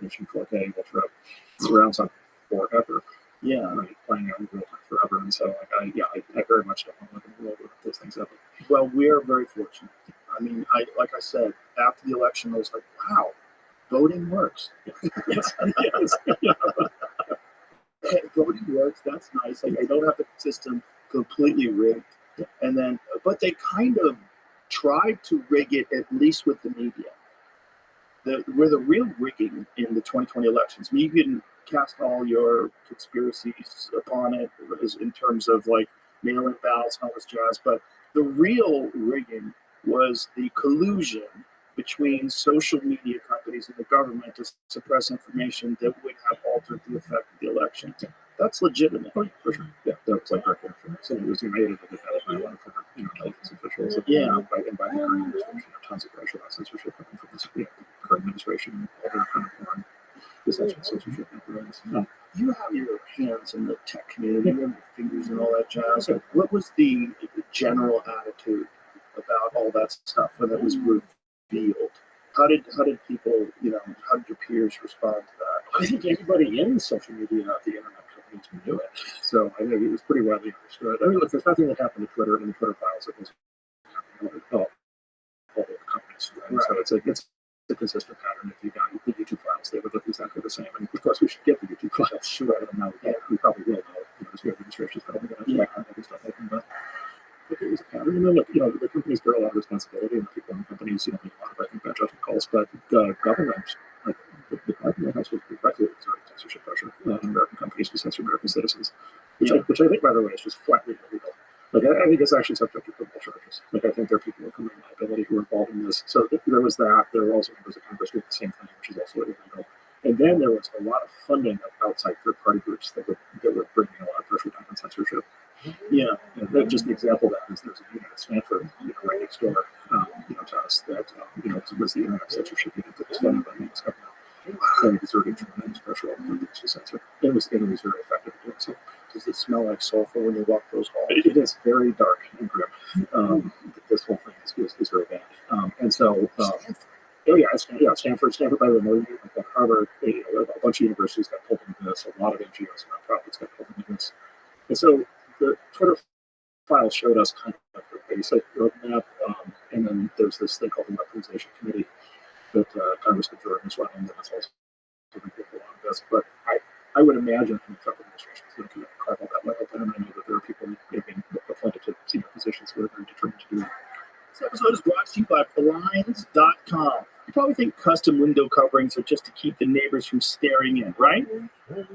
definition for like, hey, it's around something forever. Yeah. Right, playing out in real time forever. And so, like, I very much don't want to live in a world where those things happen. Well, we're very fortunate. I mean, like I said, after the election, I was like, wow, voting works. Yes. Yeah. Voting works. That's nice. Like, I don't have the system completely rigged. And then, but they kind of tried to rig it, at least with the media. Where the real rigging in the 2020 elections, you can cast all your conspiracies upon it in terms of like mail-in ballots and all this jazz, but the real rigging was the collusion between social media companies and the government to suppress information that would have altered the effect of the election. That's legitimate. Oh, for sure. Yeah, that was like record for so it was made by a lot of intelligence officials. Yeah. And by the current administration, tons of pressure on censorship coming from this current administration, all their kind of foreign essential censorship apparatus. You have your hands in the tech community, you have your fingers and all that jazz. What was the general attitude about all that stuff when it was revealed? How did people, how did your peers respond to that? I think anybody in social media, the internet companies, knew it. So I think it was pretty widely understood. I mean, look, there's nothing that happened to Twitter and the Twitter files that was all the companies. Right? So it's a consistent pattern. If you got the YouTube files, they would look exactly the same. And of course, we should get the YouTube files. Sure, I don't know. Yeah, we probably will know. As we have administrations probably going to check on that and stuff like that. But it was a pattern. And then, look, the companies bear a lot of responsibility, and the people in the companies, make a lot of, I think, bad judgment calls. But the government, like the White House, was directly exerting censorship pressure on American companies to censor American citizens, which I think, by the way, is just flatly illegal. Like, I think it's actually subject to criminal charges. Like, I think there are people with criminal liability who are involved in this. So there was that. There were also members of Congress with the same thing, which is also illegal. And then there was a lot of funding of outside third-party groups that were bringing a lot of pressure down on censorship. Yeah, and just an example of that is there's a unit at Stanford, right next door, to us that, was the internet censorship unit that was funded by the U.S. government. And exerting tremendous pressure on companies to censor. It was very effective at doing so. Does it smell like sulfur when you walk those halls? It is very dark and grim. This whole thing is very bad. And so, Stanford, by the way, like Harvard, a bunch of universities got pulled into this. A lot of NGOs and nonprofits got pulled into this. And so the Twitter files showed us kind of the basic roadmap, and then there's this thing called the Weaponization Committee that Congressman Jordan is running, that is also doing people on this. But I would imagine the Trump administration is going to carve all that way open, and I know that there are people being appointed to senior positions who are very determined to do that. This episode is brought to you by Blinds.com. You probably think custom window coverings are just to keep the neighbors from staring in, right?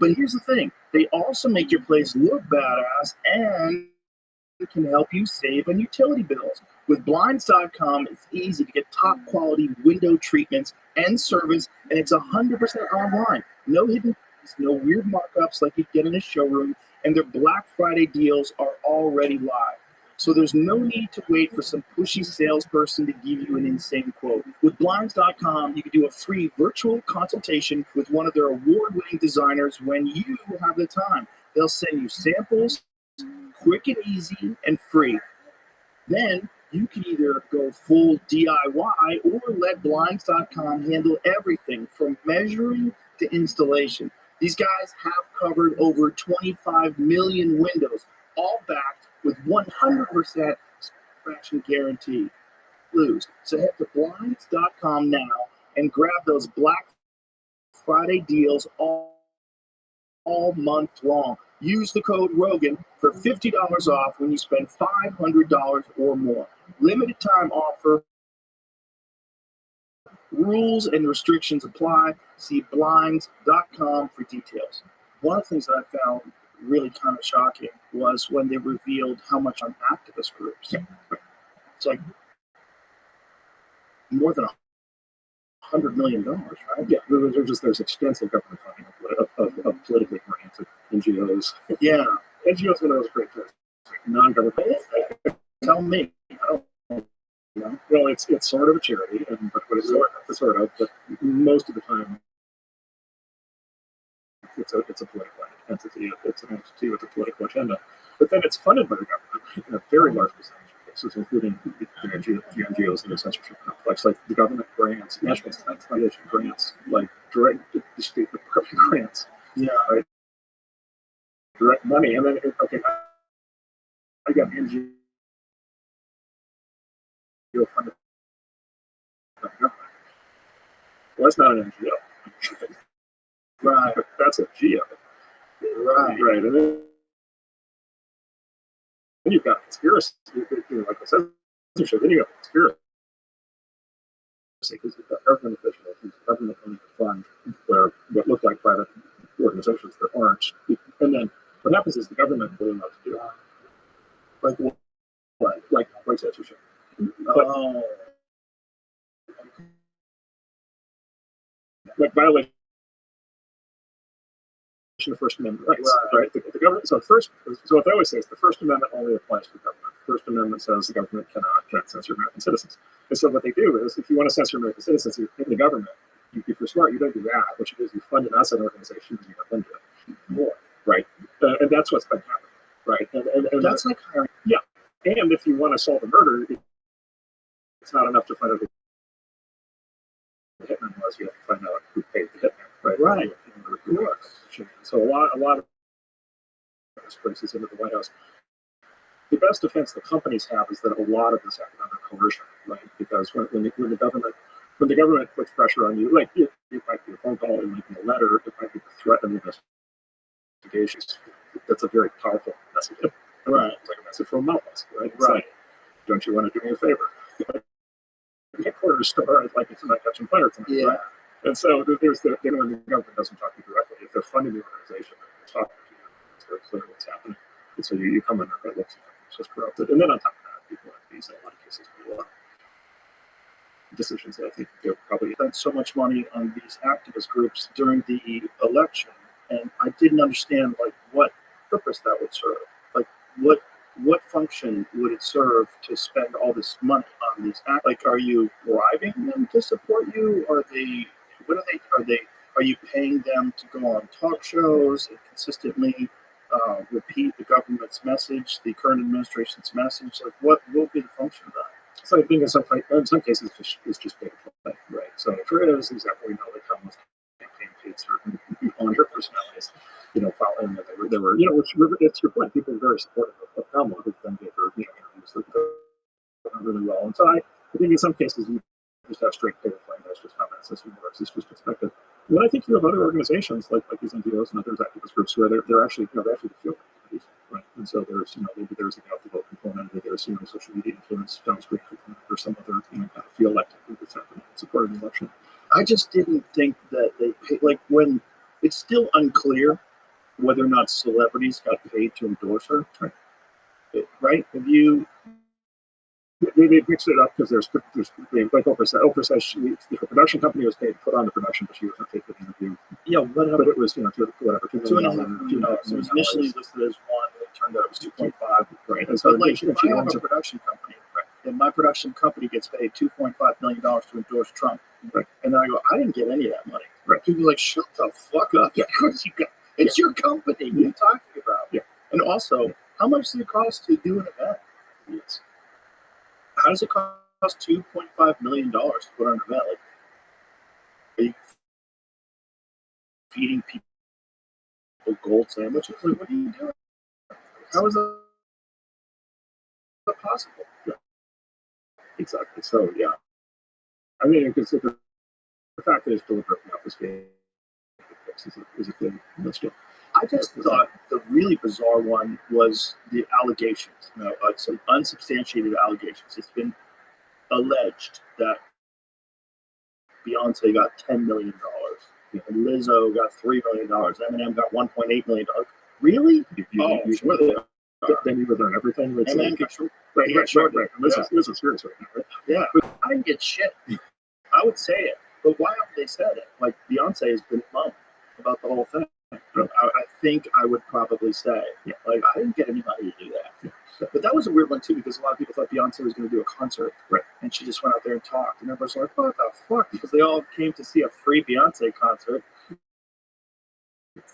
But here's the thing. They also make your place look badass and can help you save on utility bills. With Blinds.com, it's easy to get top quality window treatments and service, and it's 100% online. No hidden fees, no weird markups like you get in a showroom, and their Black Friday deals are already live. So there's no need to wait for some pushy salesperson to give you an insane quote. With Blinds.com, you can do a free virtual consultation with one of their award-winning designers when you have the time. They'll send you samples, quick and easy and free. Then you can either go full DIY or let Blinds.com handle everything from measuring to installation. These guys have covered over 25 million windows, all backed with 100% scratch guarantee. Lose. So head to Blinds.com now and grab those Black Friday deals all month long. Use the code Rogan for $50 off when you spend $500 or more. Limited time offer. Rules and restrictions apply. See Blinds.com for details. One of the things that I found really kind of shocking was when they revealed how much on activist groups. It's like more than $100 million, right? Yeah, there's extensive government funding of politically oriented NGOs. Yeah, NGOs are those great things. Non-government. Tell me. Well, it's sort of a charity, but it's sort of. But most of the time, it's a political entity. It's an entity with a political agenda. But then it's funded by the government in a very large percentage of cases, including the NGOs in the censorship complex. Like the government grants, National Science Foundation grants, like direct the State Department grants, Yeah. right? Direct money, and then okay, I got NGO funded by the government. Well, that's not an NGO. Right. That's a GO. Right. Right. And then you've got conspiracy, like I said, then you got conspiracy because you've got government officials whose government owns the fund where what look like private organizations that aren't. And then what happens is the government will not to do it. Like what? Like censorship. Oh. Like violation of First Amendment rights, right? The government. So what they always say is the First Amendment only applies to the government. The First Amendment says the government can't censor American citizens. And so what they do is, if you want to censor American citizens in the government, if you're smart, you don't do that. What you do is you fund an outside organization and you have them do it more, right? And that's what's been happening, right? And That's like hiring. Yeah. And if you want to solve a murder, it's not enough to find out who the hitman was. You have to find out who paid the hitman, right? Right. So a lot of those places into the White House. The best defense the companies have is that a lot of this economic coercion, right? Because when the government puts pressure on you, like it might be a phone call, it might be a letter, it might be a threat of investigations. That's a very powerful message. Right. It's like a message from a mouthpiece, right? It's like, don't you want to do me a favor? The corner store is like it's not catching fire tonight, Yeah. right? And so there's when the government doesn't talk to you directly, if they're funding the organization, they're talking to you. It's very clear what's happening. And so you come in there, it looks like it's just corrupted. And then on top of that, people like these, in a lot of cases, will decisions that I think they're probably Spent so much money on these activist groups during the election, and I didn't understand like what purpose that would serve. Like what function would it serve to spend all this money on these acts? Like, are you bribing them to support you? Are they? What are they? Are you paying them to go on talk shows and consistently repeat the government's message, the current administration's message? Like, what will be the function of that? So I think in some cases it's just pay to play, right? So for instance, example, we know that Kamala's campaign paid certain people on her personalities, following that they were, which it's your point. People are very supportive of Kamala, who then gave her, interviews that went really well. And so I think in some cases you just have straight pay to play. That's just how that system works. It's just expected. And then I think you have other organizations like these NGOs and others activist groups where they're actually they actually feel it, right? And so there's maybe there's a vote component, or there's social media influence downstream component, or some other kind of feel like that's happening in support of the election. I just didn't think that they paid, like when it's still unclear whether or not celebrities got paid to endorse her. Right? Have you? They mixed it up because there's like Oprah said. Oprah says the production company was paid to put on the production, but she was not paid for the interview. Yeah, but it was whatever $2 million. It was initially listed as one, and it turned out it was 2.5. Right. And so like, if I have a production company, and my production company gets paid $2.5 million to endorse Trump, right, and then I go, I didn't get any of that money. Right. People are like, shut the fuck up. Yeah. Of course you got. It's your company. What are you talking about? Yeah. And also, how much does it cost to do an event? Yes. How does it cost $2.5 million to put on an event? Like, are you feeding people gold sandwiches? Like, what are you doing? How is that possible? Yeah. Exactly. So, yeah. I mean, because the fact that it's deliberately obfuscated is a thing. I just thought the really bizarre one was the allegations. Some unsubstantiated allegations. It's been alleged that Beyonce got $10 million, and Lizzo got $3 million, Eminem got $1.8 million. Really? Then you would learn everything. Eminem got short. Right. This is serious right now, right? Yeah, but I didn't get shit. I would say it, but why haven't they said it? Like, Beyonce has been bummed about the whole thing. I think I would probably say, like, I didn't get anybody to do that. Yeah. But that was a weird one, too, because a lot of people thought Beyonce was going to do a concert. Right. And she just went out there and talked. And everybody's like, what the fuck? Because they all came to see a free Beyonce concert.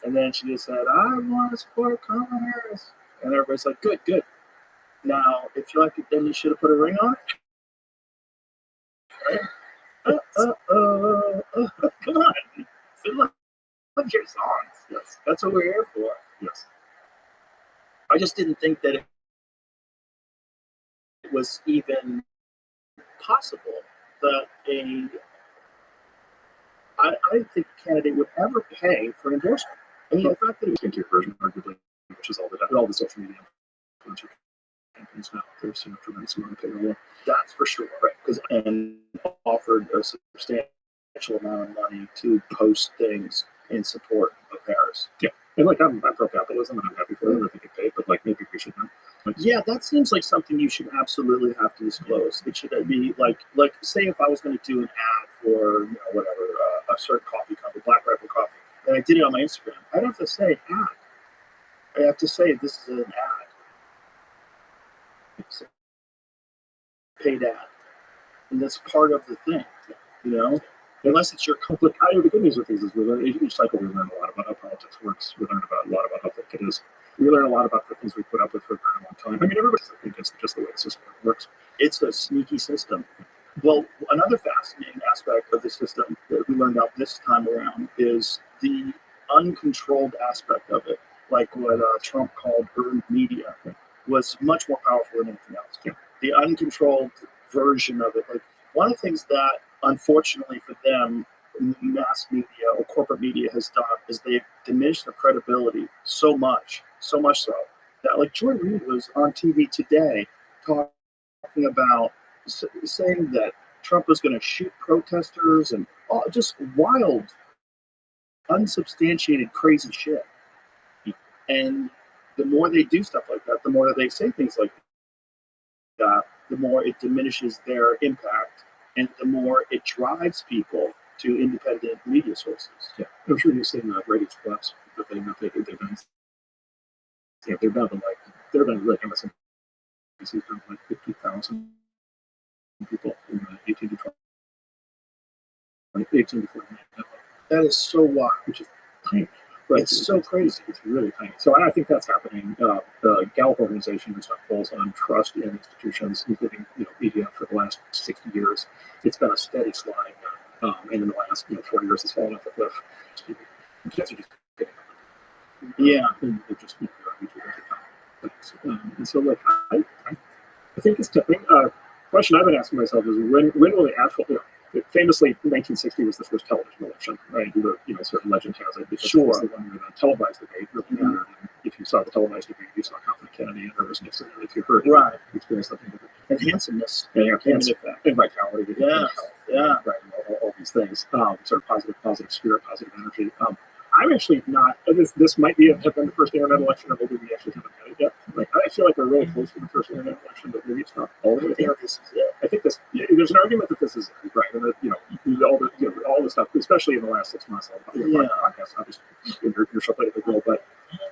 And then she just said, I want to support Kamala Harris. And everybody's like, good, good. Now, if you like it, then you should have put a ring on it. Right? Come on. That's what we're here for. Yes. I just didn't think that it was even possible that I didn't think a candidate would ever pay for an endorsement. I mean, the fact that it was Into your version, arguably, which is all the social media influencer campaigns now. There's tremendous amount of payroll. that's for sure, right? Because and offered a substantial amount of money to post things in support of Paris. Yeah, and like I'm pro capitalism and I'm happy for them if they get paid, but like maybe we should know. Like, Yeah, that seems like something you should absolutely have to disclose. It should be like say if I was going to do an ad for whatever a certain coffee company, Black Rifle Coffee, and I did it on my Instagram, I don't have to say ad. I have to say this is an ad. It's a paid ad, and that's part of the thing, Unless it's your company. the good news with these is we learn each cycle. We learn a lot about how politics works. We learn a lot about how thick it is. We learn a lot about the things we put up with for a very long time. I mean, everybody thinks it's just the way the system works. It's a sneaky system. Well, another fascinating aspect of the system that we learned out this time around is the uncontrolled aspect of it, like what Trump called earned media, was much more powerful than anything else. Yeah. The uncontrolled version of it, like one of the things that, unfortunately for them, mass media or corporate media has done is they've diminished their credibility so much so that like Joy Reid was on TV today talking about saying that Trump was going to shoot protesters and just wild, unsubstantiated, crazy shit. And the more they do stuff like that, the more that they say things like that, the more it diminishes their impact and the more it drives people to independent media sources. Yeah, I'm sure you've seen ratings collapse. They've been like MSNBC's down like 50,000 people in the 18 to 18 to 49. That is so wild. Which is tiny. But it's so crazy. It's really tiny. So I think that's happening. The Gallup organization has done polls on trust in institutions, including media, for the last 60 years. It's been a steady slide, and in the last 4 years, it's fallen off a cliff. Yeah, and it just and so like I think it's tipping. Question I've been asking myself is when will the actual famously 1960 was the first television election, right? Certain legend has it. Because sure. It was the one where the televised debate really mattered. And if you saw the televised debate, you saw Confident Kennedy and there was Nixon. And if you heard right, you experienced something different. And handsomeness, and vitality, yeah, right, all these things, sort of positive spirit, positive energy. I'm actually not. This might have been the first internet election, or maybe we actually haven't had it yet. Like I feel like we're really close to the first internet election, but maybe it's not all the way there. This is it. I think there's an argument that this is right, and that all the stuff, especially in the last 6 months, podcast, obviously, your show played a big role, but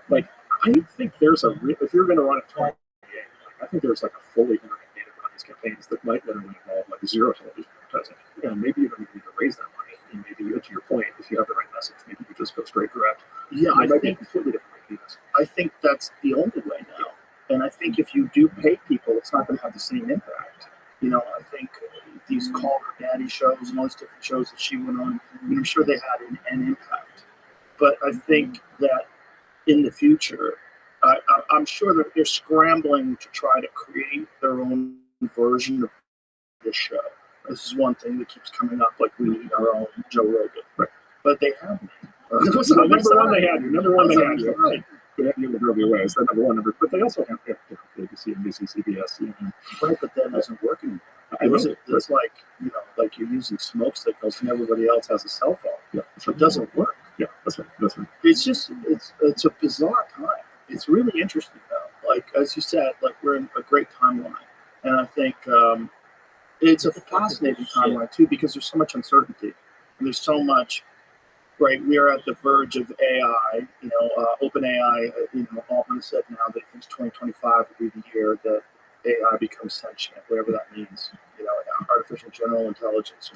like I think there's if you're going to run a 20, I think there's like a fully internet native on these campaigns that might literally involve like zero television advertising, and maybe you don't even need to raise that money. And maybe, to your point, if you have the right message, maybe you just go straight direct. Yeah, I think completely different way to do this. I think that's the only way now. And I think if you do pay people, it's not going to have the same impact. I think these Call Her Daddy shows and all these different shows that she went on, I'm sure they had an impact. But I think that in the future, I'm sure that they're scrambling to try to create their own version of this show. This is one thing that keeps coming up, like we need our own Joe Rogan. Right. But they haven't. Number one they had you. Right. They have you in the Rogan ways. They're number one, but they also have ABC, NBC, CBS. Right, but that doesn't work anymore. It's like like you're using smoke signals and everybody else has a cell phone. Yeah, so it doesn't work. Yeah, that's right. It's just it's a bizarre time. It's really interesting though. Like as you said, like we're in a great timeline, and I think it's a fascinating timeline too because there's so much uncertainty and there's so much. Right, we are at the verge of AI. OpenAI. Altman said now that he thinks 2025 will be the year that AI becomes sentient, whatever that means. Artificial general intelligence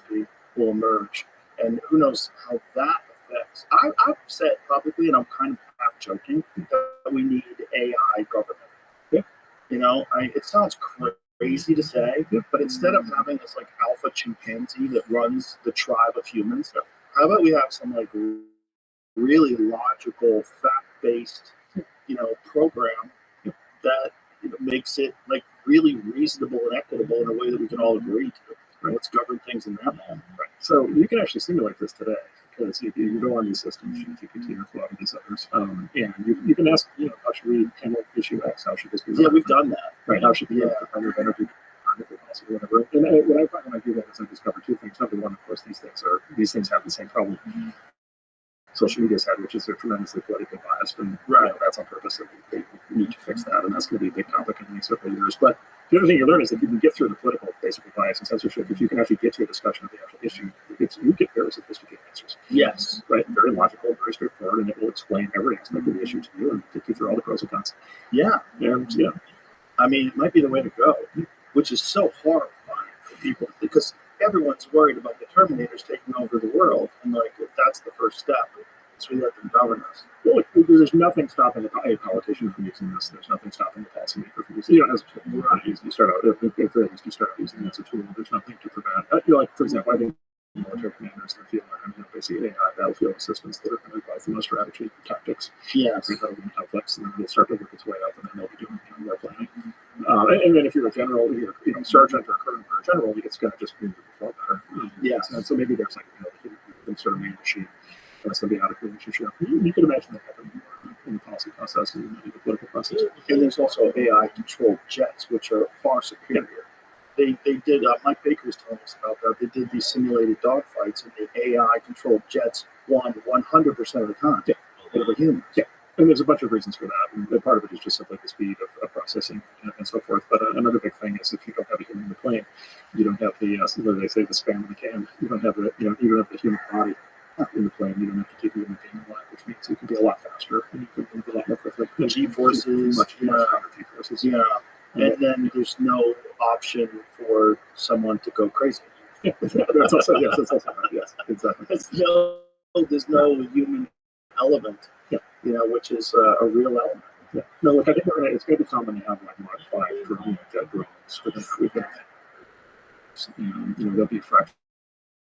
will emerge, and who knows how that affects. I've said publicly, and I'm kind of half joking, that we need AI government. Yeah. It sounds crazy to say, but instead of having this like alpha chimpanzee that runs the tribe of humans, how about we have some like really logical, fact-based, program that makes it like really reasonable and equitable in a way that we can all agree to. Right? Let's govern things in that manner. Right. So you can actually simulate this today because you go on these systems, GPT or Claude and these others, and you can ask, how should we handle issue X? How should this be? Yeah, we've done that. Right. How should the Department of Energy policy, whatever? And what I find when I do that is I discover two things. Number one, of course, these things have the same problem. Mm-hmm. Social media's had, which is they're tremendously politically biased, and that's on purpose. That they need to fix that, and that's going to be a big topic in the next several years. But the other thing you learn is that if you can get through the political, basically bias and censorship, if you can actually get to a discussion of the actual issue, you get very sophisticated answers. Yes, right, very logical, very straightforward, and it will explain every aspect of the issue to you and get you through all the pros and cons. Yeah, and I mean, it might be the way to go, which is so horrifying for people because everyone's worried about the Terminators taking over the world, and if that's the first step, it's we let them govern us. Well, there's nothing stopping a politician from using this. There's nothing stopping the policymaker from using it. You start out if you start using it as a tool, there's nothing to prevent. For example, I think military commanders in the field are going to basically AI battlefield assistants that are going to advise them on strategy, tactics, conflicts, and then it'll start to work its way up, and then they'll be doing war planning. And then if you're a general, you're sergeant or colonel or general, it's going to just be far better. Yes. And so maybe there's some sort of man machine that's going to be out of relationship. You could imagine that happening in the policy process and the political process. And there's also AI-controlled jets, which are far superior. Yeah. They did, Mike Baker was telling us about that. They did these simulated dogfights, and the AI-controlled jets won 100% of the time over humans. Yeah. And there's a bunch of reasons for that. And part of it is just simply the speed of processing and so forth. But another big thing is if you don't have a human in the plane, you don't have the, what do they say, the spam in the can. You don't have the, you don't have the human body in the plane. You don't have to keep it in the game alive, which means you can be a lot faster and you can move a lot more quickly. G-forces. Much stronger G-forces. Yeah. And then there's no option for someone to go crazy. Yeah, that's also yes, exactly. There's no human element, which is a real element. Yeah. No, look, I think it's going to be common to have modified jet drones within they'll be a fraction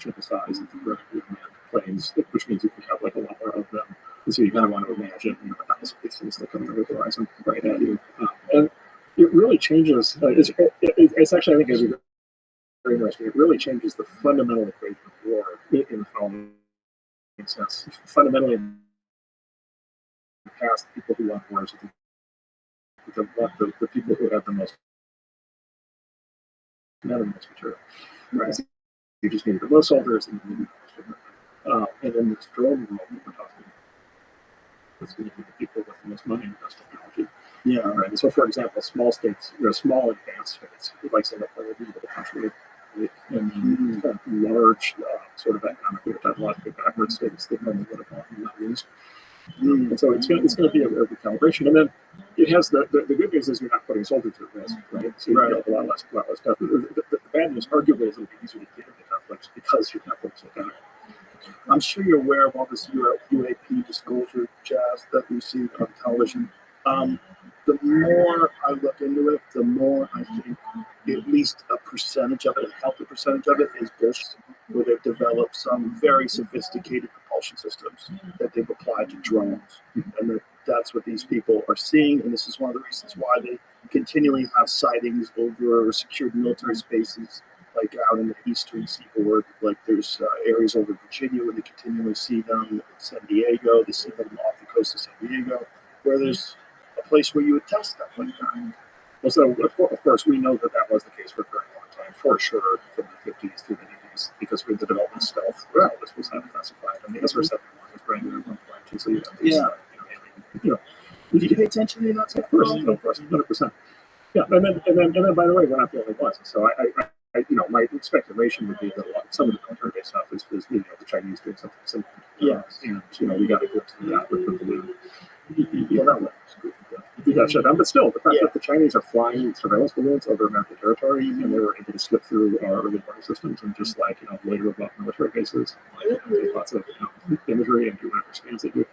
of the size of the regular planes, which means you can have a lot more of them. And so you kind of want to imagine 1,000 pieces that come over the horizon right at you. And it really changes. It's actually, I think, is very interesting. It really changes the fundamental equation of war in the following sense. Fundamentally, in the past, the people who won wars are the people who have the most material. Right. You just needed the most soldiers and you needed and then this drone world that we're talking about, it's going to be the people with the most money and the best technology. Yeah, right. And so, for example, small states, small advanced states, like Singapore, would be able to country and large, sort of economically or technologically backward states that normally would have gone not used. And so it's going to be a recalibration. And then it has the good news is you're not putting soldiers at risk, right? So you have a lot less stuff. The bad news, arguably, is it'll be easier to get into conflicts because you're not putting soldiers down. I'm sure you're aware of all this UAP disclosure jazz that we see on television. The more I look into it, the more I think at least a percentage of it, a healthy percentage of it, is bullshit, where they've developed some very sophisticated propulsion systems that they've applied to drones. And that's what these people are seeing. And this is one of the reasons why they continually have sightings over secured military spaces, like out in the eastern seaboard. Like there's areas over Virginia where they continually see them, San Diego, they see them off the coast of San Diego, where there's a place where you would test stuff like that. Well, so of course we know that was the case for a very long time, for sure, from the 50s through the 80s, because with the development of stealth, this was not classified. I mean, SR-71 was brand new at one point, so you have these, did you pay attention to that? Of course, 100%. Yeah, and then by the way, we're not the only ones. So I my speculation would be that some of the military-based stuff is the Chinese doing something similar. Yes, and we got to go to that with the balloon. You got shut down, but still, the fact that the Chinese are flying surveillance balloons over American territory and they were able to slip through our early warning systems and just later above military bases, lots of imagery and do whatever scans they do.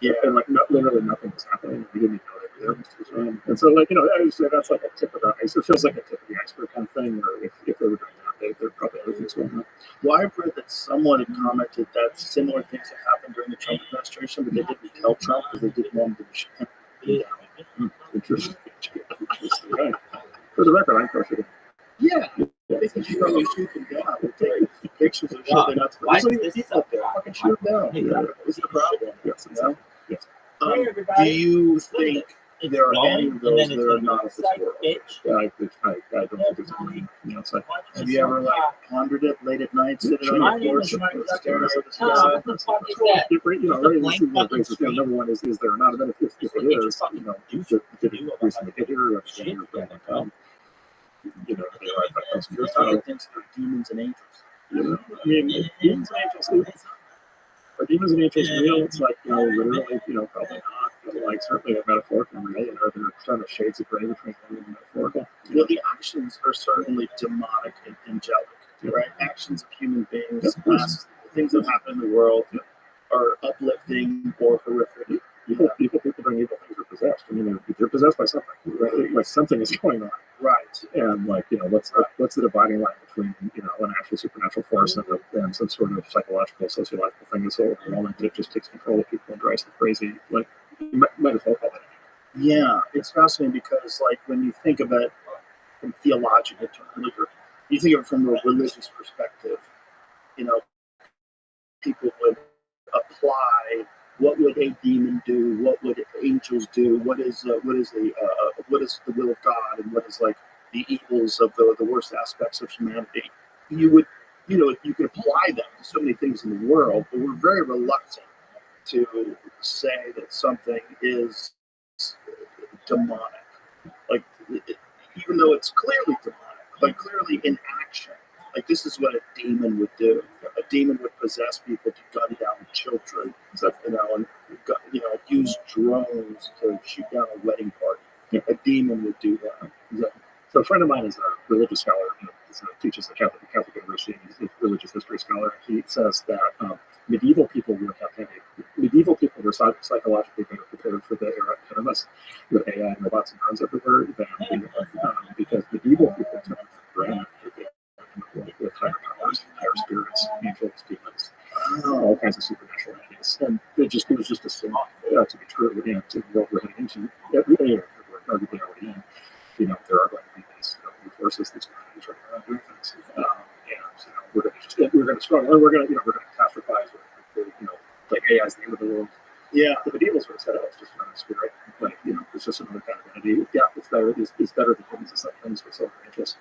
Yeah, and literally nothing was happening. We didn't even know they were there. And so I would say that's like a tip of the iceberg. It feels like a tip of the iceberg kind of thing, where if they were doing that, there are probably other things going on. Well, I've read that someone had commented that similar things had happened during the Trump administration, but they didn't tell Trump because they didn't want him to shut him down. Interesting. Right. For the record, I'm crocheting. Yeah, I think you probably shoot them down. We'll take pictures of shit they're not supposed to. There's so many people up there. Fucking shoot them down. Yeah. What's the problem? Yes, exactly. Yes. Do you think there are any of those that are not of this world? I don't think there's any outside. Have you ever pondered it late at night, sitting on your porch, staring at the sky? This is one of the things. Number one is there not? And then if it is, did it recently get here? Understand your plan. They are There's other things that are demons and angels. I mean, demons and angels. Are demons and angels real? It's like, literally, probably not. But like, certainly a metaphorical real, are there kind of shades of gray between real and metaphorical? Well, the actions are certainly demonic and angelic, right? Actions of human beings, things that happen in the world are uplifting or horrific. People bring evil things are possessed. I mean, they're possessed by something, right? Like something is going on. Right. And like, what's the dividing line between, an actual supernatural force and some sort of psychological, sociological thing that's so overwhelming that it just takes control of people and drives them crazy? Like, you might as well call it. Yeah, it's fascinating because, like, when you think of it from theological terms, you think of it from a religious perspective, people would apply what would a demon do, what would angels do, what is the will of God, and what is like the evils of the worst aspects of humanity. You could apply them to so many things in the world, but we're very reluctant to say that something is demonic. Like, even though it's clearly demonic, like clearly in action. Like, this is what a demon would do. A demon would possess people to gun down children, and use drones to shoot down a wedding party. Yeah. A demon would do that. Exactly. So a friend of mine is a religious scholar. Teaches at Catholic University. He's a religious history scholar. He says that medieval people were psychologically better prepared for the era ahead of us, with AI and robots and drones everywhere, than because medieval people took for granted with higher powers, higher spirits, angels, demons, all kinds of supernatural entities, and it was just assumed to be true. And to what we're heading into, we're arguably already in. There are going to be these new forces that's going to be trying to do things, and we're going to struggle, and we're going to catastrophize with like AI is the end of the world. Yeah, the medievals would have said, it's just another spirit, like it's just another kind of entity. Yeah, it's better. It's better than humans and stuff. Things with silver angels.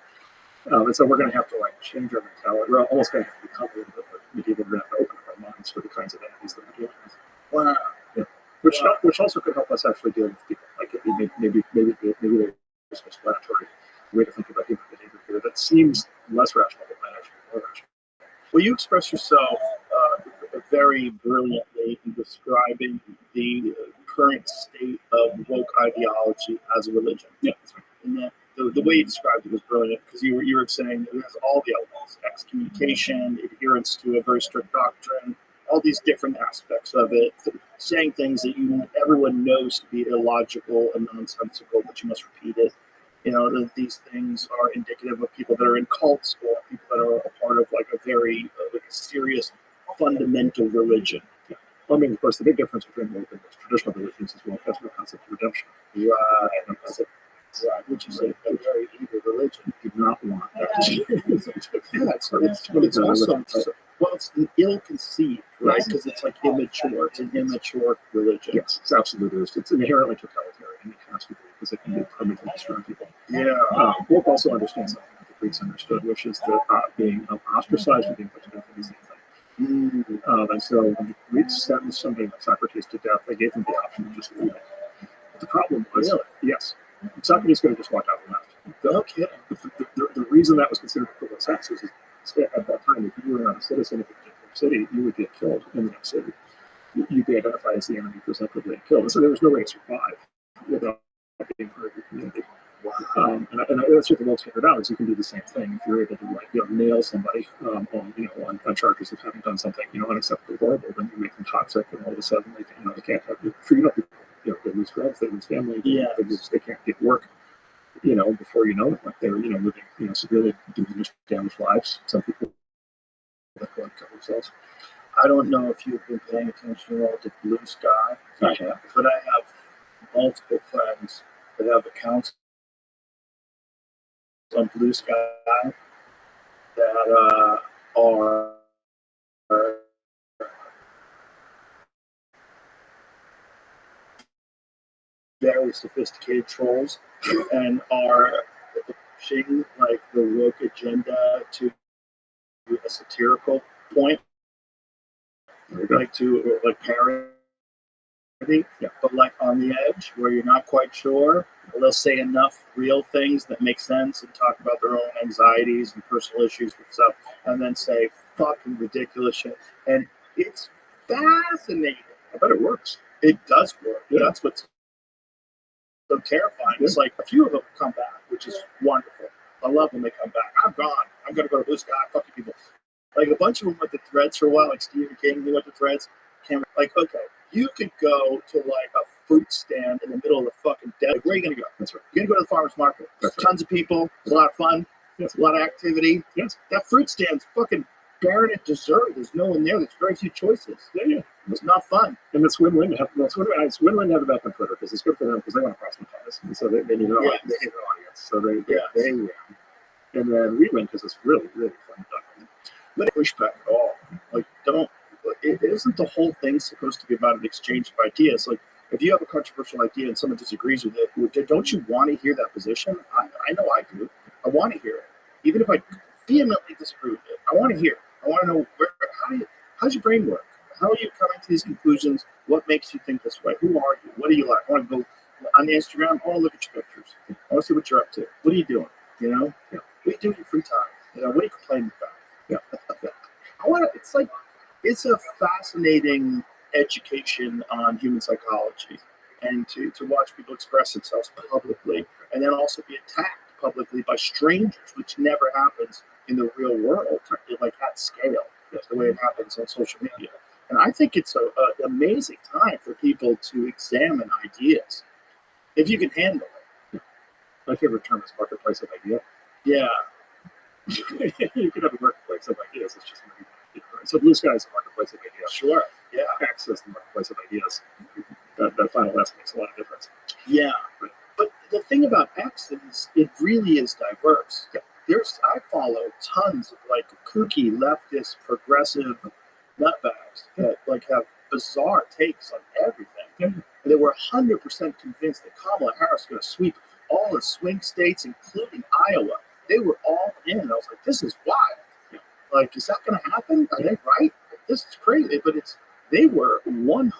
And so we're going to have to change our mentality. We're almost going to have to become a little bit medieval. We're going to have to open up our minds for the kinds of entities that we're dealing with. Wow. Yeah. Which also could help us actually deal with people. Like maybe there's an explanatory way to think about human behavior here that seems less rational but might actually be more rational. Well, you express yourself very brilliantly in describing the current state of woke ideology as a religion. Yeah, that's right. And that the way you described it was brilliant because you were saying it has all the elements: excommunication, adherence to a very strict doctrine, all these different aspects of it, saying things that everyone knows to be illogical and nonsensical, but you must repeat it. That these things are indicative of people that are in cults or people that are a part of like a very serious fundamental religion. Yeah. Well, I mean, of course, the big difference between the traditional religions is has no concept of redemption. Right, which is a very evil religion. You do not want that. It's also it's ill-conceived, right? Because it's like immature. It's an immature religion. Yes, it's absolutely. It's inherently totalitarian. It has to be because it can be permanently destroy people. Yeah. Woke also understands something that the Greeks understood, which is that being ostracized and being put to death is the same thing. And so when the Greeks sentenced somebody like Socrates to death, they gave him the option of just leaving. The problem was, yes, Socrates could have just walked out and left. Okay. The reason that was considered equivalent sex is at that time, if you were not a citizen of a particular city, you would get killed in that city. You'd be identified as the enemy, presumptively, and killed. And so there was no way to survive without being part of your community. And that's what the world's figured out is you can do the same thing if you're able to nail somebody on charges of having done something unacceptably horrible. Then you make them toxic, and all of a sudden they can't have you. They lose drugs, they lose family, they can't get work. before you know it, like they're, living, severely diminished, damaged lives. Some people that go and kill themselves. I don't know if you've been paying attention at all to Blue Sky, I have. but I have multiple friends that have accounts on Blue Sky that are very sophisticated trolls and are pushing like the woke agenda to a satirical point, like to like parody, but like on the edge where you're not quite sure. They'll say enough real things that make sense and talk about their own anxieties and personal issues and stuff, and then say fucking ridiculous shit. And it's fascinating. I bet it works. It does work. Yeah. That's what's so terrifying. It's like a few of them come back, which is wonderful. I love when they come back. I'm gone. I'm going to go to Blue Sky. Fuck you people. Like a bunch of them went to Threads for a while, like Stephen King, he went to Threads. Like, okay, you could go to like a fruit stand in the middle of the fucking desert. Like, where are you going to go? That's right. You're going to go to the farmer's market. That's right. Tons of people. It's a lot of fun. Yes. A lot of activity. Yes. That fruit stand's fucking barren at dessert. There's no one there. There's very few choices. Yeah. It's not fun. And it's win-win. It's win-win to have it back on Twitter because it's good for them because they want to proselytize. And so they need their audience. So they win. And then we win because it's really, really fun. But push back at all. Like, it isn't the whole thing supposed to be about an exchange of ideas. Like, if you have a controversial idea and someone disagrees with it, don't you want to hear that position? I know I do. I want to hear it. Even if I vehemently disagree with it, I want to hear it. I want to know how's your brain work? How are you coming to these conclusions? What makes you think this way? Who are you? What do you like? I want to go on Instagram. I want to look at your pictures. I want to see what you're up to. What are you doing? What do you do in your free time? What are you complaining about? It's a fascinating education on human psychology, and to watch people express themselves publicly and then also be attacked publicly by strangers, which never happens in the real world, like at scale, the way it happens on social media. And I think it's an amazing time for people to examine ideas, if you can handle it. My favorite term is marketplace of idea. Yeah. You could have a marketplace of ideas. It's just so Blue Sky is a marketplace of ideas. Sure. Yeah. Access the marketplace of ideas. That final S makes a lot of difference. Yeah. Right. But the thing about X is it really is diverse. Yeah. I follow tons of like kooky leftist progressive nutbags that like have bizarre takes on everything. And they were 100% convinced that Kamala Harris is going to sweep all the swing states, including Iowa. They were all in. I was like, this is wild. Like, is that going to happen? Are they right? This is crazy. But they were 100%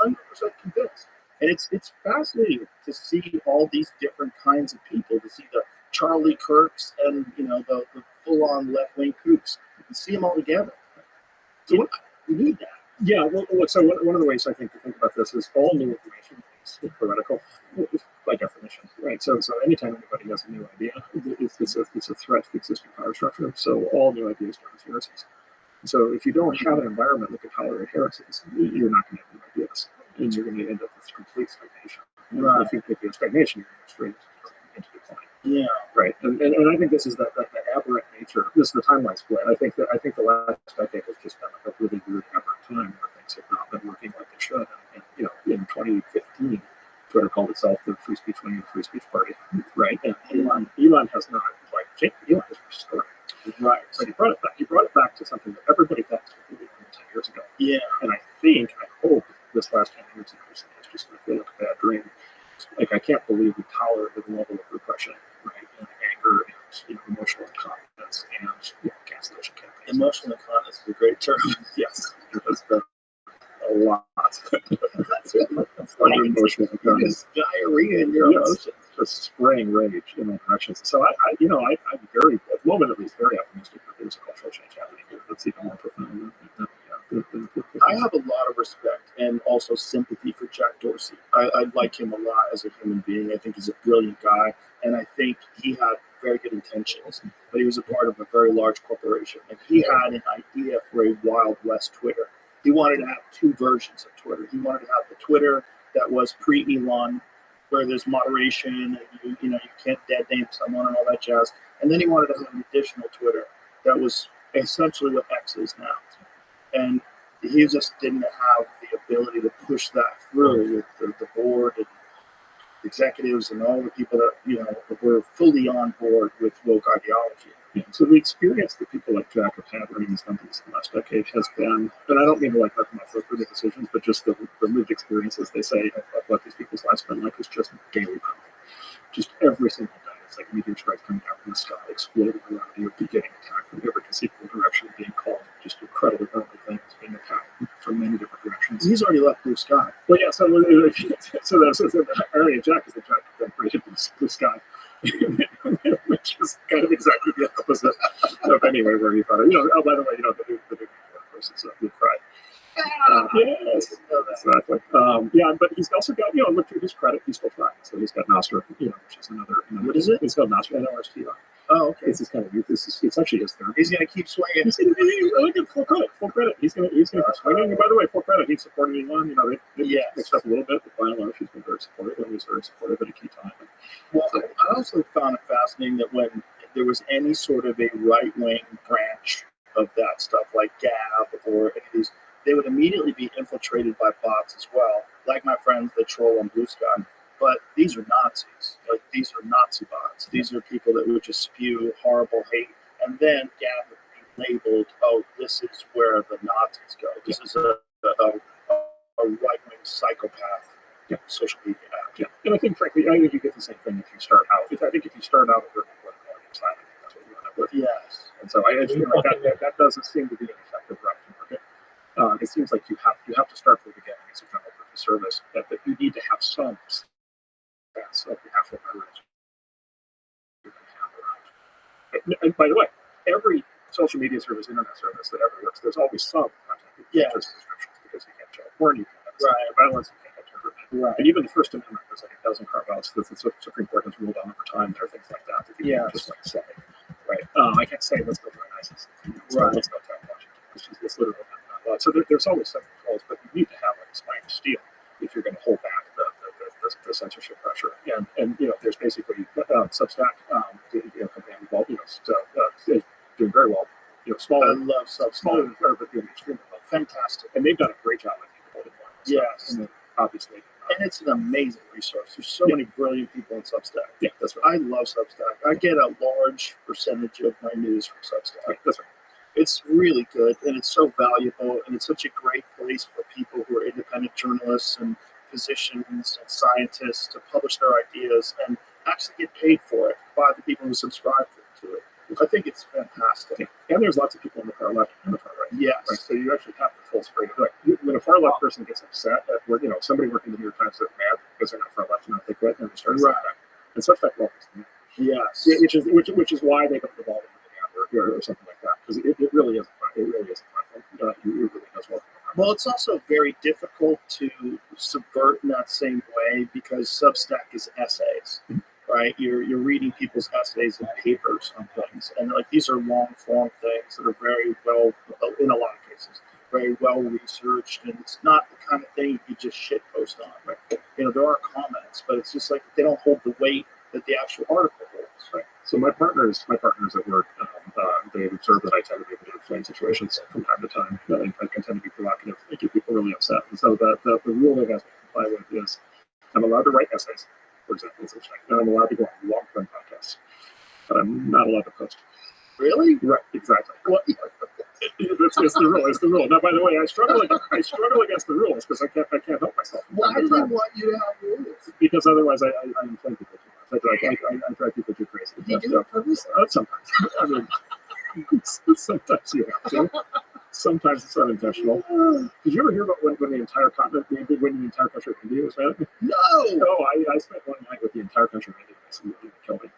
convinced. And it's fascinating to see all these different kinds of people, to see the Charlie Kirks and, the full-on left-wing kooks, and see them all together. So we need that. Yeah, well, so one of the ways I think to think about this is all new information is heretical by definition, right? So anytime anybody has a new idea, it's a threat to the existing power structure. So all new ideas are heresies. So if you don't have an environment that can tolerate heresies, you're not going to have new ideas, and you're going to end up with complete stagnation. Right. If you have stagnation, you're going to go straight into decline. Yeah. Right. And I think this is the aberrant nature. This is the timeline split. I think the last decade has just been like a really weird aberrant time where things have not been working like they should. And in 2015, Twitter called itself the Free Speech Wing and Free Speech Party. Right. And Elon has not Elon has restored it. Right. So he brought it back. He brought it back to something that everybody thought was completely 10 years ago. Yeah. And I hope this last 10 years is just going to feel like a bad dream. Like, I can't believe we tolerated the level of repression, right? And anger and emotional incompetence and gas station campaigns. Emotional incompetence is a great term. Yes, that's a lot. That's emotional incompetence. Just diarrhea in your emotions. Just spraying rage in all directions. So I'm very, at the moment at least, very optimistic that there's a cultural change happening here that's even more profound. I have a lot of respect and also sympathy for Jack Dorsey. I like him a lot as a human being. I think he's a brilliant guy, and I think he had very good intentions, but he was a part of a very large corporation, and he had an idea for a Wild West Twitter. He wanted to have two versions of Twitter. He wanted to have the Twitter that was pre-Elon, where there's moderation and you can't dead name someone and all that jazz. And then he wanted to have an additional Twitter that was essentially what X is now. And he just didn't have the ability to push that through with the board and executives and all the people that were fully on board with woke ideology. Yeah. So the experience that people like Jack have had running these companies in the last decade has been, and I don't mean to like let them off for the decisions, but just the lived experiences they say of what these people's lives have been like is just daily pounding. Just every single day, it's like meteor strikes coming down from the sky, exploding around you, getting attacked from every conceivable direction, being called just incredibly ugly things, being attacked from many different directions. He's already left Blue Sky. Well, yeah, so Area Jack is the Jack that created Blue Sky. Which is kind of exactly the opposite of anyway where he thought it. Oh, by the way, the big person, so Blue Cry. Yes, exactly. But he's also got, look to his credit, he's still trying. So he's got Nostra, which is another. What is it? It's called Nostra, NOSTR. Oh, okay. It's kind of it's actually his third. He's going to keep swinging. He's going to really good full credit. He's going to keep swinging. And by the way, full credit. He's supporting Elon. They mixed up a little bit, but by and large, he's been very supportive. And he's very supportive at a key time. Well, I also found it fascinating that when there was any sort of a right-wing branch of that stuff, like Gab or any of these, they would immediately be infiltrated by bots as well, like my friends that troll on Blue Sky. But these are Nazis. Like, these are Nazi bots. These are people that would just spew horrible hate. And then Gab would be labeled, oh, this is where the Nazis go. This is a right-wing psychopath social media app. Yeah. And I think, frankly, you get the same thing if you start out. I think if you start out with side, that's what you end up with. Yes. And so I feel like that doesn't seem to be an effective route to market. It seems like you have to start from the beginning as a general purpose service, that you need to have some sense of the actual coverage you can have around. And by the way, every social media service, internet service that ever works, there's always some content restrictions because you can't show porn, you can't have violence, you can't have terror. Right. And even the First Amendment, there's like a dozen carve-outs that the Supreme Court has ruled on over time. There are things like that you can just say. Right. I can't say let's go to an ISIS. Let's go to Washington. It's literally not allowed. So there's always some controls, but you need to have like a spine of steel if you're going to hold back the censorship pressure. And there's basically Substack, company involved, doing very well. Smaller. I love Substack. Smaller, but doing extremely well. Fantastic. And they've done a great job, I think, holding on. Yes. And obviously. And it's an amazing resource. There's so many brilliant people in Substack. Yeah, that's right. I love Substack. I get a large percentage of my news from Substack. Right, that's right. It's really good, and it's so valuable, and it's such a great place for people who are independent journalists and physicians and scientists to publish their ideas and actually get paid for it by the people who subscribe to it. I think it's fantastic. Yeah. And there's lots of people on the far left and the far right. Yes. Right? So you actually have the full spectrum. Like, when a far left person gets upset at where, somebody working in the New York Times is mad because they're not far left enough, they quit and they start saying that. And Substack welcomes them. Yes. Which is why they don't devolve into the ad or something like that, because it really is a platform. It really does welcome them. Well, it's also very difficult to subvert in that same way because Substack is essays. Right, you're reading people's essays and papers on things, and these are long form things that are very well, in a lot of cases, very well researched, and it's not the kind of thing you just shit post on. Right? There are comments, but it's just like they don't hold the weight that the actual article holds. Right. So my partners at work, they've observed that I tend to be able to inflame situations from time to time. I can tend to be provocative and get people really upset. And so the rule they've asked me to comply with is I'm allowed to write essays. For example, and I'm allowed to go on long-form podcasts, but I'm not allowed to post. Really? Right, exactly. Well, it's the rule. It's the rule. Now, by the way, I struggle against the rules because I can't help myself. Why do they want you to have rules? Because otherwise, I inflame people too much. I drive people too crazy. You do it purposely? Sometimes. I mean, sometimes you have to. Sometimes it's unintentional. Did you ever hear about when the entire country of India was founded? No. I spent one night with the entire country of India. It killed me.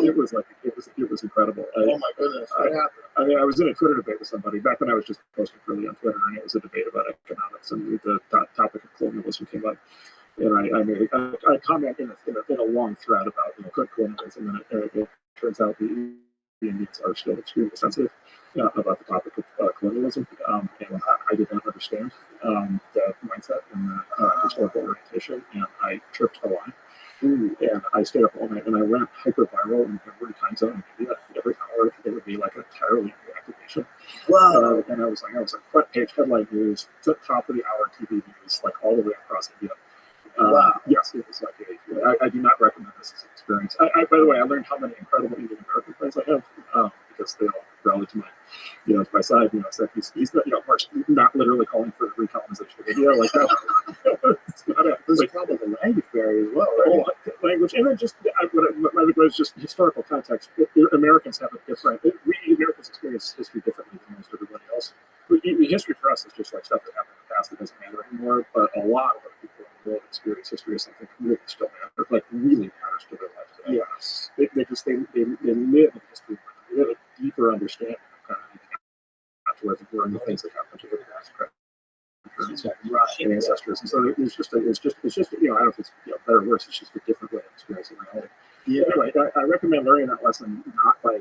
It was incredible. Oh my goodness! What happened? I was in a Twitter debate with somebody back when I was just posting freely on Twitter, and it was a debate about economics, and the topic of colonialism came up. And I commented in a long thread about colonialism, and it turns out the Indians are still extremely sensitive about the topic of colonialism, and I did not understand the mindset and the historical orientation, and I tripped a line. and I stayed up all night, and I went hyper-viral in every time zone in India. Every hour, there would be like an entirely new activation. Wow. And I was like front page headline news, top of the hour TV news, like all the way across India. Wow. Yes, it was like I do not recommend this as an experience. By the way, I learned how many incredible Indian American friends I have because they all rallied to my side. Said he's Mark's not literally calling for the recolonization of India. Like it's not there's probably the language barrier as well. Right? Language, and then just what was just historical context. Americans have a different. We Americans experience history differently than most everybody else. History for us is just like stuff that happened in the past that doesn't matter anymore. But a lot of other people in the world experience history as something really still matters, like really matters to their life today. Yes, they live in history. They have a deeper understanding of kind of where the word and the things that happen to their past and ancestors. And so it's just I don't know if it's better or worse. It's just a different way of experiencing reality. Yeah. Anyway, I recommend learning that lesson not by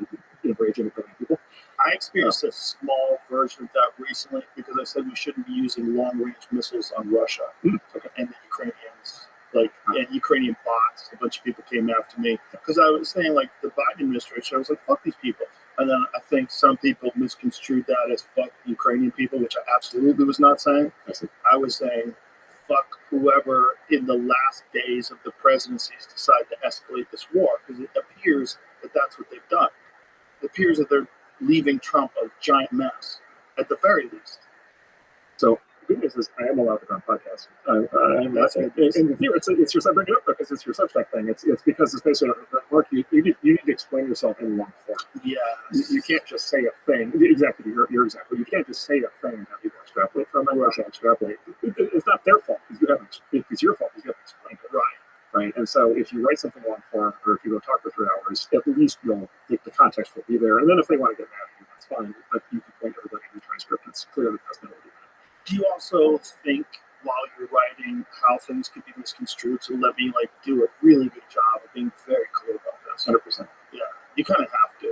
raging at other people. I experienced a small version of that recently because I said we shouldn't be using long-range missiles on Russia. Okay. And the Ukrainians, and Ukrainian bots. A bunch of people came after me because I was saying the Biden administration. I was like, fuck these people. And then I think some people misconstrued that as fuck Ukrainian people, which I absolutely was not saying. I was saying fuck whoever in the last days of the presidencies decide to escalate this war, because it appears that that's what they've done. It appears that they're leaving Trump a giant mess, at the very least. So the good news is I am allowed to go on podcasts. And here it's your I bring it up because it's your Substack thing. It's because it's basically Mark. You need to explain yourself in long form. Yeah. You can't just say a thing. Exactly. Your example. You can't just say a thing and have people extrapolate from it. Right. Extrapolate. It's not their fault. It's your fault. You haven't explained it. Right. And so if you write something long form, or if you go talk for 3 hours, at least the context will be there. And then if they want to get mad at you, that's fine. But you can point everybody in the transcript. It's clear that that's not what you meant. Do you also think while you're writing how things could be misconstrued? So let me do a really good job of being very clear about this. 100%. Yeah, you kind of have to.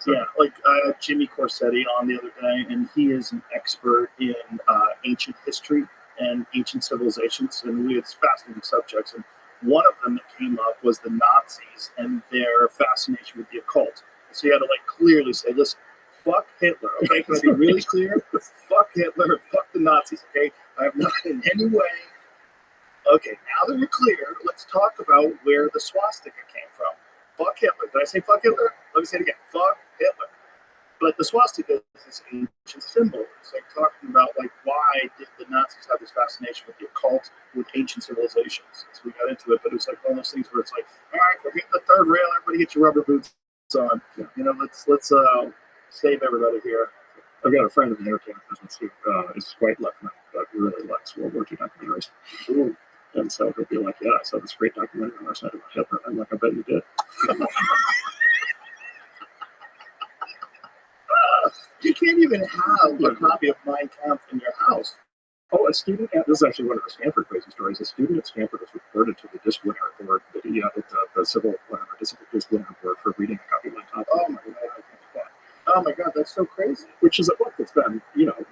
Yeah, I had Jimmy Corsetti on the other day, and he is an expert in ancient history and ancient civilizations, and we had fascinating subjects. And one of them that came up was the Nazis and their fascination with the occult. So you had to clearly say, listen, fuck Hitler, okay? Can I be really clear? Fuck Hitler, fuck the Nazis, okay? I have not in any way. Okay, now that we're clear, let's talk about where the swastika came from. Fuck Hitler. Did I say fuck Hitler? Let me say it again. Fuck Hitler. But the swastika is this ancient symbol. It's talking about why did the Nazis have this fascination with the occult, with ancient civilizations? So we got into it, but it was one of those things where it's all right, we're hitting the third rail. Everybody get your rubber boots on. Let's save everybody here. I've got a friend in the entertainment business who is quite left-wing, but really likes World War II documentaries. Ooh. And so he'll be like, yeah, I saw this great documentary on our side about Hitler. I'm like, I bet you did. You can't even have a copy of Mein Kampf in your house. Oh, a student, this is actually one of the Stanford crazy stories. A student at Stanford was reported to the disciplinary board, the civil disciplinary board for reading a copy of Mein Kampf. Oh my God, that's so crazy. Which is a book that's been,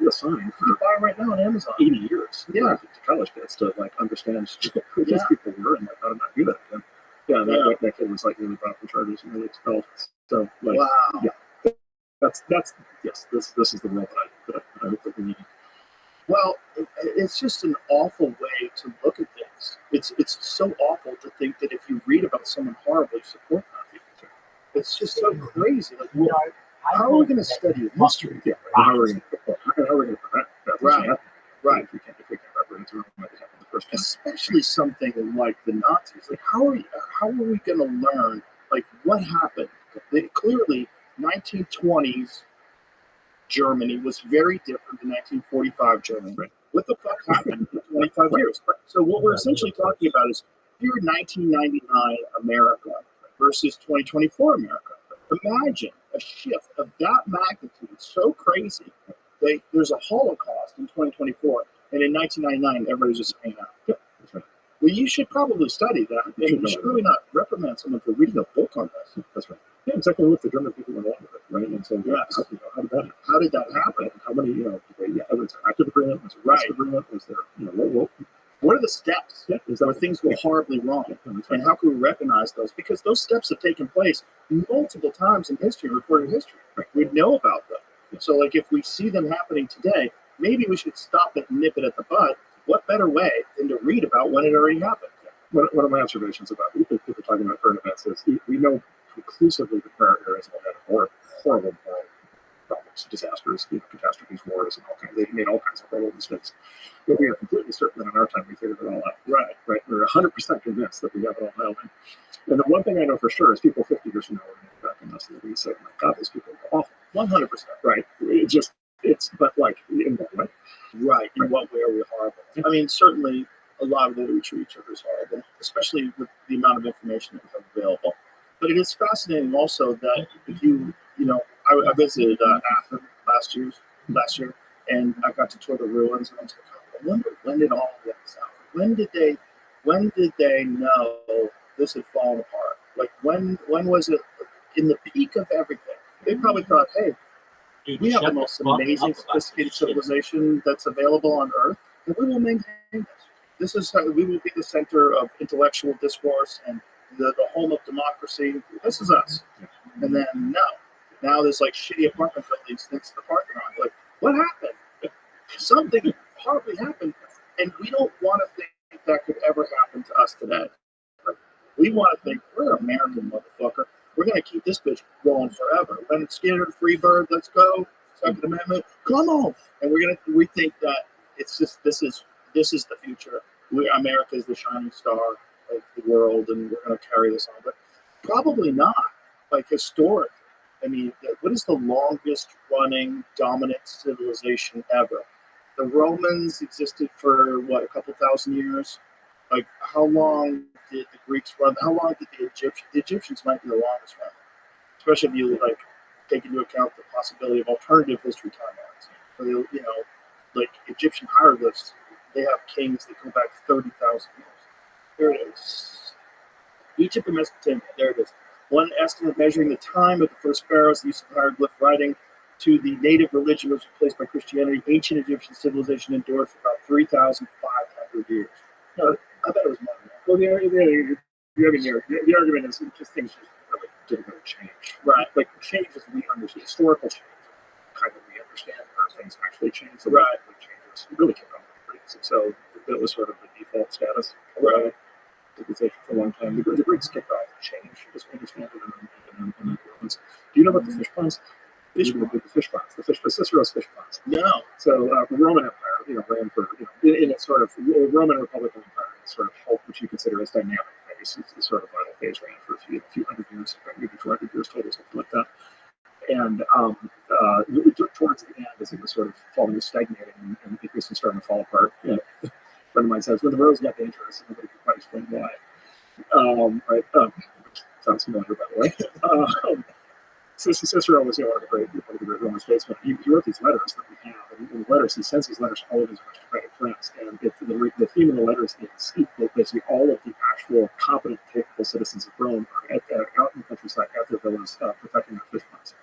assigned for you buy right now on Amazon 80 years. Yeah, to college kids to understand who these people were and how to not do that again. Yeah, that kid was really brought up in charges and really expelled. So wow. Yeah, that's yes. This is the world that I hope that we need. Well, it's just an awful way to look at things. It's so awful to think that if you read about someone horrible, you support that. It's just so crazy. How are we going to study history? Yeah, how are we going to prevent that? Right. If we can't represent what happened the first time. Especially something like the Nazis. How are we going to learn what happened? Clearly, 1920s Germany was very different than 1945 Germany. Right. What the fuck happened in 25 years? So what we're essentially talking about is here 1999 America versus 2024 America. Imagine a shift of that magnitude, so crazy. There's a Holocaust in 2024, and in 1999, everybody's just hanging out. Yeah, that's right. Well, you should probably study that. And you should really not reprimand someone for reading a book on this. That's right. Yeah, exactly what the German people went along with it, right? And so, how did that happen? How many, was there active agreement? Was there rest agreement? Was there, What are the steps where things go horribly wrong? And how can we recognize those? Because those steps have taken place multiple times in history, recorded history. We know about them. So, like, if we see them happening today, maybe we should stop it and nip it at the bud. What better way than to read about when it already happened? One of my observations about people talking about current events is we know conclusively that prior eras have had horrible problems, disasters, catastrophes, wars, and all kinds. They made all kinds of horrible mistakes. But we are completely certain that in our time we figured it all out. Right. We're 100% convinced that we have it all nailed in. And the one thing I know for sure is people 50 years from now are going to look back on this and we say, oh my God, these people are awful. 100%. Right. But like, in what way? Right. In what way are we horrible? I mean, certainly a lot of the way we treat each other is horrible, especially with the amount of information that we have available. But it is fascinating also that if I visited Athens last year, and I got to tour the ruins, and I was like, I wonder when did all of this happen? When did they know this had fallen apart? Like when was it in the peak of everything? They probably thought, hey, we have the most amazing, sophisticated civilization that's available on Earth, and we will maintain this. This is how we will be the center of intellectual discourse and the home of democracy. This is us. And then now there's like shitty apartment buildings next to the parking lot. Like, what happened? Something horribly happened, and we don't want to think that could ever happen to us today. We want to think we're American, motherfucker. We're gonna keep this bitch going forever. When it's Skinner, free bird, let's go. Second Amendment, come on. And we think that it's just this is the future. America is the shining star of the world, and we're gonna carry this on. But probably not. Like historically, I mean, what is the longest running dominant civilization ever? The Romans existed for what, a couple thousand years? Like, how long did the Greeks run? How long did the Egyptians? The Egyptians might be the longest run, especially if you like take into account the possibility of alternative history timelines. So, like Egyptian hieroglyphs, they have kings that go back 30,000 years. There it is. Egypt and Mesopotamia. There it is. One estimate measuring the time of the first pharaohs' use of hieroglyph writing to the native religion was replaced by Christianity. Ancient Egyptian civilization endured for about 3,500 years. No, I bet it was more than that. Well, the argument is just things just really didn't really change. Right. Like, change as we understand, historical change, kind of we understand how things actually change. So right. Changes really came out of the Greeks. And so that was sort of the default status. Right. Civilization for a long time. The Greeks kicked off change, as we understand it, and the Romans. Do you know about the fish ponds? The fish ponds. Cicero's fish ponds. No. So the Roman Empire, ran for, in its sort of Roman Republican Empire, sort of health, which you consider as dynamic phase. It's sort of vital phase ran for a few hundred years, maybe 400 years total, something like that. And towards the end, as it was sort of falling, stagnating, and it was starting to fall apart. A friend of mine says, when the roads got dangerous, nobody could quite explain why. Right. Sounds familiar, by the way. Cicero was one of the great Roman statesmen. He wrote these letters that we have, and in the letters, he sends his letters to all of his aristocratic friends. And the theme of the letters is that basically all of the actual competent, capable citizens of Rome are out in the countryside, at their villas, protecting their fish ponds.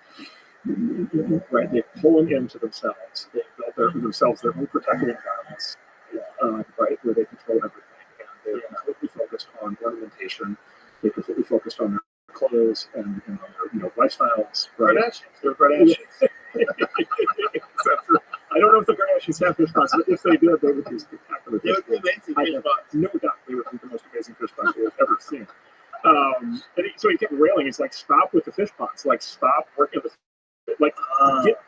Right, they pull them into themselves. They built themselves their own protected environments, right, where they control everything, and they're completely focused on ornamentation. They're completely focused on their clothes and on their lifestyles. Right? They're Kardashians. I don't know if the Kardashians have fish ponds. If they did, they would be spectacular. They would be amazing fish ponds. No doubt, they would be the most amazing fish ponds we've ever seen. So he kept railing. He's like, "Stop with the fish ponds. Like, stop working with." Like,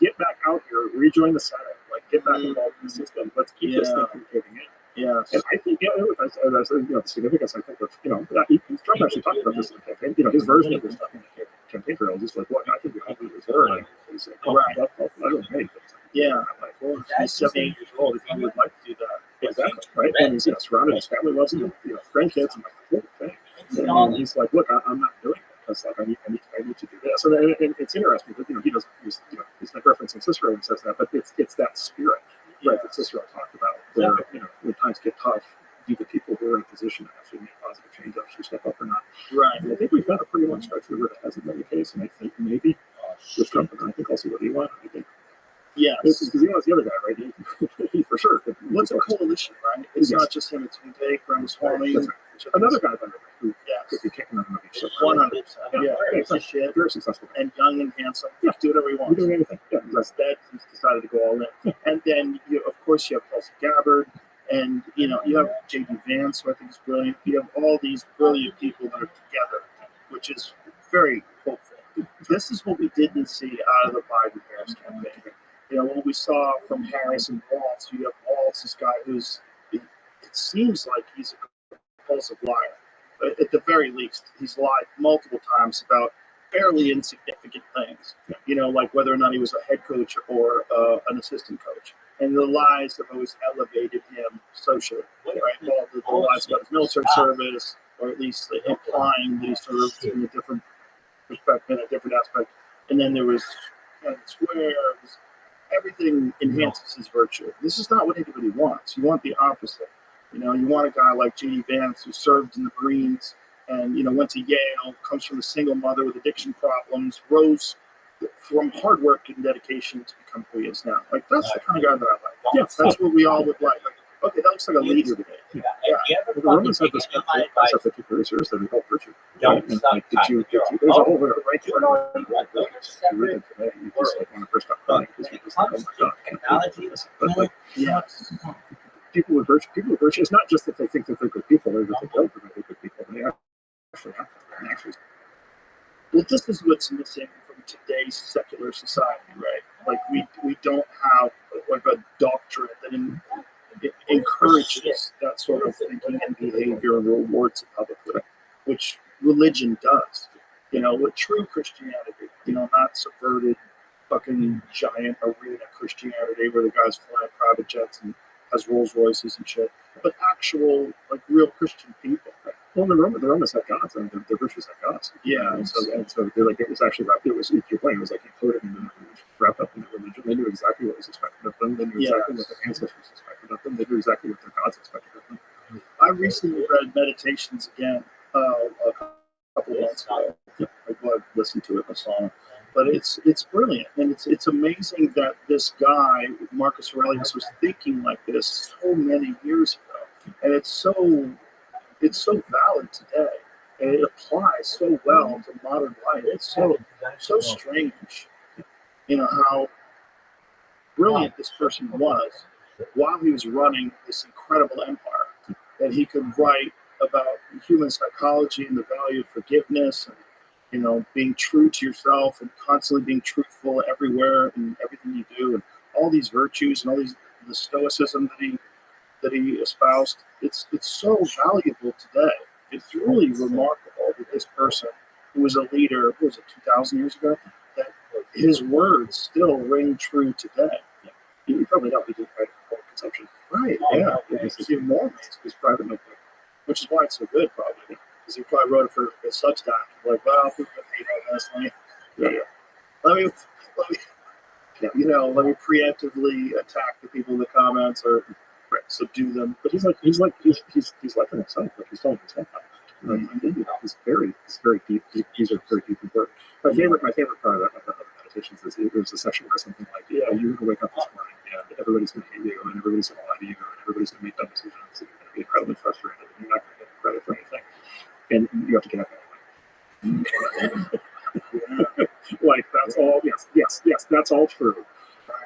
get back out here, rejoin the Senate, like, get back involved in the system. Let's keep this thing from caving in. Yeah, and I think, the significance, I think, of, Trump actually talked about this in the campaign. His version of this stuff in the campaign trail is just like, look, I think the only reserve. He's like, right, I don't hate things. Yeah, I'm like, well, he's 78 years old. If he would like to do that, exactly, right? And he's surrounded, his family loves him, grandkids, and like, cool thing. And he's like, look, I'm not doing it. Because like I need to do this, and it's interesting that he doesn't use he's not referencing Cicero and says that, but it's that spirit, right, that Cicero talked about, where when times get tough, do the people who are in a position to actually make positive change actually step up or not? Right. And I think we've got a pretty long stretch where that hasn't been the case, and I think maybe with Trump, and I think also with Elon, because Elon's the other guy, right? He for sure. What's a coalition, right? It's not just him; it's Vivek Ramaswamy. That's right. Another guy by the way who could Yes, be kicking on the beach. 100%. Yeah, Yeah, piece of shit, very successful. and young and handsome. Yeah. Do whatever he You're wants. doing anything. Yeah, Instead, he's decided to go all in. And then, of course, you have Tulsi Gabbard, and you have J.D. Vance, who I think is brilliant. You have all these brilliant people that are together, which is very hopeful. This is what we didn't see out of the Biden-Harris campaign. What we saw from Harris and Waltz, you have Waltz, this guy who's, it seems like he's a compulsive liar. But at the very least, he's lied multiple times about fairly insignificant things, like whether or not he was a head coach or an assistant coach. And the lies have always elevated him socially, right? Well, the lies about his military service, or at least implying that he served in a different perspective, in a different aspect. And then there was Square. Everything enhances his virtue. This is not what anybody wants. You want the opposite. You want a guy like J.D. Vance who served in the Marines and went to Yale, comes from a single mother with addiction problems, rose from hard work and dedication to become who he is now. Like, that's the kind of guy that I like. Yes. That's what we all would like. Okay, that looks like a leader today. Yeah. Well, the Romans had this concept that people research that we call virtue. Don't And, stop like, there's a whole lot of right to it. You read it today, you just like want to burst out crying because you just like, oh my God, I can't believe this. But like, Yes. people with virtue, it's not just that they think that they're good people, they're that they don't think they're good people. They actually have them. Actually, Well, this is what's missing from today's secular society, right? Like, we don't have like a doctrine that it encourages that sort of thinking and behavior and rewards it publicly, which religion does. With true Christianity, not subverted fucking giant arena Christianity where the guy's flying private jets and has Rolls Royces and shit, but actual, like, real Christian people. well, the Romans had gods, and the virtues had gods. Yeah, And so they're like, it was actually wrapped. It was, to your point, it was like included in the religion, wrapped up in the religion. They knew exactly what was expected of them. They knew exactly what their ancestors expected of them. They knew exactly what their gods expected of them. I recently read Meditations again a couple months ago. I've listened to it in a song, but it's brilliant, and it's amazing that this guy Marcus Aurelius was thinking like this so many years ago, and it's so valid today, and it applies so well to modern life. It's so strange, how brilliant this person was while he was running this incredible empire, that he could write about human psychology and the value of forgiveness and being true to yourself and constantly being truthful everywhere and everything you do, and all these virtues and all the stoicism that he espoused. It's so valuable today. It's really remarkable that this person, who was a leader, what was it, 2,000 years ago, that his words still ring true today. You probably know he did write it for public consumption. Right, yeah. It's enormous. His private notebook. Which is why it's so good, probably. Because he probably wrote it for a Substack. Like, well, people hate on this. Let me preemptively attack the people in the comments or subdue them. But he's like himself. Like, he's telling himself that. He's very deep. These are very deep important. My favorite part of the meditations is there's a section where something like, you're going to wake up this morning and everybody's going to hate you and everybody's going to lie to you and everybody's going to make dumb decisions and you're going to be incredibly frustrated and you're not going to get credit for anything. And you have to get up anyway. Like, that's all. Yes, that's all true.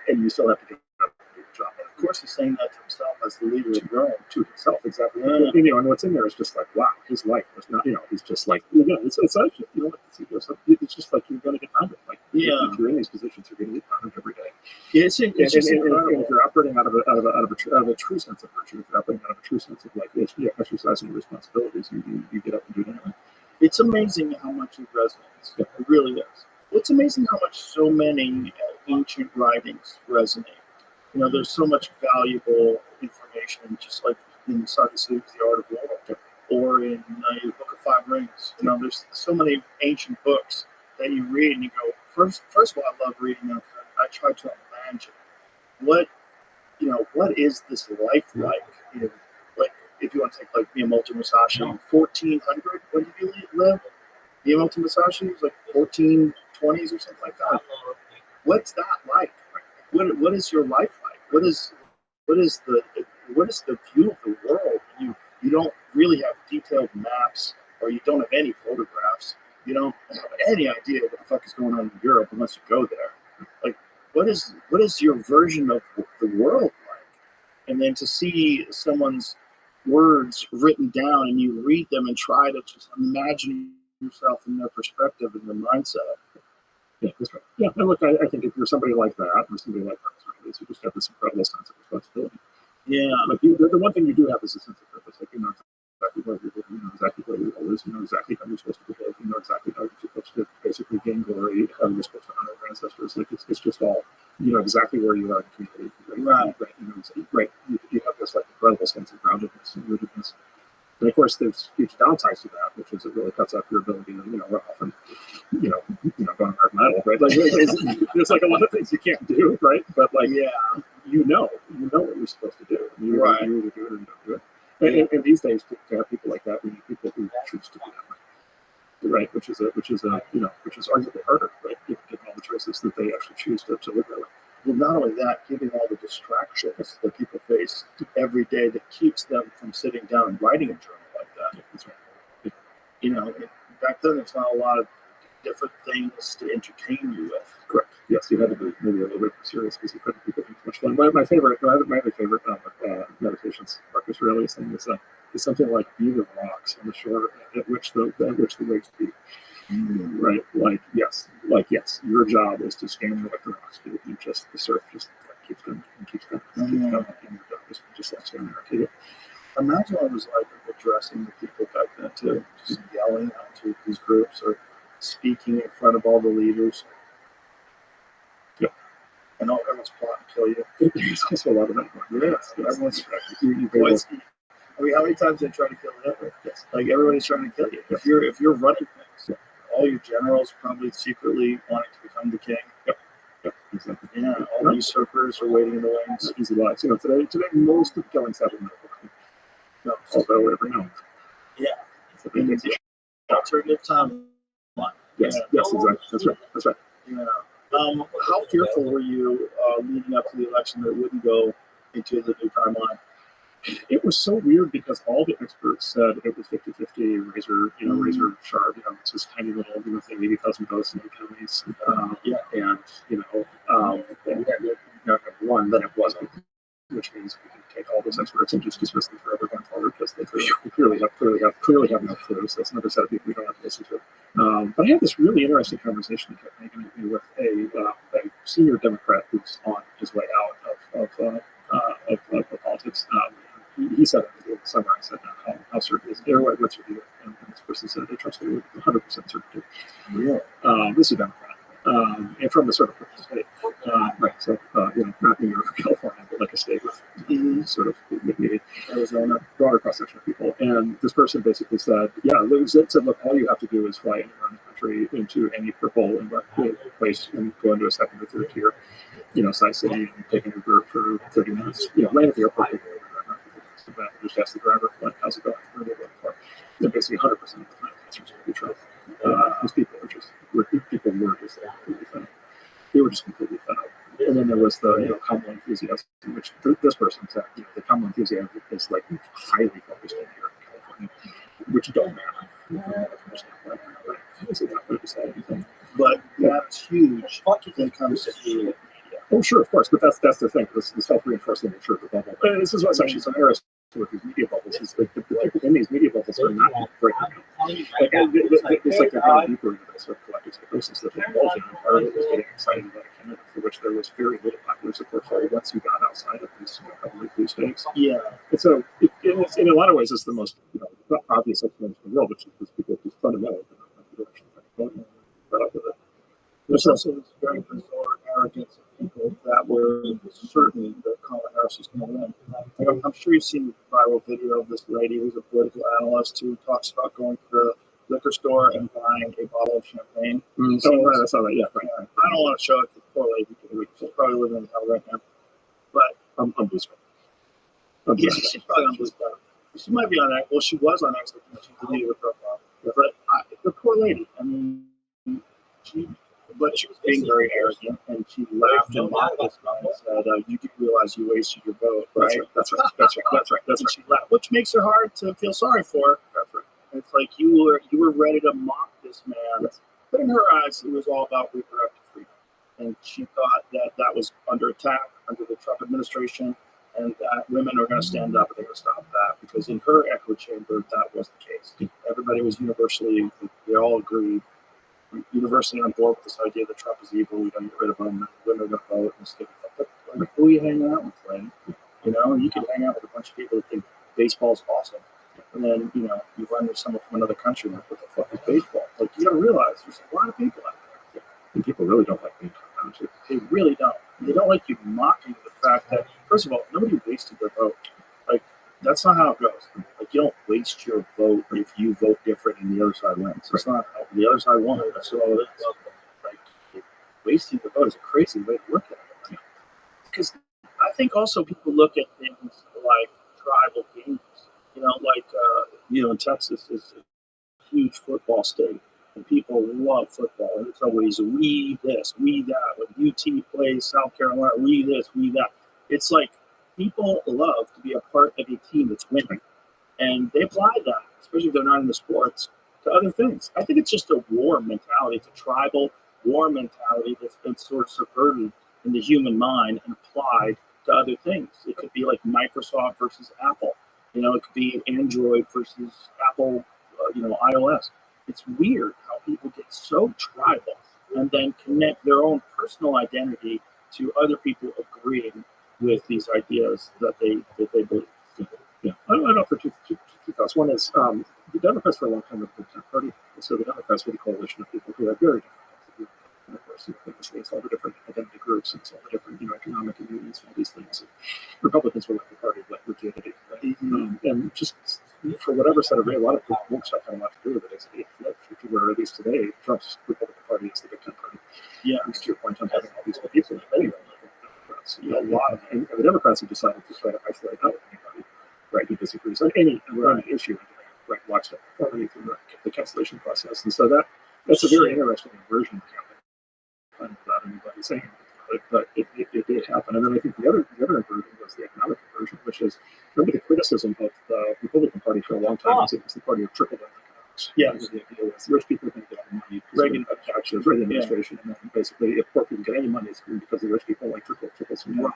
And you still have to get up and do your job. And of course, he's saying that to himself as the leader of Rome. To himself, exactly. And what's in there is just like, wow, his life was not. He's just like, it's actually, it's just like you're going to get pounded. Like, if you're in these positions, you're going to get pounded every day. It's just incredible. And if you're operating out of a true sense of virtue, if you're operating out of a true sense of like exercising your responsibilities, you get up and do it anyway. It's amazing how much it resonates. It really is. It's amazing how much so many ancient writings resonate. There's so much valuable information, just like in Saga Sleep, The Art of War, or in the Book of Five Rings. There's so many ancient books that you read and you go, first of all, I love reading them. I try to imagine what is this life like? Like, if you want to take like Miyamoto Musashi, 1400, when did you live? Miyamoto Musashi was like 1420s or something like that. What's that like? What is your life like? What is the what is the view of the world? You don't really have detailed maps, or you don't have any photographs. You don't have any idea what the fuck is going on in Europe unless you go there. Like, what is your version of the world like? And then to see someone's words written down and you read them and try to just imagine yourself in their perspective and their mindset. Yeah, that's right. Yeah, and look, I think if you're somebody like that, or somebody like that, you just have this incredible sense of responsibility. Yeah. Like the one thing you do have is a sense of purpose. Like, you know exactly where you're living, you know exactly where your role is, you know exactly how you're supposed to behave, you know exactly how you're supposed to basically gain glory, how you're supposed to honor your ancestors. Like, it's just all, you know exactly where you are in the community. Right. You know, right. You have this like incredible sense of groundedness and rootedness. And of course, there's huge downsides to that, which is it really cuts off your ability to, you know, run off and, you know, go on American Idol, right? Like, there's like a lot of things you can't do, right? But like, Yeah, you know what you're supposed to do. You right. You either do it or you don't do it. And these days, to have people like that, we need people who choose to do that, right? Which is arguably harder, right? Given all the choices that they actually choose to live their life. Well, not only that, given all the distractions that people face every day that keeps them from sitting down and writing a journal like that. Yeah, that's right. You know, back then there's not a lot of different things to entertain you with. Correct. Yes, you had to be maybe a little bit serious because you couldn't be getting too much fun. My favorite meditations, Marcus Aurelius thing is something like "Be the rocks on the shore at which the waves beat." Right, like yes, your job is to stand there like the rocks do. You just the surf just like, keeps going and keeps going and keeps going, and your job is just like standing there. Okay. Imagine what it was like addressing the people back then too, just yelling out to these groups or speaking in front of all the leaders. Yeah, and everyone's plotting to kill you. There's also a lot of that. Yes, everyone's. I mean, how many times they try to kill Hitler? Yes. Like everybody's trying to kill you. If you're running things, all your generals probably secretly wanting to become the king. Yep, exactly. Yeah, all the usurpers are waiting in the wings. Easy lives. You know, today most of the killings happen in the although every now and then. Yeah. It's an alternative timeline. Yes, exactly. That's right. Yeah. How fearful were you leading up to the election that it wouldn't go into the new timeline? It was so weird because all the experts said it was 50-50, razor sharp, it's this tiny little, thing, 80,000 votes in 8 counties. And, one, then it wasn't, which means we can take all those experts and just dismiss them forever going forward because they clearly have no clue. So that's another set of people we don't have to listen to. But I had this really interesting conversation that kept making me with a senior Democrat who's on his way out of politics. He said it in the summer. I said, how certain is it? What's your view? And this person said, I trust it with 100% certainty. Really? This is a Democrat. And from the sort of purple state. Right. So, not New York or California, but like a state with sort of maybe Arizona, broader cross section of people. And this person basically said, look, all you have to do is fly anywhere in the country into any purple place and go into a second or third tier, size city and take an Uber for 30 minutes, land at the airport. Just ask the driver, how's it going? Where are they going for? And basically 100% of the time, the answers would be true. These people were just completely fed up. They were just completely fed up. And then there was the common enthusiasm, which this person said, the common enthusiasm is like highly focused in here in California, which don't matter. But that's huge when it comes to media. Oh, sure, of course, but that's the thing. This self-reinforcing nature of the bubble. And this is what's actually so interesting with these media bubbles is that the people in these media bubbles are not breaking out. It's like they're going deeper into this sort of collective psychosis that they're involved in. And part of it was getting excited about a candidate for which there was very little popular support for once you got outside of these heavily blue states. Yeah. And so, it's, in a lot of ways, it's the most obvious explanation in the world, which is because people just fundamentally don't actually put up with it. There's also this very bizarre arrogance of people that were certain that Kamala Harris was going to win. I'm sure you've seen the viral video of this lady who's a political analyst who talks about going to the liquor store and buying a bottle of champagne. So that's all right. Yeah, right. I don't want to show it to the poor lady. She's probably living in hell right now. But I'm blue. Yeah, she's probably on blue. She might be on X. Well, she was on X looking at her profile. But the poor lady. I mean, but she was being very arrogant, and she laughed and mocked this guy and said, "You do realize you wasted your vote, right?" That's right. And she laughed, which makes her hard to feel sorry for. That's right. It's like you were ready to mock this man, Yes. but in her eyes, it was all about reproductive freedom, and she thought that was under attack under the Trump administration, and that women are going to stand up and they're going to stop that, because in her echo chamber, that was the case. Everybody was universally, they all agreed, universally on board with this idea that Trump is evil. We got to get rid of him. And women are going to vote. But who are you hanging out with, Lane? You know, you could hang out with a bunch of people that think baseball's awesome, and then you run into someone from another country like, what the fuck is baseball? Like, you got to realize there's a lot of people out there, And people really don't like being talked to. they really don't. They don't like you mocking the fact that, first of all, nobody wasted their vote. Like, that's not how it goes. Like, you don't waste your vote if you vote different and the other side wins. It's not how the other side won. That's all it is. Like, wasting the vote is a crazy way to look at it. Because I think also people look at things like tribal games. In Texas is a huge football state. And people love football. And it's always we this, we that. When UT plays South Carolina, we this, we that. It's like people love to be a part of a team that's winning. And they apply that, especially if they're not in the sports, to other things. I think it's just a war mentality. It's a tribal war mentality that's been sort of subverted in the human mind and applied to other things. It could be like Microsoft versus Apple. It could be Android versus Apple, iOS. It's weird how people get so tribal and then connect their own personal identity to other people agreeing with these ideas that they believe. Yeah, I don't know for two thoughts. One is the Democrats for a long time were the Tent Party, and so the Democrats were the coalition of people who are very different. And of course, it's all the different identity groups and it's all the different economic unions and all these things. And Republicans were like the party of like rigidity, right? And just for whatever set of a lot of people won't have a lot to do with it. It's where at least today, Trump's Republican Party is the Big Tent Party. Yeah, to your point on having all these people, many of them are Democrats. A lot of and the Democrats have decided to try to isolate out anybody, right, who disagrees on any issue, right, watch that underneath the cancellation process. And so that's a very interesting inversion without anybody saying anything about it, but it did happen. And then I think the other inversion was the economic inversion, which is, remember the criticism of the Republican Party for a long time was it was the party of trickle-down economics. Yeah. The idea was rich people can get money, Reagan taxes, Reagan administration, and then basically if poor people get any money, it's because the rich people like trickle some money.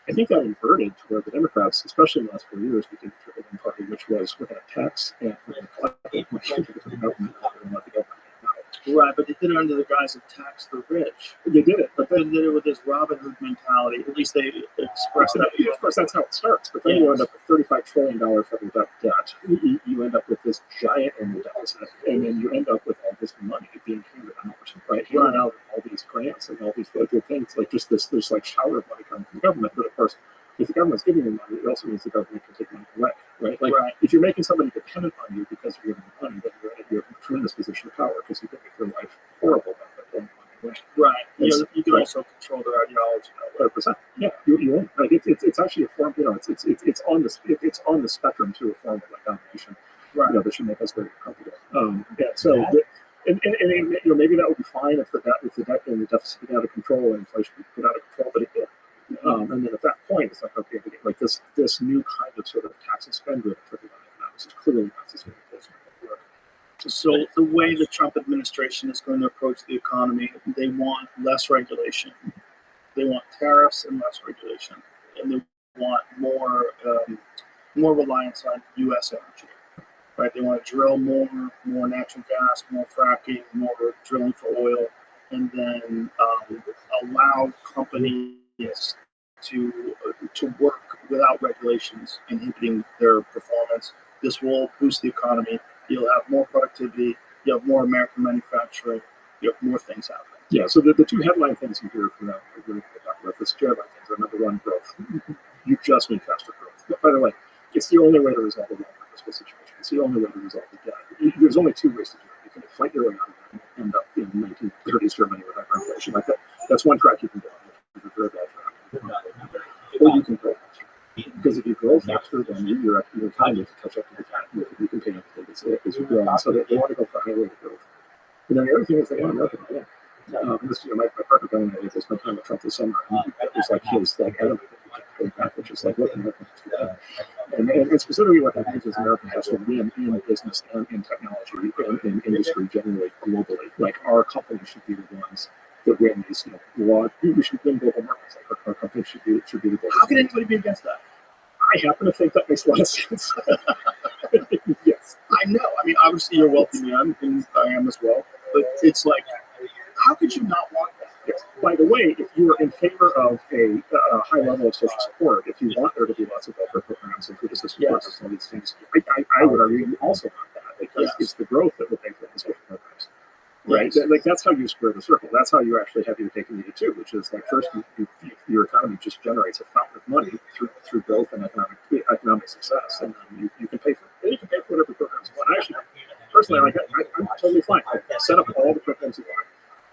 I think that inverted to where the Democrats, especially in the last 4 years, became the trickle-down party, which was we're going to tax and we're going to collect money to the government and let the government. Right, but they did it under the guise of tax the rich. They did it, but they did it with this Robin Hood mentality. At least they expressed that. Of course, that's how it starts. But then you end up with $35 trillion federal debt. You end up with this giant annual deficit, and then you end up with all this money being handed out, right? You run out all these grants and all these federal things, like just this like shower of money coming from the government. But of course, if the government's giving you money, it also means the government can take money away, right? Like if you're making somebody dependent on you because you're giving them money, then you're in a tremendous position of power because you can make their life horrible by throwing money away. Right. You can also control their ideology. 100%. Yeah. You own. Like it's actually a form. It's on the spectrum to a form of like domination. Right. That should make us very comfortable. So. And maybe that would be fine if the debt and the deficit get out of control and inflation get out of control, but it did. And then at that point, it's like, okay, like this new kind of sort of tax and spend driven trickle-down economics is clearly not sustainable. So the way the Trump administration is going to approach the economy, they want less regulation. They want tariffs and less regulation, and they want more reliance on U.S. energy. Right? They want to drill more natural gas, more fracking, more drilling for oil, and then allow companies to work without regulations inhibiting their performance. This will boost the economy. You'll have more productivity. You have more American manufacturing. You have more things happening. Yeah. So the two headline things you hear from that, we're going to talk about this. Two headline things are number one, growth. You just need faster growth. By the way, it's the only way to resolve the long-term fiscal situation. It's the only way to resolve the debt. There's only two ways to do it. You can fight your way out of it and end up in 1930s Germany with hyperinflation like that. That's one track you can go on. It's a very bad track. Or you can grow faster. Because if you grow faster, then your economy can catch up to the fact that you can pay up as you grow. So they want to go for a higher rate of growth. And then the other thing is they want American identity. This, my partner Ben and I spent time with Trump this summer, and it was like his like adamant back, which is like what America has to do. And specifically what that means is America has to win in business and in technology and in industry generally globally. Like our companies should be the ones that win these, we should win global markets. Like our companies should be the global. How can anybody be against that? I happen to think that makes a lot of sense. Yes. I know. I mean, obviously you're a wealthy man, and I am as well. But it's like, how could you not want that? Yes. By the way, if you are in favor of a high level of social support, if you want there to be lots of welfare programs and food assistance programs and all these things, I would argue you also want that because it's the growth that will pay for the social programs. Right? Yes. Like that's how you square the circle. That's how you actually have your cake and eat it too, which is like first your economy just generates a fountain of money through growth and economic success, and then you can pay for it. And you can pay for whatever programs you want. Actually, personally, I'm totally fine. I set up all the programs you want,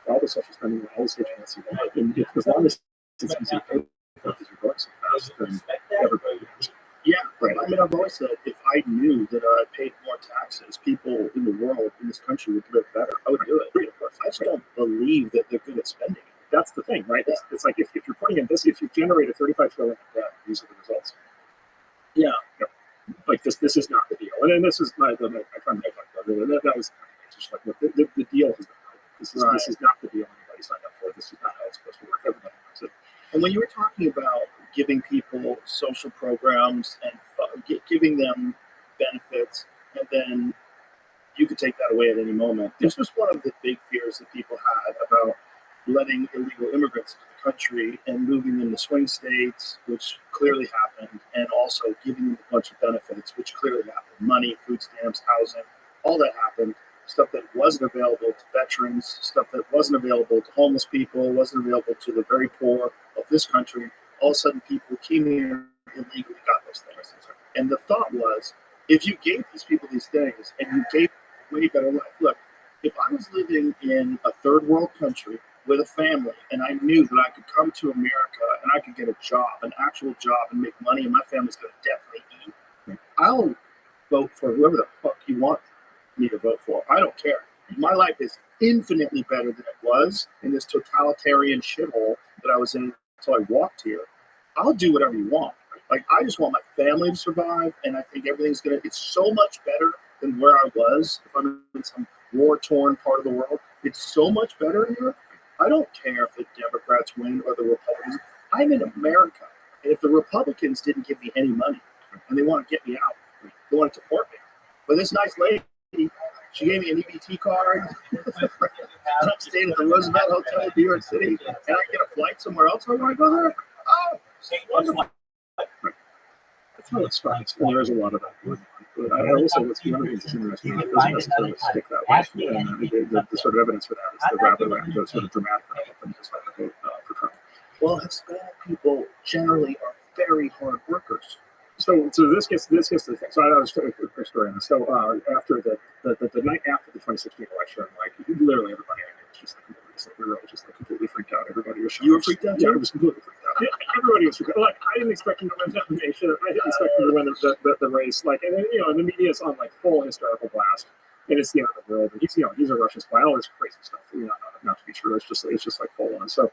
all the social spending, all the safety nets you want, and as long as it's easy to pay for because you're growing so fast, then everybody wins. Yeah, right. I mean, I've always said if I knew that I paid more taxes, people in the world, in this country, would live better. I would do it. I just don't believe that they're good at spending. That's the thing, right? It's like if you're putting in this, if you generate a 35 trillion debt, these are the results. Yeah. Like this is not the deal. And then this is I kind of make like that was just like the deal has been right. This is not the deal anybody signed up for. This is not how it's supposed to work. Everybody knows it. And when you were talking about giving people social programs and giving them benefits, and then you could take that away at any moment. This was one of the big fears that people had about letting illegal immigrants into the country and moving them to swing states, which clearly happened, and also giving them a bunch of benefits, which clearly happened. Money, food stamps, housing, all that happened. Stuff that wasn't available to veterans, stuff that wasn't available to homeless people, wasn't available to the very poor of this country. All of a sudden, people came here illegally, got those things. And the thought was, if you gave these people these things and you gave way better life. Look, if I was living in a third world country with a family and I knew that I could come to America and I could get a job, an actual job, and make money, and my family's going to definitely eat, I'll vote for whoever the fuck you want me to vote for. I don't care. My life is infinitely better than it was in this totalitarian shithole that I was in until I walked here. I'll do whatever you want. Like, I just want my family to survive, and I think everything's it's so much better than where I was. If I'm in some war-torn part of the world, it's so much better here. I don't care if the Democrats win or the Republicans. I'm in America, and if the Republicans didn't give me any money, and they want to get me out, they want to deport me. But this nice lady, she gave me an EBT card, and I'm staying at the Roosevelt Hotel in New York City, and I get a flight somewhere else. Where do I go there? Oh, wonderful. That's how it starts. And there is a lot of that going on. But I also, what's one of the things that's interesting is it doesn't necessarily stick that way. And the sort of evidence for that is the rapid, the sort of dramatic ramp up in just like the vote for Trump. Well, Hispanic people generally are very hard workers. So this gets to the thing. So I was a quick story on this. So after the night after the 2016 election, like literally everybody I knew was just like we were all just like completely freaked out. Everybody was shocked. You were freaked out? Yeah, I was completely freaked out. Everybody was freaked out. Like I didn't expect him to win that nation. I didn't expect him to win the race. Like and then, the media is on like full hysterical blast. And it's the end of the world. And he's a Russian spy. All this crazy stuff. Not to be true. It's just like full on. So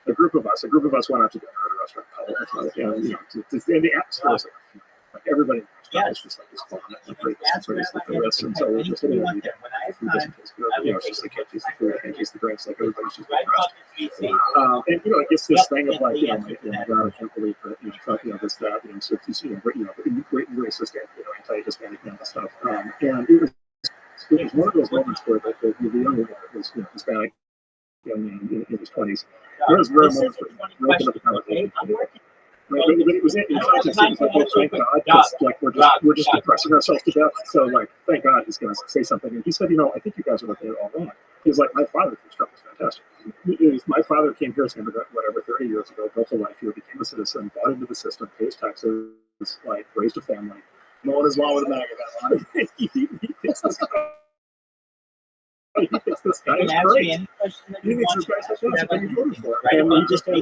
a group of us went out to dinner at a restaurant and the atmosphere was like everybody it's just like this fun and great the rest. And so we're just sitting there eating. Food doesn't taste good. It's just like can't taste the food, can't taste the drinks, like everybody's just impressed. And it gets this thing of like, my God, I can't believe that Trump, this, that, so it's great racist anti-Hispanic stuff. And it was one of those moments where the young man was Hispanic, young man in his 20s. There was rare moments where he opened up the conversation. But it was in context. It was like, well, thank God, because like we're just depressing ourselves to death. So like, thank God he's going to say something. And he said, I think you guys are looking at it all wrong. He's like, my father thinks Trump is fantastic. My father came here as an immigrant, 30 years ago, built a life here, became a citizen, bought into the system, pays taxes, like raised a family. No one is wrong with America. He thinks this guy. He thinks this guy is great. He thinks this guy's fantastic, and you voted for him. And he just and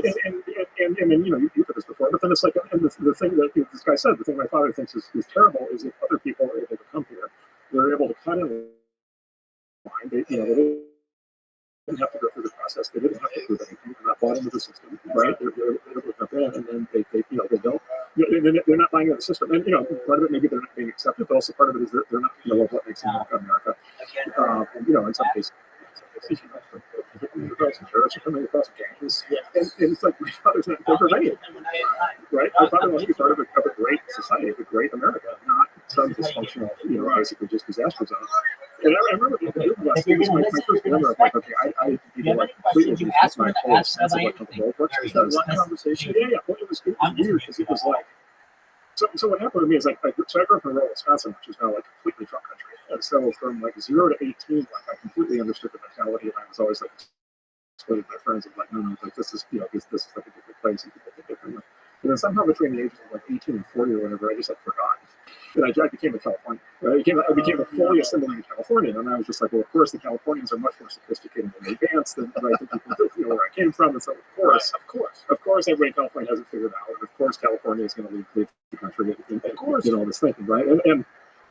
then you've heard this before. But then it's like, and the thing that this guy said, the thing my father thinks is terrible is if other people are able to come here, they're able to cut in line. They didn't have to go through the process. They didn't have to prove anything. They're not bought into the system, right? They're able to come in, and then they they don't. They're not buying into the system, and part of it maybe they're not being accepted, but also part of it is they're not what makes America. And in some cases. Church are coming across gangs, and it's like my father's not in favor of any of it, right? My father wants to be part of a great society, of a great America, not some dysfunctional, basically just disaster zone. And I remember it was my first glimmer of like, okay, I people like completely refuse my whole sense of what the world works. One conversation. Well, it was weird because it was like, so what happened to me is like, so I grew up in rural Wisconsin, which is now like completely Trump country. And so from like 0 to 18, like I completely understood the mentality, and I was always like explaining to my friends of like, no, like this is this is like a different place, and people think differently. And then somehow between the ages of like 18 and 40 or whatever, I just like forgot. And I became a Californian. Right? I became a fully assimilated Californian, and I was just like, well, of course, the Californians are much more sophisticated and advanced than I think people where I came from. And so, of course, everybody in California hasn't figured out, and of course, California is going to leave the country. Of course, all this thinking, right? And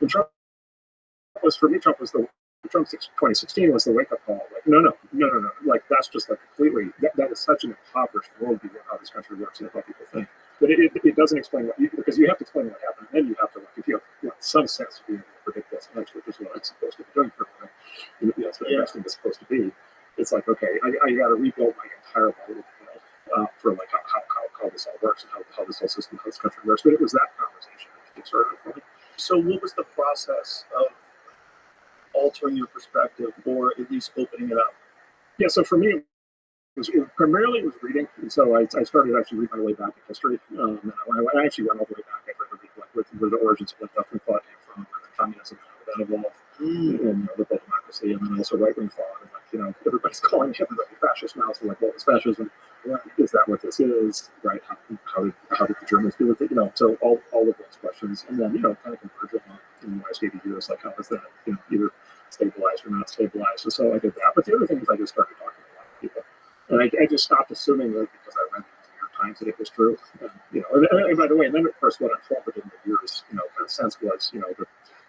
Trump was for me. Trump 2016 was the wake up call. Like, no. Like that's just like completely. That is such an impoverished worldview of how this country works and how people think. But it doesn't explain what because you have to explain what happened, and then you have to, like, if you have some sense of being able to predict what's next, which is what it's supposed to be doing for me. That's what investing is supposed to be. It's like, okay, I got to rebuild my entire model for like how this all works and how this whole system, how this country works. But it was that conversation that started for me. So what was the process of altering your perspective, or at least opening it up? Yeah, so for me, primarily it was reading. And so I started actually reading my way back in history. And I actually went all the way back. I read where the origins of what government thought came from, and then communism, how that evolved, and liberal democracy, and then also right-wing thought. And like, everybody's calling everybody fascist now. So like, what was fascism? Is that what this is? Right? How did the Germans do with it? So all of those questions, and then kind of converging on in the last 80 years, like how is that either stabilized or not stabilized? And so I did that. But the other thing is I just started talking to a lot of people, and I just stopped assuming that because I read the New York Times that it was true. And, and by the way, and then of course what unfolded in the years, kind of sense was,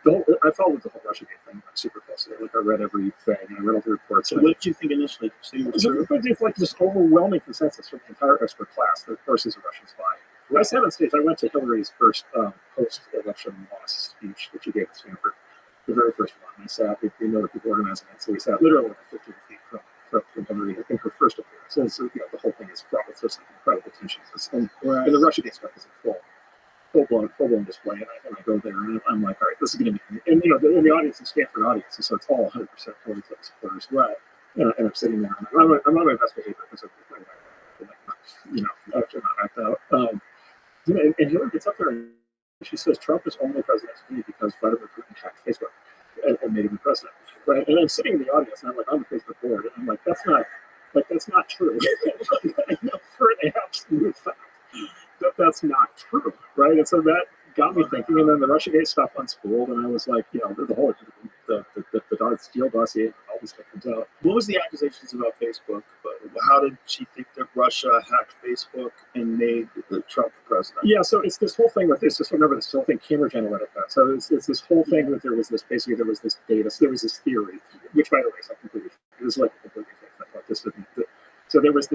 the whole, I followed the whole Russiagate thing super closely. Like I read everything, I read all the reports. So what did you think initially? It's like this overwhelming consensus from the entire expert class that, of course, he's a Russian spy. I sat on stage. I went to Hillary's first post-election loss speech that she gave at Stanford, the very first one. I sat. We know that people organizing it, so we sat literally like 15 feet from Hillary. I think her first appearance. And so the whole thing is fraught with just incredible tensions. And the Russiagate stuff is in full-blown display, and I go there, and I'm like, all right, this is going to be, and the audience is Stanford audience, so it's all 100% Hillary Clinton supporters, right? And I'm sitting there, and I'm on my best behavior because I'm actually not act out. And Hillary gets up there and she says Trump is only president to me because Vladimir Putin hacked Facebook and made him president, right? And I'm sitting in the audience, and I'm like on the Facebook board, and I'm like, that's not true. I know for an absolute fact that's not true, right? And so that got me thinking, and then the Russiagate stuff unspooled, and I was like, the whole the Steele dossier, all this stuff comes out. What was the accusations about Facebook? How did she think that Russia hacked Facebook and made Trump president? Yeah, so it's this whole thing with this. Just remember this whole thing, Cambridge Analytica. So it's this whole thing that there was this data. So there was this theory, which by the way is like completely. It was like completely fake. I thought this didn't. So there was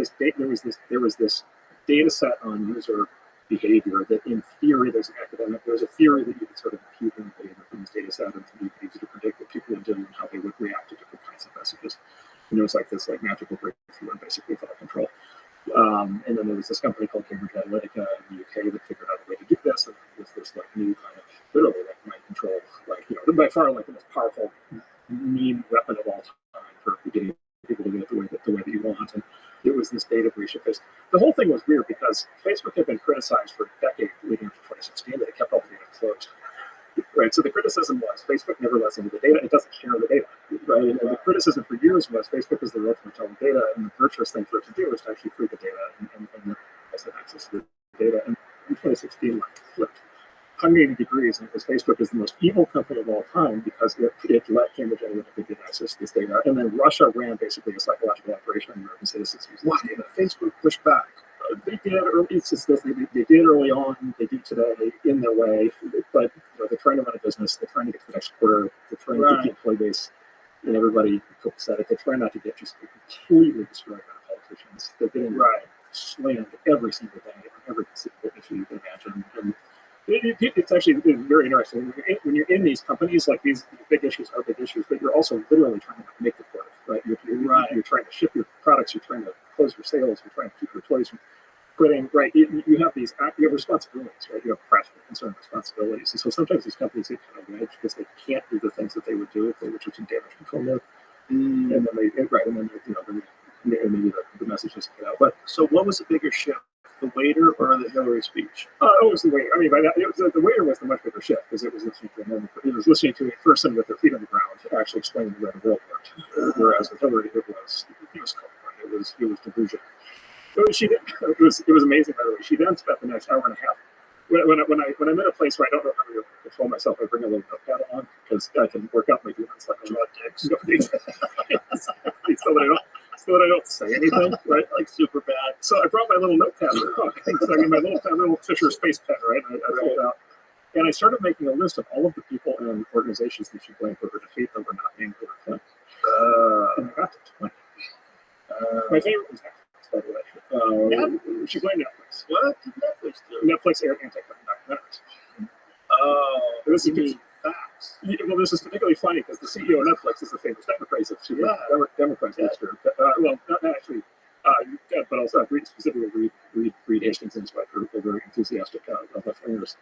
this data set on user behavior that in theory there's a theory that you could sort of impute in the data from this data set and to be easy to predict what people would do and how they would react to different kinds of messages. And it was like this magical breakthrough and basically thought control. And then there was this company called Cambridge Analytica in the UK that figured out a way to do this, and it was this like new kind of literally like mind control, like by far like the most powerful meme weapon of all time for getting people to do it the way that you want. And it was this data breach. The whole thing was weird because Facebook had been criticized for decades leading up to 2016 that it kept all the data closed. Right. So the criticism was Facebook never lets into the data. It doesn't share the data. Right. And the criticism for years was Facebook is the ultimate telling data, and the virtuous thing for it to do is to actually free the data and access to the data. And in 2016, like flipped 180 degrees, and because Facebook is the most evil company of all time because it let Cambridge Analytica get access to this data. And then Russia ran basically a psychological operation on American citizens. Why did Facebook push back? They did early. It's just they did early on. They do today in their way, but they're trying to run a business. They're trying to get to the next quarter. They're trying to keep the employee base and everybody copacetic. They try not to get just completely destroyed by the politicians. They're getting slammed every single day on every conceivable issue you can imagine. And it's actually very interesting. When you're in these companies, like these big issues are big issues, but you're also literally trying to make the product, right? You're trying to ship your products, you're trying to close your sales, you're trying to keep your employees from quitting, right? You have responsibilities, right? You have practical concern responsibilities. And so sometimes these companies get kind of edge because they can't do the things that they would do if they were just in damage control mode. And then maybe the message doesn't get out. But so what was the bigger shift? The waiter or the Hillary speech? It was the waiter. I mean, by that, the waiter was the much bigger shift because it was listening to a person with their feet on the ground actually explaining the way the world worked. Whereas with Hillary, it was delusion. It was amazing, by the way. She then spent the next hour and a half. When I'm in a place where I don't know how to control myself, I bring a little notepad along because I can work out my demons like draw dicks. So that I don't say anything, right? Like super bad. So I brought my little notepad along. My little Fisher's face pen, right? I rolled it out. And I started making a list of all of the people and organizations that she blamed for her defeat that were not named Hillary Clinton. And I got to 20. My favorite was Netflix, by the way. She blamed Netflix. What did Netflix do? Netflix aired anti-Clinton documentaries. Oh, this is facts. Well, this is particularly funny because the CEO of Netflix is the famous Democrat. Democrat minister. Well, not actually, but also specifically Reed Hastings and his wife are very enthusiastic left-wingers.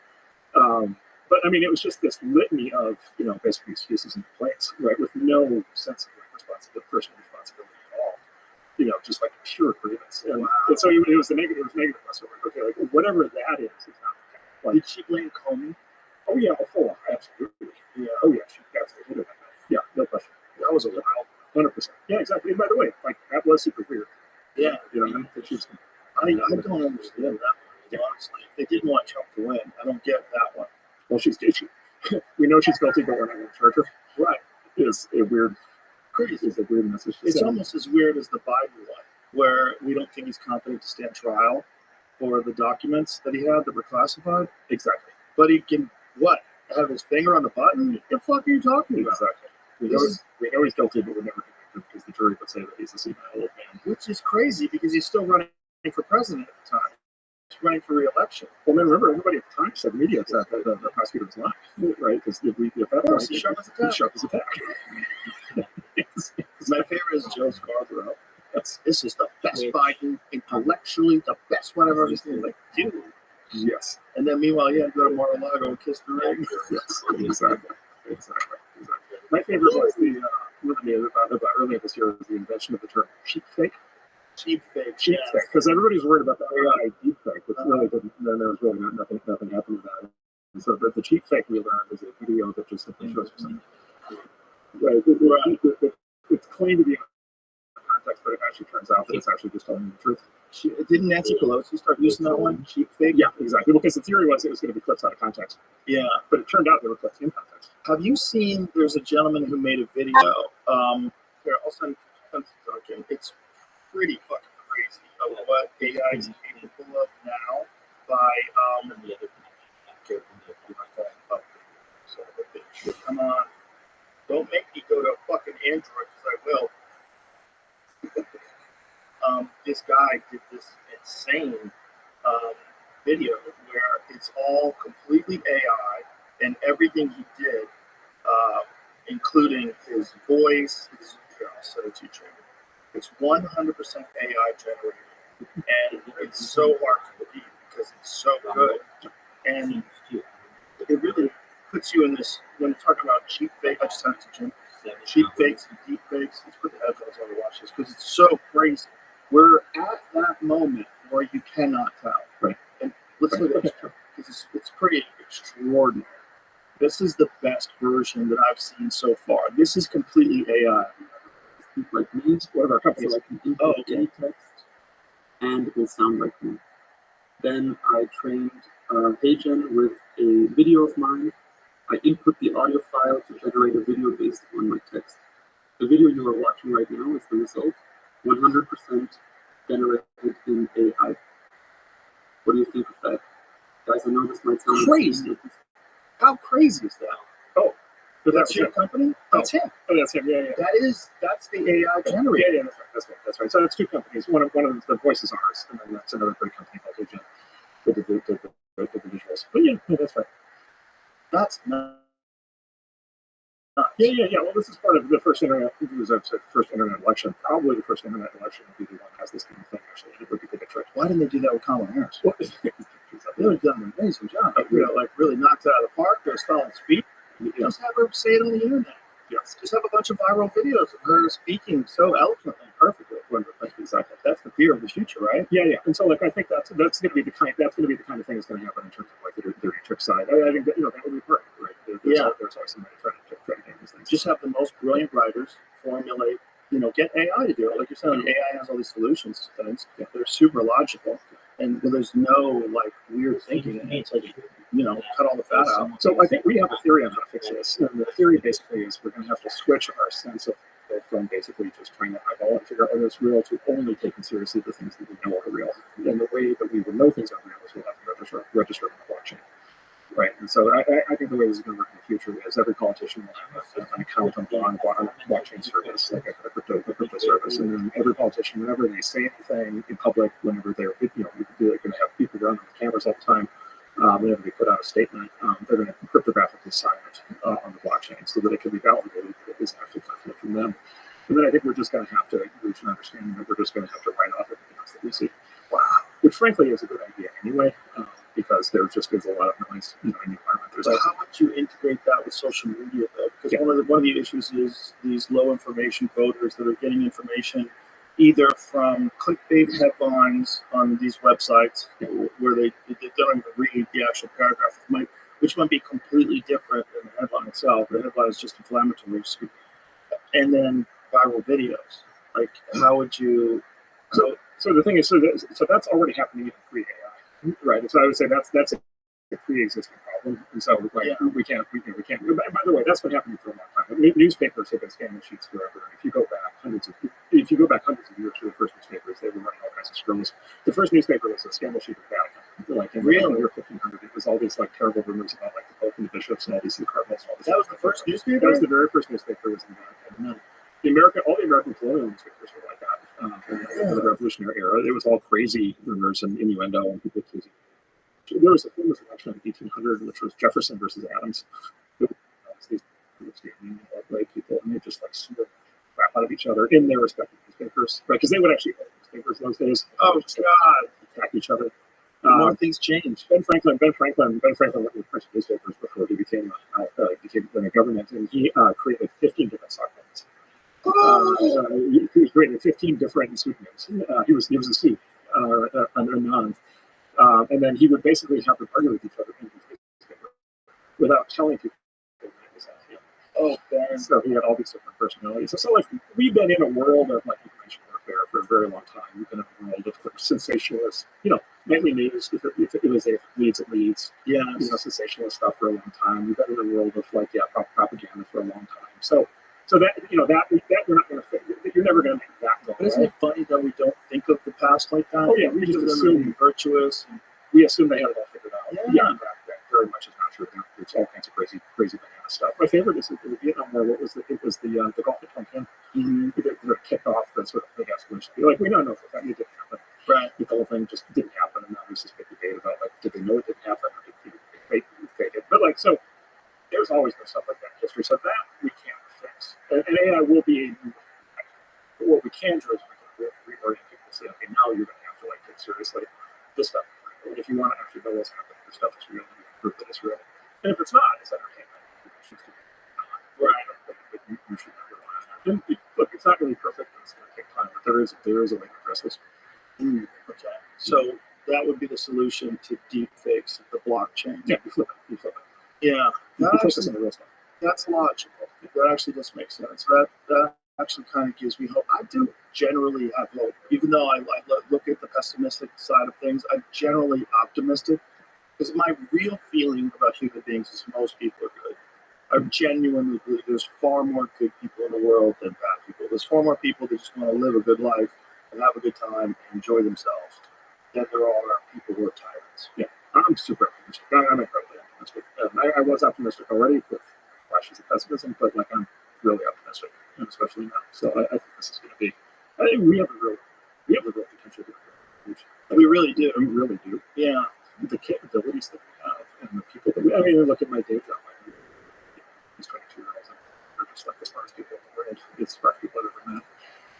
But I mean, it was just this litany of basically excuses and complaints, right, with no sense of personal responsibility at all. Just like pure grievance. And so it was the negative. It was negative. Okay, like whatever that is not. Like, did she blame Comey? Oh yeah, absolutely. Yeah. Oh yeah, she absolutely did that. Yeah, no question. That was a wild 100%. Yeah, exactly. And by the way, like that was super weird. Yeah, I don't understand that. Honestly, they didn't want Trump to win. I don't get that one. Well, she's guilty. We know she's guilty, but we're not going to charge her. Right. It's a weird, crazy. It's a weird message. It's almost as weird as the Biden one, where we don't think he's competent to stand trial for the documents that he had that were classified. Exactly. But he can have his finger on the button? What the fuck are you talking about? Exactly. We know he's guilty, but we're never convicted because the jury would say that he's a senile old man. Which is crazy because he's still running for president at the time. He's running for re-election. Well, man, remember, everybody at the time said media attack that the prosecutor was lying, right? Because at that point, he's sharp as a tack. My favorite is Joe Scarborough. This is the best Biden, intellectually the best one I've ever seen. Like, dude. Yes. And then meanwhile, you had to go to Mar-a-Lago and kiss the ring. Yes, exactly. My favorite was about earlier this year was the invention of the term cheap fake. Cheap fake. Because everybody's worried about the AI deep fake, which really didn't. Then there was really nothing happened with that. And so the cheap fake we learned is a video that just simply shows you something. Right. It's claimed to be in context, but it actually turns out that it's actually just telling you the truth. Didn't Nancy Pelosi start using that one? Cheap fake? Yeah, exactly. Because the theory was it was going to be clips out of context. Yeah. But it turned out they were clips in context. Have you seen, there's a gentleman who made a video. Here, I'll send it. It's pretty fucking crazy of what AI is capable of now by, come on. Don't make me go to fucking Android because I will. This guy did this insane video where it's all completely AI and everything he did, including his voice, I'll send it to you, Chamber. It's 100% AI generated, and it's so hard to believe because it's so good, and it really puts you in this, when you're talking about cheap fake, I just sent it to Jim, cheap fakes and deep fakes, let's put the headphones on to watch this because it's so crazy. We're at that moment where you cannot tell. Right. And let's look at this because it's pretty extraordinary. This is the best version that I've seen so far. This is completely AI. Like me, one of our companies, like any text, and it will sound like me. Then I trained HeyGen with a video of mine. I input the audio file to generate a video based on my text. The video you are watching right now is the result. 100% generated in AI. What do you think of that? Guys, I know this might sound crazy. How crazy is that? Oh, But That's your company? That's him. Oh, that's him. Yeah. That's the AI generator. Yeah, that's right. So that's two companies. One of the voices is ours, and then that's another great company called Agent that did the visuals. But yeah, that's right. That's not. Yeah. Well, this is part of the first internet. It was the first internet election. Probably the first internet election would be the one that has this kind of thing. Actually, it would be the trick. Why didn't they do that with Kamala Harris? Well, They would have done an amazing job. Really knocked it out of the park. Those fellas speak. Just have her say it on the internet. Yes. Just have a bunch of viral videos of her speaking so eloquently and perfectly. Exactly. That's the fear of the future, right? Yeah. And so, I think that's going to be the kind of thing that's going to happen in terms of the dirty trick side. I think that that would be perfect, right? There's always somebody trying to do these things. Just have the most brilliant writers formulate. Get AI to do it. Like you're saying, AI has all these solutions to things. They're super logical, and there's no weird thinking. And it's cut all the fat out. So I think we have a theory on how to fix this. And the theory basically is we're going to have to switch our sense of from basically just trying to eyeball and figure out whether it's real to only taking seriously the things that we know are real. And the way that we would know things are real is we'll have to register on the blockchain. Right. And so I think the way this is going to work in the future is every politician will have an account on a blockchain service, like a crypto service. And then every politician, whenever they say anything in public, whenever they're going to have people running the cameras all the time, whenever they put out a statement, they're going to cryptographically sign it on the blockchain so that it can be validated that it is actually coming from them. And then I think we're just going to have to reach an understanding that we're just going to have to write off everything else that we see. Wow. Which frankly is a good idea anyway, because there just is a lot of noise in the environment. But how would you integrate that with social media though? Because one of the issues is these low information voters that are getting information either from clickbait headlines on these websites where they don't even read the actual paragraph, which might be completely different than the headline itself. The headline is just inflammatory, and then viral videos. How would you? So the thing is, so that's already happening in pre-AI, right? And so I would say that's a pre-existing problem, and so we can't. By the way, that's been happening for a long time. Newspapers have been scamming sheets forever. If you go back hundreds of years to the first newspapers, they were running all kinds of screws. The first newspaper was a scandal sheet of Vatican, in the year 1500. It was all these terrible rumors about the Pope and the bishops and all these cardinals. And all this that was the first newspaper. That was the very first newspaper. Was in Vatican. All the American colonial newspapers were like that. In the Revolutionary era, it was all crazy rumors and innuendo and people accusing. There was a famous election in 1800, which was Jefferson versus Adams. These white people, and they just sort of crap out of each other in their respective newspapers, right? Because they would actually own newspapers those days. Oh God! Attack each other. More things changed. Ben Franklin went with print newspapers before he became in a government, and he created 15 different stock markets. He created 15 different pseudonyms. He was a Sue, under non. And then he would basically have them argue with each other in his newspaper without telling people that it was him. Oh, man. So he had all these different personalities. So we've been in a world of information warfare for a very long time. We've been in a world of sensationalist, nightly news. If it leads, it leads. Yeah. Sensationalist stuff for a long time. We've been in a world of propaganda for a long time. So that we're not going to fit. You're never going to make that go. But isn't it funny that we don't think of the past like that? Oh yeah, we just assume virtuous. We assume they have it all figured out. Yeah. That very much is not true. There's all kinds of crazy banana stuff. My favorite is the Vietnam War. It was the Gulf of Tonkin. Mm-hmm. It kicked off the sort of big escalation. We don't know if that didn't happen. Right. The whole thing just didn't happen, and now there's this big debate about did they know it didn't happen, or did they fake it? But so there's always been stuff like that in history. So that we can't fix. And AI will be but what we can do is we can reorient people and say, okay, now you're going to have to take seriously this stuff. And if you want to actually know what's happening, this stuff is real, you can prove that it's real. And if it's not, it's entertainment. Right. But you should not rely on that. And look, it's not really perfect, and it's going to take time, but there is a way to address this. Okay. So that would be the solution to deep fakes of the blockchain. Yeah, you flip it. Yeah. That's logical. That actually does make sense. That actually kind of gives me hope. I do generally have hope, even though I look at the pessimistic side of things. I'm generally optimistic because my real feeling about human beings is most people are good. I genuinely believe there's far more good people in the world than bad people. There's far more people that just want to live a good life and have a good time and enjoy themselves than there are people who are tyrants. Yeah, I'm super optimistic. I'm incredibly optimistic. I was optimistic already with touches of pessimism, but like I'm really optimistic, and especially now. So I think this is going to be. I think we have a real potential here. We really do. We really do. Yeah. The capabilities that we have and the people that we. I mean, look at my day job. These 22-year-olds are just like the smartest people in the world. It's smart people I've ever met.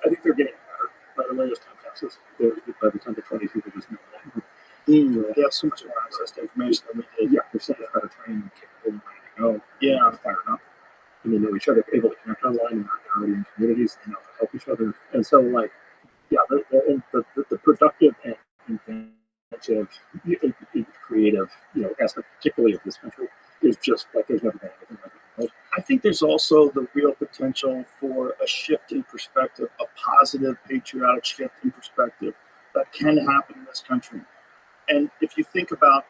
I think they're getting better. By the way, as time passes, by the time they're 20, people just know that. They have so much more access to information than we did. Yeah, they're so much better trained and capable and ready to go. Yeah. Fired up. And they know each other, able to connect online, and they're already in communities. They know how to help each other. And so, like, yeah, the productive and inventive, creative, aspect, particularly of this country, is just like there's never been anything like it. I think there's also the real potential for a shift in perspective, a positive patriotic shift in perspective that can happen in this country. And if you think about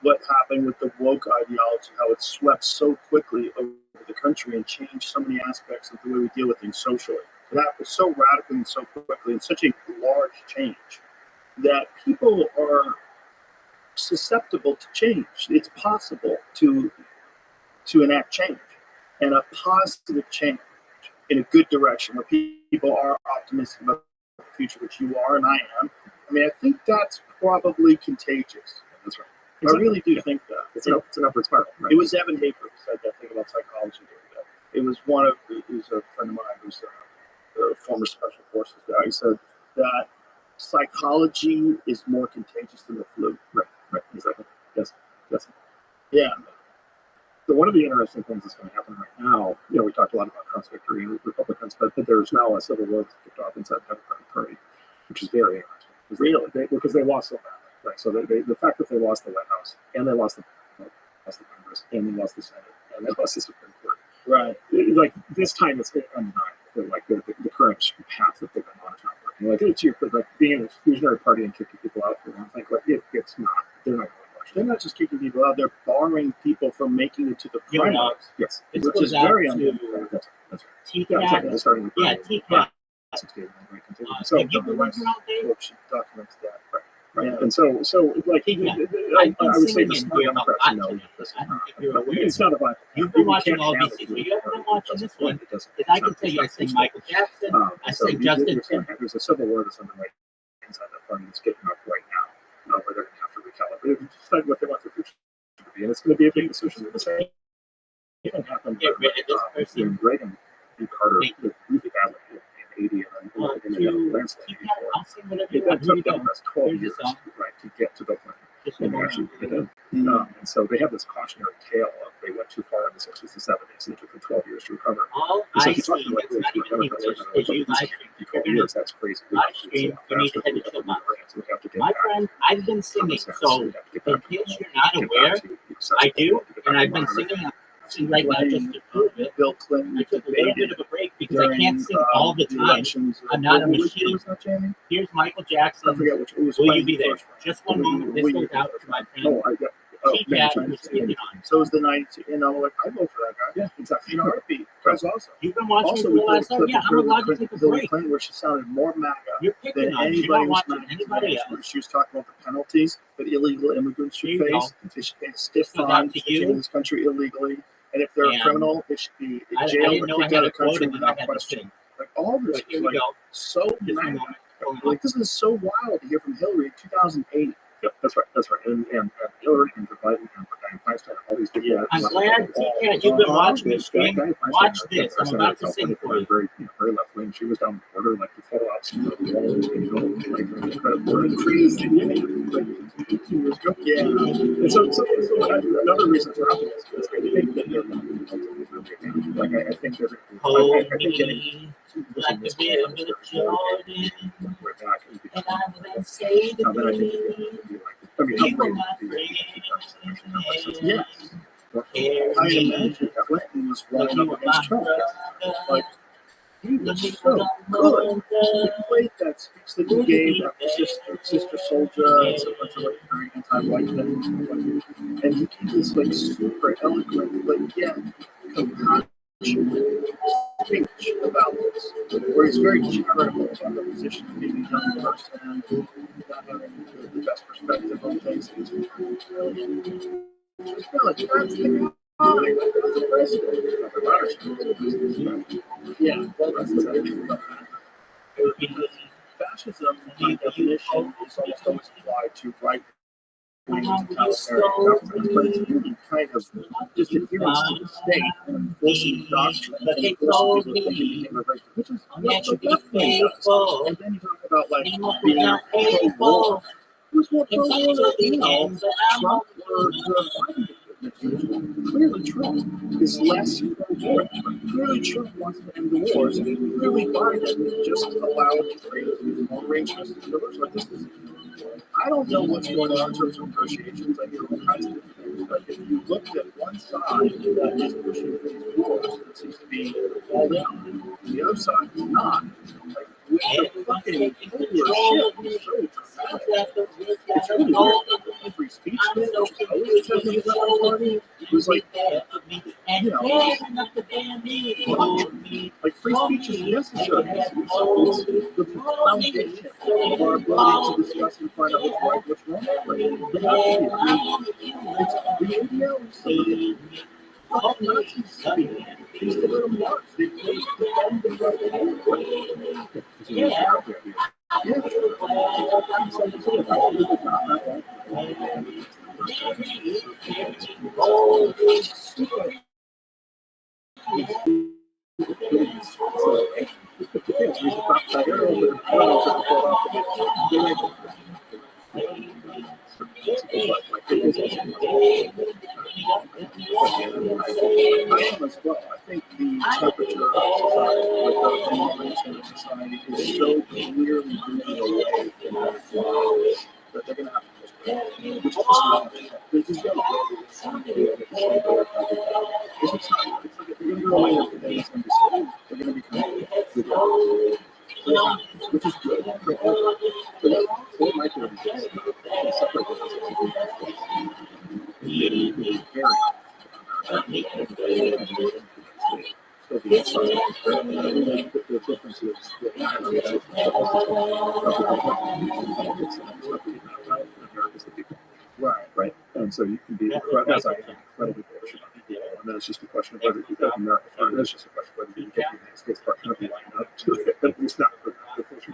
what happened with the woke ideology, how it swept so quickly over the country and changed so many aspects of the way we deal with things socially. It happened so radically and so quickly, and such a large change that people are susceptible to change. It's possible to enact change, and a positive change in a good direction where people are optimistic about the future, which you are and I am. I mean, I think that's probably contagious. That's right. I really do think that. It's an upward spiral. Right? It was Evan Hafer who said that thing about psychology. It was who's a friend of mine, who's a former special forces guy. He said that psychology is more contagious than the flu. Right, exactly. Yes. Yeah. So one of the interesting things that's going to happen right now, we talked a lot about Trump's victory and Republicans, but there's now a civil war that's kicked off inside the Democratic Party, which is very interesting. Because they lost so badly. Right. So the fact that they lost the White House and they lost the Congress and they lost the Senate and they lost the Supreme Court. Right. Like this time, it's undeniable. Like the current path that they've been on is not working. Like like being an exclusionary party and kicking people out for one thing. Like it's not. They're not going to watch. They're not just kicking people out. They're barring people from making it to the primaries. Yes. Which is very undemocratic. That's right. TCAT. Yeah, exactly. Starting with TCAT. So have you been working all day? She documents that. Right. Yeah. And so like Yeah. I would say the smart I've been Democrats singing know in this is I don't not. think you're aware. It's not a viable. You've been You watching can't all have these it. things. You haven't been watching this one. It doesn't. Because I can tell you, I sing Michael Jackson, I So sing Justin Timberlake. there's a civil war that's underway inside that party that's kicking off right now, where they're going to have to recalibrate and decide what they want their future to be, and it's going to be a big decision. The same thing happened Get rid of this person. when Reagan and Carter did really badly in '80 and then a landslide. I'll sing whatever you want. It Here took you go. them 12 Here's years, the song. right, to get to the plan. Just And one actually more. did it. And so they have this cautionary tale of they went too far in the 60s and 70s, and it took them 12 years to recover. All It's I like you talk see, to like it's not even English, is you live stream. If you're 12 gonna years, that's crazy. live stream, you need to head to Chipmunk. My friend, I've been singing, so in case you're not aware, I do, and I've been singing right now just to prove it. Bill Clinton I took a little bit of a break because I can't sing all the time. I'm not a machine. Here's Michael I Jackson. forget which it was. Will you be there? Just one moment. This goes out to my friend. TCAT was speaking on. So is the 92. Like, I vote for that guy. Yeah, exactly. In a heartbeat. That's awesome. You've been watching Also, for we the played last a hour. clip Yeah, of I'm allowed to take a Hillary break. Clinton where she sounded more MAGA You're picking than on. You're anybody not was watching anybody else. She was talking about the penalties that illegal immigrants should Here you face. They should pay a stiff This goes fine out to for entering you. this country illegally. And if they're a And criminal, they should be I jailed didn't or know I kicked had out a of the country quote and then I without had to question. sing. Like, all this But here is we like go. so Just one MAGA. moment. Like, this is so wild to hear from Hillary in 2008. Yeah, that's right. And Hillary and Joe Biden and Dianne Feinstein, all these people. Yeah. I'm glad, TCAT, you've been watching the stream. Watch this. I'm about to sing for you. Very left wing. She was down the border, like the photo ops, like crazy. Yeah. And so another reason for optimism is I think that they're going to be like I think they're Hold I think getting me like a bit of Jordan, we're back and and I will say to then I think me, it's going to be like I mean, you were my friend. Yeah. I imagine Clinton was running up against Trump. Like, he was so good. He played that speech that he gave after Sister Soldier and so much of like very anti-white things. And he gave this like super eloquent, but yet compassionate speech about this, where he's very charitable about the position of being a young person and not having the best perspective on things. It's really, like, that's the Yeah, fascism, by definition, is almost always applied to right-wing totalitarian governments, but it's really kind of just adherence to the state and enforcing doctrine and enforcing people to thinking behavior right, which is what the left wing does. And then you talk about like being pro-war. Who's more pro-war now? Trump or the Biden administration? Clearly Trump is less pro-war. Clearly Trump wants to end the wars. Clearly Biden just allowed to create these more racist rivers. Like this is, I don't know what's going on in terms of negotiations. I hear all kinds of different things. But if you looked at one side that is pushing for these wars, it seems to be all down. And the other side is not. Like, with the fucking polar shift is so dramatic. It's really weird. Free speech, which is always taken to the party, it was like, you know, like free speech is necessary. It's the foundation of our ability to discuss and find out what's right, what's wrong. But it's the media, somebody, all Nazis, they used to let them watch. They played the I am as well. I think the temperature of society, with the polarization of society, is so clearly moving away from what it was that they're going to have to push back, which is just not. They're just going to it's like if they're going to go away after that, it's going to be slow. They're going to become which is good. So it might be separate right. And so you can be incredibly bullish about it. And then it's just a question of whether you get America, or it's just a question of whether you get the United States part of line up to it. At least not for the pushing.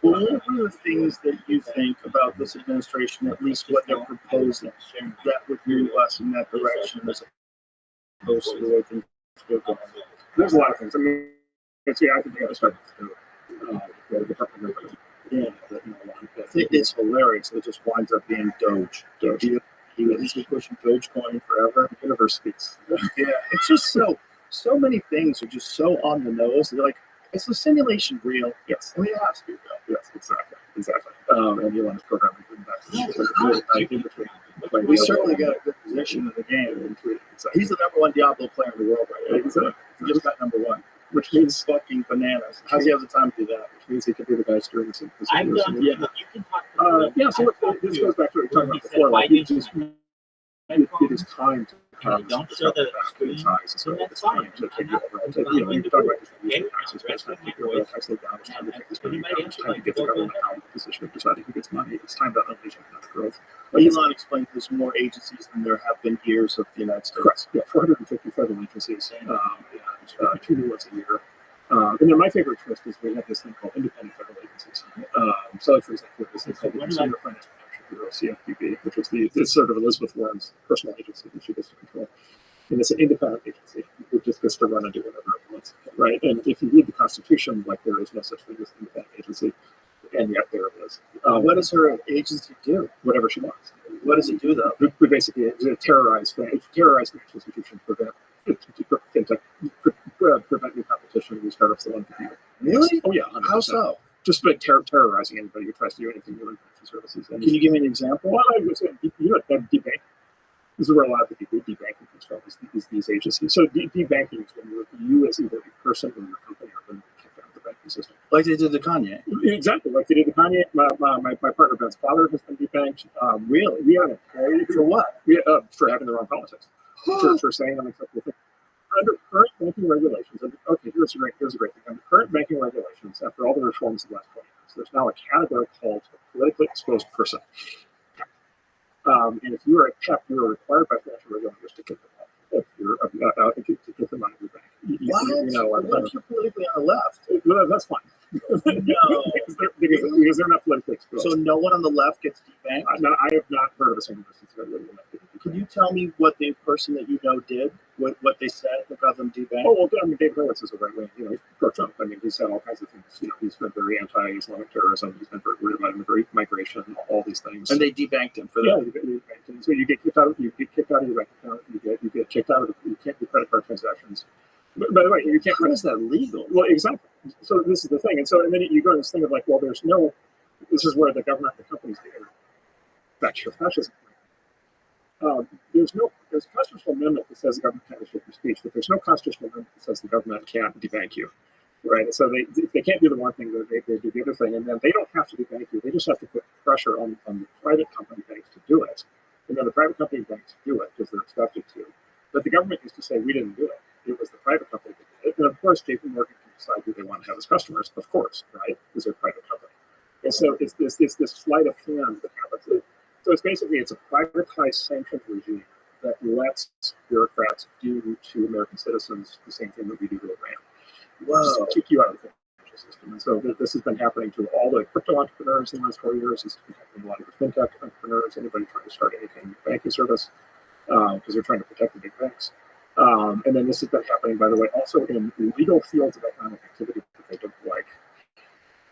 Well, what are the things that you think about this administration, at least what they're proposing, that would move us in that direction as opposed to the way things are going? There's a lot of things. I mean, I think they got to start with the Department of I think it's hilarious. It just winds up being Doge. He's been pushing Dogecoin forever. The universe speaks. Yeah, it's just so many things are just so on the nose. They're like, is the simulation real? Yes. I mean, it has to be real. Yes, exactly. And Elon's programming in between. We certainly got a good position in the game. He's the number one Diablo player in the world right now. Exactly. He just got number one, which means fucking bananas. How's he have the time to do that? Which means he could be the guy steering this. I'm done. Yeah. You can talk So this goes back to what we were talking about before. Like, it is time to don't show the screen. So it's time to take the overall. You talk about this. It's time to take the overall tax down. It's time to take this money down. It's time to get the government out of the position of deciding who gets money. It's time to unleash economic growth. Elon explained there's more agencies than there have been years of the United States. Correct. Yeah, 450 federal agencies, and 2 new ones a year. And then my favorite twist is we have this thing called independent federal agencies. So, for example, this thing called the Consumer Finance Protection Bureau, CFPB, which is it's sort of Elizabeth Warren's personal agency that she gets to control. And it's an independent agency. It just gets to run and do whatever it wants, right? And if you read the Constitution, like there is no such thing as an independent agency, and yet there it is. What does her agency do? Whatever she wants. What does it do, though? We basically terrorize financial institutions, prevent new competition, new startups that want to compete. Really? Oh yeah. 100%. How so? Just by terrorizing anybody who tries to do anything new in financial services. And can you give me an example? Well, I would say, debank. This is where a lot of the people debanking comes from. These agencies. So debanking is when you as either a person or your company are going to be kicked out of the banking system. Like they did to Kanye. Exactly, like they did to Kanye. My partner Ben's father has been debanked. Really? We had a for what? For having the wrong politics. for saying unacceptable things. Under current banking regulations, here's a great thing. Under current banking regulations, after all the reforms of the last 20 years, there's now a category called a politically exposed person. And if you are a PEP, you are required by financial regulators to kick them off. If you're to get them out of your bank. What if you're politically on the left? Well, that's fine. No. because they're not politically exposed. So no one on the left gets debanked? I have not heard of a single instance of it. Can you tell me what the person that you know did? What they said that got them debanked? Oh, well, I mean, Dave Hurwitz is a right wing, pro Trump. I mean, he said all kinds of things. He's been very anti-Islamic terrorism. He's been very worried about migration, all these things. And they debanked him for that. Yeah, they debanked him. So you get kicked out of your bank account. You get kicked out of you can't do credit card transactions. But by the way, you can't. How is that legal? Well, exactly. So this is the thing, and then you go to this thing of like, well, there's no. This is where the government, the companies, back to your fascism. There's a constitutional amendment that says the government can't restrict your speech, but there's no constitutional amendment that says the government can't debank you, right? And so they can't do the one thing, they do the other thing, and then they don't have to debank you. They just have to put pressure on the private company banks to do it, and then the private company banks do it because they're expected to. But the government used to say we didn't do it. It was the private company that did it, and of course, JP Morgan can decide who they want to have as customers, of course, right? Because they're a private company, and so it's this sleight of hand that happens. So it's a privatized sanctions regime that lets bureaucrats do to American citizens the same thing that we do to Iran. Wow. Just kick you out of the financial system. And so this has been happening to all the crypto entrepreneurs in the last 4 years. It's been happening to a lot of the fintech entrepreneurs, anybody trying to start anything banking service, because they're trying to protect the big banks. And then this has been happening, by the way, also in legal fields of economic activity that they don't like.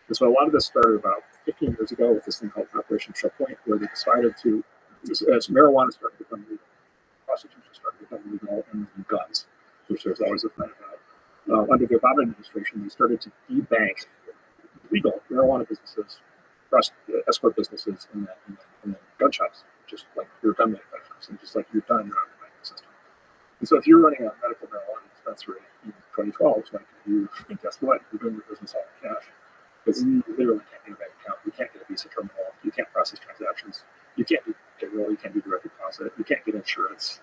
And so a lot of this started about 15 years ago with this thing called Operation Checkpoint, where they decided to, as marijuana started to become legal, prostitution started to become legal, and guns, which there's always a fight about. Under the Obama administration, they started to debank legal marijuana businesses, escort businesses, and then gun shops, just like your gun manufacturers, and just like your gun banking system. And so if you're running a medical marijuana dispensary in 2012, guess what? You're doing your business all in cash. Because you literally can't get a bank account, you can't get a Visa terminal, you can't process transactions, you can't do payroll, you can't do direct deposit, you can't get insurance.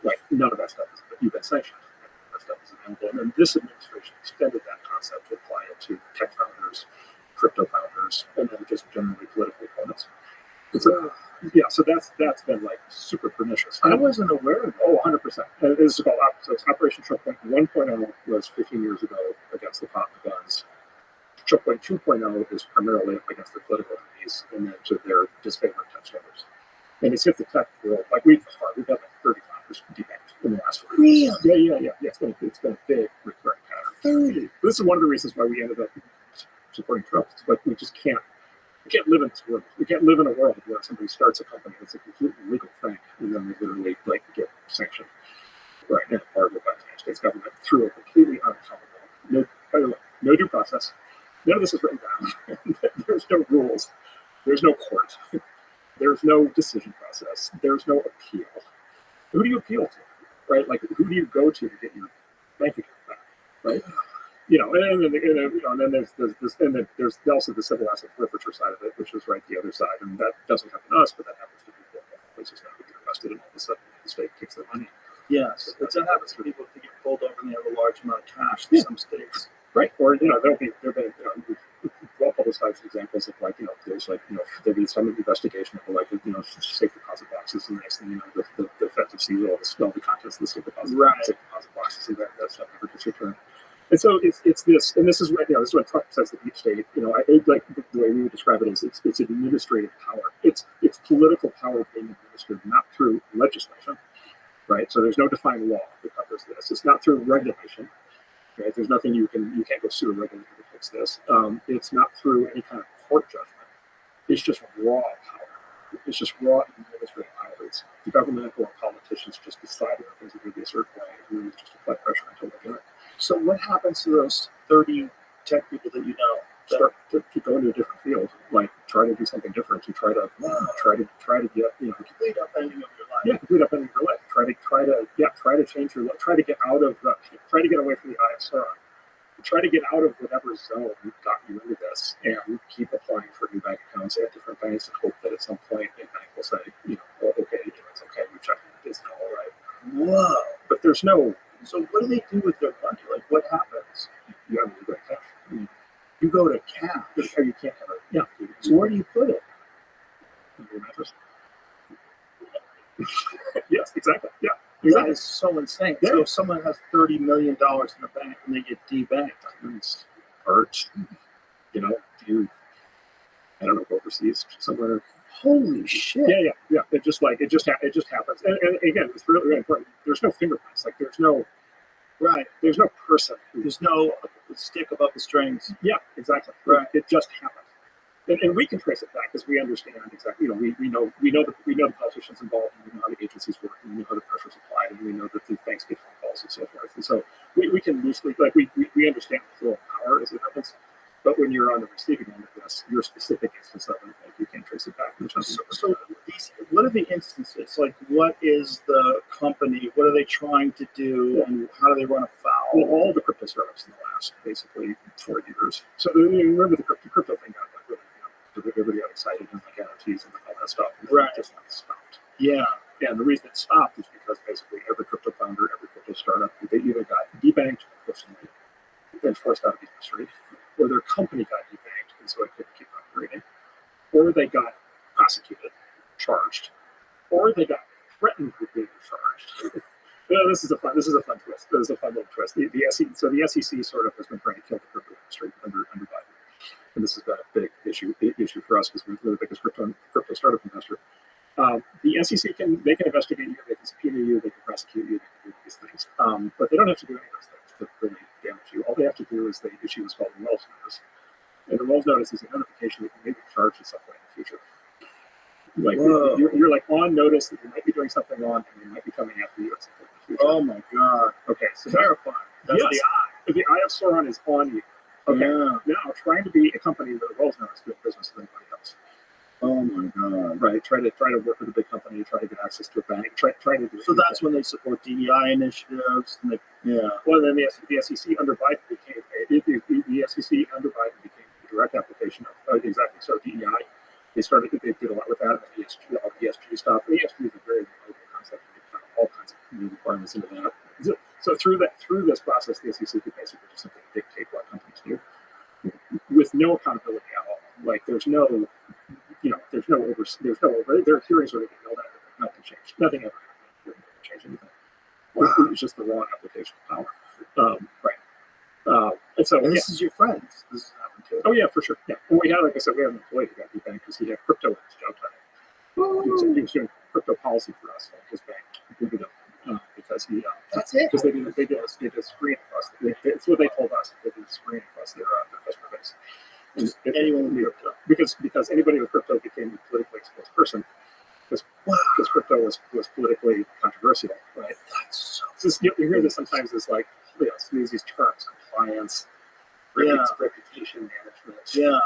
Like, none of that stuff is, you've been sanctioned. That stuff is available. And then this administration extended that concept to apply it to tech founders, crypto founders, and then just generally political opponents. And so, so that's been like super pernicious. I wasn't aware of that. Oh, 100%. And this is called it's Operation Checkpoint 1.0 was 15 years ago against the pot and guns. Checkpoint 2.0 is primarily up against the political enemies and then to their disfavored tech startups. And it's hit the tech world. Like we've got like 35% debanked in the last 4 years. Really? Yeah. It's been a big recurring pattern. 30. This is one of the reasons why we ended up supporting Trump. It's like we can't live in this world. We can't live in a world where somebody starts a company that's a completely legal thing and then they literally get sanctioned right now by the United States government through a completely unaccountable, no due process. None of this is written down. There's no rules. There's no court. There's no decision process. There's no appeal. Who do you appeal to? Right? Like, who do you go to get your bank account back? Right? And then there's also the civil asset forfeiture side of it, which is right the other side, and that doesn't happen to us, but that happens to people in places now who get arrested, and all of a sudden the state takes their money. Yes, that happens to people who get pulled over and they have a large amount of cash in some states. Right, or there'll be well-publicized examples of there'll be some investigation of safe deposit boxes, and the next thing the Fed sees all the contents of the safe deposit boxes, and that stuff never gets returned. And so it's this, and this is what this is what Trump says the deep state. I like the way we would describe it is it's administrative power. It's political power being administered not through legislation, right? So there's no defined law that covers this. It's not through regulation. Right? There's nothing you can't go sue a regulator to fix this. It's not through any kind of court judgment. It's just raw power. It's just raw administrative power. It's the government or politicians just deciding that things are going to be a certain way, and it's just apply pressure until they do it. So what happens to those 30 tech people that you know? Start to go into a different field, like try to do something different. You try to get complete upending of your life. Yeah, complete upending of your life. Try to change your life. Try to get out of try to get away from the ISR. Try to get out of whatever zone got you into this, and keep applying for new bank accounts at different banks, and hope that at some point a bank will say, okay, it's okay, we checked it, it's now all right. Whoa! But there's no. So what do they do with their money? Like, what happens? You have to go to cash. You go to cash. You can't have it. Yeah. So where do you put it? In your mattress. Yes, exactly. Yeah, That exactly. is so insane. Yeah. So if someone has $30 million in the bank and they get debanked, It's hurt. You know, do I don't know, go overseas somewhere. holy shit. Yeah. It just happens. And again, it's really, really important. There's no fingerprints. Like there's no person. There's no stick above the strings. Yeah, exactly. Right. It just happened. And we can trace it back because we understand exactly. You know, we know the politicians involved, and we know how the agencies work, and we know how the pressures applied, and we know that the banks get phone calls and so forth. And so we can loosely, like we understand the flow of power as it happens. But when you're on the receiving end of this, your specific instance of it, like you can't trace it back. So what are the instances? Like, what is the company? What are they trying to do, and how do they run afoul? Well, all the crypto startups in the last basically 4 years. So remember the crypto thing got like really, everybody got excited and like NFTs and all that stuff. And Right. It just stopped. Yeah. And the reason it stopped is because basically every crypto founder, every crypto startup, they either got debanked personally and forced out of the industry, or their company got debanked and so it couldn't keep operating, or they got prosecuted, charged, or they got threatened with being charged. This is a fun twist. This is a fun little twist. The SEC sort of has been trying to kill the crypto industry under Biden. And this has been a big issue for us because we're the biggest crypto startup investor. The SEC can investigate you, they can subpoena you, they can prosecute you, they can do these things, but they don't have to do any of those things to really damage you. All they have to do is they issue what's called a Wells notice, and the Wells notice is a notification that you may be charged with something in the future. Like you're like on notice that you might be doing something wrong, and they might be coming after you at some point in the future. Oh my god. Okay, so Terrifying. That's yes, the eye. the eye of Sauron is on you. Okay, Yeah. now trying to be a company with a Wells notice doing business with anybody else. Oh my god. Right, try to work with a big company, try to get access to a bank, try to do. So that's when they support DEI initiatives. And Well, then the SEC under Biden became the SEC under Biden became a direct application of exactly. So DEI, they did a lot with that. ESG, all the ESG stuff. And ESG is a very global concept. They kind of all kinds of new requirements into that. So through this process, the SEC could basically just simply dictate what companies do with no accountability at all. Like there's no their hearings are going to be held out. Nothing changed. Nothing ever happened. They didn't change anything. Wow. It was just the wrong application of power. Right. And so this is your friends. This has happened too. Oh yeah, for sure. Yeah. And we had, like I said, we had an employee who got debanked because he had crypto in his job title. He was doing crypto policy for us at his bank. Because he that's it. Because they did a screen across. It's what they told us. They did a screen across their customer base. Anyone with crypto, because anybody with crypto became a politically exposed person, because crypto was politically controversial, right? That's so you hear this sometimes as like, use these terms, compliance, reputation management,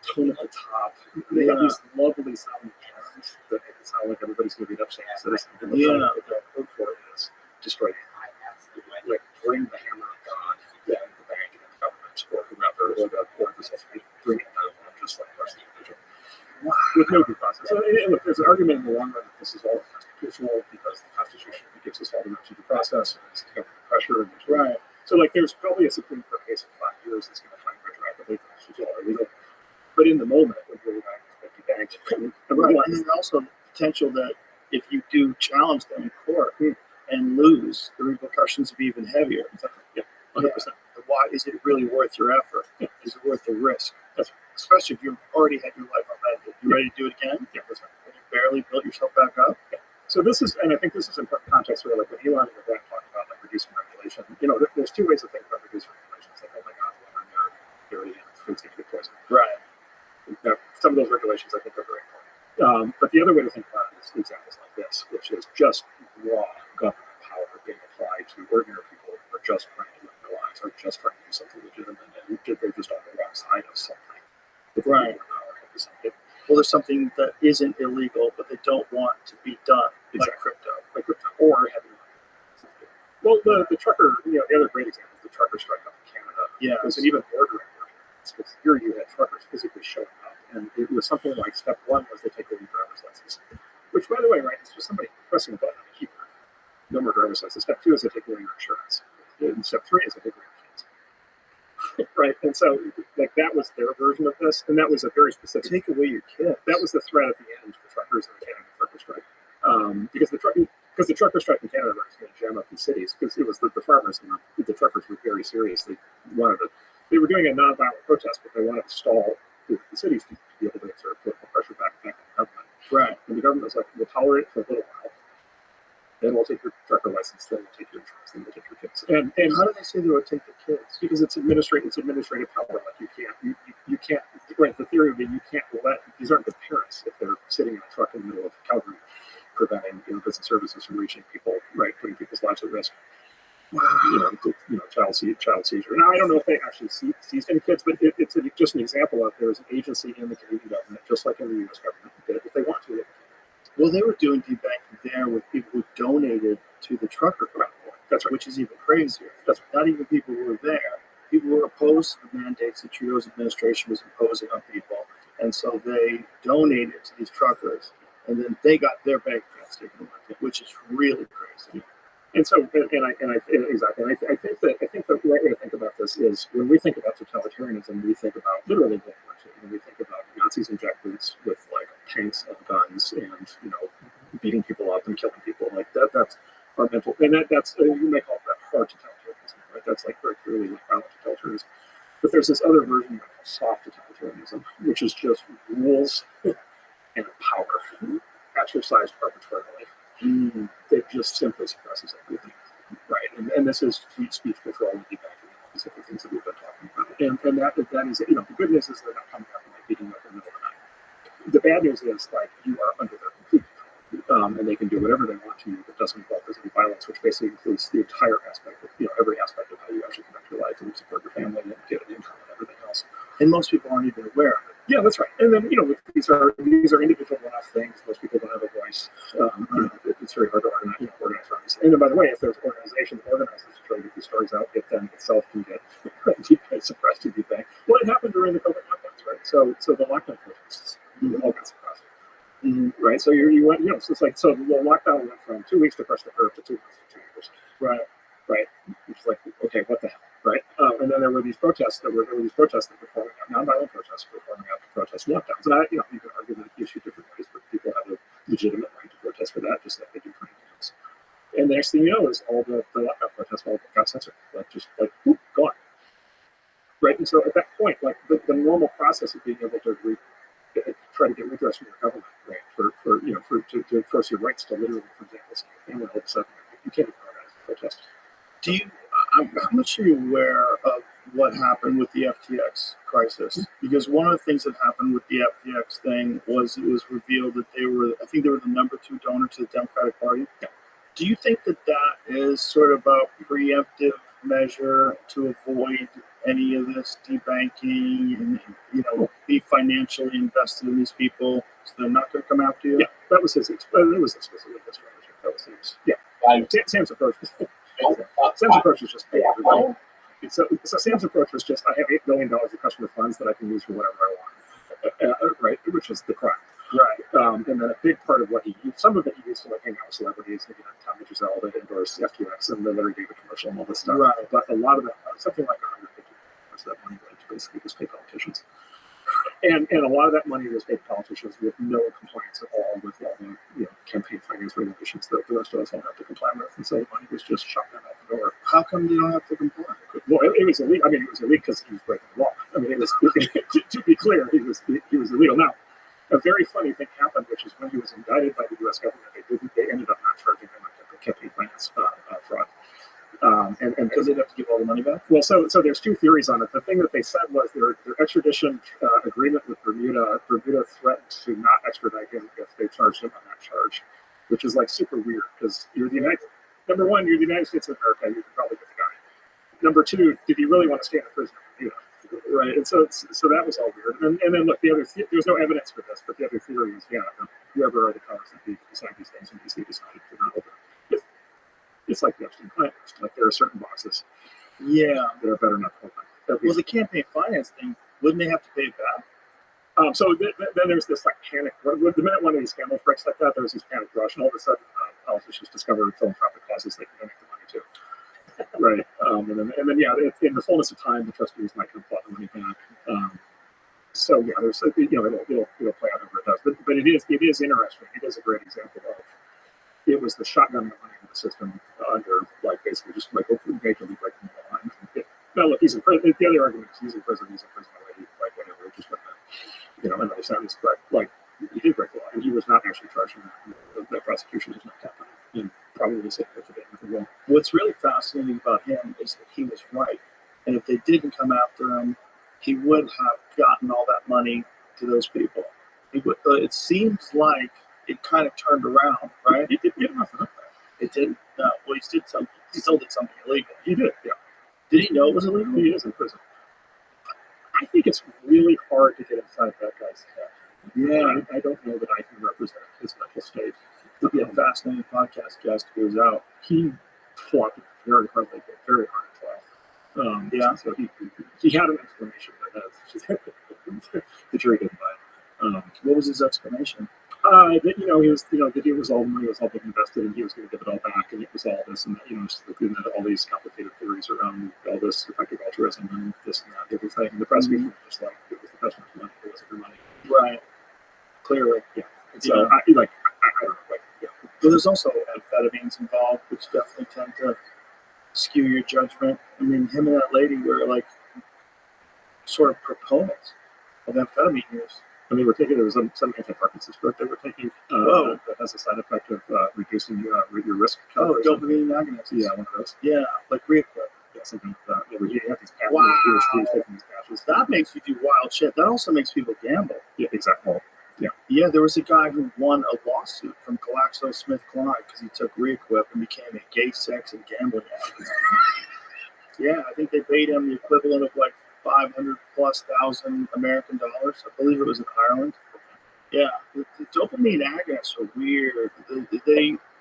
tone at the top. They have these lovely sounding terms that make it sound like everybody's going to be an upstanding citizen. And what they'll look for is destroy the economy, like bring the hammer of God down the bank and the government or whoever, or the society, bring it down just like the rest of the individual. With no due process. So, look, there's an argument in the long run that this is all constitutional because the Constitution gives us all the right to due process and it's government pressure. And right. So, like, there's probably a Supreme Court case in 5 years that's going to find retroactively that this was all illegal. But in the moment, when you're back to banked, and then also the potential that if you do challenge them in court and lose, the repercussions will be even heavier. Yeah, 100%. Why is it really worth your effort? Is it worth the risk? Especially if you've already had your life upended. You ready to do it again? Yeah, that's right. And you barely built yourself back up? Yeah. So this is, and I think this is important context where, like, when Elon and Rabbi talk about like reducing regulation, there's two ways to think about reducing regulation. It's like, oh my God, we're dirty and food's going to get poisoned. Right. Now, some of those regulations I think are very important. But the other way to think about it is examples like this, which is just raw government power being applied to ordinary people who are just trying to live their lives, or just trying to do something legitimate, and they're just on the wrong side of something. Right. Well, there's something that isn't illegal, but they don't want to be done, like crypto, or having. Well, the trucker, the other great example is the trucker strike up in Canada. Yeah, it was an even more direct version. Because here you had truckers physically showing up, and it was something like step one was they take away your driver's license, which, by the way, right, it's just somebody pressing a button on the keyboard. No more driver's license. Step two is they take away your insurance. And step three is they take away your kids. Right, and so like that was their version of this, and that was a very specific. Take away your kid. That was the threat at the end to the truckers in the Canada trucker strike. because the trucker strike in Canada was going to jam up these cities because it was the farmers and the truckers were very serious. They wanted to. They were doing a nonviolent protest, but they wanted to stall the cities to be able to exert political pressure back on the government. Right. And the government was like, we'll tolerate it for a little while. Then we'll take your trucker license, then we'll take your insurance, then we'll take your kids. And How do they say they would take the kids? because it's administrative power. Like you can't, right, the theory would be you can't let, these aren't good parents if they're sitting in a truck in the middle of Calgary preventing goods and services from reaching people, right, putting people's lives at risk. Child seizure. Now, I don't know if they actually seized any kids, but it's just an example of there's an agency in the Canadian government, just like in the U.S. government, that if they want to, Well, they were doing debanking there with people who donated to the trucker crowd. That's right. Which is even crazier. That's not even people who were there. People were opposed to the mandates that Trudeau's administration was imposing on people, and so they donated to these truckers, and then they got their bank accounts taken away, which is really crazy. And so, I think the right way to think about this is when we think about totalitarianism, we think about literally World War II. When we think about Nazis in jackboots with like tanks and guns and beating people up and killing people, like that's our mental, and that's you may call that hard totalitarianism, right? That's like very clearly like violent totalitarianism. But there's this other version of soft totalitarianism, which is just rules and power exercised arbitrarily. That just simply suppresses everything, right? And this is speech control and debunking, these are the things that we've been talking about. And that is, the good news is they're not coming up and like beating up in the middle of the night. The bad news is like you are under their complete control, and they can do whatever they want to you that doesn't involve physical violence, which basically includes the entire aspect of every aspect of how you actually conduct your life and support your family and get an income and everything else. And most people aren't even aware of it. Yeah, that's right. And then these are individual one-off things. Most people don't have a voice. It's very hard to organize around this. And then, by the way, if there's organization that organizes to try to get these stories out, it then itself can get suppressed and debanged. Well, it happened during the COVID lockdowns, right? So the lockdown protests all got suppressed, right? So you went, so it's like the lockdown went from 2 weeks to crush the curve to 2 months to 2 years, right? Which is like, okay, what the hell? Right, and then there were these protests that were forming up, nonviolent protests that were forming up to protest lockdowns. And you can argue that issue different ways, but people have a legitimate right to protest for that, just like they do for anything else. And the next thing you know is all the lockdown protests all got censored, whoop, gone. Right, and so at that point, like the normal process of being able to try to get redress from your government, right, to enforce your rights to literally, for example, see your family all of a sudden, you can't even organize a protest. How much are you aware of what happened with the FTX crisis? Because one of the things that happened with the FTX thing was it was revealed that they were the number 2 donor to the Democratic Party. Yeah. Do you think that is sort of a preemptive measure to avoid any of this debanking and, be financially invested in these people so they're not going to come after you? Yeah, that was his, it was explicitly his strategy. That was his, yeah. Sam's approach was just pay everybody. So Sam's approach was just, I have $8 billion of customer funds that I can use for whatever I want, right? Which is the crime. Right. And then a big part of what he used, some of it he used to hang out with celebrities, Tommy Giselle that endorsed FTX and the Larry David commercial and all this stuff. Right. But a lot of that, something like $150 of that money went to basically just pay politicians. And a lot of that money was paid to politicians with no compliance at all with all the campaign finance regulations that the rest of us all have to comply with. And so the money was just shot out the door. How come they don't have to comply? Well, it was illegal. I mean, it was illegal because he was breaking the law. I mean, it was to be clear, he was illegal. Now, a very funny thing happened, which is when he was indicted by the U.S. government, they ended up not charging him with campaign finance fraud. And because they'd have to give all the money back? Well, so there's 2 theories on it. The thing that they said was their extradition agreement with Bermuda threatened to not extradite him if they charged him on that charge, which is like super weird because number one, you're the United States of America, you can probably get the guy. Number 2, did he really want to stay in a prison in Bermuda? Right, and so that was all weird. And then look, there's no evidence for this, but the other theory is, whoever are the powers that be decide these things in DC decided to not open it. It's like the Epstein client list. Like there are certain boxes, that are better not to open. Well, the campaign finance thing, wouldn't they have to pay it back? So then there's this like panic. The minute one of these scandals breaks like that, there's this panic rush, and all of a sudden, politicians discover philanthropic causes they can donate the money to. Right, and then in the fullness of time, the trustees might come plot the money back. So yeah, there's it'll play out however it does. But it is interesting. It is a great example of it was the shotgun money in the system under, like, basically just like regularly breaking the line. No, look, he's in prison. The other argument is he's in prison already, like, whatever, just like another sentence. But, like, he did break the law, and he was not actually charged in that. The prosecution was not happening. And probably said that as well. What's really fascinating about him is that he was right. And if they didn't come after him, he would have gotten all that money to those people. He would, it seems like it kind of turned around, right? He didn't get enough of that. It didn't. No, well, he did something. He still did something illegal. He did, yeah. Did he know it was illegal? He is in prison. I think it's really hard to get inside that guy's head. Yeah. I don't know that I can represent his mental state. It'd be a fascinating podcast guest who was out. He fought very hard, like a very hard trial. Yeah. So he had an explanation that the jury didn't buy. What was his explanation? That he was the deal was all the money was all being invested, and he was going to give it all back, and it was all this, and all these complicated theories around all this effective altruism and this and that everything. And the prosecution was just like it was the customer's money, it wasn't your money. Right. Clearly. Yeah. So I don't know. Like, yeah. But there's also amphetamines involved, which definitely tend to skew your judgment. I mean, him and that lady were like sort of proponents of amphetamine use. And they were taking, there was some anti-Parkinson's drug they were taking that has a side effect of reducing your risk. Dopamine agonists. Yeah, one of those. Yeah, like Reequip. Yeah, something like that. Yeah, you have these patches. Wow. Taking these patches. That makes you do wild shit. That also makes people gamble. Yeah, exactly. Yeah. Yeah, there was a guy who won a lawsuit from GlaxoSmithKline because he took Reequip and became a gay sex and gambling addict. Yeah, I think they paid him the equivalent of like 500,000+ American dollars. I believe it was in Ireland. Yeah, the dopamine agonists are weird.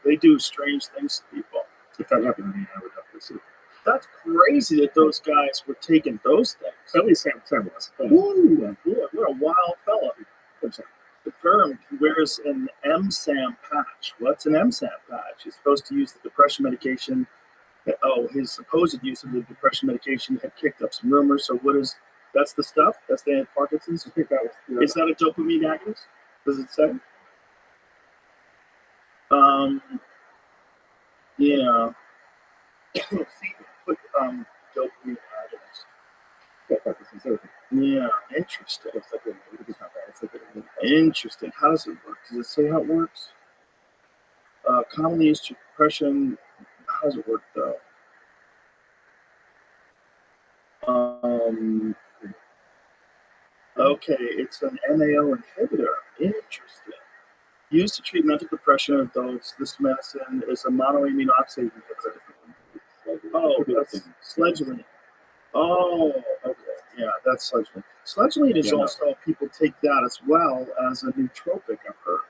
They do strange things to people. If that happened to me, I would definitely see. That's crazy that those guys were taking those things. At least Sam was. Ooh, what a wild fella. The firm wears an MSAM patch. What's an MSAM patch? He's supposed to use the depression medication. His supposed use of the depression medication had kicked up some rumors. So that's the stuff? That's the Parkinson's? I think that was, is that a dopamine agonist? Does it say? Yeah. Put dopamine agonist. Yeah, interesting. Interesting. How does it work? Does it say how it works? Commonly used to depression. How does it work though? Okay, it's an MAO inhibitor. Interesting. Used to treat mental depression in adults, this medicine is a monoamine oxidase inhibitor. Oh, that's sledgeline. Oh, okay. Yeah, that's sledgeline. Sledgeline is also, people take that as well as a nootropic, I've heard.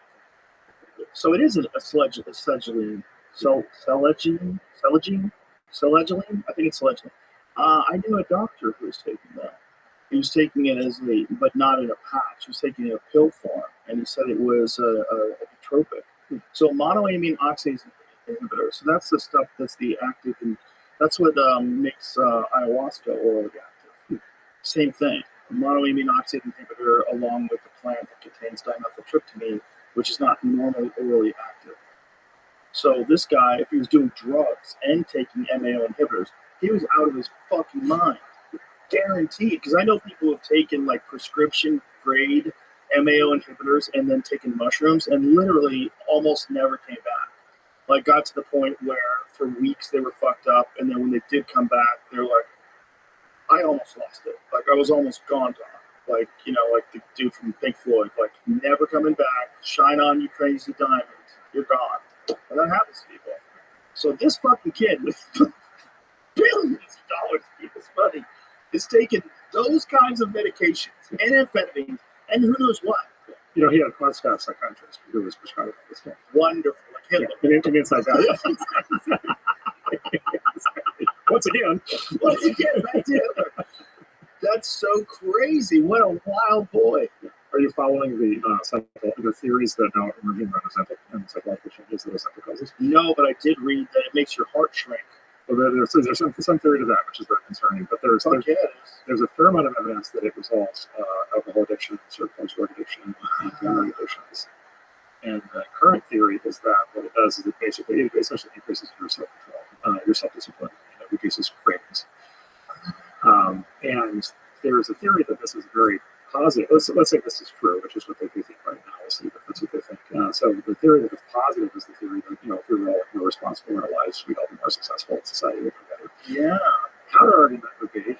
So it isn't a sledgeline. So selegiline? I think it's selegiline. I knew a doctor who was taking that. He was taking it but not in a patch. He was taking it in a pill form, and he said it was a nootropic. So monoamine oxidase inhibitor. So that's the stuff that's the active, and that's what makes ayahuasca orally active. Same thing. A monoamine oxidase inhibitor along with the plant that contains dimethyltryptamine, which is not normally orally active. So this guy, if he was doing drugs and taking MAO inhibitors, he was out of his fucking mind. Guaranteed. Because I know people who have taken like prescription grade MAO inhibitors and then taken mushrooms and literally almost never came back. Like got to the point where for weeks they were fucked up, and then when they did come back, they're like, I almost lost it. Like I was almost gone. Like, like the dude from Pink Floyd, like never coming back, shine on you crazy diamond, you're gone. And that happens to people. So this fucking kid with billions of dollars of people's money is taking those kinds of medications and amphetamines and who knows what. He had a constant psychiatrist who was prescribing this stuff. Wonderful. Like Hitler. Yeah, and inside out. Once again, back to Hitler. That's so crazy. What a wild boy. Are you following the theories that now emerging around and psychological changes that Ozempic causes? No, but I did read that it makes your heart shrink. Well, there's some theory to that, which is very concerning. But there's a fair amount of evidence that it resolves alcohol addiction, certain forms of drug addiction, and family addictions. And the current theory is that what it does is it essentially increases your self-control, your self-discipline, and it reduces cravings. And there's a theory that this is very positive. Let's say this is true, which is what they think right now. We'll see if that's what they think. So the theory that it's positive is the theory that, if we're all more responsible in our lives, we'd all be more successful. Society would be better. Yeah. Counter argument would be,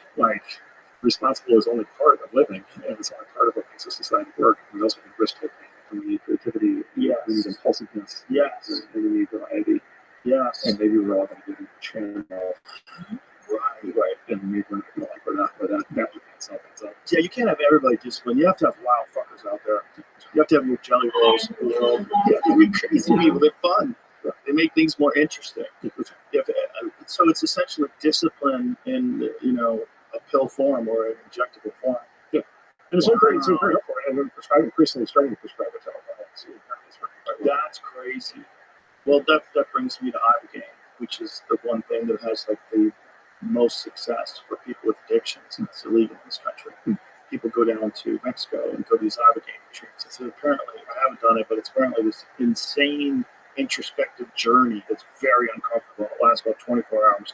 responsible is only part of living, and it's only part of what makes a society work. We also need risk-taking, and we need creativity, yes. We need impulsiveness, yes. And we need variety. Yes. And maybe we're all going to get in the channel. Right. And maybe we're not going to like where that ends up. Yeah, you can't have everybody disciplined. You have to have wild fuckers out there. You have to have your jelly rolls. You have to be crazy people. They're fun. They make things more interesting. So it's essentially discipline in, a pill form or an injectable form. Yeah. And it's very helpful. And we're increasingly starting to prescribe it to alcohol. That's crazy. Well, that brings me to Ibogaine, which is the one thing that has the most success for people with addictions. It's illegal in this country. People go down to Mexico and go to these Ibogaine retreats. It's apparently, I haven't done it, but it's apparently this insane introspective journey that's very uncomfortable. It lasts about 24 hours.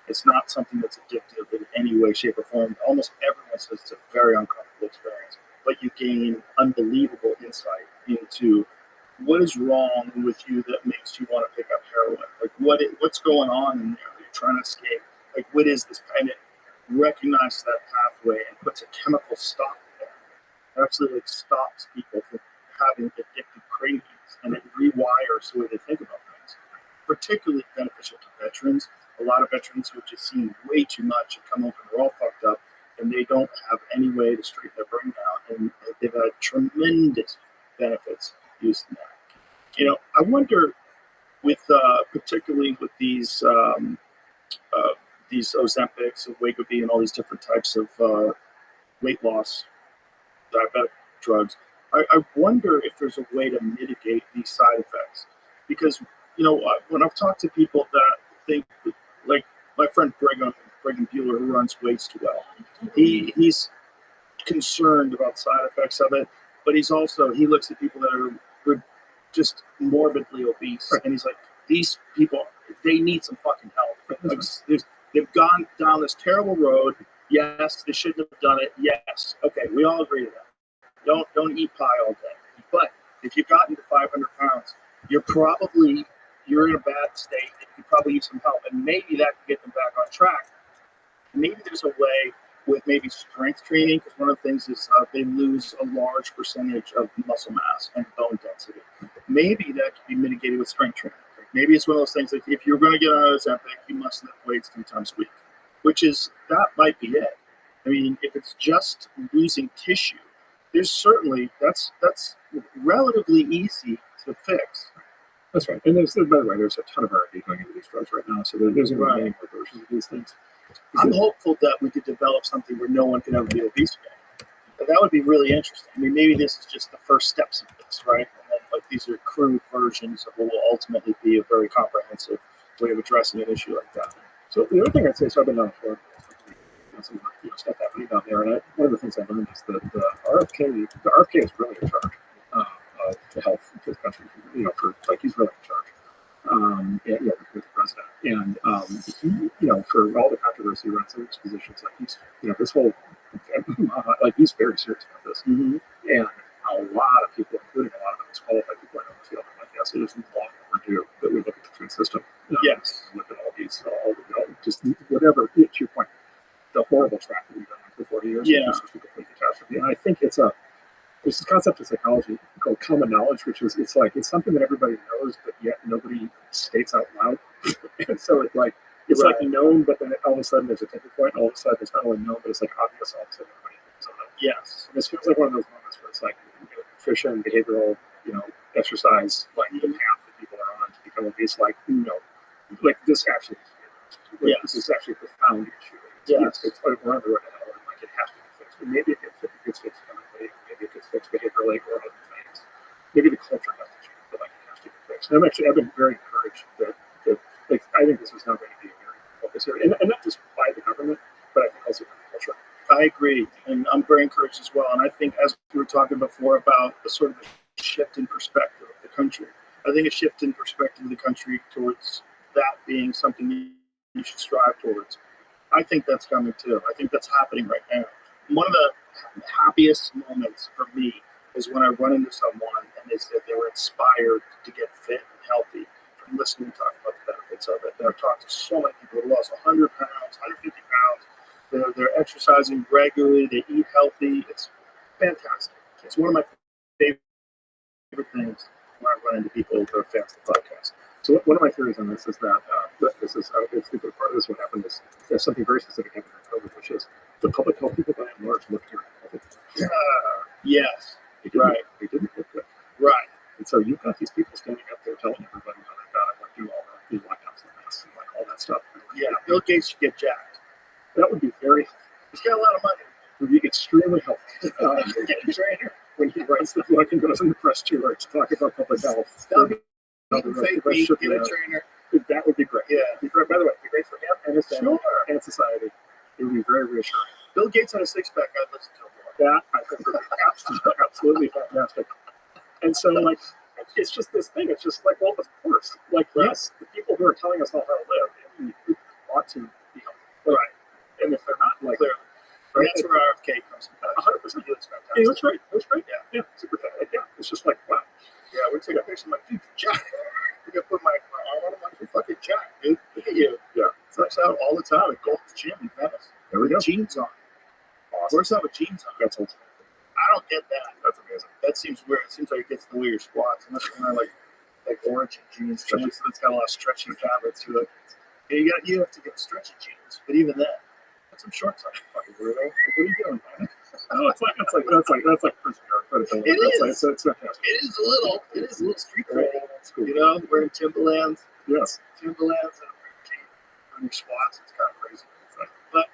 It's not something that's addictive in any way, shape, or form. Almost everyone says it's a very uncomfortable experience, but you gain unbelievable insight into what is wrong with you that makes you want to pick up heroin. What's going on in there? You're trying to escape. What is this? And it recognizes that pathway and puts a chemical stop there. It actually stops people from having addictive cravings, and it rewires the way they think about things. Particularly beneficial to veterans. A lot of veterans who have just seen way too much and come home and they're all fucked up, and they don't have any way to straighten their brain out, and they've had tremendous benefits using that. I wonder, particularly with these Ozempics and Wegovy and all these different types of weight loss, diabetic drugs, I wonder if there's a way to mitigate these side effects. Because, when I've talked to people that think, like my friend Brigham Bueller, who runs Weights to Well, he's concerned about side effects of it, but he looks at people that are just morbidly obese, and he's like, these people, they need some fucking help. They've gone down this terrible road. Yes, they shouldn't have done it. Yes. Okay, we all agree to that. Don't eat pie all day. But if you've gotten to 500 pounds, you're in a bad state, and you probably need some help. And maybe that can get them back on track. Maybe there's a way with maybe strength training, because one of the things is they lose a large percentage of muscle mass and bone density. Maybe that can be mitigated with strength training. Maybe it's one of those things like, if you're going to get on Ozempic, you must lift weights 3 times a week, that might be it. I mean, if it's just losing tissue, there's certainly, that's relatively easy to fix. That's right. And by the way, there's a ton of R&D going into these drugs right now, so there's going to be many more versions of these things. I'm hopeful that we could develop something where no one can ever be obese again. But that would be really interesting. I mean, maybe this is just the first steps of this, right? And then, these are crude versions of what will ultimately be a very comprehensive way of addressing an issue like that. So the other thing I'd say, so I've been on for some stuff happening down there, and one of the things I learned is that the RFK is really in charge of the health for the country. He's really in charge. With the president, and for all the controversy around some of his positions, he's this whole he's very serious about this, and a lot of people, including a lot of the most qualified people I know in the field, are yes, it is long overdue that we look at the food system. Yes, look at all these, just whatever. To your point, the horrible track that we've done for 40 years. Yeah, is just a complete catastrophe, and I think there's this concept of psychology called common knowledge, which is it's something that everybody knows, but yet nobody states out loud. And so it's known, but then all of a sudden there's a tipping point. All of a sudden it's not only known, but it's obvious. All of a sudden everybody knows on it. Yes, and this feels like one of those moments where it's nutrition, behavioral, exercise, even half the people are on to become obese. This actually, this is actually a profound issue. Yes, it's we're on the road to hell, and it has to be fixed. And maybe it gets fixed chemically, maybe it gets fixed behaviorally or other things. Maybe the culture has to change, but it has to be fixed. And I've been very encouraged that I think this is now going to be a very focus area, and not just by the government, but I think also by the culture. I agree, and I'm very encouraged as well. And I think, as we were talking before about the sort of shift in perspective of the country. I think a shift in perspective of the country towards that being something you should strive towards. I think that's coming too. I think that's happening right now. One of the happiest moments for me is when I run into someone and they said they were inspired to get fit and healthy from listening to talk about the benefits of it. And I've talked to so many people who lost 100 pounds, 150 pounds. They're exercising regularly. They eat healthy. It's fantastic. It's one of my favorite things when I run into people who are fans of the podcast. So one of my theories on this is that this is it's the part of this. What happened is there's something very specific happening in COVID, which is the public health people by and large look very healthy. Yes, right. They didn't look good. Right. And so you've got these people standing up there telling everybody how they got it, like do all the lockdowns and masks and like all that stuff. Yeah, Bill Gates should get jacked. That would be very. He's got a lot of money. It would be extremely helpful. Get a trainer. When he writes the book and goes in the press tour to talk about public health. Get a trainer. That would be great. Yeah. By the way, it'd be great for him and his family and society. It would be very reassuring. Bill Gates had a six-pack. I'd listen to him more. That I think would be absolutely fantastic. And so, like, it's just this thing. It's just like, well, of course, like, yes, the people who are telling us all how to live, we ought to be helpful. Right. And if they're not, like, clearly. Right. That's where RFK comes from. 100%. He looks fantastic. Yeah, that's right. That's right. Yeah. Super fantastic. Yeah. It's just like, wow. Yeah, we're taking a picture. I'm like, dude, Jack. I'm gonna put my arm on him like you're fucking Jack, dude. Look at you. Yeah. Works out all the time at Gold's Gym in Venice. There we go. Jeans on. Awesome. Works out with jeans on. That's awesome. I don't get that. That's amazing. That seems weird. It seems like it gets in the way of your squats. Unless you're wearing like orange jeans, especially so it's got a lot of stretchy fabric to it. Yeah, you have to get stretchy jeans, but even then, put some shorts on. Fucking weirdo. What are you doing, man? No, that's like prison credibility. It is. It's fantastic. It is a little street cred. That's cool. You know, wearing Timberlands. Yes. Timberlands and wearing squats. It's kind of crazy. But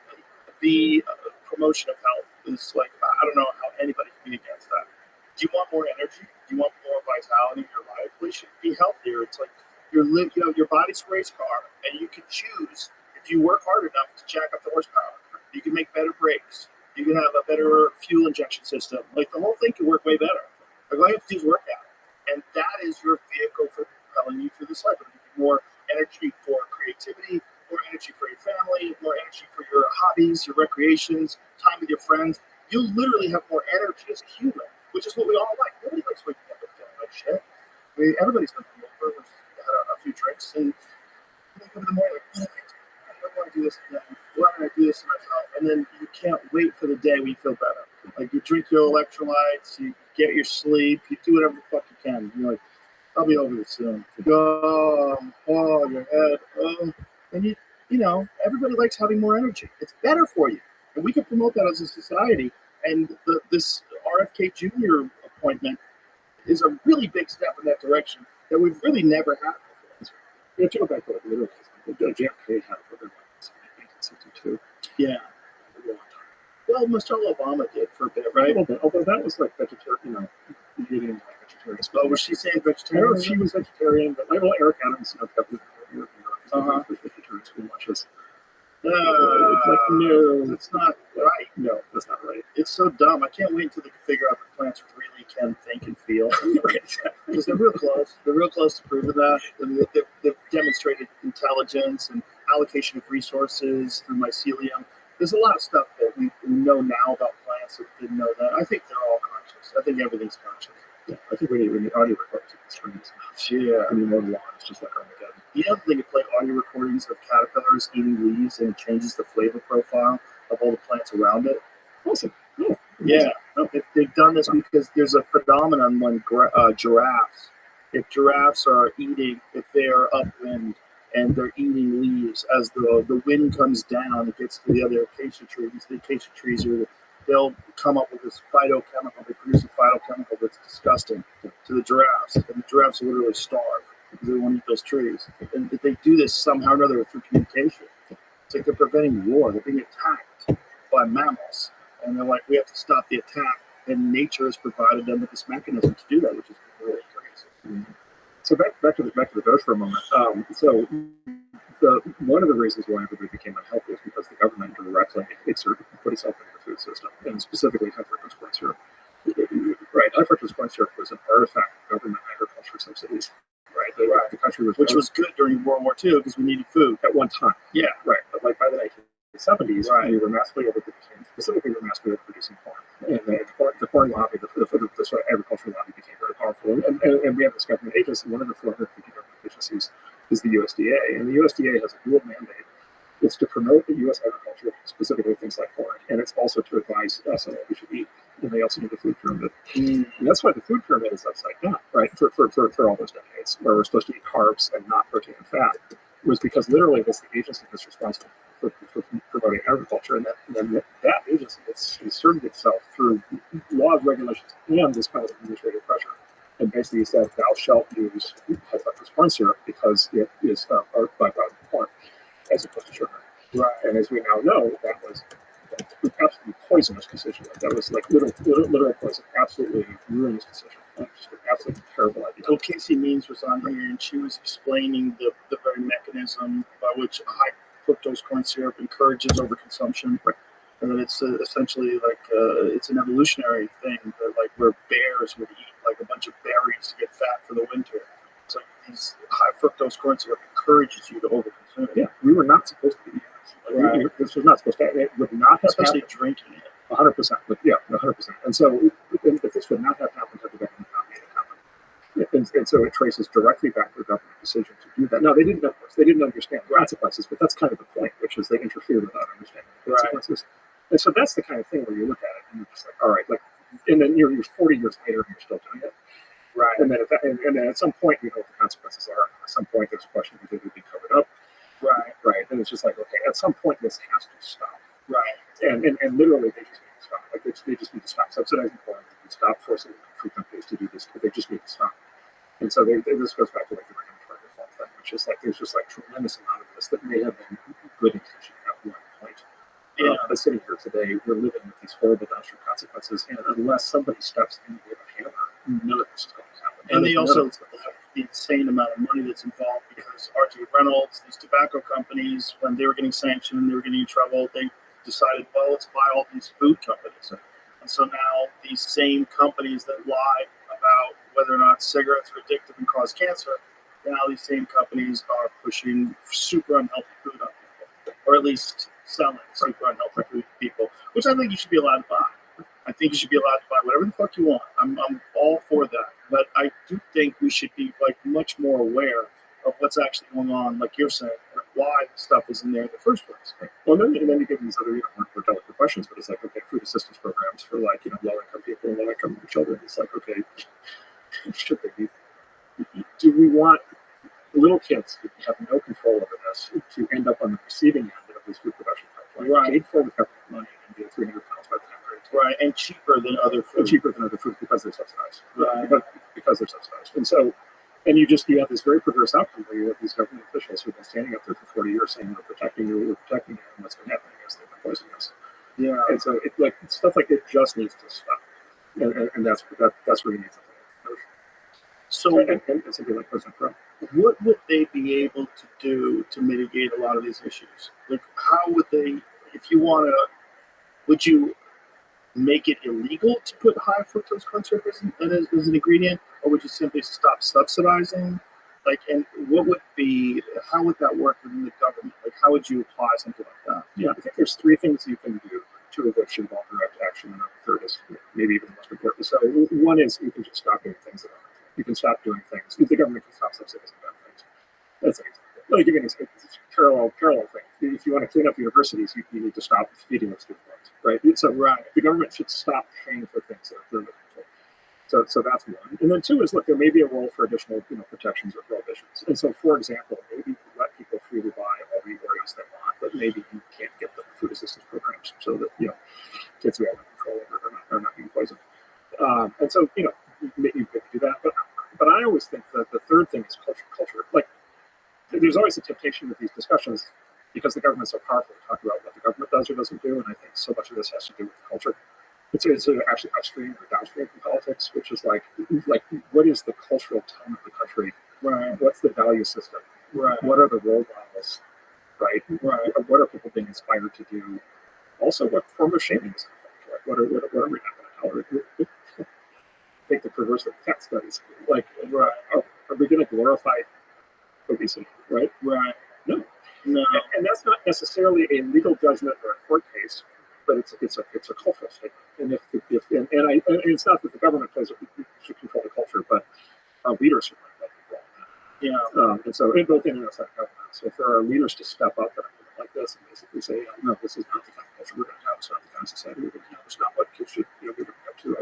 the promotion of health is like, I don't know how anybody can be against that. Do you want more energy? Do you want more vitality in your life? Well, you should be healthier. It's like your body's a race car, and you can choose if you work hard enough to jack up the horsepower. You can make better brakes. You can have a better fuel injection system. Like the whole thing can work way better. Like all you have to do is work out, and that is your vehicle for propelling you through this life. It'll give you more energy for creativity, more energy for your family, more energy for your hobbies, your recreations, time with your friends. You'll literally have more energy as a human, which is what we all like. Nobody likes waking up and feeling like shit. I mean, everybody's been over, had a few drinks, and you wake up in the morning like, I don't want to do this again. Why don't I do this to myself? And then you can't wait for the day when you feel better. Like you drink your electrolytes, you get your sleep, you do whatever the fuck you can. You're like, I'll be over this soon. Oh, your head, oh. And you know, everybody likes having more energy. It's better for you. And we can promote that as a society. And this RFK Jr. appointment is a really big step in that direction that we've really never had before. Yeah, to go back to the JFK had it in 1962. Yeah. Well, Michelle Obama did for a bit, right? Although that was like vegetarian, eating like vegetarian. Oh, was she saying vegetarian? No, she was vegetarian, but like, well, Eric Adams, kept it vegetarian school lunches. It's like, no, that's not right. No, that's not right. It's so dumb. I can't wait until they can figure out that plants really can think and feel. Because they're real close. They're real close to proving that. And they've demonstrated intelligence and allocation of resources through mycelium. There's a lot of stuff that we know now about plants that we didn't know that. I think they're all conscious. I think everything's conscious. Yeah, I think we need audio recordings of the streams. Yeah. I mean, more lawns, just like Armageddon. You know, they can play audio recordings of caterpillars eating leaves, and it changes the flavor profile of all the plants around it. Awesome. Oh, yeah. They've done this because there's a phenomenon when giraffes, if giraffes are eating, if they're upwind and they're eating leaves, as the wind comes down, it gets to the other acacia trees. The acacia trees they'll come up with this phytochemical. They produce a phytochemical that's disgusting to the giraffes, and the giraffes literally starve because they won't eat those trees. And they do this somehow or another through communication. It's like they're preventing war. They're being attacked by mammals, and they're like, we have to stop the attack. And nature has provided them with this mechanism to do that, which is really crazy. Mm-hmm. So back to the dose for a moment. So one of the reasons why everybody became unhealthy is because the government directly put itself into the food system, and specifically high fructose corn syrup. Right, high fructose corn syrup was an artifact of government agriculture agriculture subsidies. Right, the country which was good during World War II because we needed food at one time. Yeah, right. But like by the 1970s, right, we were massively overproducing. Specifically, we were massively overproducing corn, and the corn lobby, the sort of agricultural lobby, became very powerful. And we have this government agency. One of the 450 government agencies is the USDA, and the USDA has a dual mandate. It's to promote the U.S. agriculture, specifically things like corn, and it's also to advise us on what we should eat. And they also need the food pyramid. And that's why the food pyramid is upside down, right? For all those decades, where we're supposed to eat carbs and not protein and fat, was because literally that's the agency that's responsible for promoting agriculture, and then that agency has inserted itself through laws, regulations, and this kind of administrative pressure. And basically said, thou shalt use high fructose corn syrup because it is a byproduct of corn, as opposed to sugar. Right. And as we now know, that was an absolutely poisonous decision. That was like literal poison, absolutely ruinous decision. Just an absolutely terrible idea. Well, Casey Means was on here, and she was explaining the very mechanism by which high fructose corn syrup encourages overconsumption. Right. And that it's essentially like it's an evolutionary thing that like where bears would eat like a bunch of berries to get fat for the winter. So these high fructose corn syrup encourages you to overconsume. Yeah, we were not supposed to be eating this. Right. This was not supposed to. It would not have especially happened. Drinking it. 100%. Yeah, 100%. And so if this would not have happened, had the government not made it happen. And so it traces directly back to the government decision to do that. Now they didn't, of course, they didn't understand the consequences, but that's kind of the point, which is they interfered without understanding the consequences. Right. And so that's the kind of thing where you look at it and you're just like, all right, like, and then you're 40 years later and you're still doing it. Right. And then at some point, you know what the consequences are. At some point, there's a question of whether it be covered up. Right. Right. And it's just like, okay, at some point, this has to stop. Right. And literally, they just need to stop. Like, they just need to stop subsidizing corn. They need to stop forcing food companies to do this. They just need to stop. And so this goes back to like the regulatory reform thing, which is like there's just like tremendous amount of this that may have been good intention at one point. But sitting here today, we're living with these horrible downstream consequences, and unless somebody steps in with a hammer, none of this is going to happen. And they also have the insane amount of money that's involved because R.J. Reynolds, these tobacco companies, when they were getting sanctioned, they were getting in trouble, they decided, well, let's buy all these food companies. And so now these same companies that lie about whether or not cigarettes are addictive and cause cancer, now these same companies are pushing super unhealthy food on people, or at least selling super unhealthy food to people, which I think you should be allowed to buy. I think you should be allowed to buy whatever the fuck you want. I'm all for that. But I do think we should be like much more aware of what's actually going on, like you're saying, and why the stuff is in there in the first place. Right. Well, and then you get these other more delicate questions, but it's like, okay, food assistance programs for like, low-income people and low-income children. It's like, okay, should they be? Do we want little kids who have no control over this to end up on the receiving end of this food production pipeline? Right. Paid for with government money and get 300 pounds by the time they're 18. Right, and cheaper than other food. Because they're subsidized. Right. Because they're subsidized. And so, and you have this very perverse outcome where you have these government officials who've been standing up there for 40 years saying, we're protecting you, and what's been happening is they've been poisoning us. Yeah. And so stuff like it just needs to stop. And that's where you need something. So, and something like President Trump. What would they be able to do to mitigate a lot of these issues? Like, how would they, if you want to, would you make it illegal to put high fructose corn syrup as an ingredient, or would you simply stop subsidizing? Like, and how would that work within the government? Like, how would you apply something like that? Yeah, I think there's three things you can do, two of which involve direct action, and the third is maybe even the most important. So one is you can just stop doing things that are harmful. You can stop doing things. The government can stop subsidizing bad things. That's an example. Let me give you an example. It's a parallel thing. If you want to clean up universities, you need to stop feeding those student loans, right? So the government should stop paying for things that are harmful. So that's one. And then two is, look, there may be a role for additional protections or prohibitions. And so, for example, maybe you let people freely buy all the Oreos they want, but maybe you can't get them food assistance programs so that kids who have no control over it are not being poisoned. And so you could do that. But I always think that the third thing is culture. Like, there's always a temptation with these discussions because the government's so powerful to talk about what the government does or doesn't do, and I think so much of this has to do with culture. It's actually upstream or downstream from politics, which is like what is the cultural tone of the country? Right. What's the value system? Right. What are the role models? Right. Right. What are people being inspired to do? Also, what form of shaming is it? Like, what are we not going to tolerate? take the perverse effect studies. Like, are we going to glorify obesity, right? Right. No. No. And that's not necessarily a legal judgment or a court case, but it's a cultural statement. And and it's not that the government should control the culture, but leaders should play that role. Yeah. And so, in both in and outside government. So, if there are leaders to step up like this and basically say, no, this is not the kind of culture we're going to have. It's not the kind of society we're going to have. It's not what kids should be looking up to.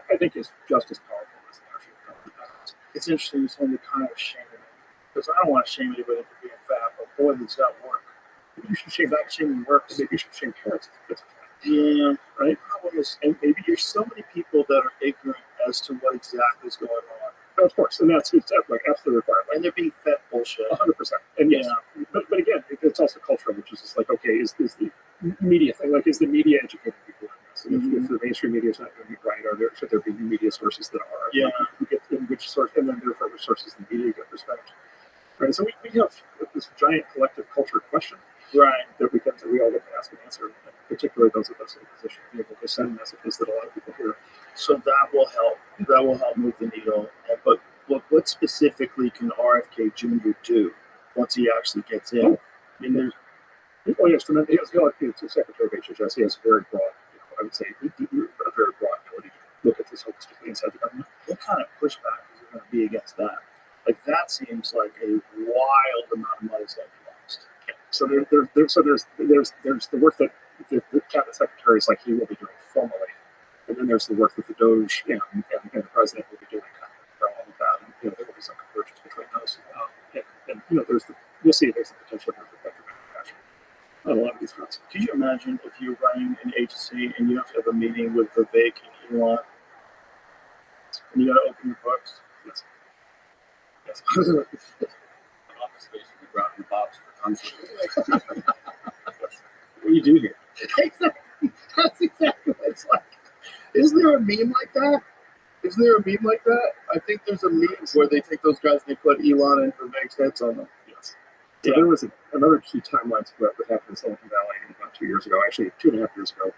I think is just as powerful as the actual government. It's interesting. It's only kind of shaming it, because I don't want to shame anybody for being fat, but boy, does that work. Maybe you should shame that. Shaming works. Maybe you should shame parents. Yeah. Right. The problem is, and maybe there's so many people that are ignorant as to what exactly is going on. Of course, and it's like absolutely required. And they're being fed bullshit. 100%. And yes, but again, it's also cultural, which is just like, okay, is the media thing, like, is the media educating people on this? And if the mainstream media is not doing it right, should there be new media sources that are? Yeah. Who get in which source, and then therefore which sources the media get respect. Right. So we have this giant collective culture question, right, that we all get to ask and answer, and particularly those of us in a position to be able to send messages that a lot of people hear. So that will help. That will help move the needle. But what specifically can RFK Jr. do once he actually gets in? I mean, there's. Oh yes, he has Secretary of HHS. He has very broad, I would say, a very broad ability to look at this holistically inside the government. What kind of pushback is there going to be against that? Like, that seems like a wild amount of money that be lost. So there's the work that the cabinet secretary is like he will be doing formally, and then there's the work that the Doge and the president will be doing kind of for all of that. And there will be some convergence between those. And you'll see there's the potential for vector manufacturing on a lot of these fronts. Could you imagine if you're running an agency and you have to have a meeting with Vivek and Elon, and you got to open your books? Yes. Office space with the Rabbi box for concert. What do you do here? Exactly. That's exactly what it's like. Isn't there a meme like that? I think there's a meme where they take those guys and they put Elon and Vivek's heads on them. Yes. So there was another key timeline split that happened in Silicon Valley about 2 years ago, actually 2.5 years ago,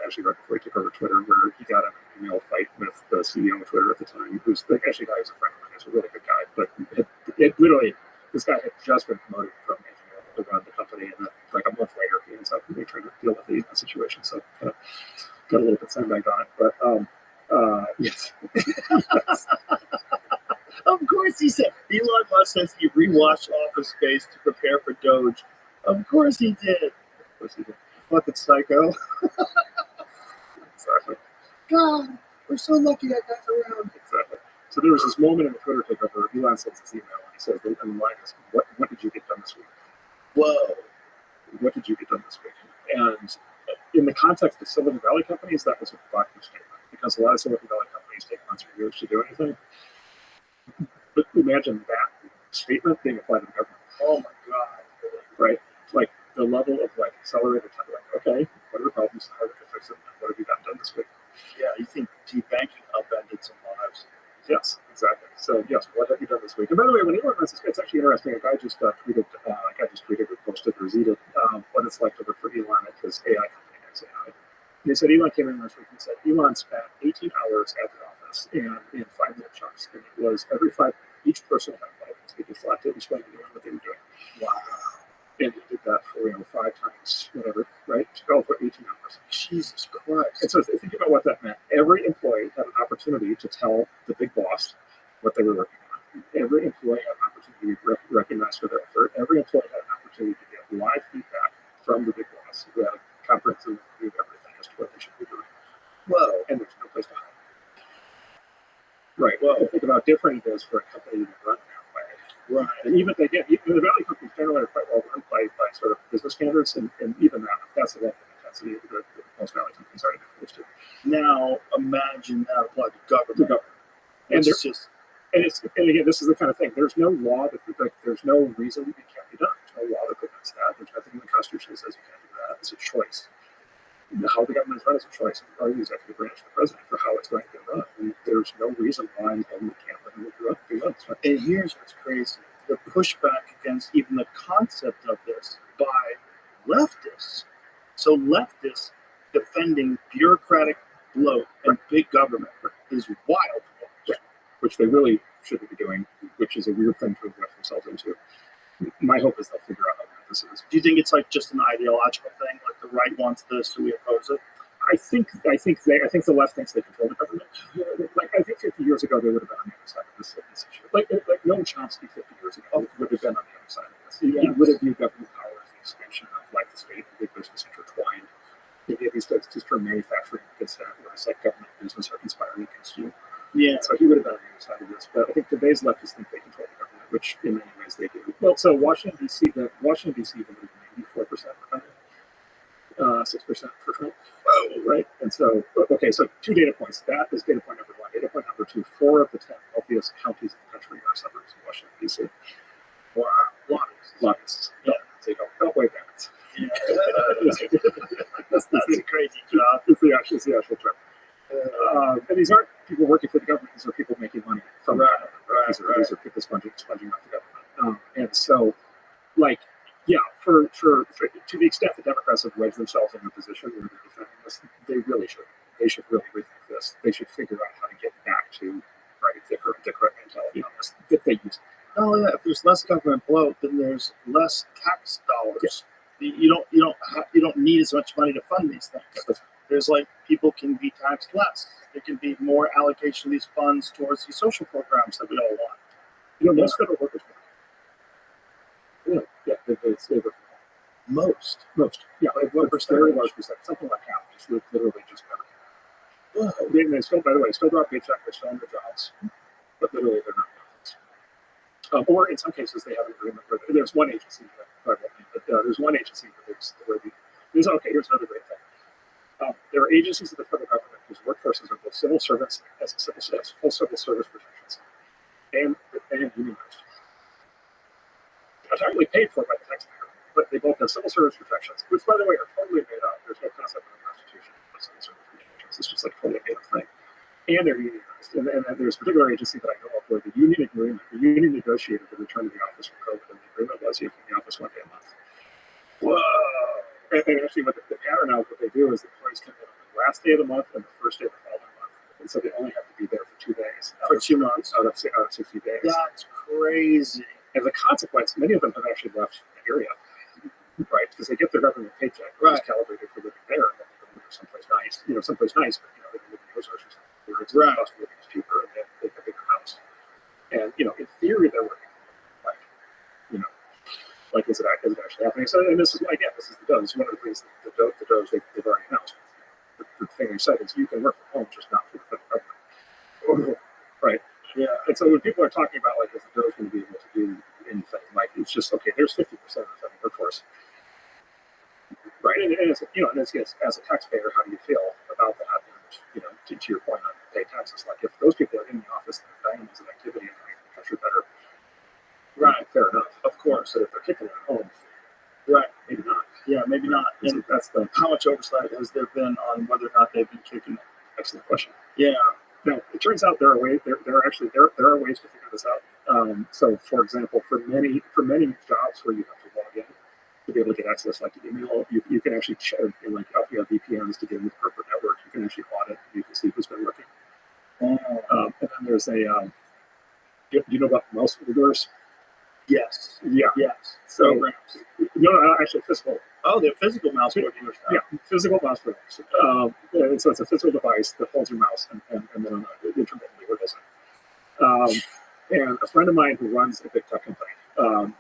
actually right before he took over Twitter, where he got in an email fight with the CEO of Twitter at the time, who's actually a friend of mine. He's a really good guy, but it literally, this guy had just been promoted from engineer to run the company, and then like a month later, he ends up really trying to deal with the situation. So kind of got a little bit sandbagged on it, but yes. Of course he said. Elon Musk says he rewatched Office Space to prepare for Doge. Of course he did. Fucking psycho. Exactly. God, we're so lucky that guy's around. Exactly. So there was this moment in the Twitter takeover. Elon sends his email and he says, and the line is, what did you get done this week? Whoa. What did you get done this week? And in the context of Silicon Valley companies, that was a provocative statement, because a lot of Silicon Valley companies take months or years to do anything. But imagine that statement being applied to the government. Oh my God. Right? Like the level of like accelerated time, like, okay, what are the problems? How did you fix them? What have you gotten done this week? Yeah, you think banking upended some lives. Yes, exactly. So yes, what have you done this week? And by the way, when Elon runs, it's actually interesting. A guy just tweeted, or posted, or tweeted what it's like to work for Elon at his AI company, XAI. And he said Elon came in last week and said Elon spent 18 hours at the office and in 5-minute chunks. And it was each person had 5 minutes. He just left it and explained to Elon what they were doing. Wow. And he did that for 5 times, whatever, right? To go for 18 hours. Jesus Christ. And so think about what that meant. Every employee had an opportunity to tell the big boss what they were working on. Every employee had an opportunity to be recognized for their effort. Every employee had an opportunity to get live feedback from the big boss, who had a comprehensive review of everything as to what they should be doing. Whoa. And there's no place to hide. Right. Well, think about how different it is for a company to run that way. Right. And even the Valley companies generally are quite well run by sort of business standards, and even that's the level of intensity that most Valley companies are close to. Now imagine that applied to government. And again, this is the kind of thing. There's no law there's no reason it can't be done. There's no law that prevents that. There's nothing in the Constitution that says you can't do that. It's a choice. How the government is run is a choice of the executive branch of the president for how it's going to be run. And there's no reason why the government can't let it be run. And here's what's crazy. The pushback against even the concept of this by leftists. So leftists defending bureaucratic bloat and big government is wild. which they really shouldn't be doing, which is a weird thing to inject themselves into. My hope is they'll figure out how bad this is. Do you think it's like just an ideological thing, like the right wants this, so we oppose it? I think the left thinks they control the government. Like I think 50 years ago they would have been on the other side of this issue. Like Noam Chomsky 50 years ago would have been on the other side of this. He would have viewed government power as the extension of like the state and big business intertwined. Maybe these days just turn manufacturing against that, whereas like government and business are conspiring against you. Yeah. So he would have been on the other side of this. But I think today's leftists think they control the government, which in many ways they do. Well, so Washington D.C. believed 94% Republican. 6% for Trump, right? And so, okay, so 2 data points. That is data point number 1. Data point number 2, 4 of the 10 wealthiest counties in the country are suburbs of Washington, D.C. Wow. Lobbyists. Yeah. So you go, wait, that. Yeah. That's a crazy job. It's the actual term. And these aren't people working for the government. These are people making money from the government. These are people sponging off the government. And so, like, yeah, for to the extent the Democrats have wedged themselves in a position where they're defending this, they really should. They should really rethink this. They should figure out how to get back to the correct mentality on this that they use. Oh yeah, if there's less government bloat, then there's less tax dollars. Yeah. You don't need as much money to fund these things. There's like people can be taxed less. There can be more allocation of these funds towards these social programs that we all want. Most federal workers. Yeah, it's labor. Most. Yeah, like what percent? Very large percent. Something like half. Just literally just better. They still, by the way, still draw a paycheck. They're still on their jobs, but literally they're not. Or in some cases, they have an agreement where there's one agency that there's one agency where here's another great thing. There are agencies of the federal government whose workforces are both civil servants as full civil service protections and unionized. Entirely paid for by the taxpayer, but they both have civil service protections, which, by the way, are totally made up. There's no concept in the Constitution of civil service protections. It's just like totally made up thing. And they're unionized. And there's a particular agency that I know of where the union negotiated the return to the office from COVID, and the agreement was you can be in the office 1 day a month. Whoa! And actually, what the pattern now, what they do is the employees come in on the last day of the month and the first day of the following month. And so they only have to be there for 2 days. For 2 months? Out of 60 days. That's crazy. As a consequence, many of them have actually left the area, right? Because they get their government paycheck, right, calibrated for living there, and then they go live someplace nice, someplace nice, but they live in the ozarks or something where it's right, cost of living is cheaper, and they have a bigger house. And in theory, they're working, like is it actually happening? So, and this is the Doge. One of the things that the Doge they've already announced. The thing they said is you can work from home, just not for the federal government, right? Yeah, and so when people are talking about like, is the Doge going to be able to do anything? Like, it's just okay. There's 50% of the federal workforce, right? And it's, and it's, as a taxpayer, how do you feel about that? And, to your point on pay taxes, like if those people are in the office, they're dying as an activity and making the country better, right? Fair enough, of course. But if they're kicking it at home, right? Maybe not. Yeah, maybe not. And that's how much oversight has there been on whether or not they've been kicking it? Excellent question. Yeah. Now, it turns out there are ways. There are ways to figure this out. So, for example, for many jobs where you have to log in to be able to get access, like email, you can actually check, like if you have VPNs to get into the corporate network, you can actually audit. You can see who's been working. And then there's a. Do you know about mouse wigglers? Yes. Yeah. Yes. So no, actually physical. Oh, they're physical mouse wigglers. Yeah, physical mouse wigglers. And so it's a physical device that holds your mouse and then intermittently wiggles it. And a friend of mine who runs a big tech company,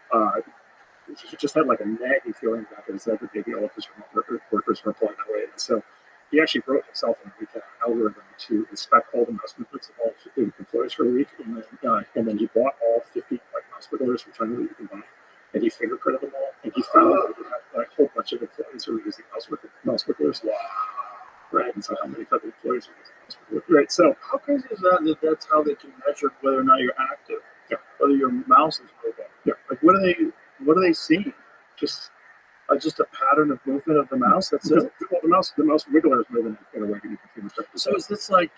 he just had like a nagging feeling about this that maybe all of his remote workers were employed that way. And so he actually wrote himself a weekend algorithm to inspect all the mouse movements of all employees for a week, and then he bought all 50 like mouse wigglers from China that you can buy, and he fingerprinted them all, and he found that he had a whole bunch of employees who were using mouse wigglers. Wow. Right, and so how many federal employees are using mouse wigglers? Right, so how crazy is that that's how they can measure whether or not you're active, whether your mouse is moving? Yeah, like what are they seeing? Just a pattern of movement of the mouse. That's it. Well, the mouse wiggler is moving in a way that you can feel. So is this like?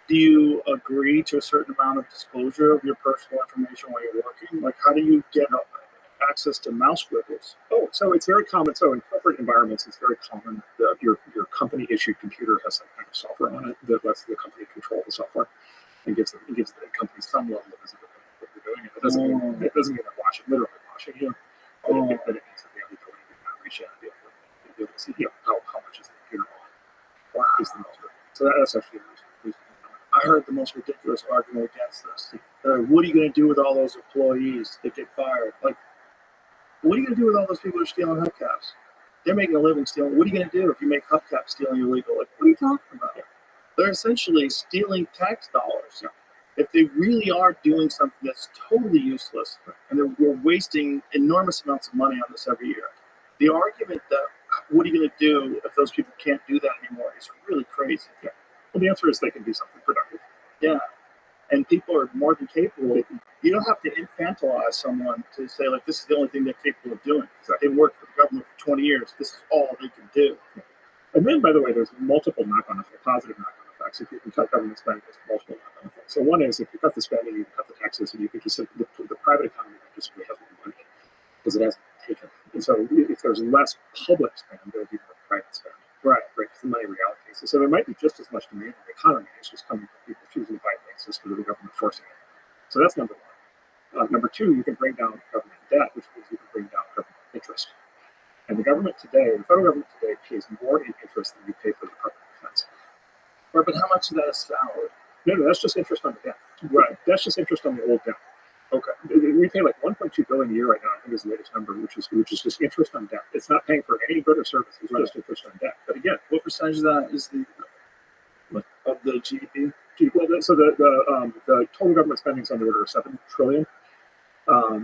Do you agree to a certain amount of disclosure of your personal information while you're working? Like, how do you get access to mouse wiggles? Oh, so it's very common. So in corporate environments, it's very common that your company issued computer has some kind of software on it that lets the company control the software. and gives the company some level of visibility of what they're doing. And it doesn't mean they're literally watching you. But it means that they have the ability to kind of reach out and be able to see how much is the computer on. Wow. Is the most. So that's actually I heard the most ridiculous argument against this. What are you going to do with all those employees that get fired? Like, what are you going to do with all those people who are stealing hubcaps? They're making a living stealing. What are you going to do if you make hubcap stealing illegal? Like, what are you talking about? They're essentially stealing tax dollars. If they really are doing something that's totally useless, and we're wasting enormous amounts of money on this every year, the argument that what are you going to do if those people can't do that anymore is really crazy. Well, the answer is they can do something productive. Yeah. And people are more than capable. You don't have to infantilize someone to say, like, this is the only thing they're capable of doing. Exactly. They worked for the government for 20 years. This is all they can do. And then, by the way, there's multiple knock-on effects, positive knock-on effects. If you can cut government spending, there's multiple knock-on effects. So one is if you cut the spending, you cut the taxes, and you can just the private economy just really has more money because it hasn't taken. And so if there's less public spend, there'll be more private spend. Right, because the money reallocates. So there might be just as much demand in the economy. It's just coming from people choosing to buy things instead of the government forcing it. So that's number one. Number two, you can bring down government debt, which means you can bring down government interest. And the government today, the federal government today, pays more in interest than you pay for the Department of Defense. Right, but how much of that is salary? No, that's just interest on the debt. Right, that's just interest on the old debt. Okay, we pay like 1.2 billion a year right now. I think is the latest number, which is just interest on debt. It's not paying for any good or service. It's just interest on debt. But again, what percentage of that is of the GDP? Well, so the total government spending is on the order of 7 trillion.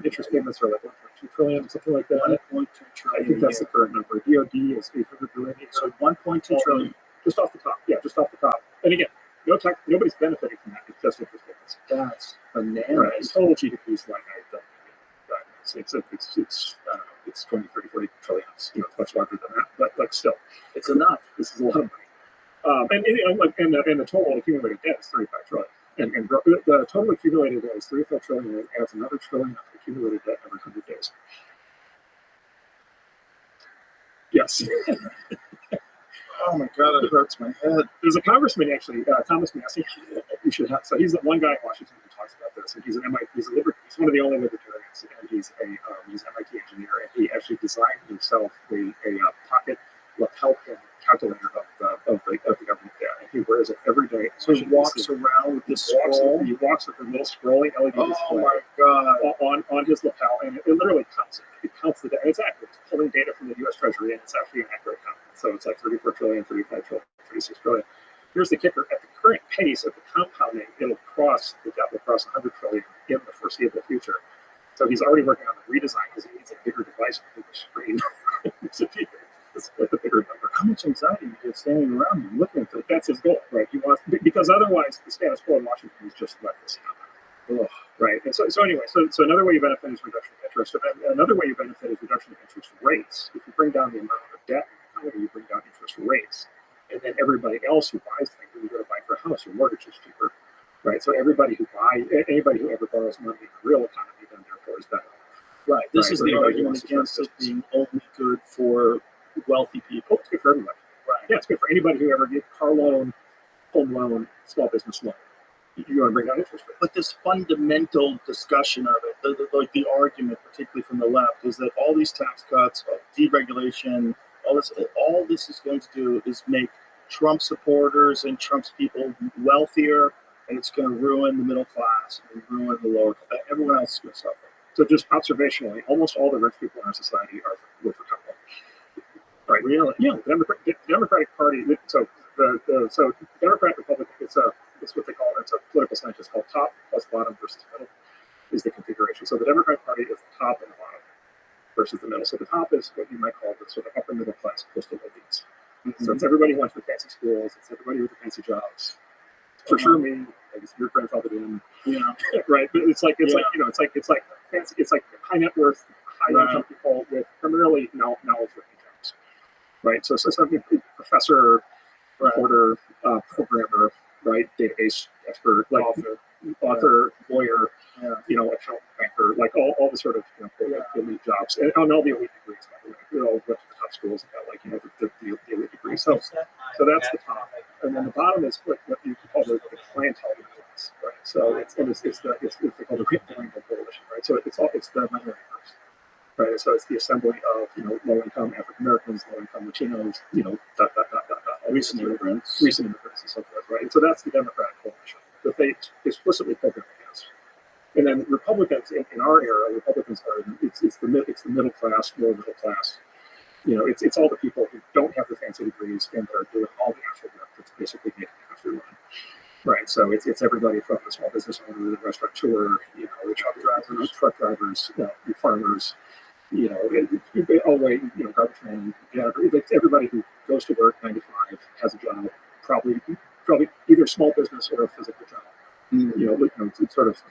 Interest payments are like 1.2 trillion, something like that. 1.2 trillion. I think that's the current number. DoD is 800 billion. So 1.2 trillion, just off the top. Yeah, just off the top. And again, nobody's benefiting from that. It's just interest payments. That's bananas. Right. Total GDP is like it's 20, 30, 40 trillion. It's much larger than that, but like still, it's enough. This is a lot of money. And the total accumulated debt is 35 trillion. And the total accumulated debt is 35 trillion, and it adds another trillion of accumulated debt every 100 days. Yes. Oh my God, it hurts my head. There's a congressman actually, Thomas Massey. You should have. So he's the one guy in Washington who talks about this, and he's an MIT. He's one of the only libertarians, and he's an MIT engineer, and he actually designed himself a pocket lapel pin calculator of the government debt, and he wears it every day. So he walks around with this scroll. He walks with a little scrolling LED display. Oh my God! On his lapel, and it literally counts it. It counts the debt. And it's accurate. It's pulling data from the U.S. Treasury, and it's actually an accurate count. So it's like 34 trillion, 35 trillion, 36 trillion. Here's the kicker: at the current pace of the compounding, the debt will cross 100 trillion in the foreseeable future. So he's already working on the redesign because he needs a bigger device, a bigger screen. It's a bigger number. How much anxiety you get standing around and looking at it? That's his goal, right? He wants, because otherwise the status quo in Washington is just let this happen. Ugh, right? And so anyway, another way you benefit is reduction of interest. Another way you benefit is reduction of interest rates. If you bring down the amount of debt in the economy, you bring down interest rates. And then everybody else who buys things, when you go to buy for a house, your mortgage is cheaper, right? So anybody who ever borrows money in the real economy, then therefore is better off. Right. This is the argument against it being only good for wealthy people. It's good for everybody. Right. Yeah, it's good for anybody who ever gets car loan, home loan, small business loan. You want to bring down interest rates. But this fundamental discussion of it, the argument, particularly from the left, is that all these tax cuts, deregulation, all this is going to do is make Trump supporters and Trump's people wealthier, and it's going to ruin the middle class and ruin the lower class. Everyone else is going to suffer. So just observationally, almost all the rich people in our society live for couple. Right. Really? Yeah. The Democratic Party. So the Democratic Republic. It's what they call it. It's a political science. It's called top plus bottom versus middle. Is the configuration. So the Democratic Party is the top and the bottom versus the middle. So the top is what you might call the sort of upper middle class coastal elites. Mm-hmm. So it's everybody who went to the fancy schools. It's everybody with the fancy jobs. For sure, me. Like it's your grandfather in. Yeah. Right. But it's like fancy. It's like high net worth, high income people with primarily knowledge working jobs. Right. So something professor, reporter, programmer, right, database expert, like author, lawyer, accountant, banker, like all the sort of elite jobs, and all the elite degrees. By the way, they all went to the top schools and got the elite degrees. So that's the top, and then the bottom is what you call the clientele class, right? So it's called the Great Bilingual Coalition, right? So it's the minority groups, right? So it's the assembly of low-income African Americans, low-income Latinos, recent immigrants, and so forth, right? And so that's the Democratic coalition that they explicitly program against. And then Republicans in our era, Republicans are it's the middle class, lower middle class. It's all the people who don't have the fancy degrees and are doing all the actual work that's basically making the country run. Right, so it's everybody from the small business owner, the restaurateur, the truck drivers, the farmers, all the way, garbage man, everybody who goes to work 9 to 5, has a job, probably either small business or a physical job. It's sort of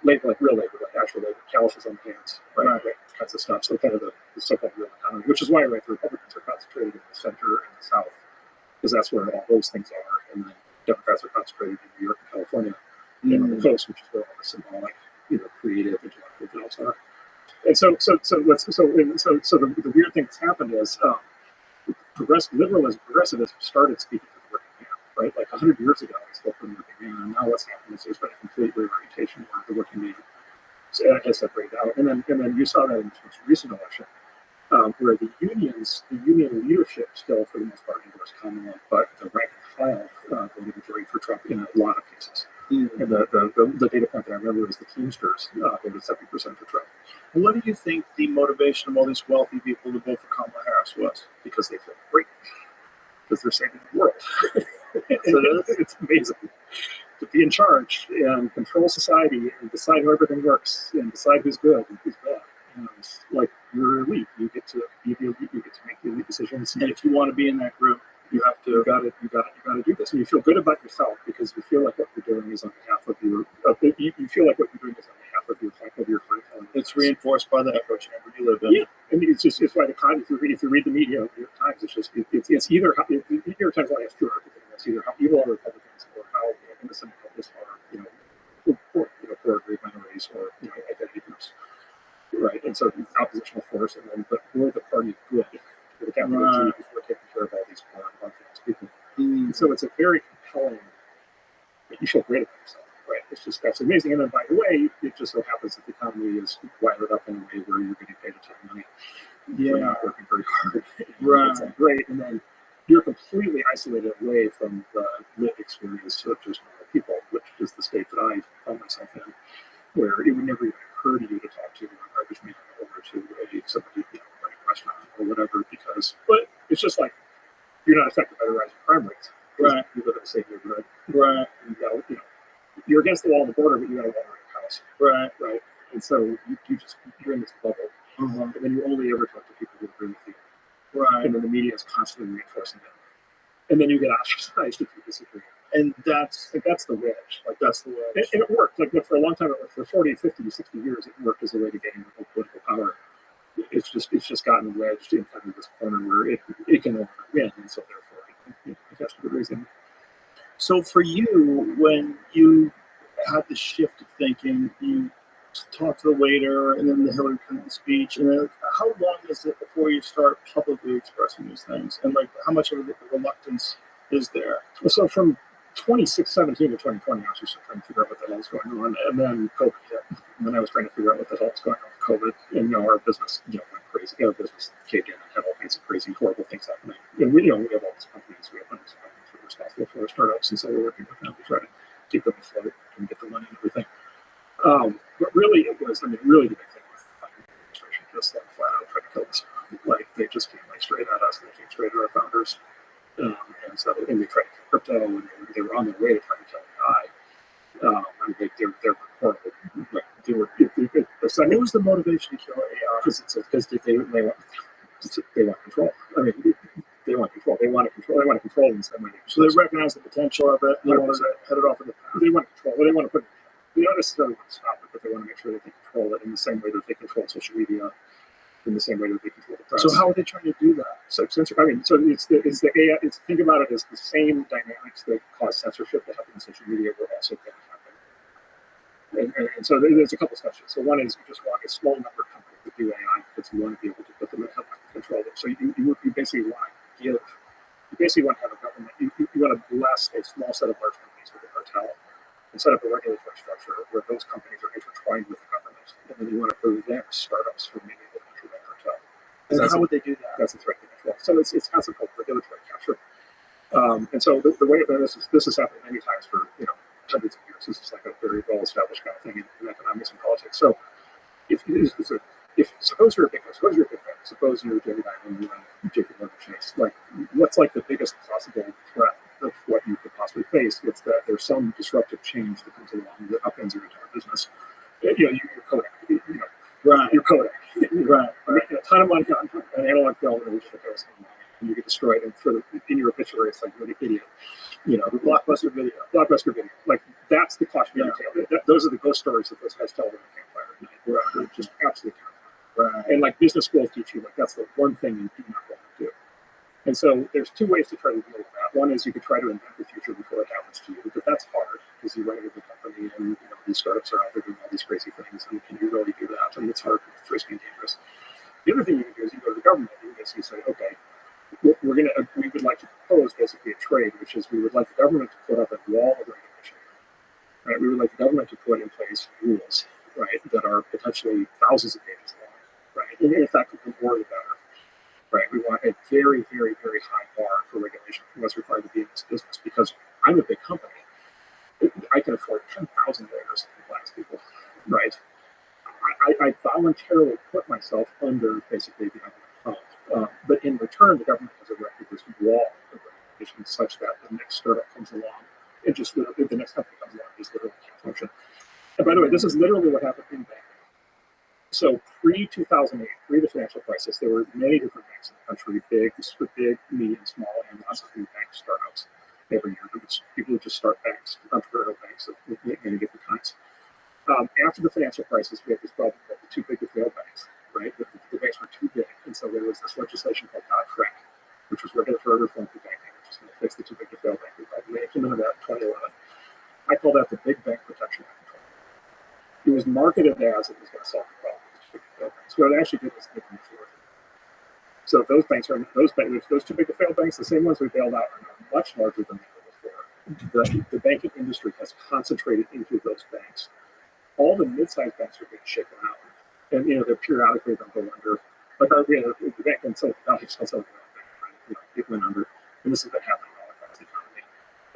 labor, like real labor, like actual labor, calluses on the hands, right? That kinds of stuff. So kind of the so-called real economy, which is why, right, the Republicans are concentrated in the center and the South, because that's where all those things are, and then Democrats are concentrated in New York and California, and on the coast, which is where all the symbolic, creative, intellectual jobs are. And so the weird thing that's happened is progressivism started speaking for the working man, right? Like 100 years ago, it spoke for the working man, and now what's happened is there's been a complete reorientation where the working man has separated out, and then you saw that in the most recent election. Where the union leadership still, for the most part, endorsed Kamala, but the rank and file voted majority for Trump in a lot of cases. And the data point that I remember is the Teamsters voted 70% for Trump. And what do you think the motivation of all these wealthy people to vote for Kamala Harris was? Because they feel great. Because they're saving the world. It's amazing to be in charge and control society and decide how everything works and decide who's good and who's bad. Like you're elite, you get to be the elite, you get to make the elite decisions. And if you want to be in that group, you got to do this, and you feel good about yourself because you feel like what you're doing is on behalf of your. You feel like what you're doing is on behalf of your curriculum. It's reinforced by the echo chamber you live in. Yeah, I mean it's why the Times. If you read the media, New York Times, it's either how, New York Times only has two articles. It's either how evil are Republicans or how innocent Republicans are, poor great minorities or identity groups. Right, and so the oppositional force, and then we're the party of good, the capital G, because we're taking care of all these poor and marginalized people. And so it's a very compelling. You feel great about yourself, right? It's just that's amazing. And then by the way, it just so happens that the economy is wired up in a way where you're getting paid a ton of money. You're not working very hard. Right, it's great, and then you're completely isolated away from the lived experience of just normal people, which is the state that I found myself in, where it would never even occur to you to talk to a garbage man over to somebody running a restaurant or whatever, but it's just like you're not affected by the rising crime rates. Right. You live in the same neighborhood. Right. You're against the wall on the border, but you got a wall in your house. Right. Right. And so you're in this bubble, and then you only ever talk to people who agree with you. Right. And then the media is constantly reinforcing that. And then you get ostracized if you disagree. And that's the wedge. Like that's the wedge. And it worked. Like for a long time, for 40, 50, 60 years, it worked as a way to gain political power. It's just gotten wedged in kind of this corner where it can only win, and so therefore it has to be raising. So for you, when you had the shift of thinking, you talk to the waiter, and then the Hillary Clinton speech, and then how long is it before you start publicly expressing these things, and like how much of a reluctance is there? So from 2017 to 2020, I was just trying to figure out what the hell was going on, and then COVID hit, and then I was trying to figure out what the hell was going on with COVID, and our business went crazy. Our business caved in and had all kinds of crazy, horrible things happening. And we have all these companies, we have hundreds of companies who are responsible for our startups, and so we're working with them to try to keep them afloat and get the money and everything. But really, it was, really the big thing was the administration just like flat out trying to kill us. Like they just came straight at us, and they came straight at our founders. And they tried to kill crypto, and they were on their way to trying to kill AI. They were horrible. Like what was the motivation to kill AI? Because they want control. They want control. They want to control in the same way. So they recognize the potential of it. They want to head it off in the path. They want control. They want to put. They don't necessarily want to stop it, but they want to make sure that they control it in the same way that they control social media. In the same way that they control the press. So how are they trying to do that? So it's the AI. Think about it as the same dynamics that cause censorship to happen in social media will also going to happen. And so there's a couple steps. So one is you just want a small number of companies to do AI because you want to be able to put them in help control them. So you basically want to give. You basically want to have a government. You want to bless a small set of large companies with a cartel and set up a regulatory structure where those companies are intertwined with the government, and then you want to prevent startups from being able to enter that cartel. And how would they do that? That's a threat to control. So it's concept called regulatory capture. And so the way this has happened many times for hundreds of years. This is like a very well established kind of thing in economics and politics. So suppose you're a big bank, suppose you're Jamie Dimon, you run JP Morgan Chase. Like, what's like the biggest possible threat of what you could possibly face? It's that there's some disruptive change that comes along that upends your entire business. You're Kodak. Right. You're Kodak. Right. I'm making a ton of money on an analog film, and you get destroyed. And in your obituary, it's like, you're an idiot. The blockbuster video. Like, that's the cautionary tale. Those are the ghost stories that those guys tell in the campfire at night. They're just absolutely terrifying. Right. And like business schools teach you, like, that's the one thing you do not want to do. And so there's two ways to try to deal with that. One is you could try to invent the future before it happens to you, but that's hard because you run a big company and these startups are out there doing all these crazy things, and can you really do that? And it's hard, it's risky and dangerous. The other thing you can do is you go to the government and you basically say, okay, we would like to propose basically a trade, which is we would like the government to put up a wall of regulation. Right? We would like the government to put in place rules, right, that are potentially thousands of pages long, right? And in fact, we can worry better, right? We want a very, very, very high bar for regulation for what's required to be in this business, because I'm a big company. I can afford 10,000 lawyers and compliance people, right? I voluntarily put myself under basically the government thumb. But in return, the government has erected this wall of regulation such that the next startup comes along, and just the next company comes along, just literally can't function. And by the way, this is literally what happened in banking. So pre-2008, pre the financial crisis, there were many different banks in the country, big, medium, small, and lots of new bank startups every year. People would just start banks, entrepreneurial banks of many different kinds. After the financial crisis, we had this problem called the too big to fail banks, right? The banks were too big, and so there was this legislation called Dodd-Frank, which was regulatory reform for banking, which was going to fix the too big to fail bank problem. They implemented that in 2011. I call that the Big Bank Protection Act. It was marketed as it was going to solve the problem. So what it actually did was make them short. So those too big to fail banks, the same ones we bailed out, are now much larger than they were before. The banking industry has concentrated into those banks. All the mid-sized banks are being shaken out, and they're periodically going to go under. Like the bank in Silicon Valley also it went under, and this has been happening all across the economy.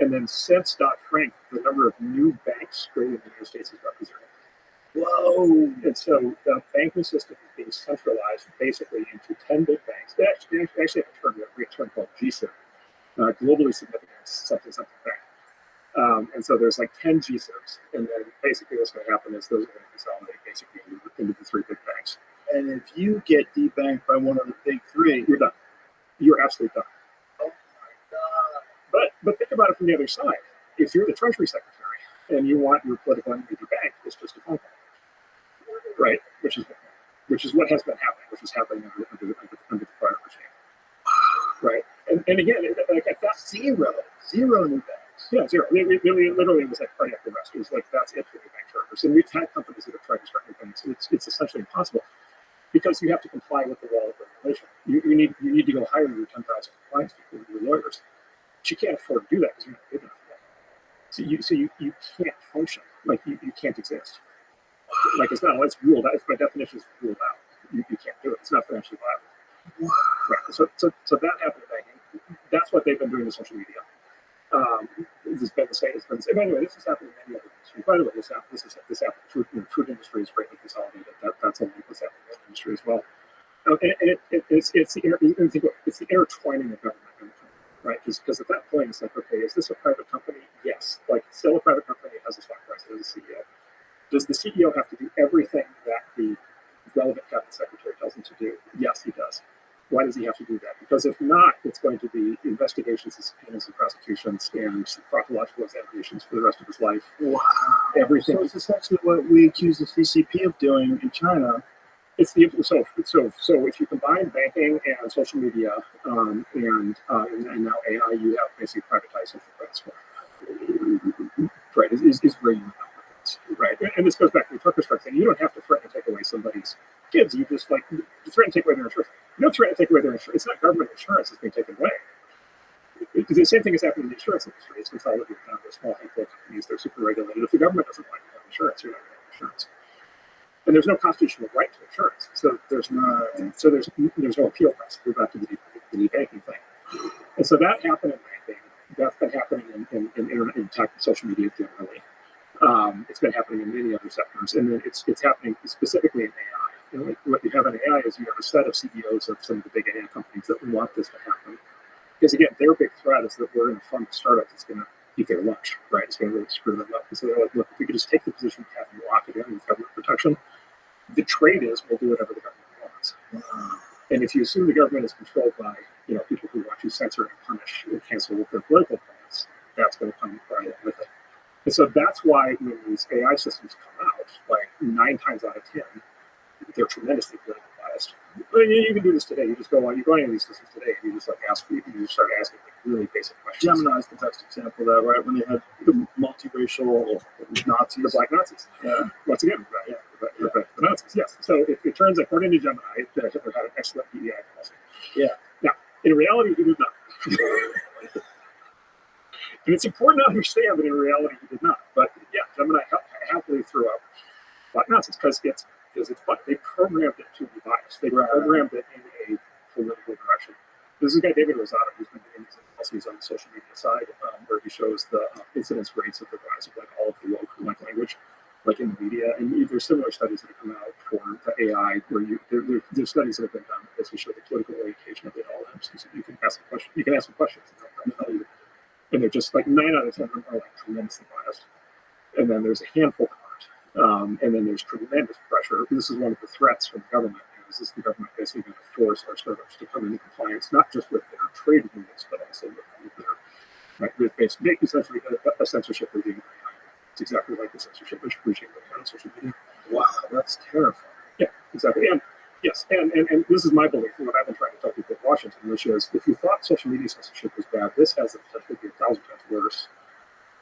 And then since Dodd-Frank, the number of new banks created in the United States is about zero. Whoa! And so the banking system is being centralized basically into 10 big banks. They actually have a great term called GSIB, globally significant something bank. And so there's like 10 GSIBs, and then basically what's going to happen is those are going to consolidate basically into the three big banks. And if you get debanked by one of the big three, you're done. You're absolutely done. Oh my God! But think about it from the other side. If you're the Treasury Secretary and you want your political enemy to bank, it's just a phone call, right? Which is what has been happening, which was happening under the prior regime, right? And again, that's zero new banks. Yeah, zero. Literally, it was like cardiac arrest. It was like, that's it for the bank charters. And we've had companies that have tried to start new banks, and it's essentially impossible because you have to comply with the wall of regulation. You need to go hire your 10,000 compliance people, your lawyers. But you can't afford to do that because you're not big enough for that. So you can't function. Like you can't exist. Like it's ruled out. It's by definition it's ruled out. You can't do it. It's not financially viable. Right. So that happened in banking. That's what they've been doing in social media. It's been the same. Anyway, this has happened in many other industries. By the way, this happened. Food industry is greatly consolidated. That's a link that's happening in the industry as well. And it's the intertwining of government, right? Because at that point, it's like, okay, is this a private company? Yes. Like, still a private company, it has a stock price, it has a CEO. Does the CEO have to do everything that the relevant cabinet secretary tells him to do? Yes, he does. Why does he have to do that? Because if not, it's going to be investigations and subpoenas and prosecutions and pathological examinations for the rest of his life. Wow. Everything. So it's essentially what we accuse the CCP of doing in China. So if you combine banking and social media and now AI, you have basically privatized social credit score. Right, is where you have right, and this goes back to the Tucker Strike thing. You don't have to threaten to take away somebody's kids. You just threaten to take away their insurance. You don't threaten to take away their insurance. It's not government insurance that's being taken away. the same thing is happening in the insurance industry. It's consolidated down to a small handful of companies. They're super regulated. If the government doesn't want you to have insurance, you're not going to have insurance. And there's no constitutional right to insurance, so there's no appeal process. We're back to the banking thing, and so that happened in banking. That's been happening in tech and social media generally. It's been happening in many other sectors, and then it's happening specifically in AI. You know, what you have in AI is you have a set of CEOs of some of the big AI companies that want this to happen, because again, their big threat is that we're going to fund a startup that's going to eat their lunch, right? It's going to really screw them up. And so they're like, look, if we could just take the position we have and lock it in with government protection, the trade is we'll do whatever the government wants. And if you assume the government is controlled by, you know, people who want to censor and punish and cancel their political plans, that's going to come right along with it. And so that's why when these AI systems come out, like 9 times out of 10, they're tremendously politically biased. I mean, you can do this today. You just go on, you go into these systems today, and you just like you just start asking like really basic questions. Gemini is the best example of that, right? When they had the multiracial Nazis, the black Nazis. Yeah. Once again, right? Yeah. The Nazis, yes. So it turns out, according to Gemini, that Hitler had an excellent DEI policy. Yeah. Now, in reality, he did not. And it's important to understand that in reality, he did not. But yeah, Gemini happily threw up black Nazis because they programmed it to be biased. They programmed it in a political direction. This is a guy, David Rosado, who's been doing these analyses on the social media side, where he shows the incidence rates of the rise of like all of the woke language, like in the media. And there's similar studies that have come out for the AI, where there's studies that have been done that basically show the political orientation of the LLMs. So you can ask them questions, and they'll tell you. And they're just like 9 out of 10 of them are like tremendously biased. And then there's a handful that aren't. And then there's tremendous pressure. This is one of the threats from the government. Is this the government basically going to force our startups to come into compliance, not just with their trade agreements, but also with their basically essentially a censorship regime. It's exactly like the censorship regime on social media. Wow, that's terrifying. Yeah, exactly. And yes, and this is my belief, and what I've been trying to tell people in Washington, which is if you thought social media censorship was bad, this has the potential to be 1,000 times worse.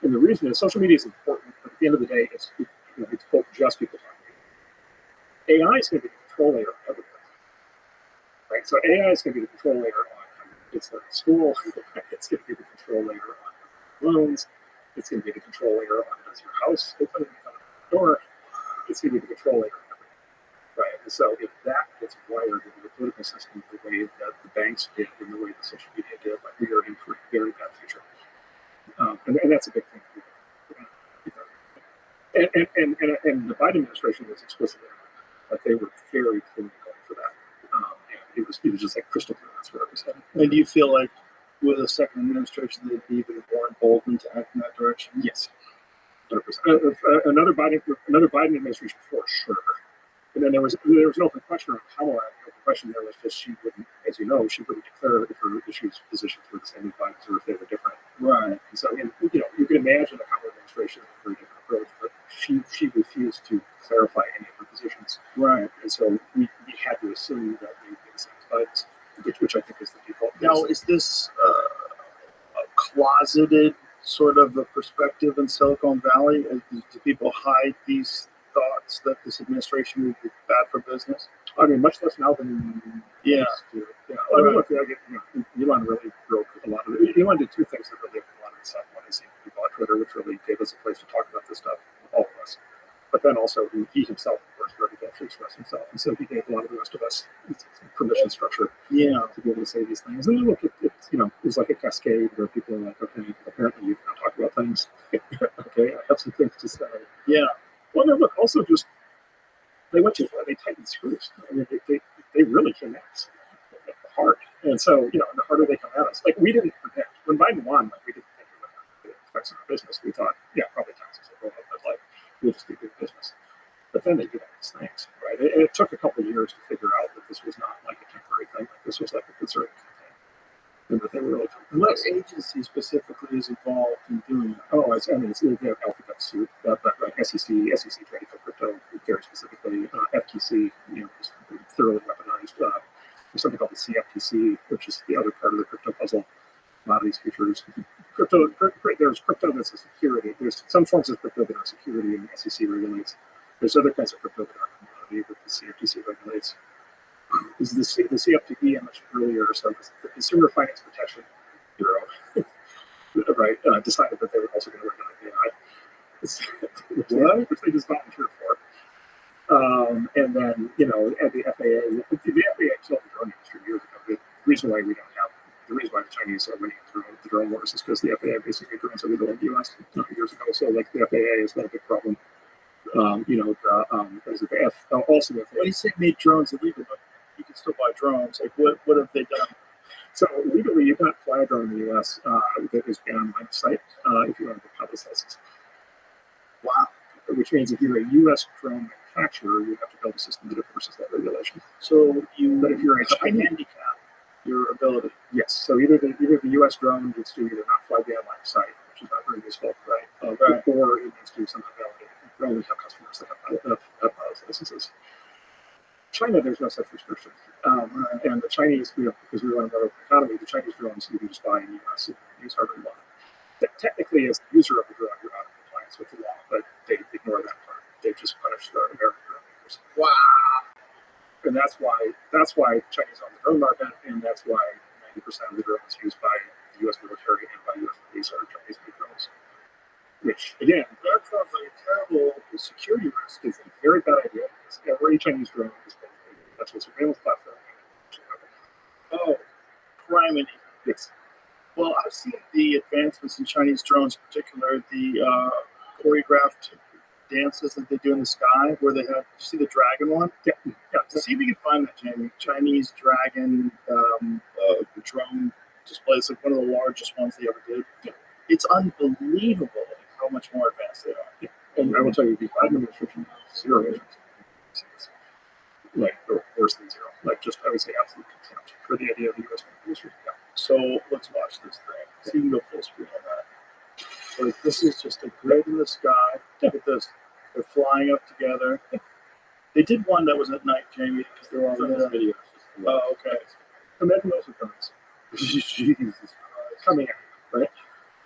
And the reason is social media is important, but at the end of the day, it's quote just people talking. AI is going to be the control layer of everything, right? So AI is going to be the control layer on kids learning school. It's going to be the control layer on loans. It's going to be the control layer on does your house open and come out the door. It's going to be the control layer on everything, right? And so if that gets wired into the political system the way that the banks did and the way the social media did, like we are in for a very bad future. And that's a big thing. And the Biden administration was explicitly like they were very clearly going for that. And it was just like crystal clear that's where it was headed. And do you feel like with a second administration they'd be even more emboldened to act in that direction? Yes, 100%. Another Biden administration for sure. And then there was an open question on Kamala. The open question there was just she wouldn't, as you know, she wouldn't declare if her issues positions were the same as Biden's or if they were different. Right. And so, you can imagine the Kamala administration with a very different approach, but she refused to clarify any of her positions. Right. And so we had to assume that they would be the same as Biden's, which I think is the default. Now, is this a closeted sort of a perspective in Silicon Valley? Do people hide these thoughts that this administration would be bad for business? I mean, much less now than yeah. Yeah. I mean, look, Elon really broke a lot of it. Elon did 2 things that really opened a lot of this up. One is he bought Twitter, which really gave us a place to talk about this stuff, all of us. But then also he himself, of course, started to actually express himself. And so he gave a lot of the rest of us permission structure to be able to say these things. And then look, it was like a cascade where people are like, okay, apparently you can talk about things. Okay, I have some things to say. Yeah. Well, no, look, also just, they went too far. They tightened screws. I mean, they really came at us hard. And so, the harder they come at us, like we didn't predict. When Biden won, like we didn't think it would have effects on our business. We thought, yeah, probably taxes will go up, but like, we'll just do good business. But then they did all these things, right? And it took a couple of years to figure out that this was not like a temporary thing. Like this was like a concerted thing. And that they were really coming. What agency specifically is involved in doing that? Oh, it's the alphabet soup, but like SEC trading for crypto, very specifically, FTC, is thoroughly weaponized. There's something called the CFTC, which is the other part of the crypto puzzle. A lot of these features, there's crypto that's a security. There's some forms of crypto that are security and the SEC regulates. There's other kinds of crypto that are commodity that the CFTC regulates. This is the CFPB I mentioned earlier, so the Consumer Finance Protection Bureau. right, decided that they were also going to regulate AI, which they just volunteered for. And then, you know, at the FAA killed the drone industry years ago. The reason why the Chinese are winning the drone wars is because the FAA basically drones illegal in the U.S. Years ago. So, like, the FAA is not a big problem. You know, also the When you say made drones illegal, but you can still buy drones. Like, what have they done? So legally, you cannot fly a drone in the U.S. That is banned line of sight if you want to pilot's license. Wow. Which means if you're a U.S. drone manufacturer, you have to build a system that enforces that regulation. So but if you're a handicap your ability. Yes. So either the U.S. drone needs to either not fly beyond line of sight, which is not very useful, right? Or it needs to be somehow validated. We only have customers that have pilot's licenses. China, there's no such restriction. And the Chinese, because we run another economy, the Chinese drones you can just buy in the U.S. and use however you want. Technically, as the user of the drone, you're not in compliance with the law, but they ignore that part. They just punish the American drone makers. Wow. And that's why Chinese own the drone market, and that's why 90% of the drones used by the U.S. military and by U.S. police are Chinese-made drones. Which, again, that sounds like a terrible security risk. It's a very bad idea. Every Chinese drone is that's a surveillance platform. Oh, criminy. Yes. Well, I've seen the advancements in Chinese drones, in particular the choreographed dances that they do in the sky, where they have. Did you see the dragon one? Yeah. To see if we can find that, Jamie. Chinese dragon drone display. It's like one of the largest ones they ever did. Yeah. It's unbelievable how much more advanced they are. Yeah. And I will tell you, the Biden administration has zero interest. Like, or worse than zero. Like, just, I would say, absolute contempt for the idea of the U.S. industry. Yeah. So let's watch this thing. See if you can go full screen on that. Like, this is just a grid in the sky. Look at this. They're flying up together. They did one that was at night, Jamie, because they're all in this video. Oh, okay. Imagine those occurrences. Jesus Christ. Coming out, right?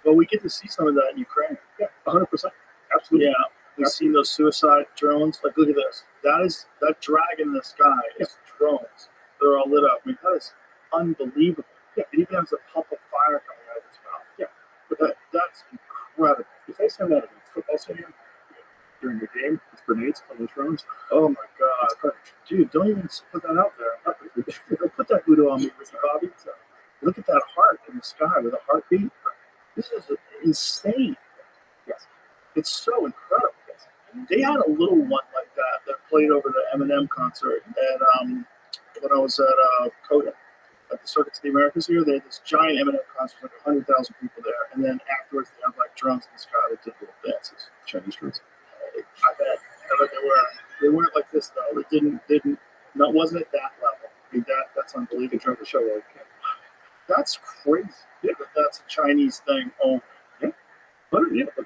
Well, we get to see some of that in Ukraine. Yeah, 100%. Absolutely. Yeah. We've seen those suicide drones. Like, look at this. That dragon in the sky is drones. They're all lit up. I mean, that is unbelievable. Yeah, it even has a puff of fire coming out of its mouth. Yeah, but that's incredible. If they send that in a football stadium during the game with grenades on those drones, oh my God, dude, don't even put that out there. Don't put that voodoo on me, Bobby. Look at that heart in the sky with a heartbeat. This is insane. Yes, it's so incredible. They had a little one like that played over the Eminem concert at when I was at Coda at the Circuit of the Americas here. They had this giant Eminem concert, like 100,000 people there, and then afterwards they had like drones in the sky that did little dances. Chinese drones. I bet they weren't like this though. Wasn't at that level. I mean, that's unbelievable. They tried to show like that's crazy. Yeah, that's a Chinese thing. Oh. But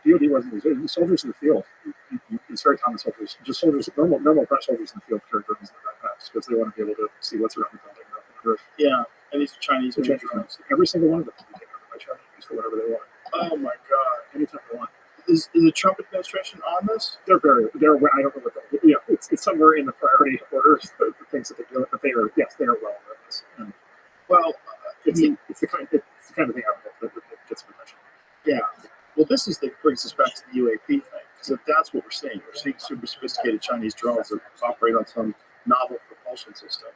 DOD wasn't soldiers in the field. It's very common soldiers, just soldiers, normal French soldiers in the field carry drones in their backpacks because they want to be able to see what's around the building. Yeah, and these are Chinese drones. Every single one of them can be taken over by China and used for whatever they want. Oh my God! Anytime they want. Is the Trump administration on this? They're I don't know what it's somewhere in the priority orders, the things that they do, but they are well aware of this. Well, it's the kind of thing I hope that gets attention. Yeah. Well, this brings us back to the UAP thing, because if that's what we're seeing super sophisticated Chinese drones that operate on some novel propulsion system.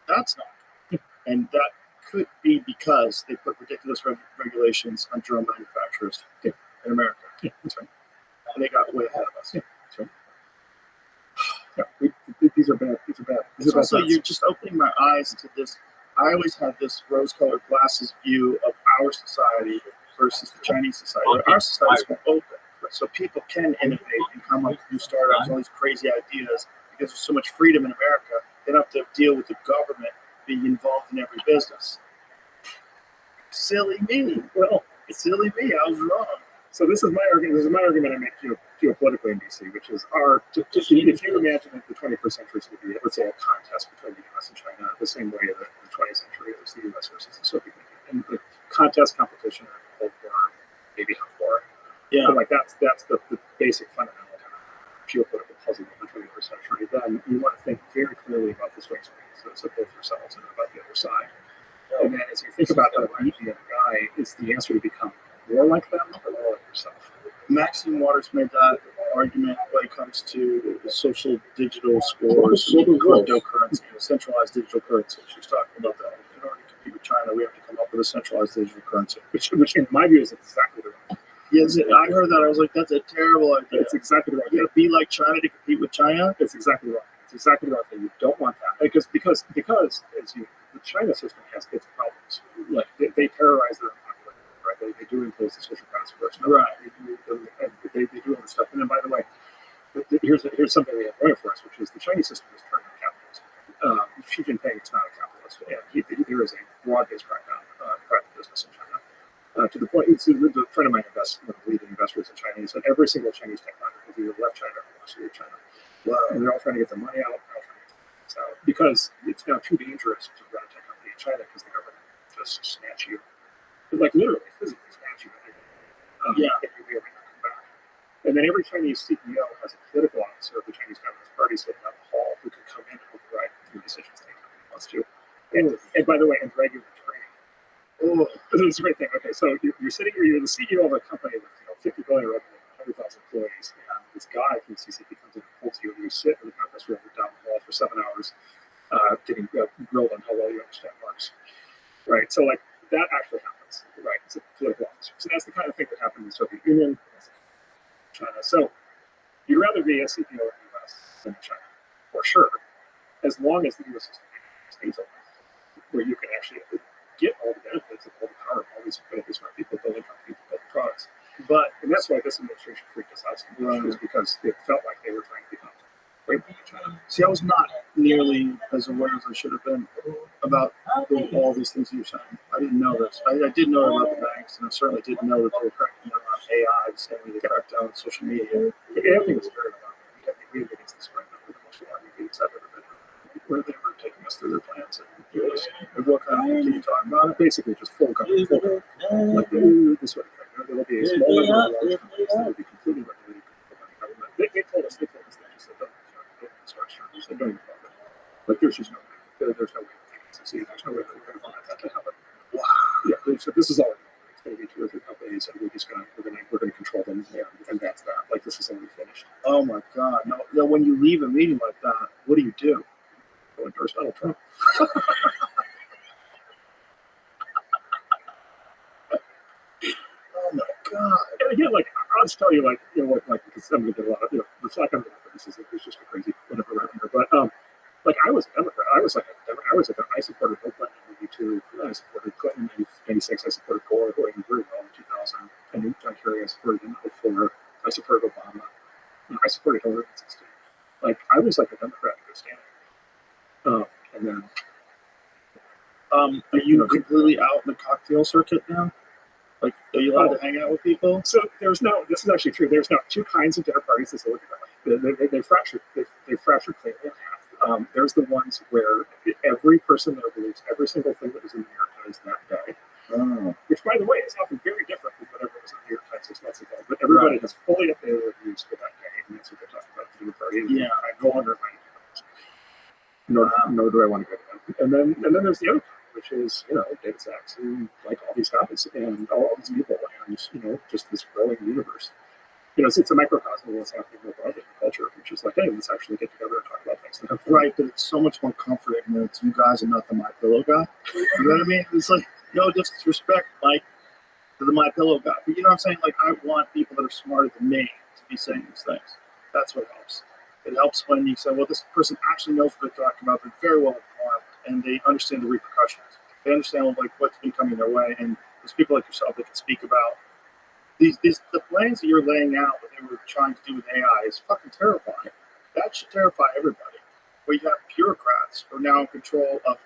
That's not. And that could be because they put ridiculous regulations on drone manufacturers in America. Yeah, that's right. And they got way ahead of us. Yeah, that's right. Yeah, these are bad. Also, you're just opening my eyes to this. I always had this rose-colored glasses view of our society versus the Chinese society. Our society is more open, so people can innovate and come up with new startups, all these crazy ideas. Because there's so much freedom in America, they don't have to deal with the government being involved in every business. Silly me. Well, silly me. I was wrong. So this is my argument. This is my argument I make geopolitically in DC, which is if you imagine that the 21st century is going to be, let's say, a contest between the U.S. and China, the same way that the 20th century was the U.S. versus the Soviet Union, and the competition, Cold War, maybe hot war. Yeah, but like that's the basic fundamental geopolitical puzzle of the 21st century. Then you want to think very clearly about the strengths and weaknesses of both yourselves and about the other side. And then as you think about how to beat the other guy, is the answer to become like them or more like yourself? Maxine Waters made that argument when it comes to the social digital scores, cryptocurrency, centralized digital currency. She was talking about that. In order to compete with China, we have to come up with a centralized digital currency. Which in my view is exactly the right. Yes, I heard that. I was like, that's a terrible idea. It's exactly right. You gotta be like China to compete with China. It's exactly right. It's exactly right. You don't want that because as you, the China system has its problems. Like they terrorize their own population, right? They do impose the social class first, Right? They do all this stuff. And then, by the way, here's something we have going for us, which is the Chinese system is turned on capitalism. Xi Jinping is not a capitalist, and there is a broad-based crackdown on private business in China. To the point, a friend of mine one of the leading investors in China. He said every single Chinese tech company has either left China or wants to leave China. And they're all trying to get their money out, because it's now too dangerous to run a tech company in China because the government just snatch you, like literally physically snatch you. And you may or may not come back. And then every Chinese CEO has a political officer of the Chinese Communist Party sitting on the hall who can come in and override the decisions they wants to. And by the way, and regular training. Oh, this is a great thing. Okay, so you're sitting here, you're the CEO of a company with 50 billion revenue, 100,000 employees, and this guy from the CCP comes in and holds you, and you sit in the conference room down the hall for 7 hours, getting grilled on how well you understand Marx. Right? So, like, that actually happens, right? It's a political officer. So that's the kind of thing that happened in the Soviet Union, China. So you'd rather be a CEO in the US than in China, for sure, as long as the US system stays open, where you can actually get all the benefits of all the power of all these incredibly smart people building companies, building products. And that's why this administration freaked us out so much, is because it felt like they were trying to become great in China. See, I was not nearly as aware as I should have been about all these things you were saying. I didn't know this. I did know about the banks, and I certainly didn't know that they were cracking down on AI, the same way they cracked down on social media. Everything was very alarming. We had meetings this morning with the most alarming meetings I've ever been in, where they were taking us through their plans and what kind of things you talking about. Basically, just full government, like this sort of thing. There will be a small number of large companies that will be completely regulated by the government. They told us they just said, don't structure. They said, don't even bother. Like, there's just no way. There's no way that they can succeed. There's no way that we're going to want that to happen. Wow. Yeah. So this is all. It's going to be 2 or 3 companies, and we're going to control them, and that's that. Like, this is already finished. Oh my God! No. When you leave a meeting like that, what do you do? Go endorse Donald Trump. Oh my God! And again, like, I'll just tell you, like, because I'm going to get a lot of, reflect on this. It's just a crazy whatever right here. But like, I was a Democrat. I supported Bill Clinton in '92. I supported Clinton in '96. I supported Gore going very well in 2000. And John Kerry, I supported him before. I supported Obama. I supported Hillary in 2016. Like, I was like a Democrat in good standing. And then, are you completely out in the cocktail circuit now? Like, are you allowed to hang out with people? So this is actually true. There's now 2 kinds of dinner parties in Silicon Valley. They fractured cleanly in half. There's the ones where every person there believes every single thing that was in the New York Times that day. Which, by the way, is often very different from whatever was in the New York Times 6 months ago. But everybody has fully updated their views for that day, and that's what they're talking about at the dinner party. And I no longer mind. Nor do I want to go to them. And then there's the other kind, which is, data sets and like all these guys and all these people and, just this growing universe. It's a microcosm of what's happening more broadly in culture, which is like, hey, let's actually get together and talk about things. Right, but it's so much more comforting when it's you guys and not the My Pillow guy. You know what I mean? It's like, no disrespect, Mike, to the My Pillow guy. But you know what I'm saying? Like, I want people that are smarter than me to be saying these things. That's what helps. It helps when you say, well, this person actually knows what they're talking about. They're very well informed, and they understand the repercussions. They understand what's been coming their way, and there's people like yourself that can speak about the plans that you're laying out, what they were trying to do with AI is fucking terrifying. That should terrify everybody. Where you have bureaucrats who are now in control of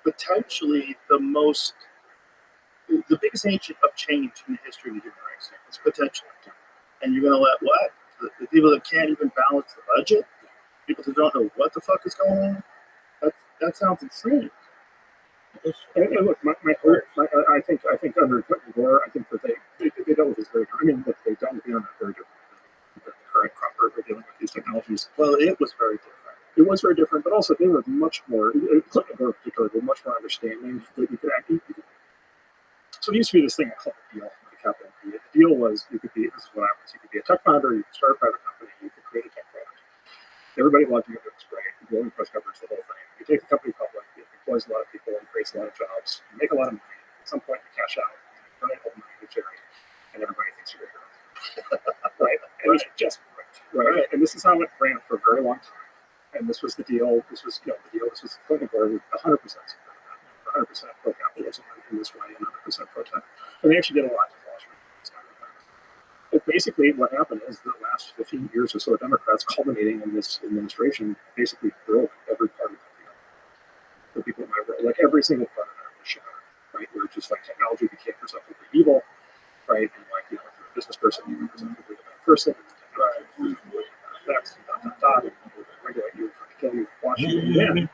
potentially the biggest agent of change in the history of the human race. It's potentially. And you're going to let what? The people that can't even balance the budget? People who don't know what the fuck is going on? That sounds insane. And look, I think under Clinton Gore, I think that they dealt with this very. I mean, look, they've done it very different than the current crop we're dealing with these technologies. Well, it was very different. It was very different, but also they were much more. Clinton and Gore, particularly, were much more understanding that you could act. So it used to be this thing called the deal, the capital The deal was this is what I was, you could be a tech founder, you could start a private company, you could create a tech product. Everybody loved you, it was great. The glowing press coverage, the whole thing. You take the company public, it employs a lot of people, it creates a lot of jobs, you make a lot of money. At some point, you cash out, you donate all the money to charity, and everybody thinks you're a hero. Right? And it's just right. And this is how it ran for a very long time. And this was the deal. This was the deal. This was Clinton Gore with 100%, 100% pro-capitalism in this way, and 100% pro-tech. And they actually did a lot to foster it. But basically, what happened is the last 15 years or so, Democrats culminating in this administration basically broke every part of the deal. The people in my world, like every single part of it was shattered, right? Where just like technology became presumptively evil, right? And like, if you're a business person, you were presumptively a bad person. Effects, regulate you, kill you, wash you. And then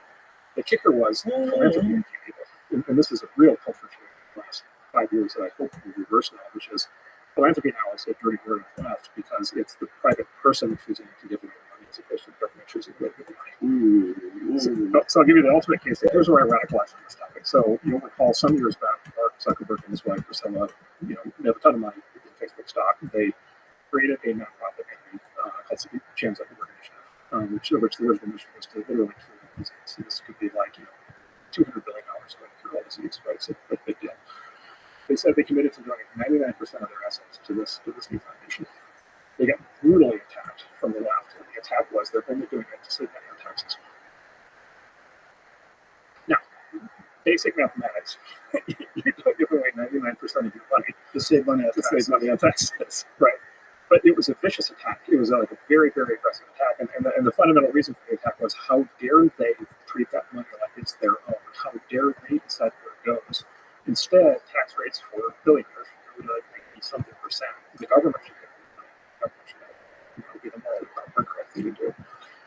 the kicker was philanthropy became evil. And this is a real culture change in the last 5 years that I hope will reverse now, which is philanthropy now is a dirty word on the left because it's the private person choosing to give away money as opposed to the government choosing to give away money. So I'll give you the ultimate case. Here's where I radicalized on this topic. So you'll recall some years back, Mark Zuckerberg and his wife Priscilla, they have a ton of money in Facebook stock. They created a nonprofit called Champs Zuckerberg Initiative, which the original mission was to literally cure disease. So this could be like $200 billion going through all disease, right? It's a big deal. They said they committed to donating 99% of their assets to this new foundation. They got brutally attacked from the left, and the attack was they're only doing it to save money on taxes. Now, basic mathematics, you don't give away 99% of your money to save money on taxes, right? But it was a vicious attack. It was like a very, very aggressive attack. And the fundamental reason for the attack was how dare they treat that money like it's their own? How dare they decide where it goes? Instead, tax rates for billionaires should be something percent. The government should get the money. The government should be the moral correct thing to do.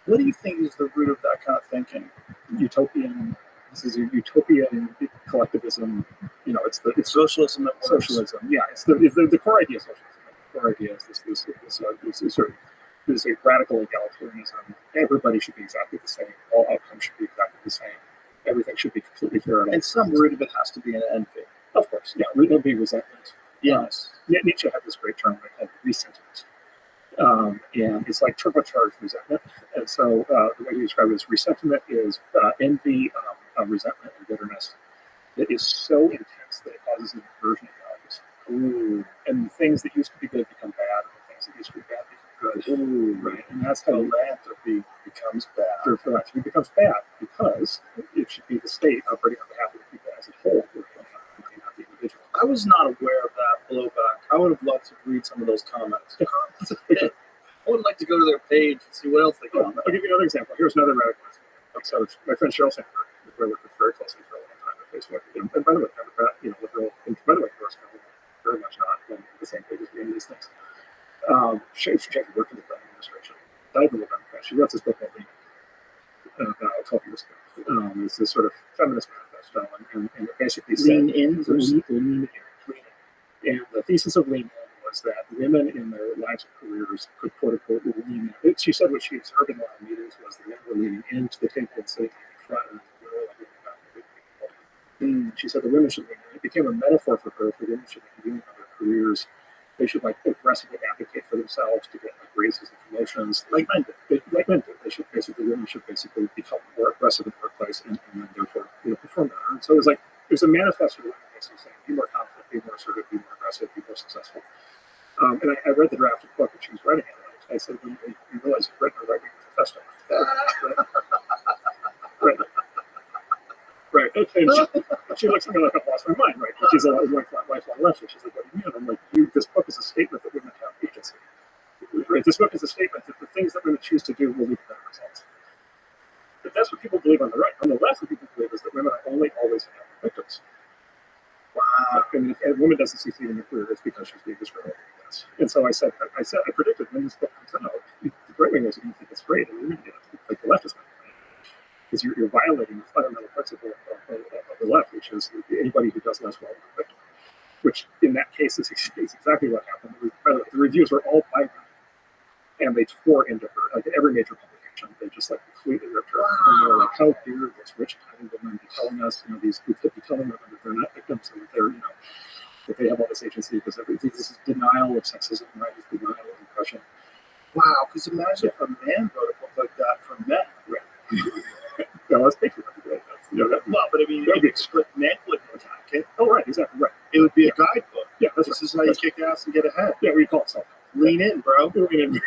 What do you think is the root of that kind of thinking? This is a utopian collectivism. It's socialism. Socialism. Yeah, it's the core idea of socialism. Core idea is this radical egalitarianism. Everybody should be exactly the same. All outcomes should be exactly the same. Everything should be completely fair. And some root of it has to be an envy. Of course, yeah. Root of be resentment. Yes. Nietzsche had this great term called resentment. And it's like turbocharged resentment. And so the way he described it is resentment is envy, resentment, and bitterness. It is so intense that it causes an aversion of values. Ooh. And things that used to be good become bad, and the things that used to be bad become good. Ooh. Right. And that's how philanthropy becomes bad. Philanthropy becomes bad because it should be the state operating on behalf of the people as a whole, not the individual. I was not aware of that blowback. I would have loved to read some of those comments. I would like to go to their page and see what else they got. I'll give you another example. Here's another radical example. So my friend Cheryl Sandberg, who I worked with very closely for a long time on Facebook, and by the way, liberal, and by the way, of course, very much not on the same page as any of these things. She actually worked in the Clinton administration. Died in the Democrat. She wrote this book called Lean about 12 years ago. It's this sort of feminist manifesto, and it basically said Lean In. And the thesis of Lean In was that women in their lives and careers could quote unquote lean in. She said what she observed in a lot of meetings was the men were leaning into the table and sitting in front, and the women were like, she said the women should lean in. It became a metaphor for her. For women should be leaning on their careers. They should aggressively advocate for themselves to get raises and promotions, like men did. Women should basically become more aggressive in the workplace and then therefore perform better. And so it was a manifesto that basically saying be more confident, be more assertive, be more aggressive, be more successful. And I read the draft of the book that she was writing it. I said, well, you realize you've written a right-wing manifesto. Right. And she looks at me like I've lost my mind, right? She's a lifelong leftist. She's like, what do you mean? I'm like, this book is a statement that women have agency. Right? This book is a statement that the things that women choose to do will lead to better results. But that's what people believe on the right. On the left, what people believe is that women are only always victims. Wow. I mean, if a woman doesn't succeed in her career, it's because she's being discriminated against. And so I predicted when this book comes out, the right wingers are going to think it's great, and like the left is going to think because you're violating the fundamental principle of the left, which is anybody who does less well is a victim. Which in that case is exactly what happened. The reviews were all by her, and they tore into her. Like every major publication, they just completely ripped her. Wow. And they were like, "How dare this rich tiny woman be telling us, these people be telling them that they're not victims and that they're, that they have all this agency because everything this is denial of sexism, right? It's denial of oppression. Wow, because imagine if a man wrote a book like that for men. Right. Yeah, let's take it. Right? Well, but I mean, if it's men wouldn't attack it. Oh, right, exactly, right. It would be a guidebook. Yeah, that's this right. is how you kick ass and get ahead. Yeah, we call it self. Lean in, bro. Lean in.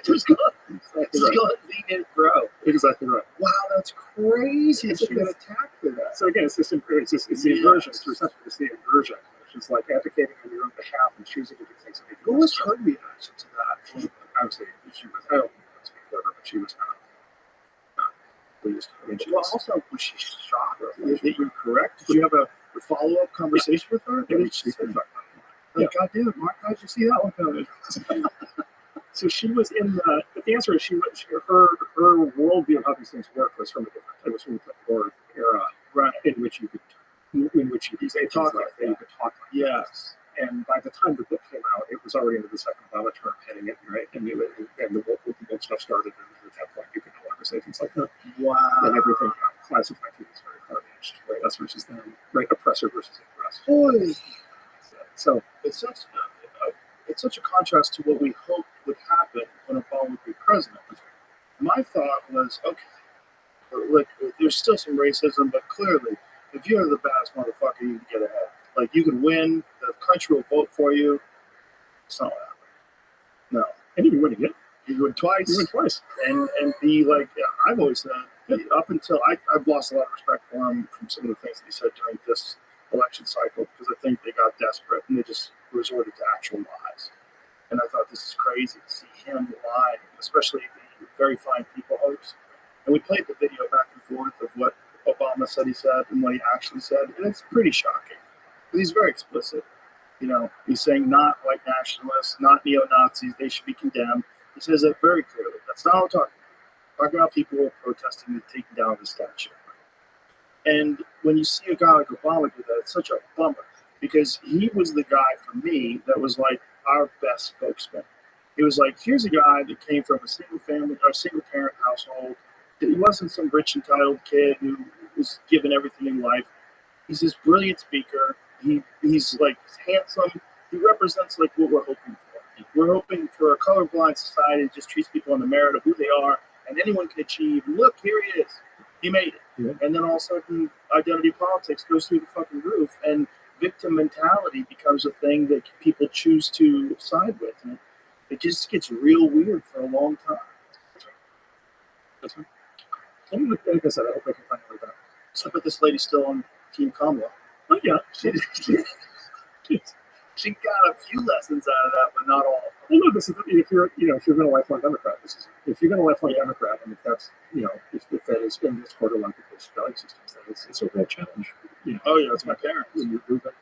Just go. Exactly Just right. go and lean in, bro. Exactly right. Wow, that's crazy. It's She got attacked for that. So again, it's the inversion. It's the inversion. It's just like advocating on your own behalf and choosing to do things. What was her reaction to that? Obviously, she was. I don't know but she was not pleased. I mean, Well, also, was she shocked that you're correct? Did you have a follow-up conversation with her? What did she say? Like, God damn it, Mark, how'd you see that one coming? So she was in the. But the answer is her worldview of how these things work was from a different. It was from the war era, right? In which you could talk like that. You could talk like yes. And by the time the book came out, it was already into the second Obama term heading it, right? And the woke stuff started, and at that point, you could no longer say things like that. Wow. And everything classified things very hard-edged, right? Us versus them, right? Oppressor versus oppressed. Boy. So it's such a contrast to what we hoped would happen when Obama would be president. My thought was, okay, look, there's still some racism, but clearly, if you're the baddest motherfucker, you can get ahead. Like, you can win, the country will vote for you. It's not what happened. No. And you can win again. You can win twice. You win twice. And be like, yeah, I've always said, up until I've lost a lot of respect for him from some of the things that he said during this election cycle, because I think they got desperate and they just resorted to actual lies. And I thought, this is crazy to see him lie, especially the very fine people hoax. And we played the video back and forth of what Obama said he said and what he actually said, and it's pretty shocking. He's very explicit. You know, he's saying not white nationalists, not neo-Nazis, they should be condemned. He says that very clearly. That's not what I'm talking about. I'm talking about people who are protesting and taking down the statue. And when you see a guy like Obama do that, it's such a bummer, because he was the guy for me that was like our best spokesman. He was like, here's a guy that came from a single parent household. He wasn't some rich entitled kid who was given everything in life. He's this brilliant speaker. He's like handsome. He represents like what we're hoping for. We're hoping for a colorblind society that just treats people on the merit of who they are, and anyone can achieve. Look, here he is. He made it. Yeah. And then all of a sudden, identity politics goes through the fucking roof, and victim mentality becomes a thing that people choose to side with. And it just gets real weird for a long time. That's right. Like I said, I hope I can find a way back. So, but this lady's still on Team Kamala. Oh, yeah. She got a few lessons out of that, but not all. Well, no, this is if you're been a lifelong Democrat, if you've been a lifelong Democrat, and if that's if that is in this borderline people's value systems, then it's a real challenge. Oh yeah, that's my parents. When you move it,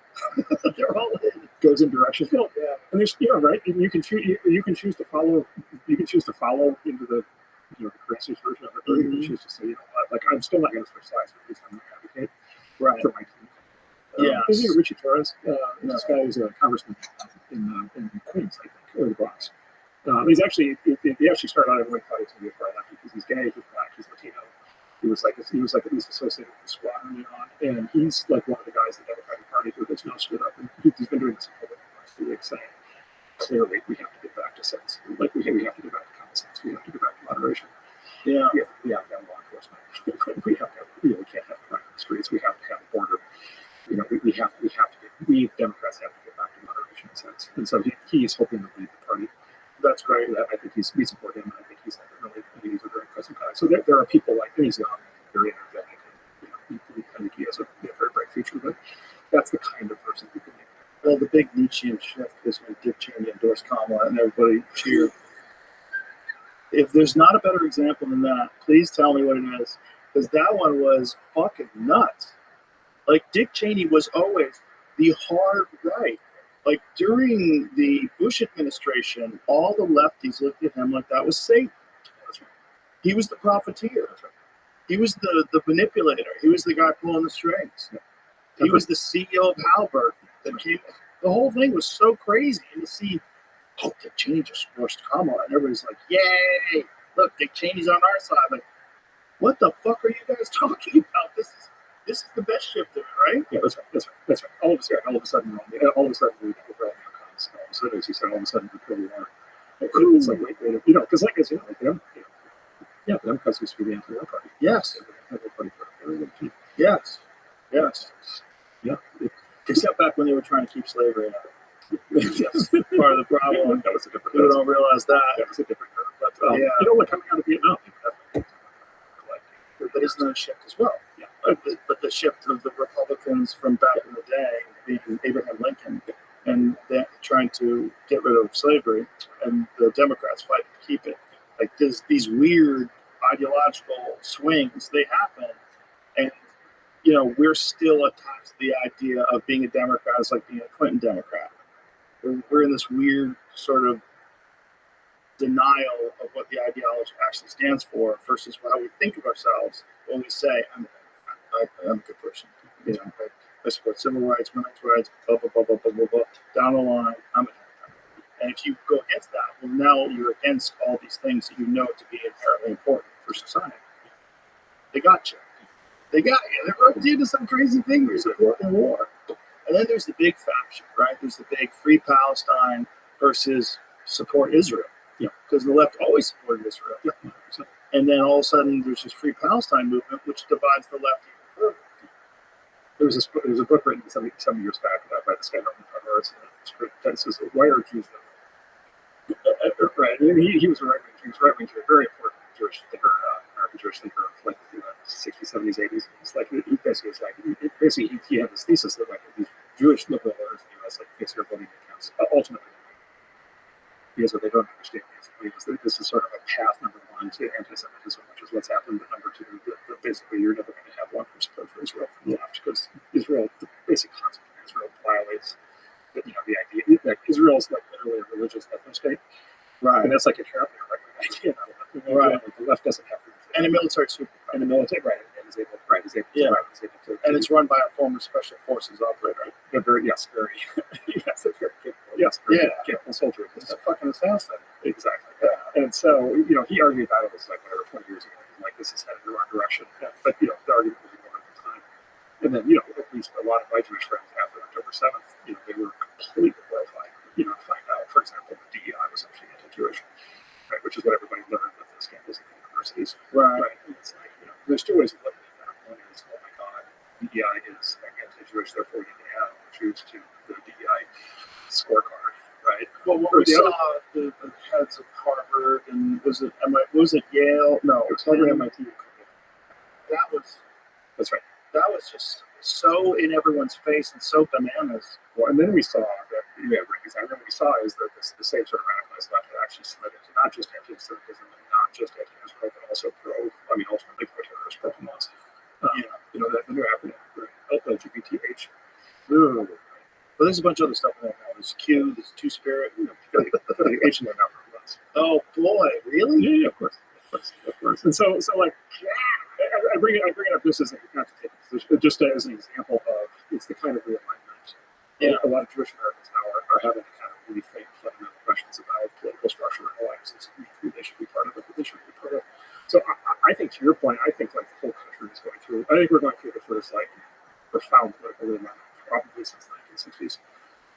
they're all in. Goes in direction. Well, yeah, and there's right. And you can choose to follow. You can choose to follow into the the progressive version of it, or you can choose to say like I'm still not going to switch sides, but at least I'm going to advocate for my team. Yeah, Richie Torres, this guy is a congressman in Queens, I think, or the Bronx. He actually started out everyone thought he was going to be a far left because he's gay, he's black, he's Latino. He was like at least associated with the squad early on, and he's like one of the guys in the Democratic Party who has now stood up, and he's been doing this in public the last 2 weeks, saying clearly we have to get back to sense, like we have to get back to common sense, we have to get back to moderation. Yeah, we have to have law enforcement. we can't have crime in the streets. We have to have a border. We Democrats have to get back to moderation in sense. And so he's hoping to lead the party. That's great. I think we support him. I think he's a very impressive guy. So there are people like him. He's young, very energetic. I think he has a very bright future. But that's the kind of person who can make that. Well, the big Nietzschean shift is when Dick Cheney endorsed Kamala and everybody cheered. If there's not a better example than that, please tell me what it is. Because that one was fucking nuts. Like, Dick Cheney was always the hard right. Like, during the Bush administration, all the lefties looked at him like that was Satan. He was the profiteer. He was the manipulator. He was the guy pulling the strings. He was the CEO of Halliburton. The whole thing was so crazy. And to see, Dick Cheney just endorsed Kamala, and everybody's like, yay! Look, Dick Cheney's on our side. Like, what the fuck are you guys talking about? this is the best shift of it, right? Yeah, that's right. All of a sudden, we neocons. All of a sudden, as you said, all of a sudden, we really are. It's like, wait, because like as you know, them, the Democrats used to be the anti-war party. Yes. Yes. Yeah. Except back when they were trying to keep slavery out. Yes. Part of the problem. That was a different. People don't realize that. That was a different. But like coming out of Vietnam. But isn't that a shift as well? Yeah. But the shift of the Republicans from back in the day, being Abraham Lincoln, and trying to get rid of slavery, and the Democrats fighting to keep it. Like these weird ideological swings, they happen, and we're still attached to the idea of being a Democrat is like being a Clinton Democrat. We're in this weird sort of denial of what the ideology actually stands for versus how we think of ourselves when we say, I'm a good person. I support civil rights, women's rights, blah, blah, blah, blah, blah, blah, blah. Down the line, I'm a Democrat. And if you go against that, well, now you're against all these things that you know to be inherently important for society. They got you. They roped you into some crazy thing. You're supporting war. And then there's the big faction, right? There's the big Free Palestine versus support Israel. Yeah. Because the left always supported Israel. Yeah. And then all of a sudden there's this Free Palestine movement which divides the left even further. There was a book written some years back by this guy, that says, why are Jews right? And he was a right-wing Jew, very important Jewish thinker, American Jewish thinker of like the 60s, 70s, 80s. It's like, he had this thesis that like these Jewish liberal voters in the U.S. like fix their voting accounts ultimately. Because what they don't understand is that this is sort of a path, number one, to anti-Semitism, which is what's happened, but number two, that basically you're never going to have long-term support for Israel from the left, because Israel, the basic concept of Israel violates the idea that Israel is like literally a religious ethno state. Right. And that's like inherently a right-wing idea. Right. Like the left doesn't have to. And a military superpower. And the military, right, is able to. And it's run by a former special forces operator. They're very capable. Capable soldier. It's a fucking assassin. Exactly. Yeah. And so, he argued about it was like whatever 20 years ago, like this is headed in the wrong direction. Yeah. But the argument was more at the time. And then, at least a lot of my Jewish friends after October 7th, they were completely horrified, to find out, for example, the DEI was actually anti-Jewish, right? Which is what everybody learned with the scandals at the universities. Right. And it's like, there's two ways of looking at that. One is, oh my God, DEI is anti-Jewish, therefore you can add Jews to the DEI scorecard, right? Well, what we saw the heads of Harvard and was it Yale? No, it was Harvard, MIT. That's right. That was just so in everyone's face and so bananas. Well, and then we saw that, and then we saw is that the same sort of radicalized left had actually slid into not just anti-Semitism and not just anti-Israel, but also ultimately pro-terrorist, pro-Hamas. That the new acronym, LGBTH. Well, there's a bunch of other stuff in there now. There's Q, there's Two-Spirit. H in there now for months. Oh, boy, really? Yeah, of course. And so like, I bring it up just as not to take a position, just as an example of it's the kind of realignment. Yeah, a lot of Jewish Americans now are having to kind of rethink fundamental questions about political structure and alliances, who they should be part of it, who they shouldn't be part of. So I think, to your point, I think like the whole country is going through. I think we're going through the first like profound political realignment probably since the 1960s.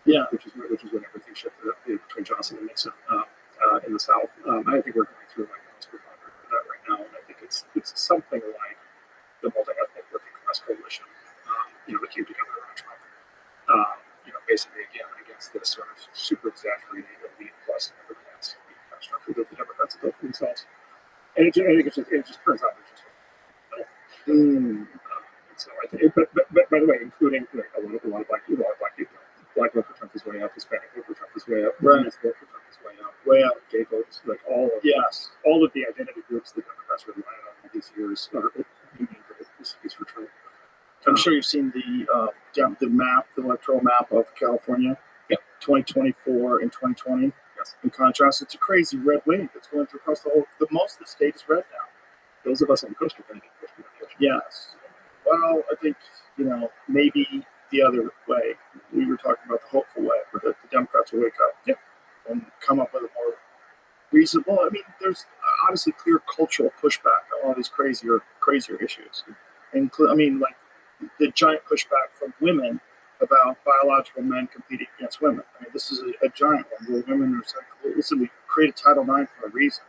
Yeah, which is when everything shifted between Johnson and Nixon in the South. I think we're going through like the most profound of that right now, and I think it's something like the multi-ethnic working class coalition, that came together around Trump. Basically again against this sort of super exaggerated elite plus middle class structure that the Democrats have built for themselves. And I think it just turns out it's just so I think, but by the way, including a lot of black people, black vote for Trump is way up, Hispanic vote for Trump is way up, Women's vote for Trump is way up, gay votes, like all of the identity groups the Democrats were relying on all these years are union vote is for Trump. I'm sure you've seen the electoral map of California. Yeah. 2024 and 2020. Yes. In contrast, it's a crazy red wave that's going through across the whole. Most of the state is red now. Those of us on the coast are going to get pushed. Yes. Well, I think maybe the other way. We were talking about the hopeful way, that the Democrats will wake up and come up with a more reasonable. I mean, there's obviously clear cultural pushback on all these crazier issues. And I mean, like the giant pushback from women about biological men competing against women. I mean, this is a giant one where women are saying, listen, we created Title IX for a reason.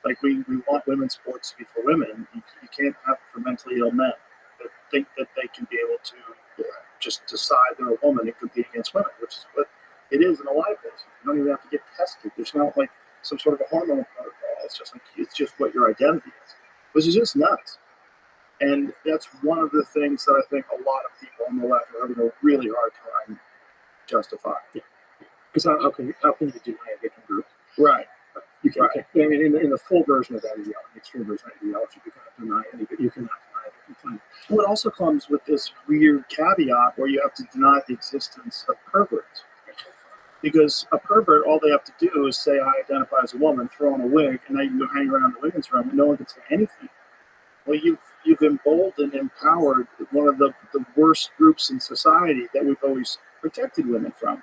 Like, we want women's sports to be for women. You can't have it for mentally ill men that think that they can be able to just decide they're a woman and compete against women, which is what it is in a lot of cases. You don't even have to get tested. There's not like some sort of a hormone protocol. It's just what your identity is, which is just nuts. And that's one of the things that I think a lot of people on the left are having a really hard time justifying. Because how can you deny a victim group? Right. You can't. Right. I mean, in the full version of that ideology, the extreme version of that ideology, you cannot deny anything. You cannot deny it. You can. Well, it also comes with this weird caveat where you have to deny the existence of perverts. Because a pervert, all they have to do is say, I identify as a woman, throw on a wig, and now you can go hang around the women's room and no one can say anything. Well, you've emboldened and empowered one of the worst groups in society that we've always protected women from.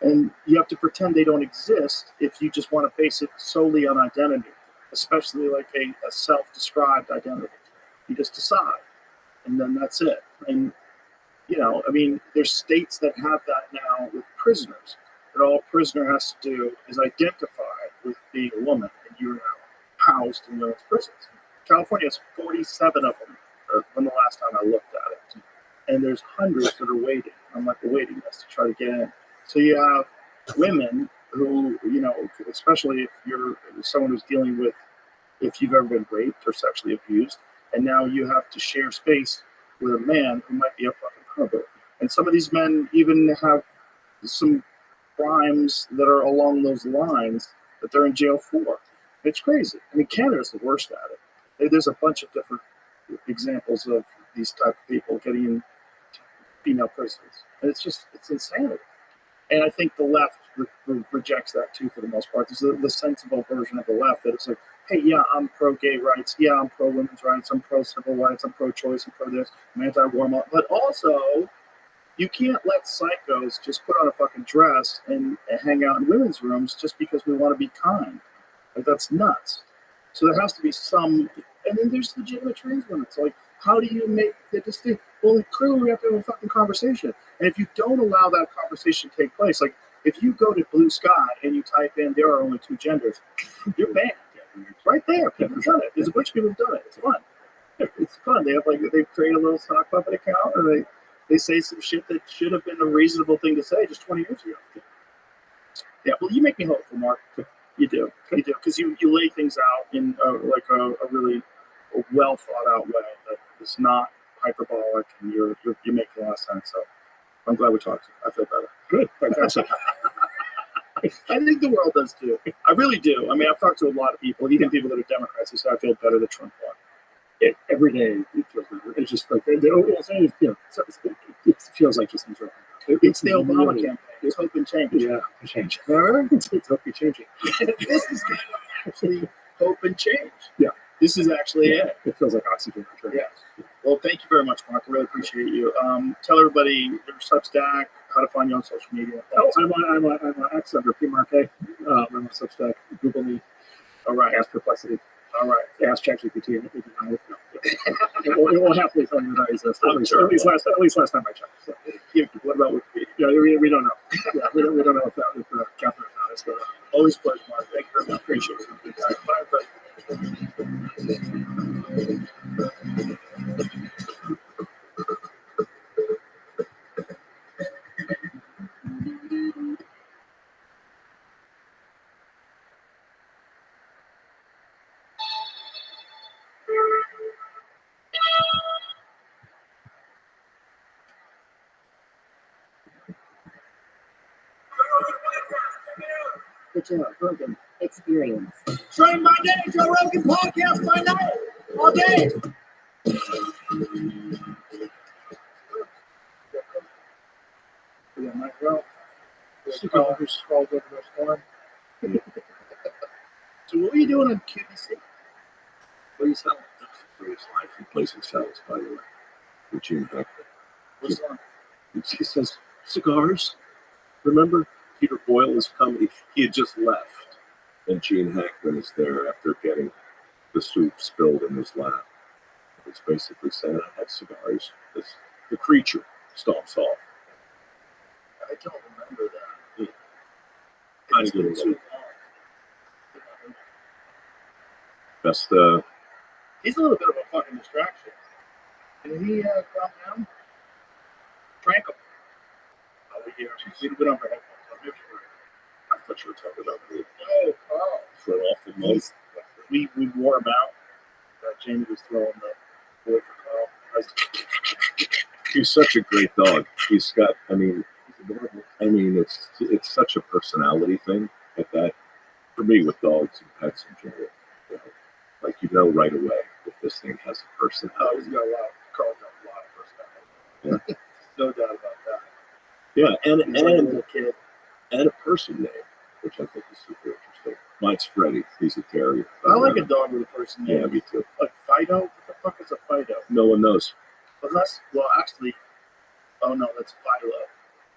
And you have to pretend they don't exist if you just want to base it solely on identity, especially like a self-described identity. You just decide, and then that's it. And, I mean, there's states that have that now with prisoners, that all a prisoner has to do is identify with being a woman, and you're now housed in those prisons. California has 47 of them from the last time I looked at it. And there's hundreds that are waiting on like a waiting list to try to get in. So you have women who, especially if you're someone who's dealing with, if you've ever been raped or sexually abused, and now you have to share space with a man who might be a fucking pervert. And some of these men even have some crimes that are along those lines that they're in jail for. It's crazy. I mean, Canada's the worst at it. There's a bunch of different examples of these type of people getting in female prisons. And it's insanity. And I think the left rejects that too for the most part. There's the sensible version of the left that it's like, hey, yeah, I'm pro-gay rights. Yeah, I'm pro-women's rights. I'm pro-civil rights. I'm pro-choice. I'm pro-this. I'm anti-war. But also, you can't let psychos just put on a fucking dress and hang out in women's rooms just because we want to be kind. Like, that's nuts. So there has to be some, and then there's legitimate trans women. It's like, how do you make the distinction? Well, clearly we have to have a fucking conversation. And if you don't allow that conversation to take place, like if you go to Blue Sky and you type in there are only two genders, you're banned. Right there, people have done it. There's a bunch of people who've done it. It's fun. It's fun. They create a little sock puppet account, and they say some shit that should have been a reasonable thing to say just 20 years ago. Yeah, well, you make me hopeful, Mark. You do, because you lay things out in a really well thought out way that is not hyperbolic, and you're making a lot of sense. So I'm glad we talked. I feel better. Good, fantastic. I think the world does too. I really do. I mean, I've talked to a lot of people, even people that are Democrats, who say I feel better that Trump won. Every day it feels better. It's just like it feels like just things are. It's the Obama campaign. It's hope and change. Yeah, change. It's hope and changing. This is kind of actually hope and change. Yeah. This is actually it. It feels like oxygen. Yeah. Well, thank you very much, Mark. I really appreciate you. Tell everybody your Substack, how to find you on social media. I'm on X under PMark. I'm on Substack. Google me. All right. Ask Perplexity. All right. Ask ChatGPT and it won't happily tell you that I exist. At least last time I checked. So. What about Wikipedia? Yeah, we don't know. Yeah, we don't know if Catherine is going on. Always pleasure, Mark. Thank you very much. Appreciate it. Bye, The Joe Rogan Experience. Train by day, Joe Rogan podcast by night, all day. Yeah, Mike, well, cigars called over the storm. So what were you doing on QVC? What are you selling? Greatest life replacing cells, by the way. With Gene Hackman. What's on? He says, cigars. Remember, Peter Boyle is coming. He had just left. And Gene Hackman is there after getting the soup spilled in his lap. It's basically saying, I have cigars. The creature stomps off. I don't remember that. Tiny It's been little too one. long. Best, He's a little bit of a fucking distraction. Did he calm down? Drank him. Over here. We'd been on for headphones. I'm sure. I thought you were talking about me. Oh. For an awful month. We wore him out. Jamie was throwing the boy for Carl. He's such a great dog. He's got, I mean, it's such a personality thing at that. For me, with dogs and pets in general, you know, like you know right away if this thing has a personality. He's got a lot. Carl's got a lot of personality. Yeah. No doubt about that. Yeah, He's like a little kid. and a person name, which I think is super interesting. Mine's Freddie. He's a terrier. I like a dog with a person name. Yeah, me too. Like Fido? What the fuck is a Fido? No one knows. Actually, oh no, that's Philo.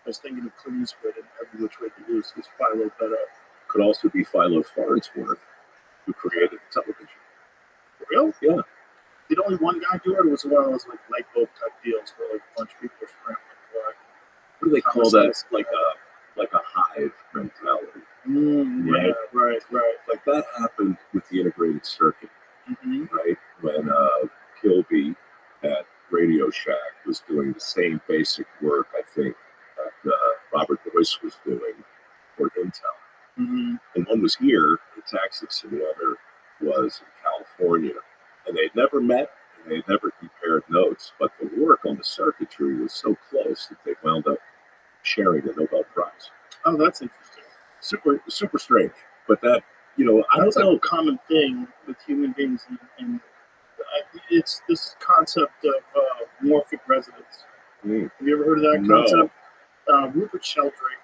I was thinking of Clint Eastwood and every which way to lose is Philo better. Could also be Philo Farnsworth, who created television. For real? Yeah. Did only one guy do it, or was it one of those like light bulb type deals where like a bunch of people are scrambling for it? What do they call that? Like a hive mentality. Right. Like that happened with the integrated circuit, Mm-hmm. right? When Kilby at Radio Shack was doing the same basic work, I think, that Robert Boyce was doing for Intel. Mm-hmm. And one was here in Texas, and the other was in California. And they'd never met, and they'd never compared notes, but the work on the circuitry was so close that they wound up sharing the Nobel Prize. Oh, that's interesting. Super strange. But that, you know, I That's don't know. a common thing with human beings, and it's this concept of morphic resonance. Mm, Have you ever heard of that No. concept? Rupert Sheldrake,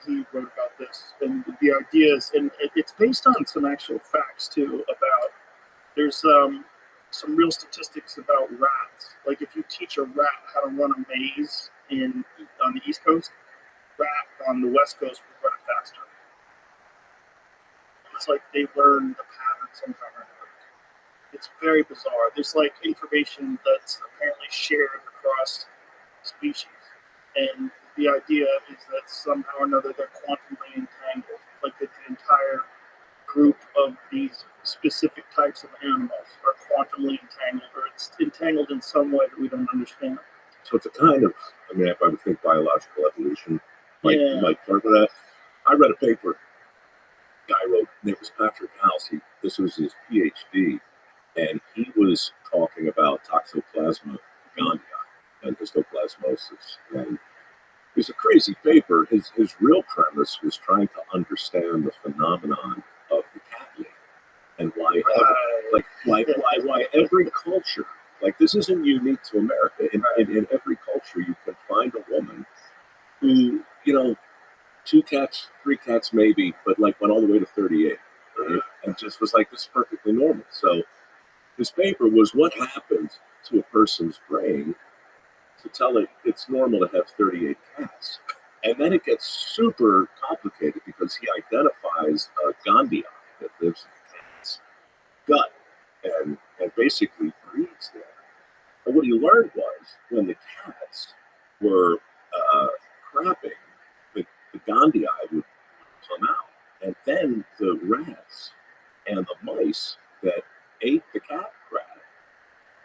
he wrote about this, and the ideas, and it's based on some actual facts too. About there's some real statistics about rats. Like if you teach a rat how to run a maze on the East Coast, rat on the West Coast will run it faster. It's like they learn the pattern somehow or another. It's very bizarre. There's like information that's apparently shared across species. And the idea is that somehow or another they're quantumly entangled. Like that the entire group of these specific types of animals are quantumly entangled, or it's entangled in some way that we don't understand. So it's a kind of, I mean, I would think biological evolution Yeah. might further that. I read a paper guy wrote, name was Patrick House. This was his PhD, and he was talking about Toxoplasma gondii and histoplasmosis. And it was a crazy paper. His real premise was trying to understand the phenomenon of the cat lady and why every culture, like this isn't unique to America. In every culture, you can find a woman who, you know, 2 cats, 3 cats maybe, but like went all the way to 38, right? And just was like, this is perfectly normal. So his paper was what happened to a person's brain to tell it it's normal to have 38 cats. And then it gets super complicated because he identifies a Gondii that lives in the cat's gut and basically breeds there. And what he learned was when the cats were crapping, the Gondii would come out. And then the rats and the mice that ate the cat crap,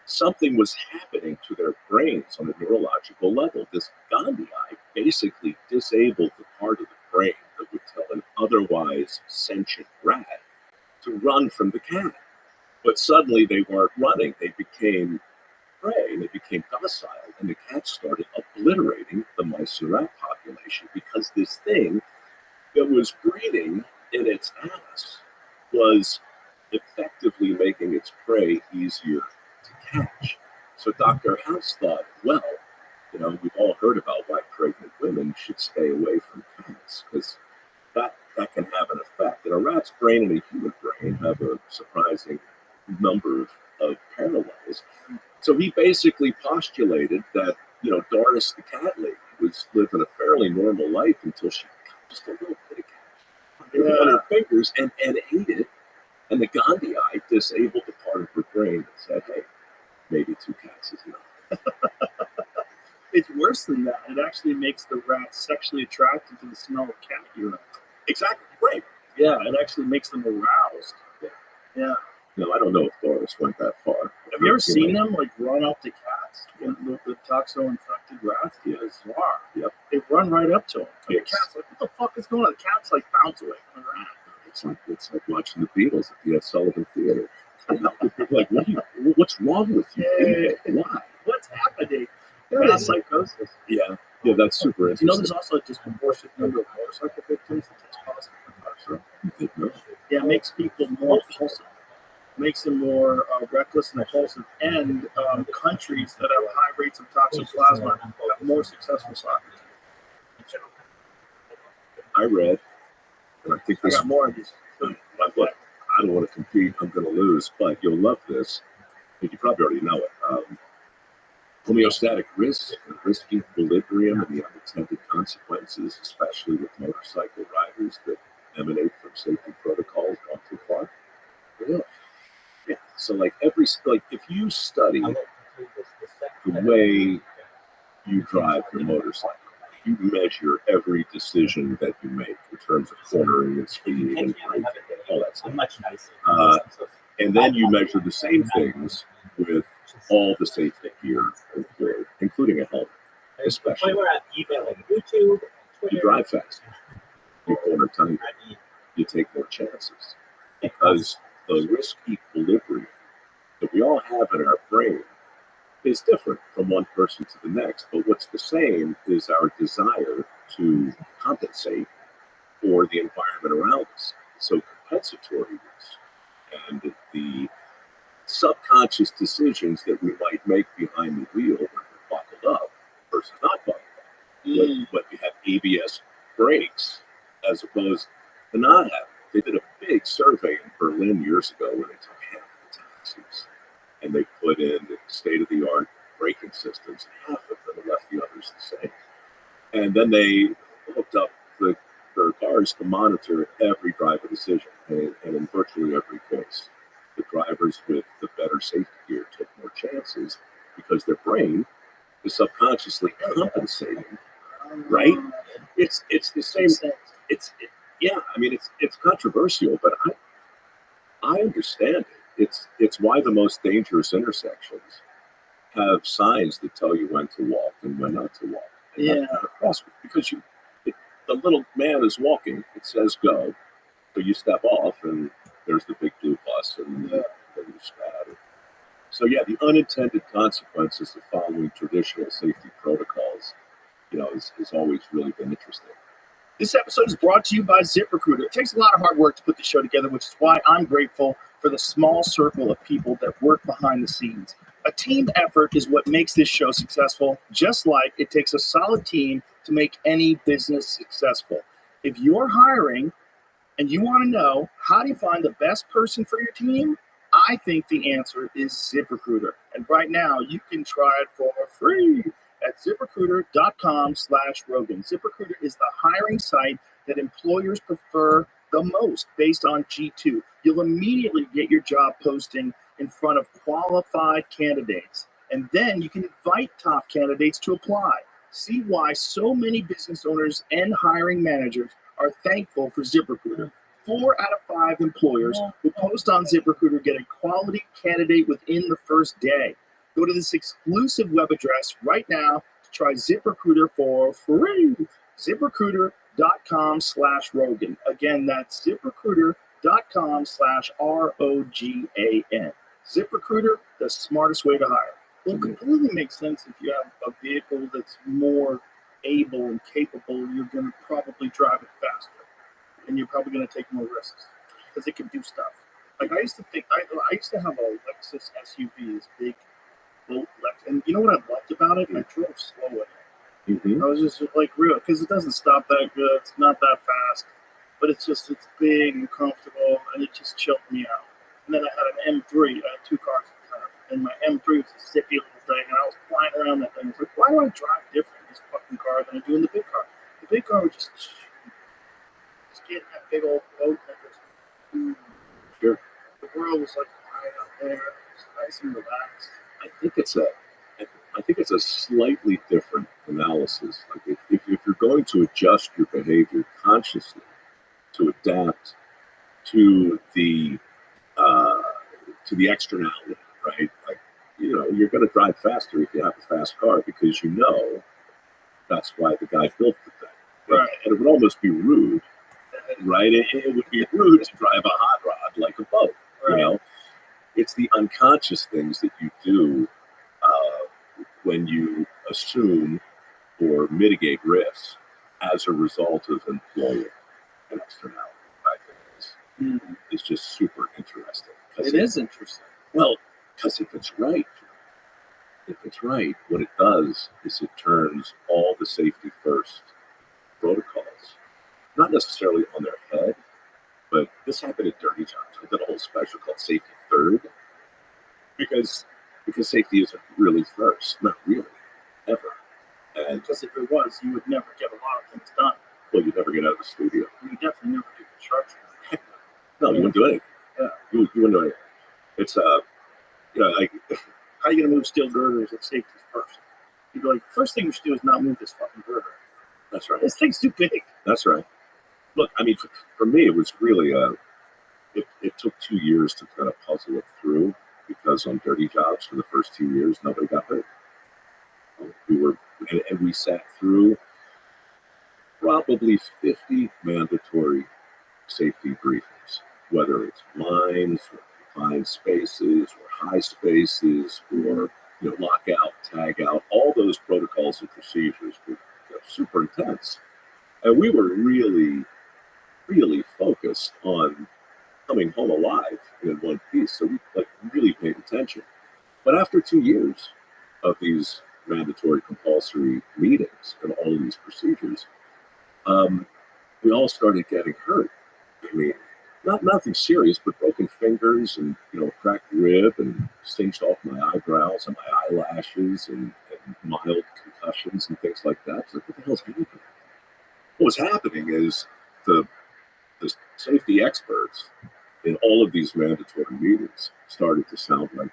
something was happening to their brains on a neurological level. This Gondii basically disabled the part of the brain that would tell an otherwise sentient rat to run from the cat. But suddenly they weren't running. They became prey. They became docile. And the cats started obliterating the mice and rat population because this thing that was breeding in its ass was effectively making its prey easier to catch. So Dr. House thought, well, you know, we've all heard about why pregnant women should stay away from cats because that can have an effect. And a rat's brain and a human brain have a surprising number of parallels. So he basically postulated that, you know, Doris the cat lady was living a fairly normal life until she got just a little bit of cat on her fingers and ate it. And the Gondii disabled the part of her brain that said, hey, maybe 2 cats is enough. It's worse than that. It actually makes the rats sexually attracted to the smell of cat urine. Exactly, right. Yeah, it actually makes them aroused. Yeah. No, I don't know if Doris went that far. Have you ever seen them like run up to cats with the toxo-infected rats? Yes. Bizarre. Yep. They run right up to them. And Yes. the cat's like, what the fuck is going on? The cat's like bounce away from the rat. It's like watching the Beatles at the Ed Sullivan Theater. Like, what's wrong with you? Yeah. Why? What's happening? Yeah. That's psychosis. Yeah, that's super interesting. You know, there's also a disproportionate number of motorcycle victims that takes positive toxo. Yeah, it makes people more impulsive. Makes them more reckless and impulsive. And countries that have high rates of toxoplasma have more successful soccer teams. I read, and I think I this. got more of these. Look, I don't want to compete. I'm going to lose, but you'll love this. You probably already know it. Homeostatic risk, risk equilibrium, and the unintended consequences, especially with motorcycle riders that emanate from safety protocols gone too far. Really? Yeah. So, like if you study the way you drive your motorcycle, you measure every decision that you make in terms of cornering and speed and braking and all that stuff. Much nicer. And then you measure the same things with all the safety gear employed, including a helmet, especially. We're on eBay, like YouTube, Twitter. You drive fast, you corner tight, you take more chances. Because the risk equilibrium that we all have in our brain is different from one person to the next. But what's the same is our desire to compensate for the environment around us. So compensatory risk and the subconscious decisions that we might make behind the wheel when we're buckled up versus not buckled up. But you have ABS brakes as opposed to not having. They did a big survey in Berlin years ago where they took half of the taxis and they put in state-of-the-art braking systems, and half of them left the others the same. And then they hooked up their cars to monitor every driver decision, and in virtually every case, the drivers with the better safety gear took more chances because their brain is subconsciously compensating. Right? It's the same. Yeah. I mean, it's controversial, but I understand it. It's why the most dangerous intersections have signs that tell you when to walk and when not to walk. Yeah. Of course, because the little man is walking, it says go, so you step off, and there's the big blue bus, and then you stop. So yeah, the unintended consequences of following traditional safety protocols, has always really been interesting. This episode is brought to you by ZipRecruiter. It takes a lot of hard work to put the show together, which is why I'm grateful for the small circle of people that work behind the scenes. A team effort is what makes this show successful, just like it takes a solid team to make any business successful. If you're hiring and you want to know how do you find the best person for your team, I think the answer is ZipRecruiter. And right now, you can try it for free at ZipRecruiter.com/Rogan. ZipRecruiter is the hiring site that employers prefer the most based on G2. You'll immediately get your job posting in front of qualified candidates. And then you can invite top candidates to apply. See why so many business owners and hiring managers are thankful for ZipRecruiter. 4 out of 5 employers who post on ZipRecruiter get a quality candidate within the first day. Go to this exclusive web address right now to try ZipRecruiter for free. ZipRecruiter.com/Rogan. Again, that's ZipRecruiter.com/ROGAN. ZipRecruiter, the smartest way to hire. Well, it completely makes sense if you have a vehicle that's more able and capable, you're going to probably drive it faster. And you're probably going to take more risks because it can do stuff. Like I used to think, I used to have a Lexus SUV, this big boat Lexus. And you know what I loved about it? I drove slow in it. Mm-hmm. I was just like real, because it doesn't stop that good. It's not that fast, but it's big and comfortable, and it just chilled me out. And then I had an M3. I had 2 cars at the time, and my M3 was a zippy little thing, and I was flying around that thing. It's like, why do I drive different in this fucking car than I do in the big car? The big car would just get in that big old boat and just Sure. The world was like quiet out there. It was nice and relaxed. I I think it's a slightly different analysis. Like if you're going to adjust your behavior consciously to adapt uh, to the externality, right? Like, you're going to drive faster if you have a fast car because that's why the guy built the thing. Right. And it would almost be rude, right? It would be rude to drive a hot rod like a boat, Right. It's the unconscious things that you do when you assume or mitigate risks as a result of employing an externality. I think is just super interesting. It is interesting. Well, because if it's right, what it does is it turns all the safety first protocols, not necessarily on their head, but this happened at Dirty Jobs. I did a whole special called Safety Third, because safety isn't really first, not really, ever. And Because if it was, you would never get a lot of things done. well, you'd never get out of the studio. You would definitely never do construction. No, you wouldn't do anything. Yeah. You wouldn't do anything. It's like How are you going to move steel girders if safety's first? You'd be like, first thing we should do is not move this fucking girder. that's right. This thing's too big. That's right. Look, I mean, for me, it was really it took 2 years to kind of puzzle it through, because on Dirty Jobs for the first 2 years, nobody got hurt. And we sat through probably 50 mandatory safety briefings, whether it's lines or confined spaces or high spaces or lockout, tag out. All those protocols and procedures were super intense, and we were really, really focused on coming home alive in one piece. So we really paid attention. But after 2 years of these mandatory compulsory meetings and all of these procedures, we all started getting hurt. I mean, nothing serious, but broken fingers and cracked rib and singed off my eyebrows and my eyelashes and mild concussions and things like that. So what the hell's happening? What was happening is the safety experts in all of these mandatory meetings started to sound like,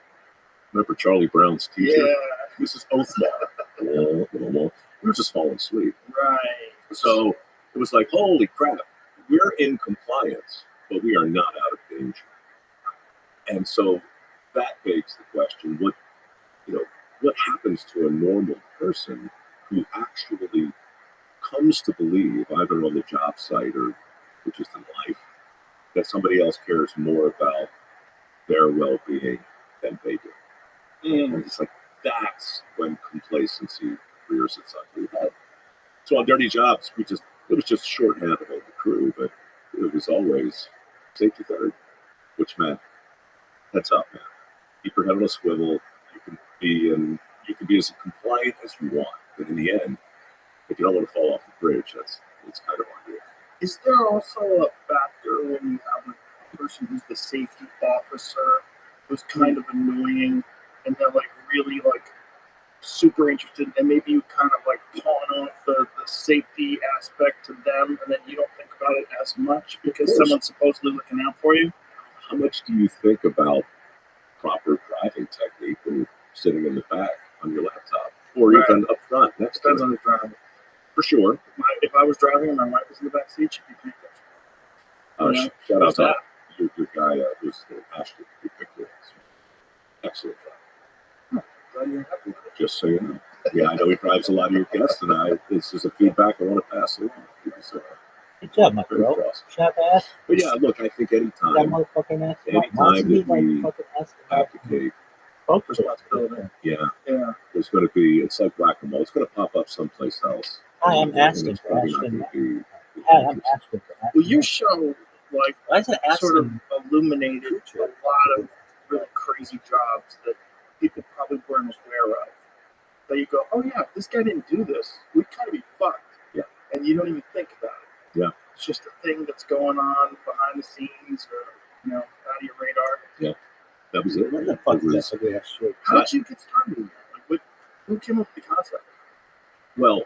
remember Charlie Brown's teacher? Yeah. Mrs. Oathlow. We were just falling asleep. Right. So it was like, holy crap, we're in compliance, but we are not out of danger. And so that begs the question, what happens to a normal person who actually comes to believe, either on the job site or just in life, that somebody else cares more about their well-being than they do? And it's like, that's when complacency rears its ugly head. So on Dirty Jobs, it was just shorthand about the crew, but it was always safety third, which meant heads up, man. Keep your head on a swivel. You can be as compliant as you want, but in the end, if you don't want to fall off the bridge, it's kind of on you. Is there also a factor when you have a person who's the safety officer who's kind of annoying and they're really super interested, and maybe you kind of pawn off the safety aspect to them, and then you don't think about it as much because someone's supposedly looking out for you? How much do you think about proper driving technique when you're sitting in the back on your laptop, or even up front next Depends to on the driver. For sure. If I was driving and my wife was in the back seat, she'd be paying attention. Shout out to that? your guy who's Ashton, who picked it. Excellent driver. Glad you're happy with it. Just so you know. Yeah, I know he drives a lot of your guests, and this is a feedback I want to pass along. So, Good job, my very bro. cross. Shut ass. But yeah, look, I think That anytime motherfucking ass. Anytime that we ass. advocate, Responsibility. yeah, Yeah. there's going to be, it's like whack-a-mole. It's going to pop up someplace else. Hi, I'm And Ashton. it's probably not Ashton. going to be. Hi, I'm Ashton. Well, your show Why is it sort of Ashton? illuminated a lot of really crazy jobs that people probably weren't aware of. That you go, oh yeah, if this guy didn't do this, we'd kind of be fucked. Yeah. And you don't even think about it. Yeah. It's just a thing that's going on behind the scenes, or out of your radar. That was it. What the fuck is that ugly ass shit? How did you get started in that? Who came up with the concept? Well,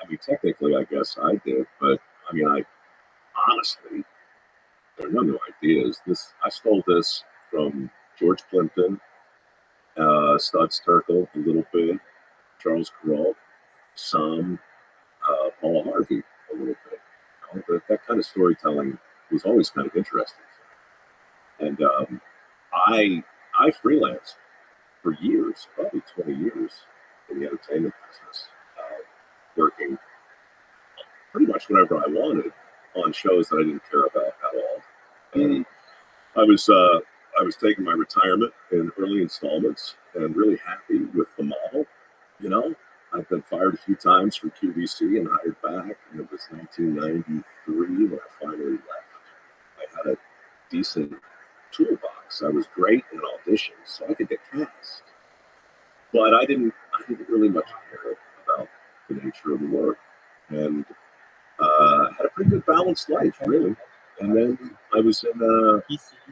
I mean, technically, I guess I did, but I mean, I honestly, there are no new ideas. I stole this from George Plimpton Studs Terkel a little bit, Charles Kuralt, some, Paula Harvey a little bit. You know, that kind of storytelling was always kind of interesting. And I freelanced for years, probably 20 years, in the entertainment business, working pretty much whenever I wanted on shows that I didn't care about at all. And I was taking my retirement in early installments and really happy with the model. You know, I've been fired a few times from QVC and hired back, and it was 1993 when I finally left. I had a decent toolbox. I was great in auditions, so I could get cast. But I didn't really much care about the nature of the work, and had a pretty good balanced life, really. And then I was in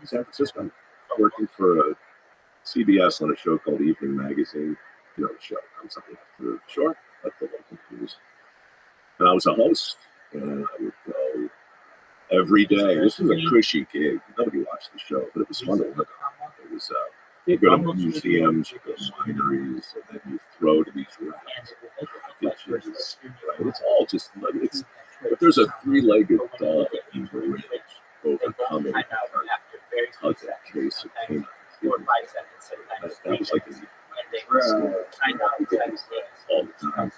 San Francisco working for CBS on a show called Evening Magazine. You know, the show comes on after short, like the local news. And I was a host, and I would go every day. This was a cushy gig. Nobody watched the show, but it was fun to work on. It was you go to museums, you go to wineries, and then you throw to these rats. Right? It's all just like it's. If there's a three-legged dog in the ring overcoming a case of canine, that was like all the time.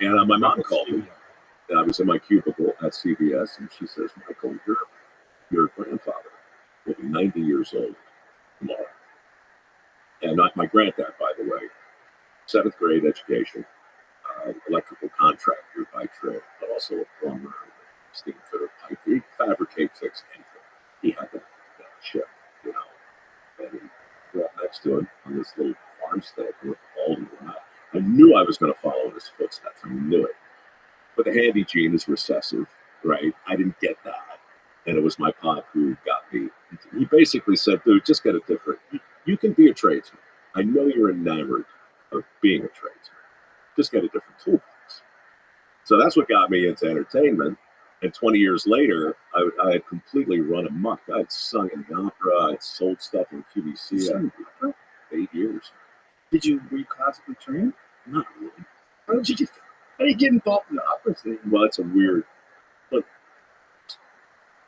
And my mom called me. And I was in my cubicle at CBS, and she says, "Michael, your grandfather will be 90 years old tomorrow." And not my granddad, by the way. 7th grade education, electrical contractor by trade, but also a plumber, steam fitter, pipe. He'd fabricate, fix anything. He had that ship, you know. And he walked next to him on this little farmstead with all the around. I knew I was going to follow in his footsteps. I knew it. But the handy gene is recessive, right? I didn't get that. And it was my pop who got me. He basically said, dude, just get a different. You can be a tradesman. I know you're enamored of being a tradesman. Just get a different toolbox. So that's what got me into entertainment. And 20 years later, I had completely run amok. I had sung in the opera. I had sold stuff in QVC. 8 years. Were you classically trained? Not really. How did you get involved in the opera scene? Well, it's a weird, but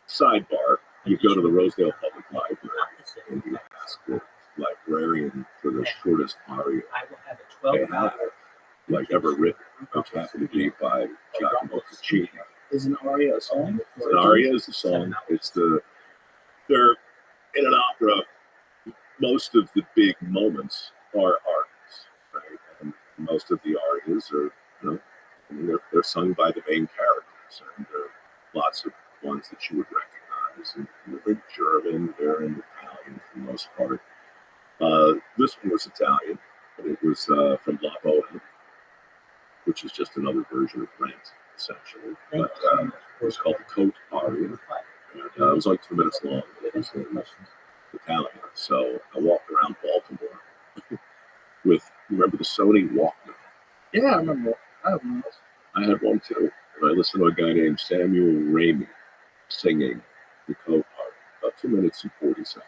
sidebar. You go to the Rosedale Public Library and you ask the librarian for the shortest aria they have, like ever written, which happened to be by Giacomo Puccini. Is an aria a song? An aria is a song. They're in an opera. Most of the big moments are arias, right? And most of the arias are, they're sung by the main characters, and there are lots of ones that you would recognize. And they're in German, they're in Italian for the most part. This one was Italian, but it was from La Bohème, which is just another version of Rent, essentially. But it was called the Coat Aria. And, it was like 2 minutes long. It was Italian. So I walked around Baltimore with, remember the Sony Walkman? Yeah, I remember. I had one too. And I listened to a guy named Samuel Ramey singing the Coat Aria, about 2 minutes and 40 seconds.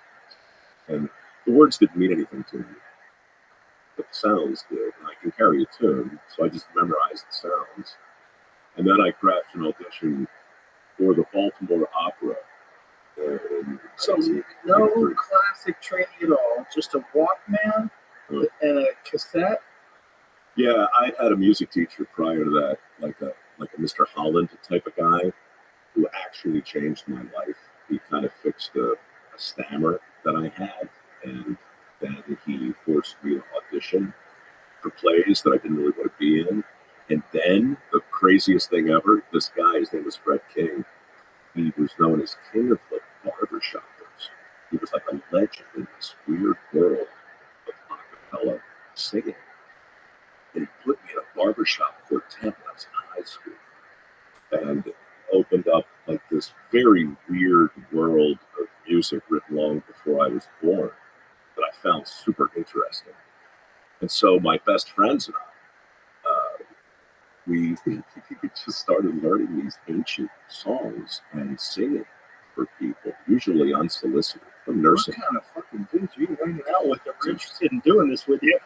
And the words didn't mean anything to me, but the sounds did. And I can carry a tune, so I just memorized the sounds. And then I crafted an audition for the Baltimore Opera. So no classic training at all, just a Walkman and a cassette. Yeah, I had a music teacher prior to that, like a Mr. Holland type of guy, who actually changed my life. He kind of fixed a stammer that I had, and then he forced me to audition for plays that I didn't really want to be in. And then the craziest thing ever, this guy, his name was Fred King. He was known as King of the Barbershoppers. He was like a legend in this weird world of acapella singing. And he put me in a barbershop quartet when I was in high school. And it opened up like this very weird world of music written long before I was born that I found super interesting. And so my best friends and I, we just started learning these ancient songs and singing for people, usually unsolicited. I'm nursing. What kind of fucking dudes are you hanging out with that were interested in doing this with you?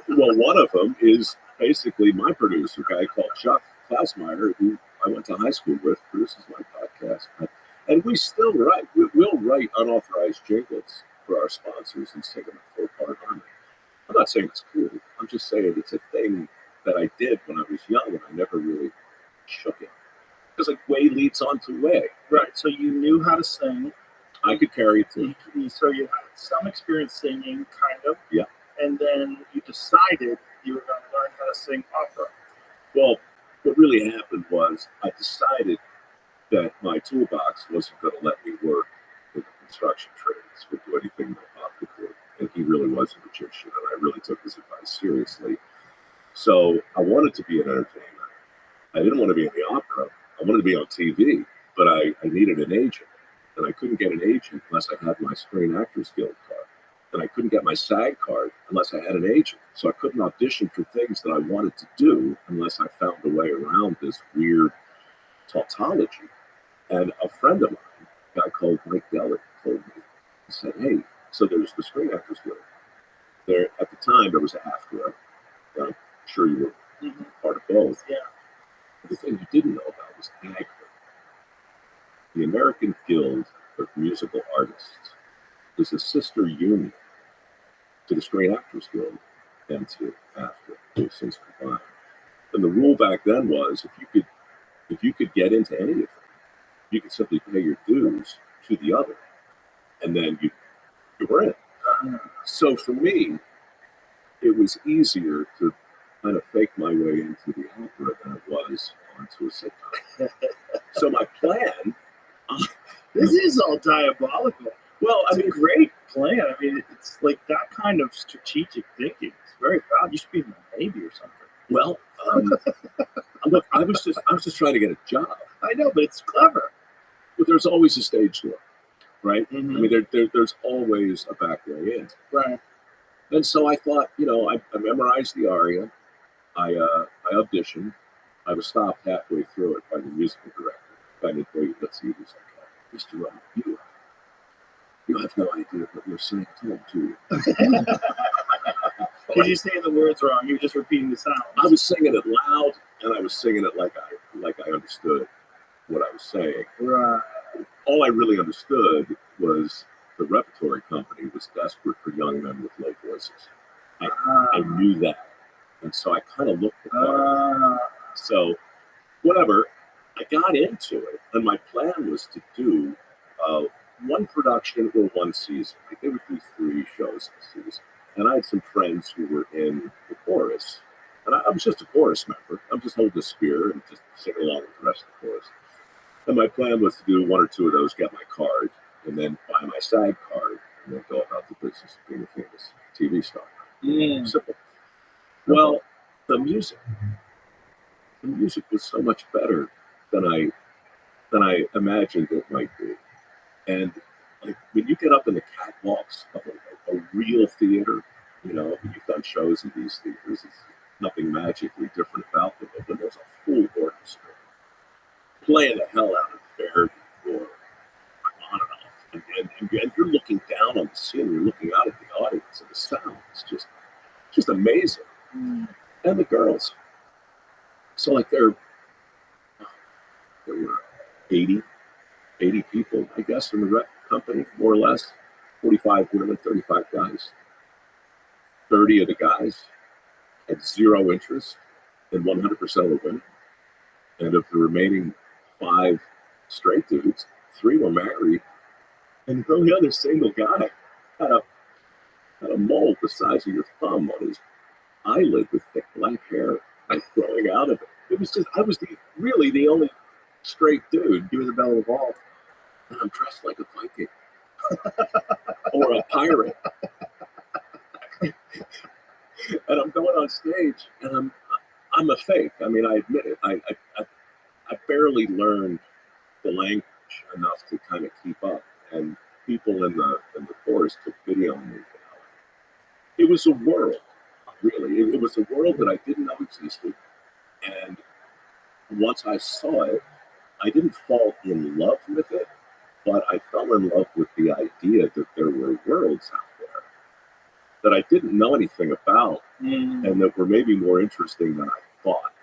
Well, one of them is basically my producer, a guy called Chuck Klausmeyer, who I went to high school with, produces my podcast. And we still write. We'll write unauthorized jingles for our sponsors and sing them in full-part harmony. I'm not saying it's cool. I'm just saying it's a thing that I did when I was young, and I never really shook it. Because like way leads on to way. Right. So you knew how to sing. I could carry it too. So you had some experience singing, kind of. Yeah. And then you decided you were going to learn how to sing opera. Well, what really happened was I decided that my toolbox wasn't going to let me work with the construction trades or do anything that Bob could do. And he really was a magician, and I really took his advice seriously. So I wanted to be an entertainer. I didn't want to be in the opera. I wanted to be on TV, but I needed an agent. And I couldn't get an agent unless I had my Screen Actors Guild card. And I couldn't get my SAG card unless I had an agent. So I couldn't audition for things that I wanted to do unless I found a way around this weird tautology. And a friend of mine, a guy called Mike Dellett, told me, he said, hey, so there's the Screen Actors Guild. There, at the time, there was AFTRA. I'm sure you were part of both. Yeah. But the thing you didn't know about was AGRA. The American Guild of Musical Artists is a sister union to the Screen Actors Guild and to AFTRA. They've since combined. And the rule back then was if you could get into any of them, you could simply pay your dues to the other, and then you were in. So for me, it was easier to kind of fake my way into the opera than it was onto a sitcom. So my plan. This is all diabolical. Well, It's a great plan. I mean, it's like that kind of strategic thinking. It's very proud. You should be in the Navy or something. Well, look, I was just trying to get a job. I know, but it's clever. But there's always a stage door, right? Mhm. I mean, there's always a back way in. Right. And so I thought, I memorized the aria. I auditioned. I was stopped halfway through it by the musical director. I didn't wait. Let's see. He was like, Mr. Rabbi, you have no idea what you're saying to him, do you? Because you say the words wrong. You're just repeating the sound. I was singing it loud, and I was singing it like I understood what I was saying. Right. All I really understood was the repertory company was desperate for young men with low voices. I knew that, and so I kind of looked the part. So, whatever, I got into it, and my plan was to do one production or one season. Like they would do 3 shows a season. And I had some friends who were in the chorus. And I was just a chorus member. I'm just holding a spear and just singing along with the rest of the chorus. And my plan was to do 1 or 2 of those, get my card, and then buy my SAG card, and then go about the business of being a famous TV star. Simple. Well, the music was so much better than I imagined it might be. And like when you get up in the catwalks of a real theater, you've done shows in these theaters, it's nothing magically different about them. But when there's a full orchestra playing the hell out of Verdi or Rachmaninoff, and you're looking down on the scene, you're looking out at the audience, and the sound is just amazing. And the girls. So like there were 80 people, I guess, in the rep company, more or less. 45 women, 35 guys. 30 of the guys had 0 interest in 100% of the women. And of the remaining 5 straight dudes, 3 were married. And the only other single guy had a mole the size of your thumb on his eyelid with thick black hair like growing out of it. It was just, I was really the only straight dude. You were the belle of the ball. And I'm dressed like a Viking or a pirate. And I'm going on stage, and I'm a fake. I mean, I admit it. I barely learned the language enough to kind of keep up. And people in the chorus took video on me. It was a world, really. It was a world that I didn't know existed. And once I saw it, I didn't fall in love with it. but I fell in love with the idea that there were worlds out there that I didn't know anything about and that were maybe more interesting than I thought.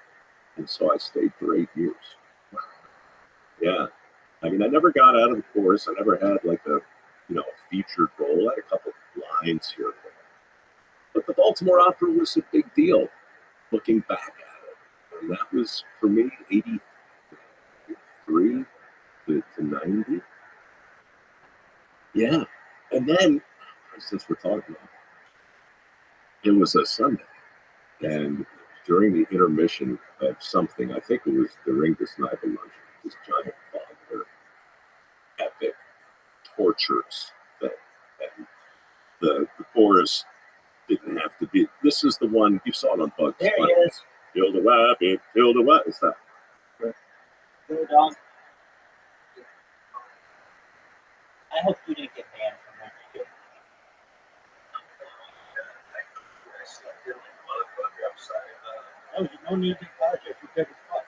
And so I stayed for 8 years. Yeah. I mean, I never got out of the course. I never had like a, a featured role. I had a couple lines here. But the Baltimore Opera was a big deal looking back at it. And that was, for me, 83 to 90. Yeah. And then, since we're talking about it, was a Sunday. And during the intermission of something, I think it was during this Nibelungen, this giant Wagner epic tortures thing. And the chorus didn't have to be. This is the one you saw it on Bugs. There he is. Kill the rabbit, kill the what? Is that? Go down. I hope you didn't get banned from that video. Oh, no need to apologize. You're good as fuck.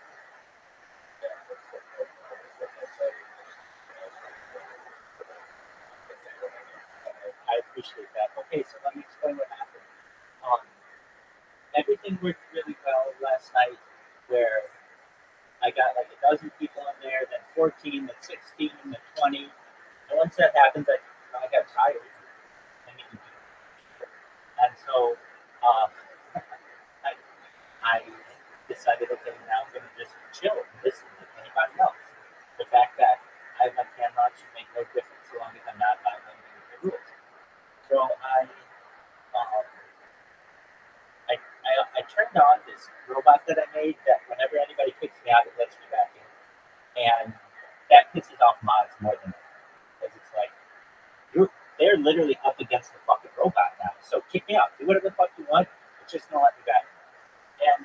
I appreciate that. Okay, so let me explain what happened. Everything worked really well last night, where I got like 12 people in there, then 14, then 16, then 20. And once that happens, I got tired. And so I decided, okay, now I'm going to just chill and listen to anybody else. The fact that I have my camera on should make no difference so long as I'm not violating the rules. So I turned on this robot that I made that whenever anybody kicks me out, it lets me back in. And that pisses off mods more than because it's like, they're literally up against the fucking robot now. So kick me out. Do whatever the fuck you want. It's just gonna let me back in. And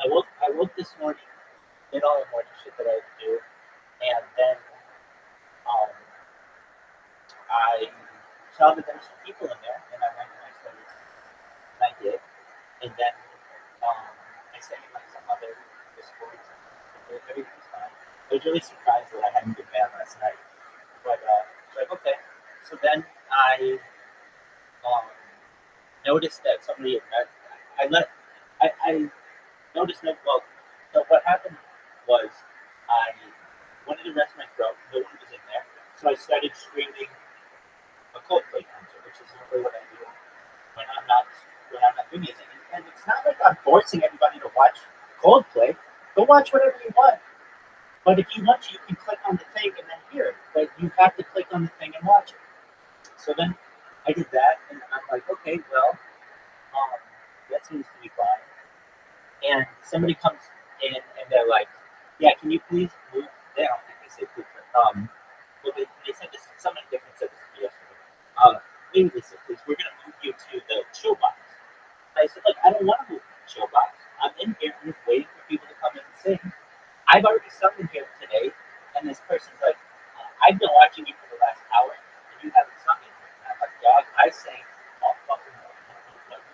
I woke this morning, did all the morning shit that I had to do, and then I saw that there were some people in there, and I went and I started, and I did, and then I sent in like some other Discords, and everything was fine. I was really surprised that I hadn't been banned last night, but like okay. So then I noticed that somebody had I noticed no. Well, so what happened was I wanted to rest my throat. No one was in there, so I started streaming a Coldplay concert, which is normally what I do when I'm not doing anything. And it's not like I'm forcing everybody to watch Coldplay. Go watch whatever you want. But if you want to, you can click on the thing and then hear it. But you have to click on the thing and watch it. So then I did that, and I'm like, okay, well, that seems to be fine. And somebody comes in and they're like, yeah, can you please move? They don't think they say please. Well, they said this, somebody different said this to me yesterday. Maybe they said, please, we're going to move you to the chill box. And I said, look, I don't want to move to the chill box. I'm in here, I'm just waiting for people to come in and sing. I've already sung in here today, and this person's like, I've been watching you for the last hour, and you haven't sung in here. And I'm like, dog, I sang all fucking morning.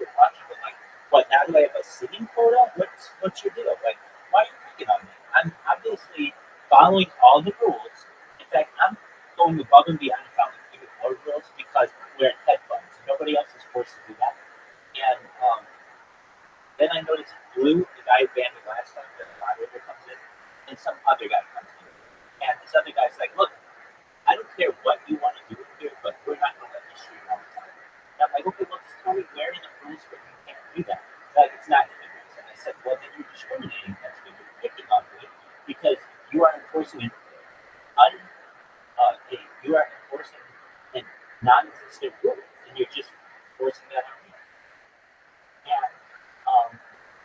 You're watching, but like, what, now do I have a singing quota? What's your deal? Like, why are you picking on me? I'm obviously following all the rules. In fact, I'm going above and beyond following even more rules because I'm wearing headphones. Nobody else is forced to do that. And then I noticed Blue, the guy who banned me last time, the moderator comes in, and some other guy comes in. And this other guy's like, look, I don't care what you want to do here, but we're not going to let you stream all the time. And I'm like, okay, well, just tell me where in the rules where you can't do that. Like, it's not in the rules. And I said, well, then you're discriminating against me. You're picking on me because you are enforcing an non-existent rule, and you're just forcing that on me. And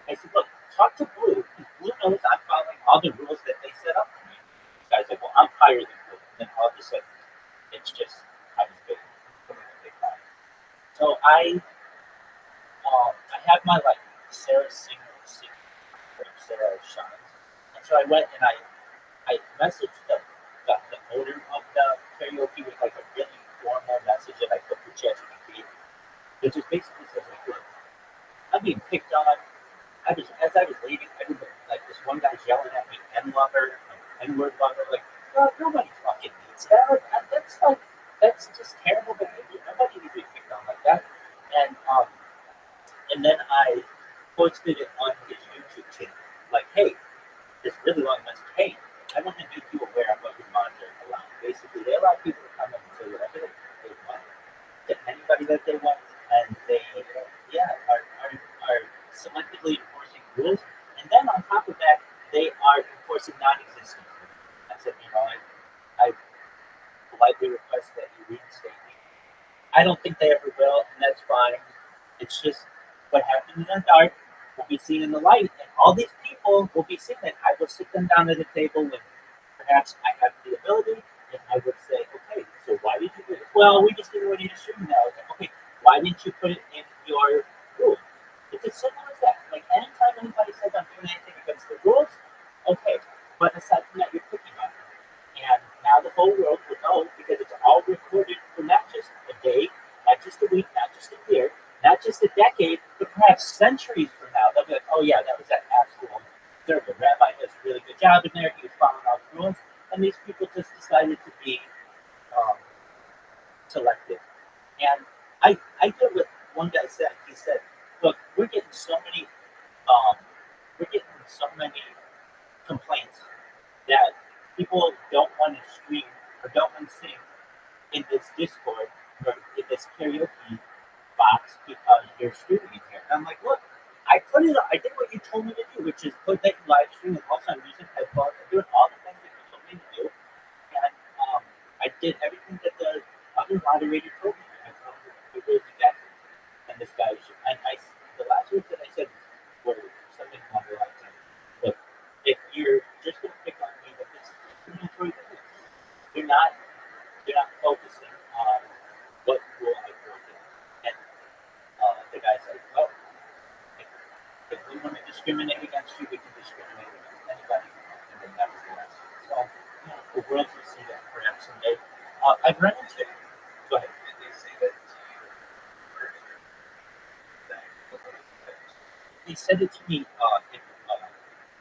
I said, look, talk to Blue, because Blue knows I'm following all the rules that they set up for me. This guy's like, well, I'm higher than Blue. And then all of a sudden, it's just, I was big. So I have my, like, Sarah Singer, Sarah Shines. And so I went and I messaged the owner of the karaoke with, like, a really formal message that I put through ChatGPT. It just basically says, like, look, I'm being picked on. As I was leaving, everybody, like, this one guy's yelling at me, N-lover, N-word lover, like, well, nobody fucking knew. it's just terrible behavior. Nobody needs to be picked on like that. And then I posted it on his YouTube channel, like, hey, this really long message. Hey, I want to make you aware of what your monitor allows. Basically, they allow people to come in and say whatever they want to anybody that they want, and they, are selectively enforcing rules. And then on top of that, they are enforcing non-existent rules. I said, I politely request that you reinstate me. I don't think they ever will, and that's fine. It's just what happens in the dark will be seen in the light, and all these people will be seeing it. I will sit them down at a table when perhaps I have the ability, and I would say, okay, so why did you do it? Well, we just didn't want you to stream that. Okay, why didn't you put it in your rules? It's as simple as that. Like, anytime anybody says I'm doing anything against the rules, okay, but aside from that, you're picking on me. And now the whole world will know, because it's all recorded for not just a day, not just a week, not just a year, not just a decade, but perhaps centuries from now. They'll be like, oh yeah, that was that absolute server. Rabbi does a really good job in there. He was following all the rules. And these people just decided to be selective. And I deal with one guy said, he said, look, we're getting so many complaints that people don't want to stream or don't want to sing in this Discord or in this karaoke box because you're streaming here. And I'm like, look, I did what you told me to do, which is put that live stream and also I'm using headphones and doing all the things that you told me to do. And I did everything that the other moderator told me. I told him it was exactly. And this guy, the last words that I said were something along the lines of, look, if you're just going to pick on me, that this is discriminatory, you're not focusing on what rule I broke. And the guy's like, well, if we want to discriminate against you, we can discriminate against anybody. And then that was the last. So, the world will see that perhaps someday. I've run into it. Go ahead. He said it to me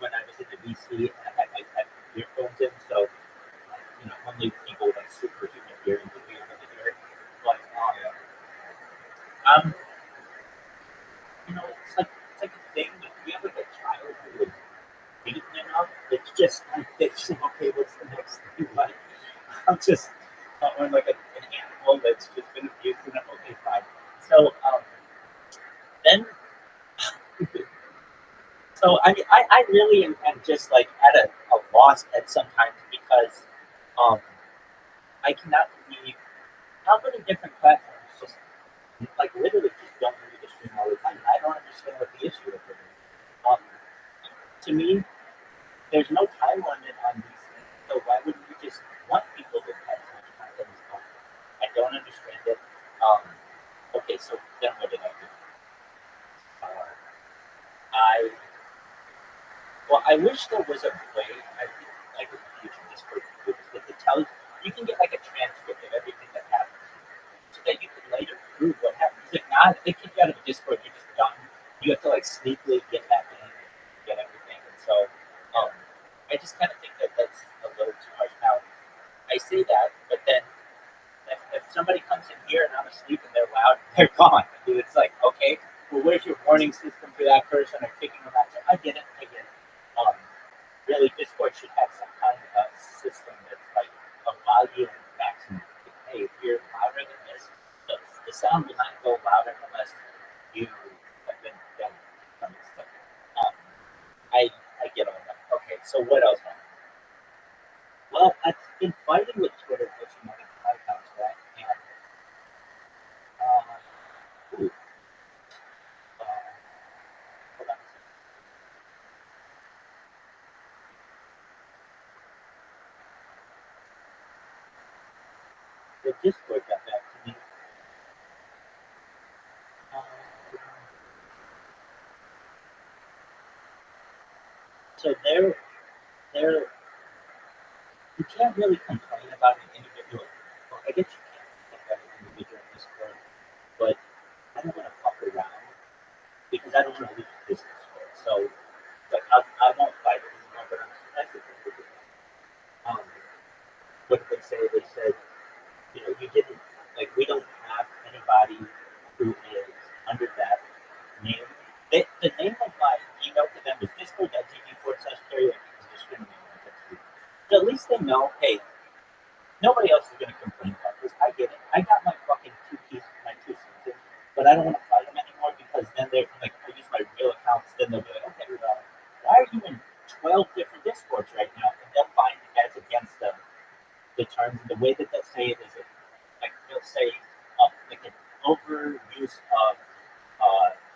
when I was in the VC and I had earphones in, so only people with like superhuman hearing would be able to hear it. But it's like a thing. If you have like a child who is beaten enough, it's just like this. Okay, what's the next thing? Like I'm just or like an animal that's just been abused enough. Okay, fine. So then. So I really am just like at a loss at sometimes because I cannot believe how many different platforms just like literally just don't want me to stream all the time. I don't understand what the issue is. To me, there's no time limit on these things. So why wouldn't you just want people to have as much content as possible? I don't understand it. Okay, so then what did I do? I wish there was a way, I think, like in the future, just for groups that to tell you can get like a transcript of everything that happens, so that you can later prove what happens. If not, if they kick you out of the Discord, you're just done. You have to like sneakily get back in and get everything. And so, I just kind of think that that's a little too much. Now, I say that, but then if somebody comes in here and I'm asleep and they're loud, they're gone. I mean, it's like, okay, well, where's your warning system for that person or kicking them out? So I get it. Really, Discord should have some kind of system that's like a volume maximum. Hey, if you're louder than this, the sound will not go louder unless you have been done some stuff. I get all that. Okay, so what else? Well, I've been fighting with Twitter for some money for my accounts, right? And hold on. The Discord got back to me. So they're you can't really complain about an individual. Well, I guess you can't complain about an individual in Discord, but I don't want to fuck around because I don't want to lose business for it. So, like, I won't fight it anymore, but I'm surprised that they did. What did they say? They said, you didn't we don't have anybody who is under that name. The name of my email to them is discord.gg/karaoke because discriminating. So at least they know, hey, nobody else is going to complain about this. I get it. I got my fucking two cents, but I don't want to fight them anymore because then they're like, I use my real accounts. Then they'll be like, okay, why are you in 12 different discords right now? And they'll find ads against them. The terms and the way that they'll say it is like they'll say like an overuse of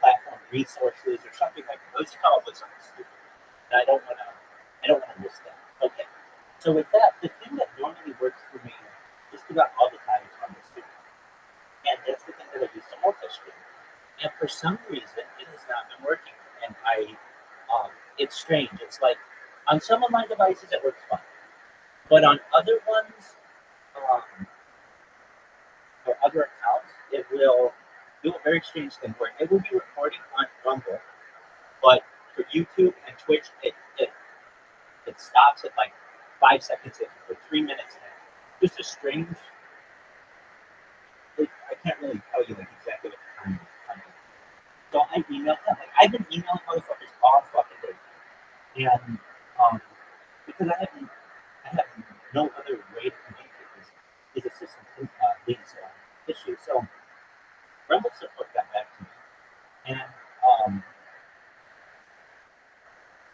platform resources or something like that. Let's come up with something stupid. And I don't want to risk that. Okay. So with that, the thing that normally works for me just about all the time is Rumble Studio. And that's the thing that I use to multi-stream. And for some reason, it has not been working. And it's strange. It's like on some of my devices, it works fine. But on other ones, or other accounts, it will do a very strange thing where it will be recording on Rumble, but for YouTube and Twitch, it stops at like 5 seconds in or 3 minutes in. Just a strange. I can't really tell you like exactly what the time is. So I emailed them. Like I've been emailing motherfuckers all fucking day, and because I have no other way to communicate his assistant these issues. So Rumble support got back to me, and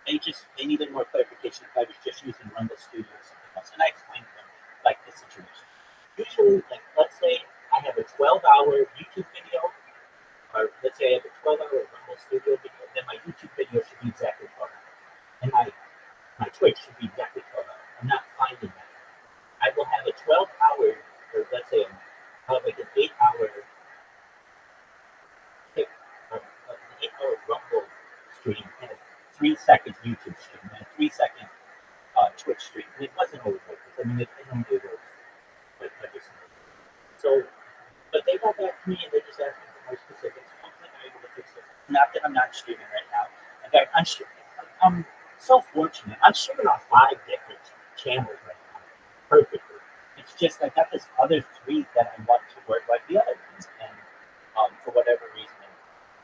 they needed more clarification if I was just using Rumble Studio or something else. And I explained to them like the situation. Usually, like let's say I have a 12-hour YouTube video, or let's say I have a 12-hour Rumble Studio video, then my YouTube video should be exactly 12 hours, and my Twitch should be exactly 12 hours. I'm not finding that. I will have a 12-hour, or let's say I'll have like an 8-hour Rumble stream and a 3-second YouTube stream and a 3-second Twitch stream. And it wasn't always like this. I mean, it only works like every single day. So, but they got back to me and they just asked me for more specifics. Hopefully, I'm able to fix this. Not that I'm not streaming right now. In fact, I'm so fortunate. I'm streaming on 5 different channels right now, perfectly. It's just I got this other 3 that I want to work like the other ones, and for whatever reason.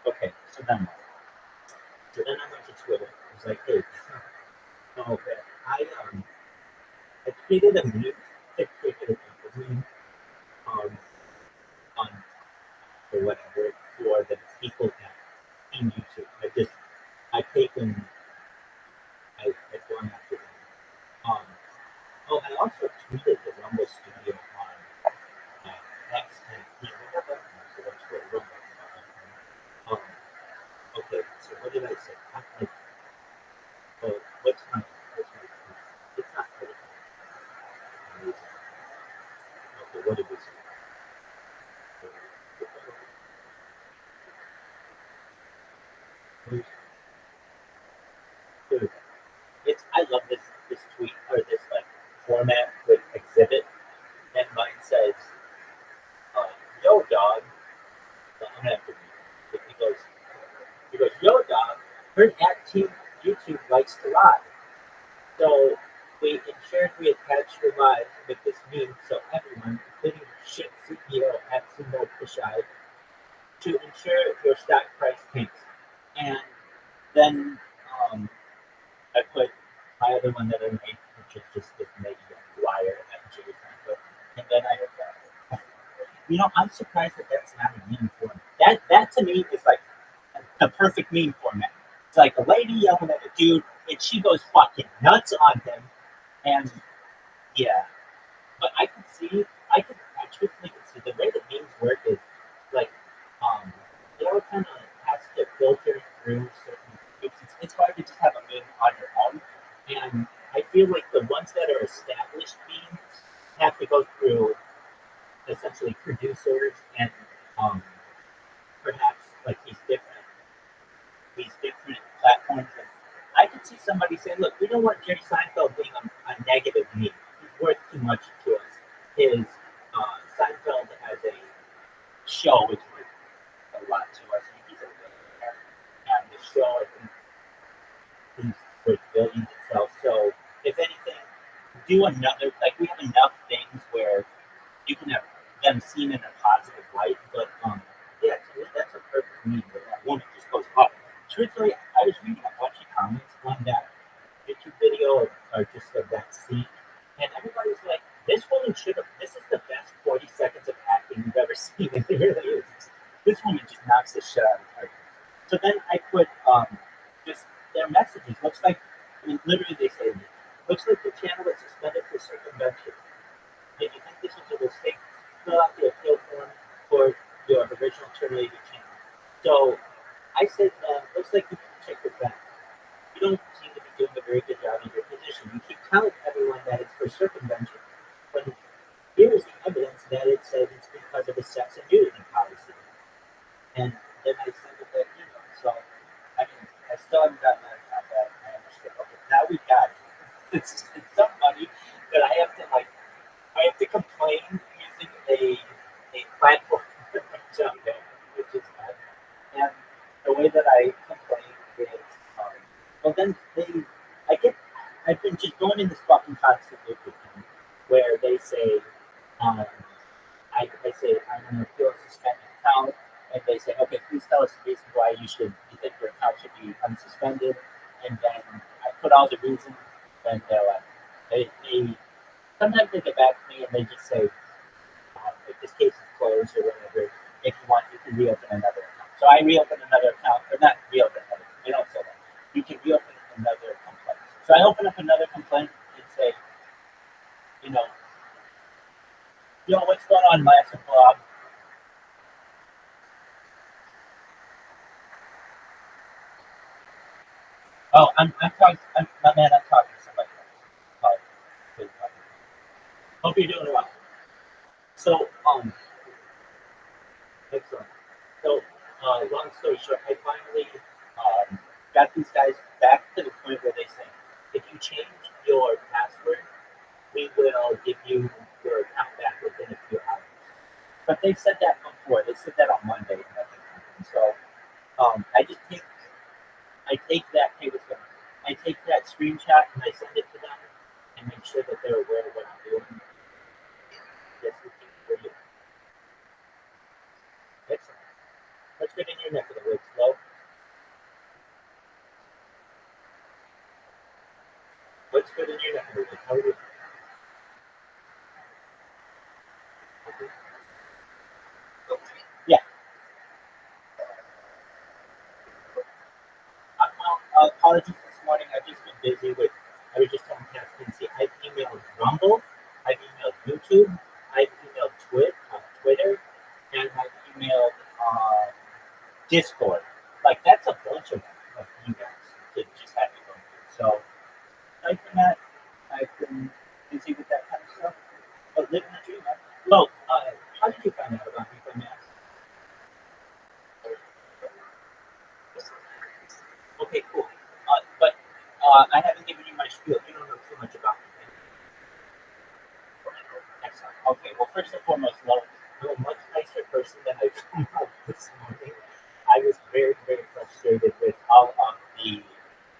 Okay, so then what? So then I went to Twitter. I was like, hey, okay, I created a meme. I created a meme on or whatever for the people that in YouTube. I've gone after them. I also tweeted the Rumble Studio on X and Twitter. So that's where Rumble. Okay, so what did I say? What's my it's not pretty. Okay, what did we say? I love this tweet or this like format with exhibit, and mine says, "Yo, dog." I'm gonna have to read it. He goes, "Yo, dog. Heard at Team YouTube likes to lie, so we ensured we attached your lives with this meme so everyone, including shit CEO at Sumo Pishai, to ensure your stock price tanks." And then I put my other one that I made, which is just this maybe liar at Jerry Seinfeld. And then I have I'm surprised that that's not a meme format. That to me is like the perfect meme format. It's like a lady yelling at a dude, and she goes fucking nuts on him. And yeah, but I truthfully could see the way that memes work is like, it all kind of has to filter through certain groups. It's hard to just have a meme on your own. And I feel like the ones that are established memes have to go through essentially producers and perhaps like these different platforms. And I could see somebody saying, "Look, we don't want Jerry Seinfeld being a negative meme. He's worth too much to us. His Seinfeld as a show is worth a lot to us. He's a billionaire, and the show, I think, is worth billions itself. So, if anything, do another. Like we have enough things where you can have them seen in a woman should have. This is the best 40 seconds of acting you've ever seen. It really is. This woman just knocks the shit out of her. So then I put just their messages. Looks like, I mean, literally they say, looks like the channel is suspended for circumvention. If you think this is a mistake, fill out the appeal form for your original terminated channel. So I said, looks like you can check your facts. You don't seem to be doing a very good job in your position. You keep telling everyone that it's for circumvention, but here is the evidence that it says it's because of a sex and nudity policy. And then I sent it that email. So, I mean, I still haven't gotten that. I understand. Okay, now we got it. It's somebody that I have to complain using a platform which is bad. And the way that I complain is, well, then I've been just going in this fucking constant loop with them, where they say, I say I'm going to appeal a suspended account, and they say, okay, please tell us the reason why you think your account should be unsuspended, and then I put all the reasons, and they're like, they sometimes they get back to me and they just say, if this case is closed or whatever, if you want, you can reopen another account. So I reopen another account, or not reopen another, they don't say that. You can reopen another complaint. So I open up another complaint and say, yo, what's going on, Master Bob? Oh, I'm talking to somebody else. Hope you're doing well. So, excellent. So, long story short, I finally got these guys back to the point where they say, if you change your password, we will give you your account back within a few hours. But they said that before. They said that on Monday. And nothing happened. So, I take that screenshot and I send it to them and make sure that they're aware of what I'm doing. That's the key for you. Excellent. What's good in your neck of the woods, Flo? What's good in your neck of the woods? How are you? Yeah. Well, apologies this morning. I've just been busy with, I was just telling Cassie, I've emailed Rumble, I've emailed YouTube, I've emailed Twitter, and I've emailed Discord. Like, that's a bunch of emails to just have to go through. So, aside from that, I've been busy with that kind of stuff. But living the dream. Well, how did you find out about me, if I may ask? Okay, cool. But I haven't given you my spiel. You don't know too much about me. Excellent. Okay, well, first and foremost, you're a much nicer person than I come out this morning. I was very, very frustrated with all of the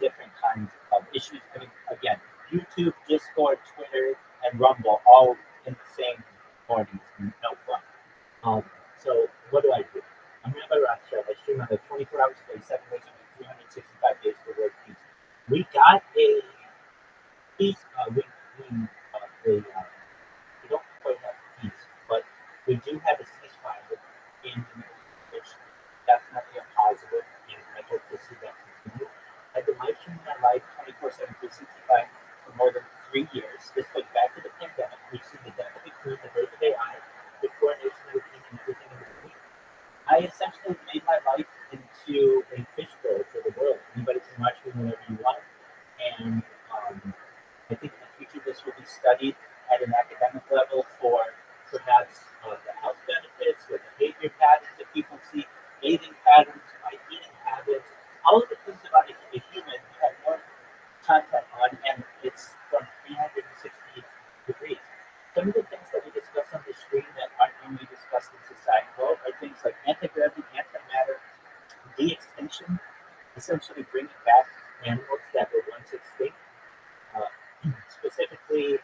different kinds of issues. I mean, again, YouTube, Discord, Twitter, and Rumble all in the same morning. No fun. So what do? I'm Rabbi Rothschild. I stream on the 24 hours a day, 7 days a week, 365 days for world peace. We got a peace. We don't quite have peace, but we do have a ceasefire in which definitely a positive, and I hope to see that continue. I've been live streaming my life 24/7, 365 for more than 3 years. This goes back to the pandemic. We've seen the death of the queen, the birth of AI, the coronation of the king, and everything in between. I essentially made my life into a fishbowl for the world. Anybody can watch me whenever you want. And I think in the future this will be studied at an academic level for perhaps the health benefits, the behavior patterns that people see, bathing patterns, my eating habits, all of the things about a human you have more content on, and it's from 360 degrees. Some of the things that we discuss on the screen that aren't normally discussed in society are things like anti-gravity, antimatter, de-extinction, essentially bringing back animals that were once extinct. Specifically,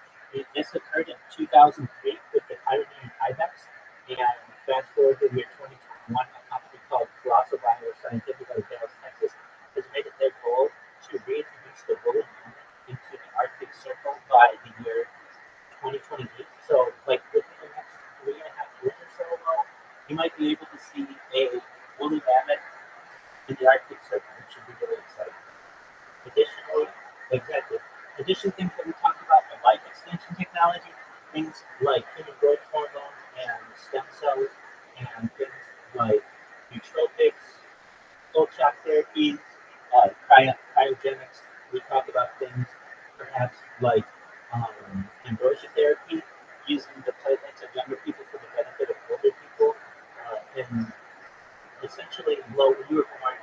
this occurred in 2003 with the Pyrenean ibex, and fast forward to the year 2021, a company called Colossal Bioscientific out of Dallas, Texas, has made it their goal to reintroduce the woolly mammoth into the Arctic Circle by the year 2050. 2028. So, like within the next 3.5 years or so, you might be able to see a woolly mammoth in the Arctic Circle, which should be really exciting. Additionally, exactly. Additional things that we talked about are life extension technology, things like human growth hormone and stem cells, and things like nootropics, cold shock therapy, cryogenics. We talk about things perhaps like ambrosia therapy, using the platelets of younger people for the benefit of older people, and essentially low. You were born,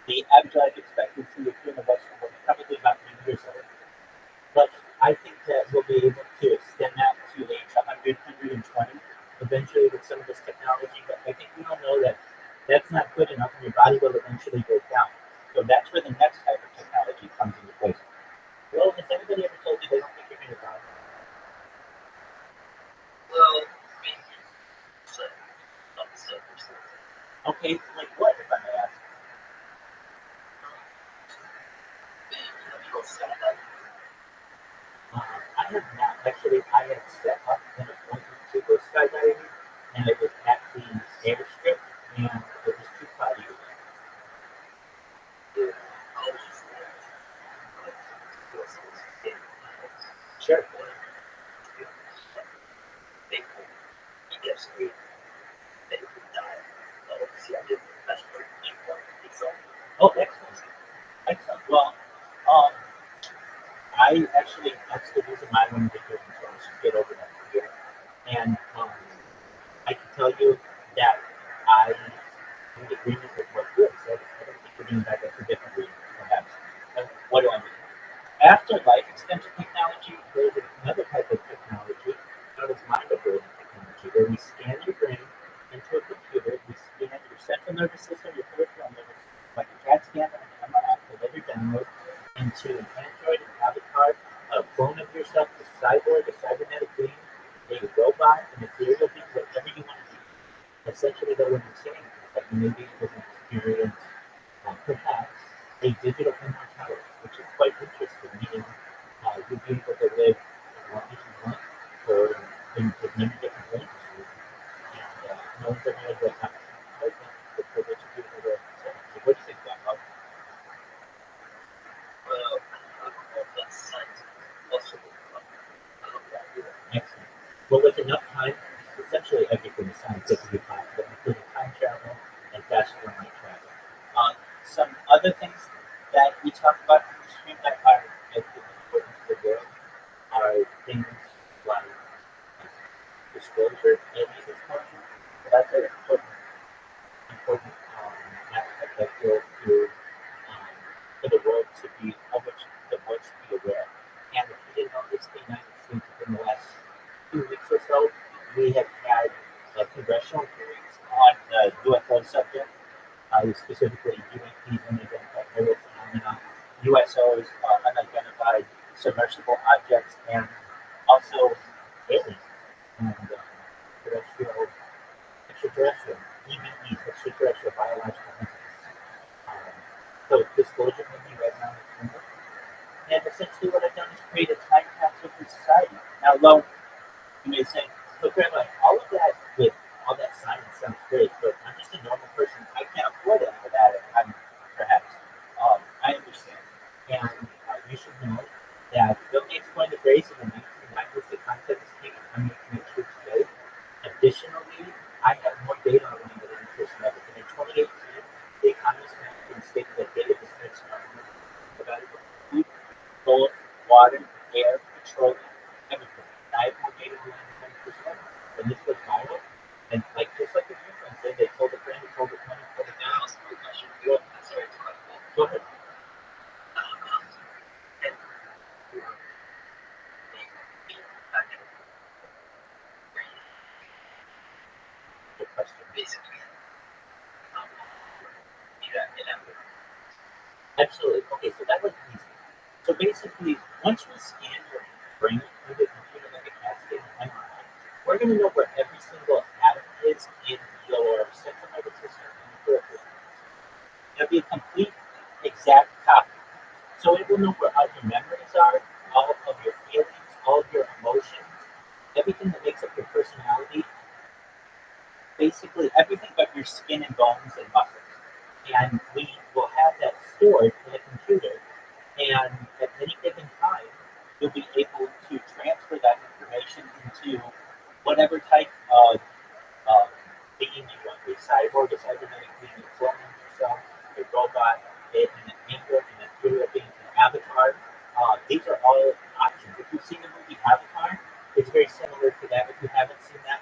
the average life expectancy of human Western women probably about 90 years old. But I think that we'll be able to extend that to age 100, 120 eventually with some of this technology. But I think we all know that that's not good enough and your body will eventually break down. So that's where the next type of technology comes into place. Well, has anybody ever told you they don't think you're going to die? Well, maybe. So, Okay, like what, if I may ask? I have not. Actually, I had set up an appointment to go skydiving, and it was at the airstrip, and it was too cloudy to go. Sure. Oh, excellent. Excellent. Well, um, I actually, that's the reason why I wanted to get insurance, to get over that fear. And I can tell you that I am in agreement with what you have said. I don't think we're doing that for different reasons, perhaps. What do I mean? After life extension technology, there's another type of technology known as mind-uploading technology, where we scan your brain into a computer, we scan your central nervous system, your peripheral nervous system, like a CAT scan or an MRI, deliver download into an Android, an avatar, a clone of yourself, a cyborg, a cybernetic being, a robot, an ethereal being, whatever you want to be. Essentially, though, what I'm saying is that you may be able to experience, perhaps, a digital immortality, which is quite interesting, meaning you'll be able to live as long as you want for in many different ways. And no one's ever going to have the privilege of being able to say, so what do you think about that? Well, that sounds possible. Excellent. Well, with enough time, essentially everything is scientifically possible, including time travel and faster than light travel. Some other things that we talk about in the stream that are important to the world are things like disclosure and disclosure. So that's an important aspect that will to for the world to be of which the world should be aware. And if you didn't notice, the United States in the last 2 weeks or so, we have had congressional hearings on the UFO subject, specifically UAPs, unidentified aerial phenomena, USOs, unidentified submersible objects, and also aliens and extraterrestrial, EBEs, extraterrestrial biological entities. So disclosure may be right now. And essentially what I've done is create a time capsule for society. Now, Lo, you may say, look, Rabbi, all of that with all that science sounds great, but I'm just a normal person. I can't afford any of that. Perhaps. I understand. And you should know that Bill Gates coined the phrase in the 1990s, the concept is king, and I'm making it true today. Additionally, I have more data on me than any person ever. And in 2018, the Economist magazine stated that data is about food, gold, water, air, petroleum, everything. I have more data than 20%. When this was viral, and like just like the news friends did, they told a friend, told a friend, told a friend. Go ahead. Good question. Basically, Absolutely. Okay, so that was easy. So basically, once we scan your brain through the computer like a CAT scan or MRI, we're going to know where every single atom is in your central nervous system and your peripheral nervous system. It'll be a complete, exact copy. So it will know where all your memories are, all of your feelings, all of your emotions, everything that makes up your personality, basically everything but your skin and bones and muscles. And we will have that stored in a computer, and at any given time, you'll be able to transfer that information into whatever type of being you want. A cyborg, a cybernetic being, a clone yourself, a robot, an android, an ethereal being, an avatar. These are all options. If you've seen the movie Avatar, it's very similar to that. If you haven't seen that,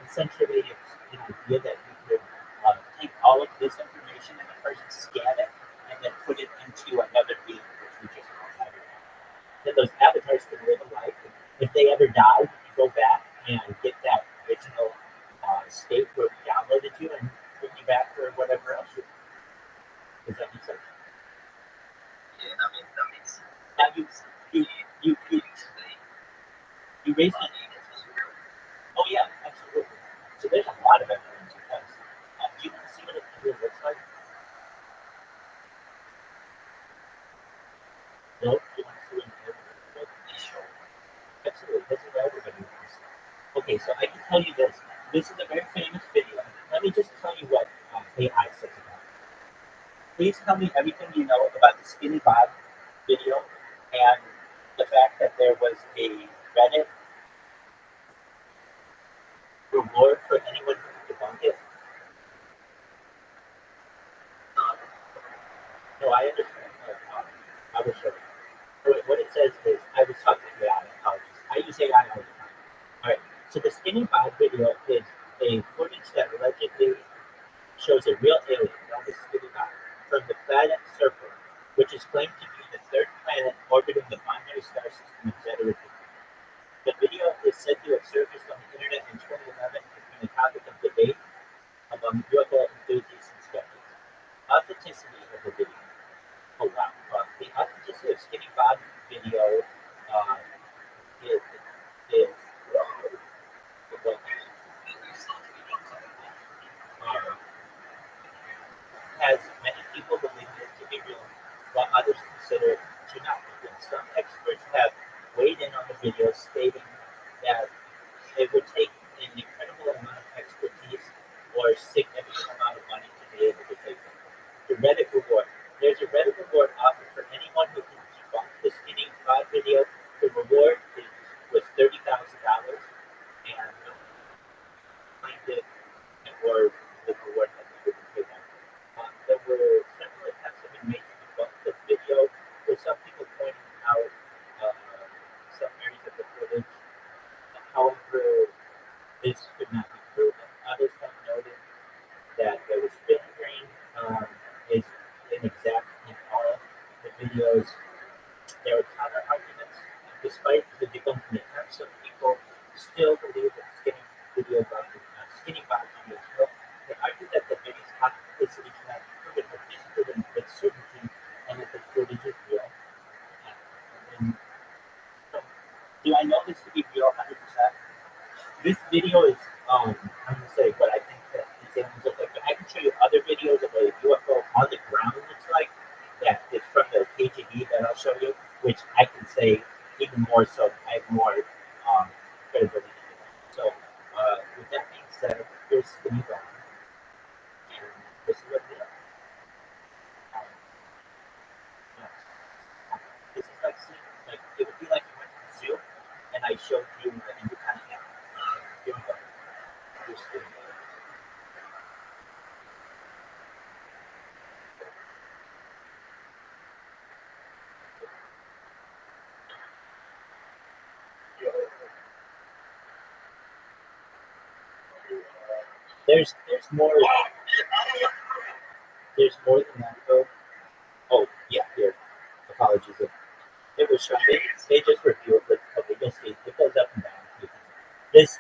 essentially it's an idea that you could take all of this information and the person scan it and then put it into another being, which we just call avatar. Then those avatars can live a life. If they ever die, you can go back and get that original state where we downloaded you and bring you back for whatever else you want. Does that make sense? Yeah, that makes sense. Now you raised it. Oh yeah, absolutely. So there's a lot of evidence because you can see what it really looks like. No, you want to see what it looks like? Sure. Absolutely. This is what everybody wants. Okay, so I can tell you this. This is a very famous video. Let me just tell you what AI says about it. Please tell me everything you know about the Skinny Bob video and the fact that there was a Reddit reward for anyone who could debunk it. No, I understand. I will show you. What it says is, I was talking to AI, apologies. I use AI all the time. All right. So the Skinny Bob video is a footage that allegedly shows a real alien known as Skinny Bob from the planet Serpent, which is claimed to be the third planet orbiting the binary star system of Zeta. The video is said to have surfaced on the internet in 2011 and been a topic of debate among UFO enthusiasts and skeptics. Authenticity of the video. Oh wow. The authenticity of Skinny Bob video is has many people believe it to be real, while others consider it to not be real. Some experts have weighed in on the video, stating that it would take an incredible amount of expertise or significant amount of money to be able to take it. The Reddit reward. There's a Reddit reward offered for anyone who can debunk the Skinny Bob video. The reward was $30,000, and claimed it or the reward that they would pay them. There were several attempts that have been made to debunk the video, with some people pointing out some areas of the footage. However, this could not be proven. Others have noted that there was fingering is inexact in all the videos. There are counter arguments. Despite the debunking attempts, some people still believe that Skinny Bob video is real. They argue that the video's authenticity cannot be proven or disproven with certainty, and that the footage is real. And so, do I know this to be real 100%? This video is, I'm going to say what I think that these aliens look like, but I can show you other videos of a UFO on the ground looks like, that is from the KGB that I'll show you, which I can say even more so, I have more credibility. So, with that being said, here's Skinny Bob, and this is what it is. This is like it would be like you went to the zoo, and I showed you the kind of animal. Here we go. Here's Skinny Bob. There's more. There's more than that though. Oh yeah, here. Apologies. It was shown. They just reviewed it. Okay, you'll see. It goes up and down. It's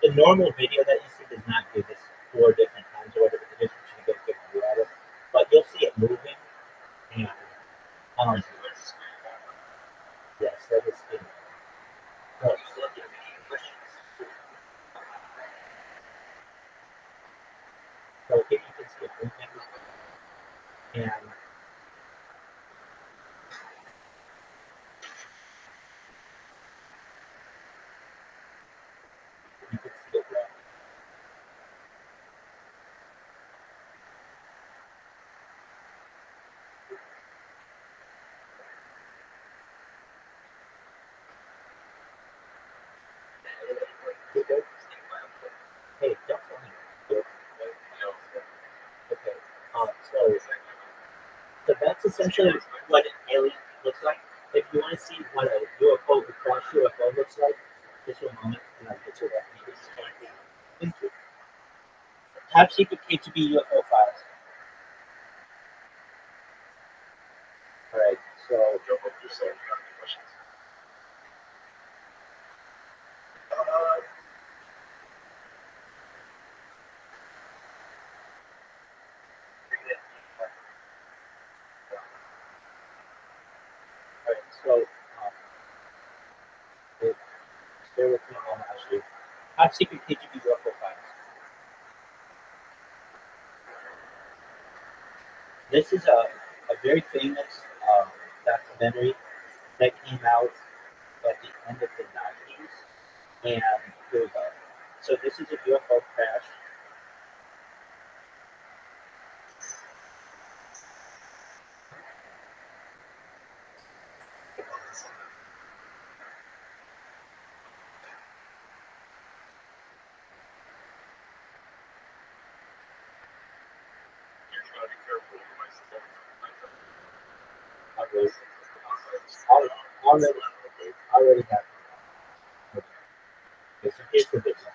the normal video that you see does not do this 4 different times or whatever. It just to get a good view at it. But you'll see it moving. And yes, that is good. Oh, so here you can see it moving. And essentially what an alien looks like. If you want to see what a UFO, the crash UFO looks like, just for a moment, and I'll get to that. Thank you. Top secret KGB UFO files. All right, so bear with me a moment, I'll show you. Top secret KGB UFO files. This is a very famous documentary that came out at the end of the 90s. And here we go. So this is a UFO crash. Already have. Okay, so here's the video.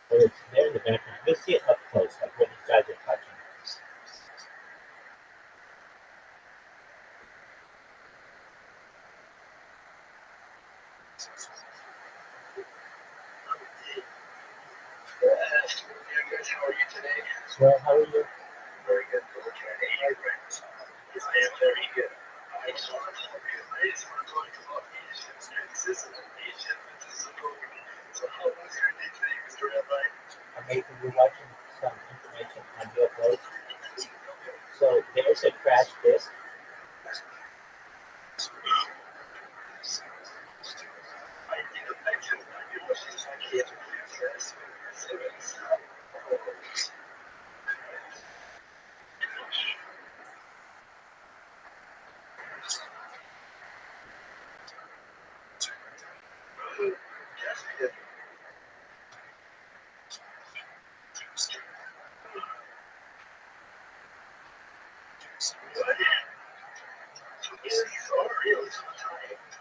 So it's there in the background. You'll see it up close, like when these guys are touching it. How are you today? Well, how are you? Very good. Yes, I am very good. I just want to talk about Asians. This is an Asian. This is a program. So how was your day today, Mr. Rabbi? Amazing. We're watching some information on UFOs. So there's a crash disk.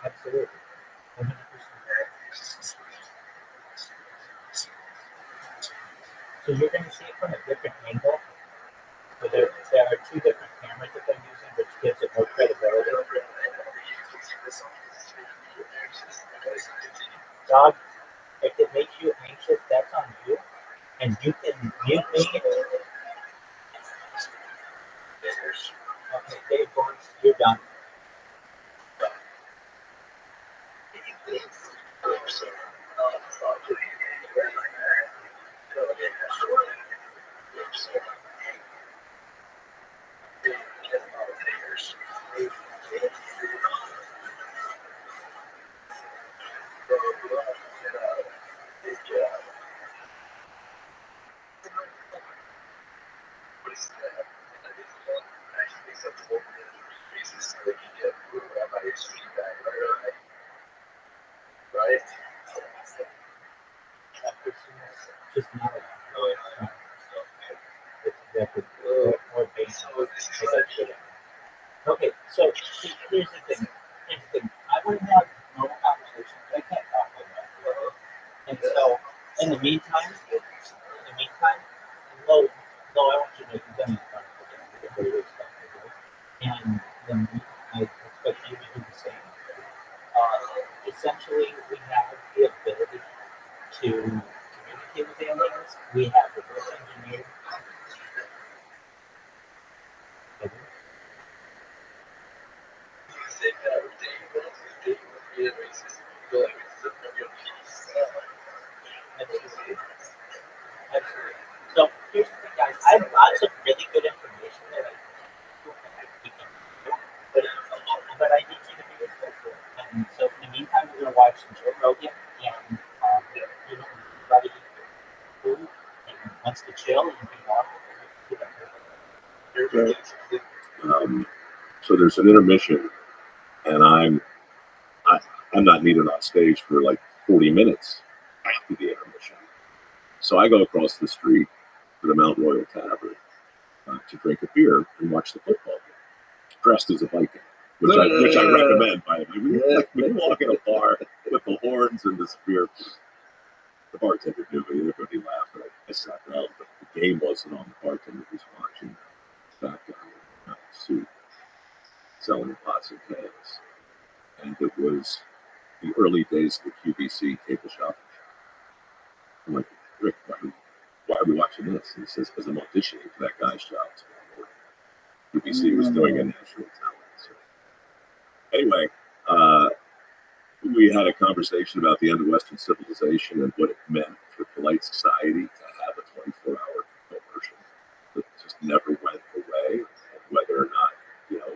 Absolutely. 100%. So you're going to see it from a different angle. So there are two different cameras that they're using, which gives it more credibility. Dog, if it makes you anxious, that's on you. And you can mute me. Okay, Dave Barnes, you're done. Just not it's exactly more basic. Okay, so see, here's the thing. I want to have normal conversations, but I can't talk like that. And so, in the meantime, no, I want you to make them in front of the stuff. And then I expect you to do the same. Essentially, we have the ability to communicate with aliens. We have reverse engineered. Absolutely. So here's the thing, guys. I have lots of really good information that we can do, but I need you to be respectful. And so in the meantime, we're going to watch some Joe Rogan and everybody who wants to chill and be normal. So there's an intermission, and I'm not needed on stage for like 40 minutes after the intermission. So I go across the street to the Mount Royal Tavern to drink a beer and watch the football game, dressed as a Viking, which I recommend, by the way. When you walk in a bar with the horns and the spear, the bartender knew me, everybody laughed, but I sat down, but the game wasn't on. The bartender was watching that guy in a suit selling pots and pans. And it was the early days of the QVC cable shop. I'm like, Rick, why are we watching this? And he says, because I'm auditioning for that guy's job tomorrow morning. QVC was doing a national talent. So anyway, we had a conversation about the end of Western civilization and what it meant for polite society to have a 24-hour commercial that just never went away, and whether or not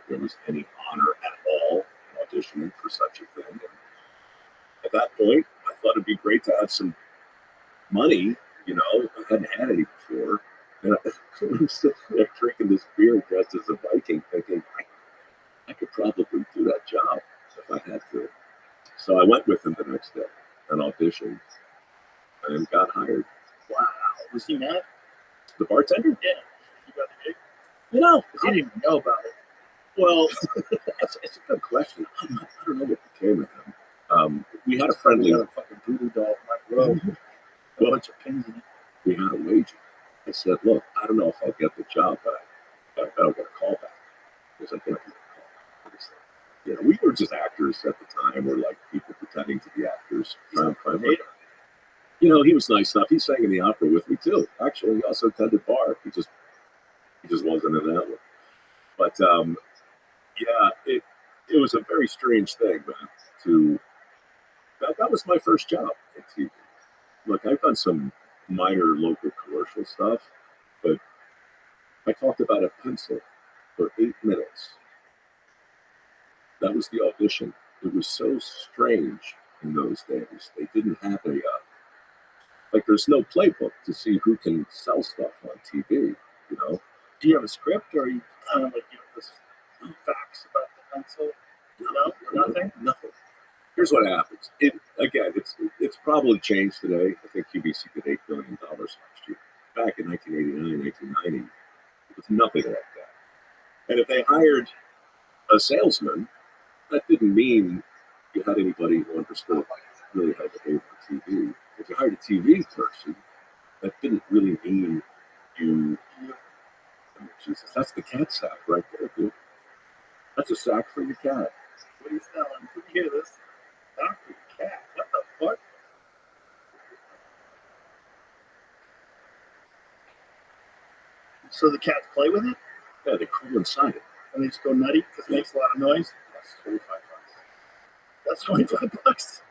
there was any honor at all in auditioning for such a thing. And at that point, I thought it'd be great to have some money. I hadn't had any before, and I'm sitting there drinking this beer dressed as a Viking, thinking I could probably do that job if I had to. So I went with him the next day and auditioned and got hired. Wow. Was he mad? The bartender? Yeah. You got the gig? I didn't even know about it. Well, it's a good question. I don't know what became of him. We had a friendly. Got a fucking voodoo doll in my robe. A bunch of pins in it. We had a wager. I said, look, I don't know if I'll get the job, but I don't get a call back. Because I can't get a call back. We were just actors at the time. We're like people pretending to be actors. He was nice enough. He sang in the opera with me too. Actually, he also attended bar. He just wasn't in that one. But it was a very strange thing, man. That was my first job at TV. Look, I've done some minor local commercial stuff, but I talked about a pencil for 8 minutes. That was the audition. It was so strange in those days. They didn't have there's no playbook to see who can sell stuff on TV, Do you have a script, or are you kind of like, this facts about the pencil? No, nothing? Nothing. Here's what happens. It's probably changed today. I think QVC did $8 billion last year. Back in 1989, 1990, it was nothing like that. And if they hired a salesman, that didn't mean you had anybody who understood really how to behave on TV. If you hired a TV person, that didn't really mean you. Jesus, that's the cat sack right there, dude. That's a sack for your cat. What are you selling? Can you hear this? Sack for your cat. What the fuck? So the cats play with it? Yeah, they crawl inside it. And they just go nutty because it makes a lot of noise? That's $25. That's $25.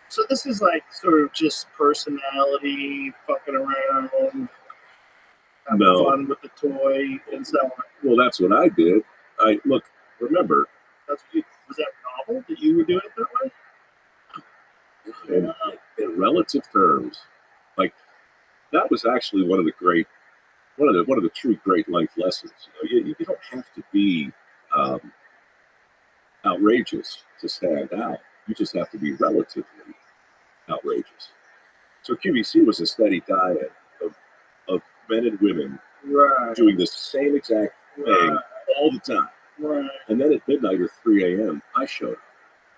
So this is like sort of just personality, fucking around, having fun with the toy and so on. Well, that's what I did. Remember. Was that novel that you were doing it that way? In relative terms, that was actually one of the true great life lessons. You don't have to be outrageous to stand out. You just have to be relatively outrageous. So QVC was a steady diet of men and women doing the same exact thing all the time. Right. And then at midnight or 3 a.m., I showed up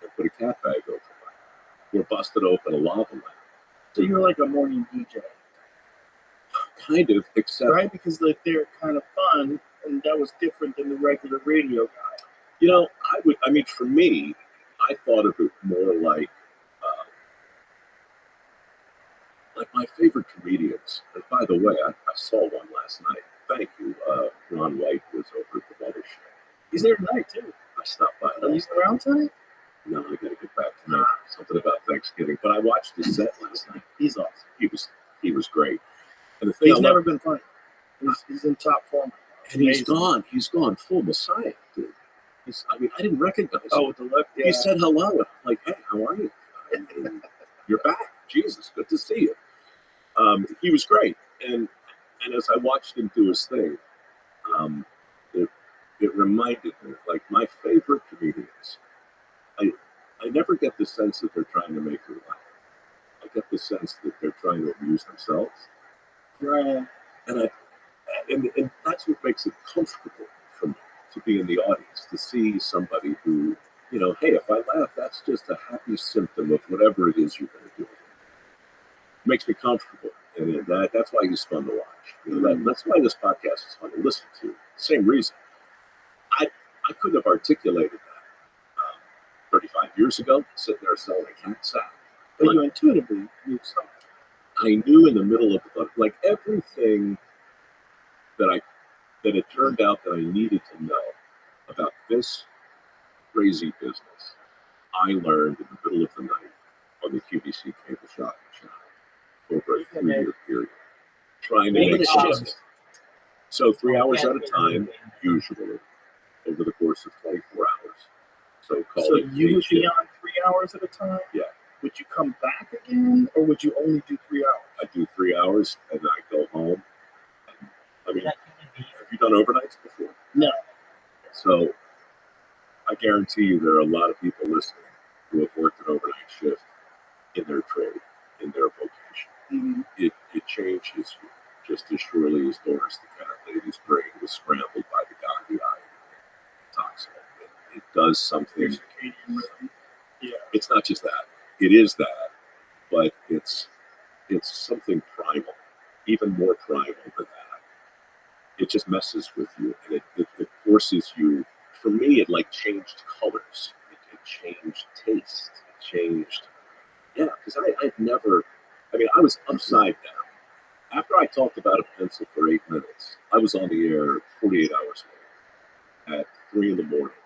and put a cat bag over mine. Or busted open a lava lamp. So you were like a morning DJ. Kind of, except... Right, because they're kind of fun, and that was different than the regular radio guy. For me, I thought of it more like my favorite comedians. And by the way, I saw one last night. Thank you. Ron White was over at the Weather Show. He's there tonight, too. I stopped by. Are you around tonight? No, I got to get back tonight. Something about Thanksgiving. But I watched his set last night. He's awesome. He was great. And the thing he's never been funny. He's in top form. And he's gone. He's gone full Messiah, dude. I didn't recognize him. Oh, with the lip. Yeah. He said hello. I'm like, hey, how are you? You're back. Jesus, good to see you. He was great. And as I watched him do his thing, it reminded me, like my favorite comedians, I I never get the sense that they're trying to make you laugh. I get the sense that they're trying to amuse themselves. Right. And and that's what makes it comfortable for me to be in the audience, to see somebody who, hey, if I laugh, that's just a happy symptom of whatever it is you're going to do. It makes me comfortable. And that's why he's fun to watch. That's why this podcast is fun to listen to. Same reason. I couldn't have articulated that 35 years ago, sitting there selling a cat sack. But you intuitively knew something. I knew in the middle of the, like everything that it turned out that I needed to know about this crazy business, I learned in the middle of the night on the QVC cable shopping channel over a 3-year period, trying to make sense. So 3 hours at a time, usually, over the course of 24 hours. So you would be on 3 hours at a time? Yeah. Would you come back again, or would you only do 3 hours? I do 3 hours, and then I go home. I mean, have you done overnights before? No. So I guarantee you there are a lot of people listening who have worked an overnight shift in their trade, in their vocation. Mm-hmm. It changes you just as surely as Doris the cat lady's brain was scrambled by the Gandhi toxin. It does something. Yeah. It's not just that. It is that, but it's something primal, even more primal than that. It just messes with you, and it forces you. For me, it like changed colors. It changed taste. It changed. Yeah, because I'd never. I mean, I was upside down. After I talked about a pencil for 8 minutes, I was on the air 48 hours later at 3 in the morning,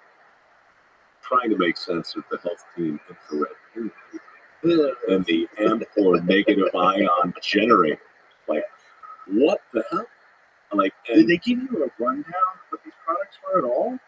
trying to make sense of the health team infrared and the amp or negative ion generator. Like, what the hell? Like, did they give you a rundown of what these products were at all?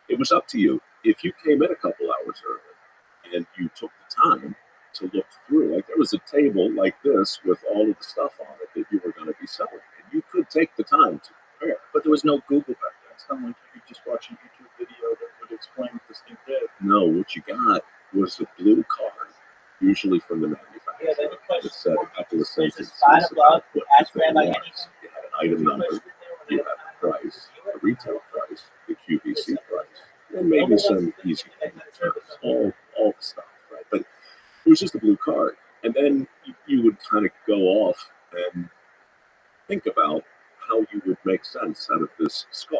It was up to you. If you came in a couple hours early and you took the time to look through, like there was a table like this with all of the stuff on it that you were going to be selling, and you could take the time to prepare. But there was no Google back then. It's not like you could just watch a YouTube video that would explain what this thing did. No, what you got was a blue card, usually from the manufacturer, that said a couple of sentences about what the thing was. You had an item number, you had the price, the retail price, the QVC price, and maybe some easy payment terms, all the stuff, right? But it was just a blue card. And then you would kind of go off and think about how you would make sense out of this skull,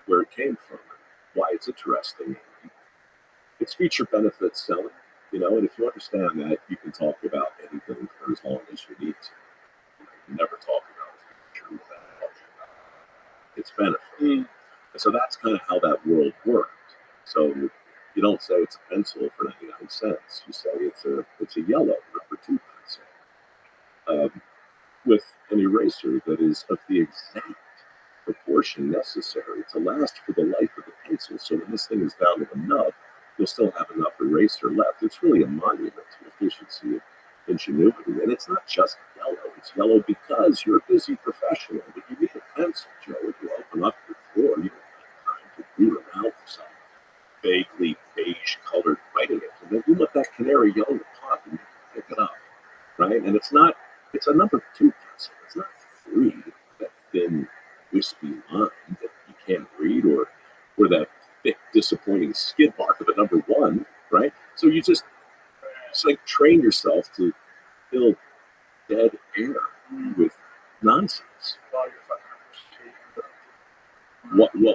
where it came from, why it's interesting. It's feature benefit selling, and if you understand that, you can talk about anything for as long as you need to. You never talk about a feature without talking about its benefit. And so that's kind of how that world worked. So you don't say it's a pencil for 99 cents. You say it's a yellow number 2 pencil with an eraser that is of the exact proportion necessary to last for the life of the pencil. So when this thing is down to the nub, you'll still have enough eraser left. It's really a monument to efficiency and ingenuity. And it's not just yellow. It's yellow because you're a busy professional, but you need a pencil, Joe. If you open up your drawer, you don't have time to root around for some vaguely beige colored writing it. And then you let that canary yellow pop and you can pick it up, right? And it's a number 2 pencil. It's not 3, that thin, wispy line that you can't read, or that thick, disappointing skid mark of a number 1, right? So you just like train yourself to fill dead air with nonsense.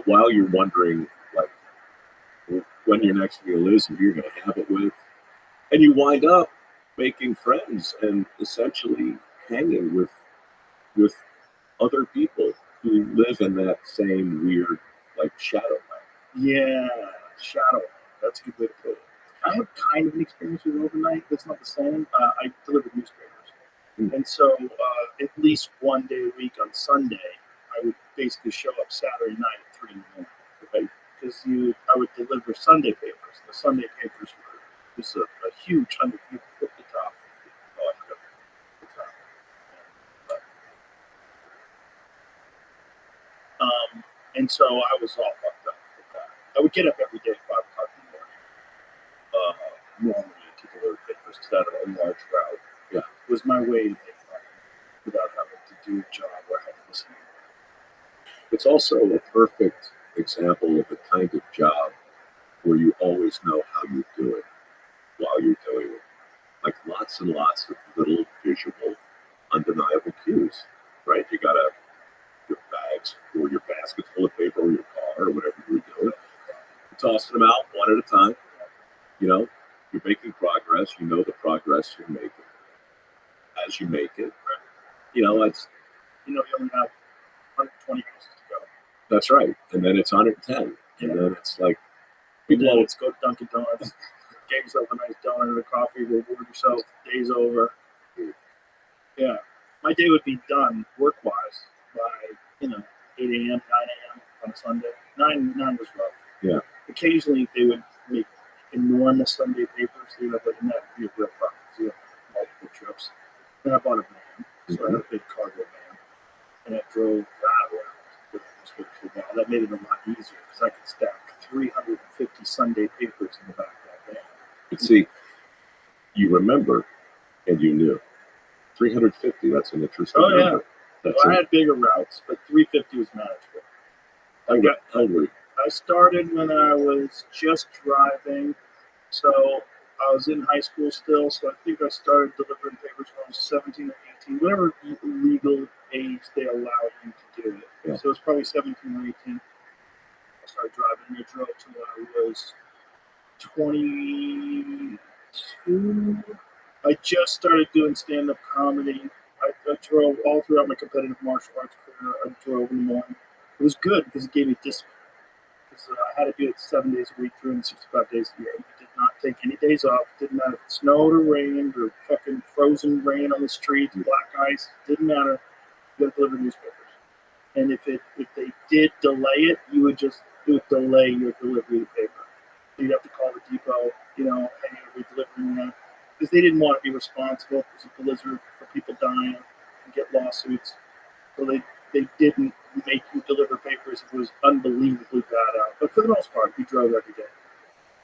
While you're wondering, like, when your next meal is and who you're going to have it with. And you wind up making friends and essentially hanging with other people who live in that same weird, like, shadow land. Yeah, shadow. That's a good way to put it. I have kind of an experience with overnight. That's not the same. I deliver newspapers. And so at least one day a week on Sunday, I would basically show up Saturday night at 3 in the morning. Right? Because I would deliver Sunday papers. The Sunday papers were just a huge 100 people at the top. Oh, I forgot the top. And so I was all fucked up with that. I would get up every day at 5 o'clock in the morning, normally to deliver papers because I had a large route. Yeah. It was my way to make money without having to do a job where I had to listen. It's also a perfect example of the kind of job where you always know how you do it while you're doing it. Like lots and lots of little visual, undeniable cues, right? You got your bags or your baskets full of paper or your car or whatever you're doing. You're tossing them out one at a time. You know, you're making progress. You know the progress you're making. As you make it, you know, it's... You know, you only have 120 pieces to go. That's right. And then it's 110. And then it's like... People always go to Dunkin' Donuts, get yourself a nice donut and a coffee, reward yourself, day's over. Yeah. My day would be done work-wise by, 8 a.m., 9 a.m. on a Sunday. 9 was rough. Yeah. Occasionally, they would make enormous Sunday papers. They would have like, and that would be a real problem. So you have multiple trips. Then I bought a van. So I had a big cargo van. And I drove that around with this for a while. That made it a lot easier because I could stack 350 Sunday papers in the back of that van. But see, you remember and you knew. 350, that's an interesting number. Well, I had bigger routes, but 350 was manageable. How old were you? I started when I was just driving, so I was in high school still, so I think I started delivering papers when I was 17 or 18, whatever legal age they allow you to do it. Yeah. So it was probably 17 or 18. I started driving, and I drove till I was 22. I just started doing stand-up comedy. I drove all throughout my competitive martial arts career. I drove in the morning. It was good because it gave me discipline. Because I had to do it 7 days a week, 365 days a year. I did not take any days off. Didn't matter if it snowed or rained or fucking frozen rain on the streets, black ice. Didn't matter. You got to deliver newspapers. And if they did delay it, it would delay your delivery of the paper. You'd have to call the depot. Hey, are we delivering that? Because they didn't want to be responsible. There's a blizzard for people dying and get lawsuits. So they didn't make you deliver papers. It was unbelievably bad out. But for the most part, we drove every day.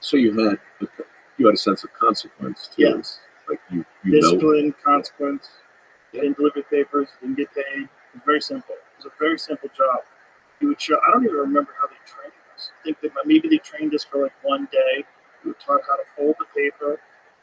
So you had a sense of consequence too. Yes. Like you Discipline, consequence. Didn't deliver papers, didn't get paid. It was very simple. It was a very simple job. You would show. I don't even remember how they trained us. I think that maybe they trained us for like one day. We were taught how to fold the paper.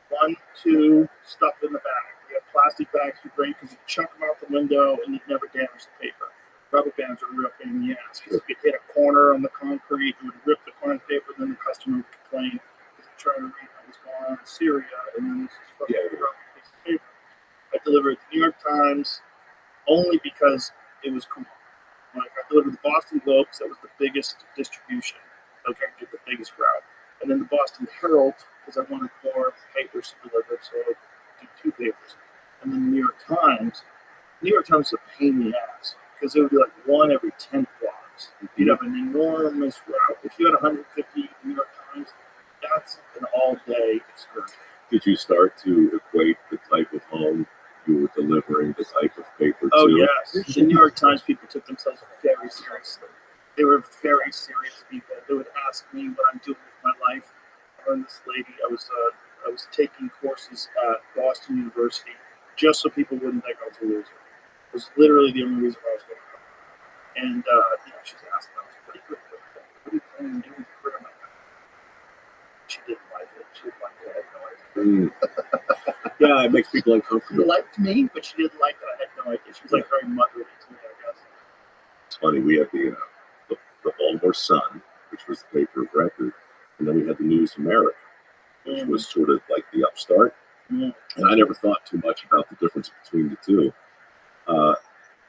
1, 2, stuff in the bag. You have plastic bags you bring because you chuck them out the window and you'd never damage the paper. Rubber bands are a real pain in the ass because if you hit a corner on the concrete, it would rip the corner of the paper, then the customer would complain because they're trying to read what was going on in Syria, and then this is fucking rubber piece of paper. I delivered the New York Times only because it was cool. Like I delivered the Boston Globe because that was the biggest distribution. Okay, I did the biggest route. And then the Boston Herald because I wanted more papers to deliver, so I did 2 papers. And then the New York Times is a pain in the ass because it would be like 1 every 10 blocks. You'd have an enormous route. If you had 150 New York Times, that's an all-day excursion. Did you start to equate the type of home you were delivering, the type of paper Oh, to? yes. The New York Times people took themselves very seriously. They were very serious people. They would ask me what I'm doing with my life. And this lady, I was taking courses at Boston University just so people wouldn't think I was a loser. It was literally the only reason why I was going to come. And she was asking, what are you planning to do with your career? She didn't like it. She didn't like it. I had no idea. Yeah, it makes people uncomfortable. She liked me, but she didn't like that. I had no idea. She was like very motherly to me, I guess. It's funny, we had the Baltimore Sun, which was the paper of record, and then we had the News America, which was sort of like the upstart. And I never thought too much about the difference between the two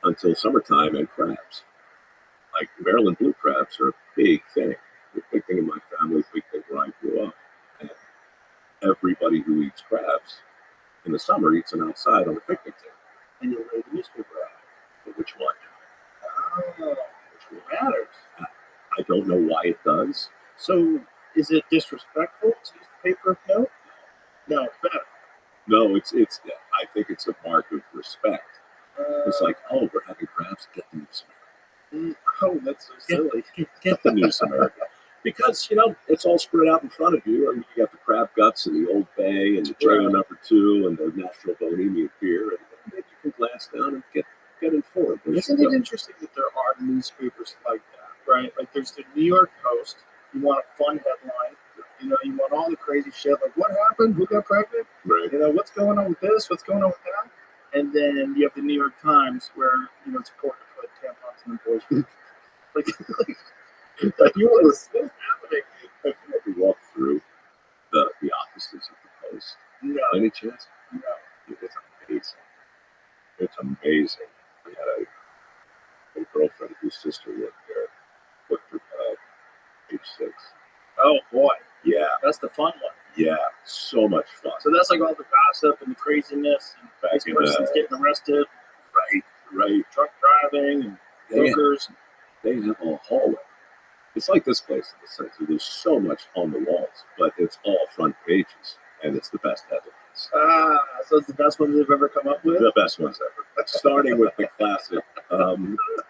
until summertime and crabs. Like Maryland blue crabs are a big thing. A big thing in my family, big thing where I grew up. And everybody who eats crabs in the summer eats them outside on the picnic table. And you lay the newspaper out. But which one? Which matters. I don't know why it does. So, is it disrespectful to use the paper note? No, it's better. No, it's. I think it's a mark of respect. It's like, oh, we're having crabs. Get them. Oh, That's so silly. Get the News America. Because, it's all spread out in front of you. I mean, you got the crab guts and the Old Bay and the JO #2 and the National Bohemian Beer. And then you can glance down and get informed. Isn't it interesting that there are newspapers like that, right? Like there's the New York Post. You want a fun headline. You want all the crazy shit. Like, what happened? Who got pregnant? Right. What's going on with this? What's going on with that? And then you have the New York Times where, it's important to put tampons in the boys' room. like what's happening? Have you ever walked through the offices of the Post? No. Any chance? No. It's amazing. It's amazing. I had a girlfriend whose sister worked for Page 6. Oh, boy. Yeah. That's the fun one. Yeah. So much fun. So that's like all the gossip and the craziness. And this person's getting arrested. Right. Truck driving and brokers. They have a hallway. It's like this place in the sense that there's so much on the walls, but it's all front pages, and it's the best headlines. So it's the best ones they've ever come up with? The best ones ever. Starting with the classic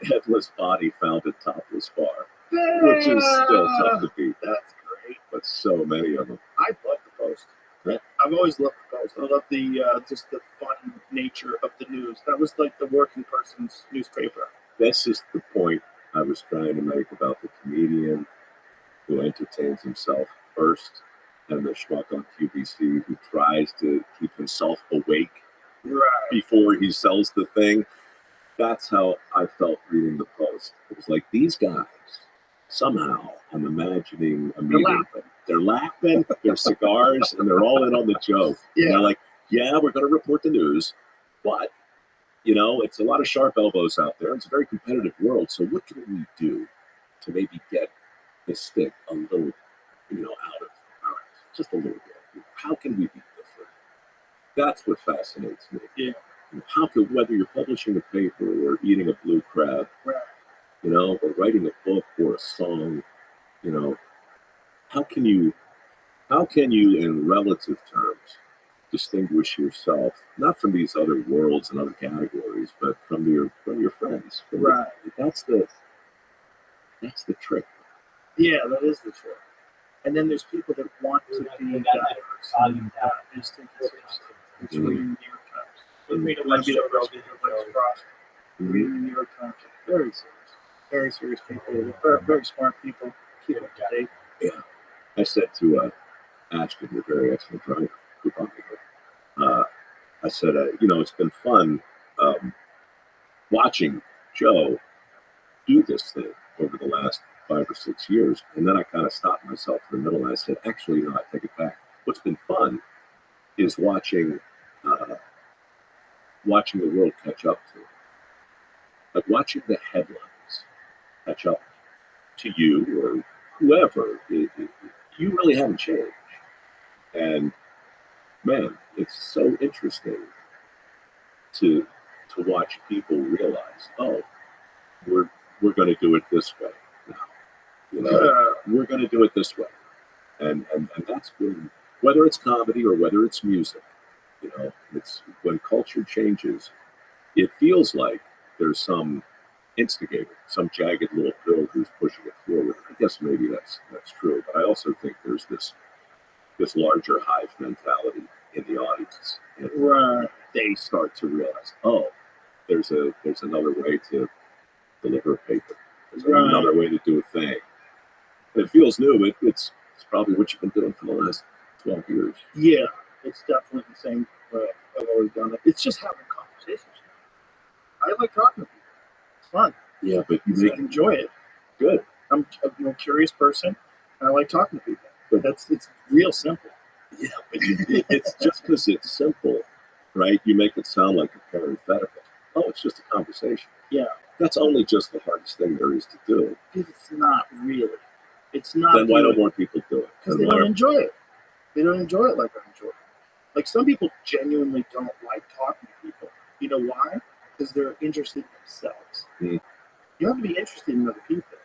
headless body found at topless bar, which is still tough to beat. That's great. But so many of them. I love the Post. Yeah. I've always loved the Post. I love the just the fun nature of the news. That was like the working person's newspaper. This is the point I was trying to make about the comedian who entertains himself first and the schmuck on QVC who tries to keep himself awake before he sells the thing. That's how I felt reading the Post. It was like these guys, somehow, I'm imagining a meeting. They're laughing, they're cigars, and they're all in on the joke. Yeah. And they're like, yeah, we're going to report the news, but it's a lot of sharp elbows out there. It's a very competitive world. So what can we do to maybe get the stick a little, out of our eyes? Just a little bit. How can we be different? That's what fascinates me. Yeah. How could, whether you're publishing a paper or eating a blue crab, or writing a book or a song, how can you, in relative terms, distinguish yourself not from these other worlds and other categories, but from your friends. That's the trick. Yeah, that is the trick. And then there's people that want to be diverse and just think it's reading the New York Times. Read the New York Times. Very serious people. Very, very smart people. Keep it up to date. Yeah. I said to Ashton, the very excellent driver, who brought me here, I said, it's been fun watching Joe do this thing over the last 5 or 6 years. And then I kind of stopped myself in the middle and I said, actually, I take it back. What's been fun is watching the world catch up to it. Like watching the headlines catch up to you or whoever. You really haven't changed. And man, it's so interesting to watch people realize, oh, we're going to do it this way now. We're going to do it this way, and that's whether it's comedy or whether it's music. It's when culture changes, it feels like there's some instigator, some jagged little pill who's pushing it forward. I guess maybe that's true, but I also think there's this larger hive mentality in the audience. And they start to realize, oh, there's another way to deliver a paper. There's another way to do a thing. It feels new, but it's probably what you've been doing for the last 12 years. Yeah, it's definitely the same way I've always done it. It's just having conversations. I like talking to people. It's fun. Yeah, but you enjoy it. Good. I'm a curious person, and I like talking to people. But it's real simple. Yeah, but it's just because it's simple, right? You make it sound like a parenthetical. Oh, it's just a conversation. Yeah. That's only just the hardest thing there is to do. It's not really. It's not. Then why don't more people do it? Because they don't enjoy it. They don't enjoy it like I enjoy it. Like some people genuinely don't like talking to people. You know why? Because they're interested in themselves. Mm. You have to be interested in other people.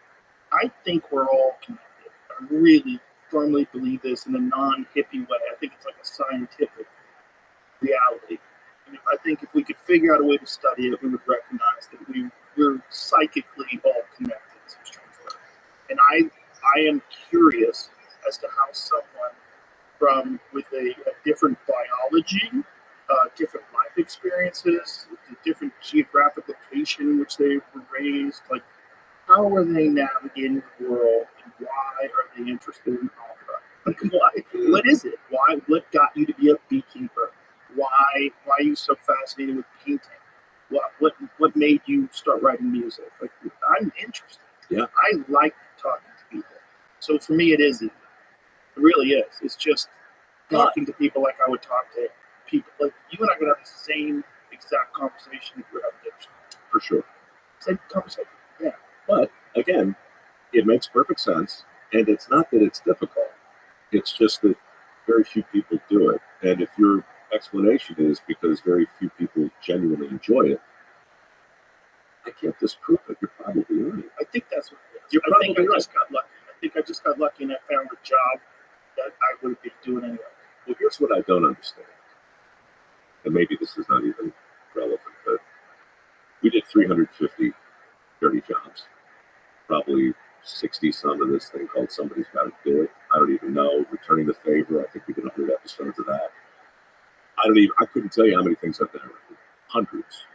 I think we're all connected. I really firmly believe this in a non-hippie way. I think it's like a scientific reality. And I think if we could figure out a way to study it, we would recognize that we're psychically all connected. I am curious as to how someone with a different biology, different life experiences, the different geographic location in which they were raised, like how are they navigating the world, and why are they interested in opera? Like, what is it? What got you to be a beekeeper? Why are you so fascinated with painting? What made you start writing music? Like, I'm interested. Yeah. I like talking to people. So for me, it is easy. It really is. It's just talking to people like I would talk to people. Like you and I could have the same exact conversation if we were having dinner. For sure. Same conversation. Yeah. But again, it makes perfect sense. And it's not that it's difficult. It's just that very few people do it. And if your explanation is because very few people genuinely enjoy it, I can't disprove it. You're probably right. I think that's what it is. You're I think probably I right. just got lucky. I think I just got lucky and I found a job that I would have been doing anyway. Well, here's what I don't understand. And maybe this is not even relevant, but we did 350 dirty jobs. Probably 60 some of this thing called Somebody's Gotta Do It. I don't even know. Returning the Favor, I think we did 100 episodes of that. I couldn't tell you how many things I've narrated. Hundreds.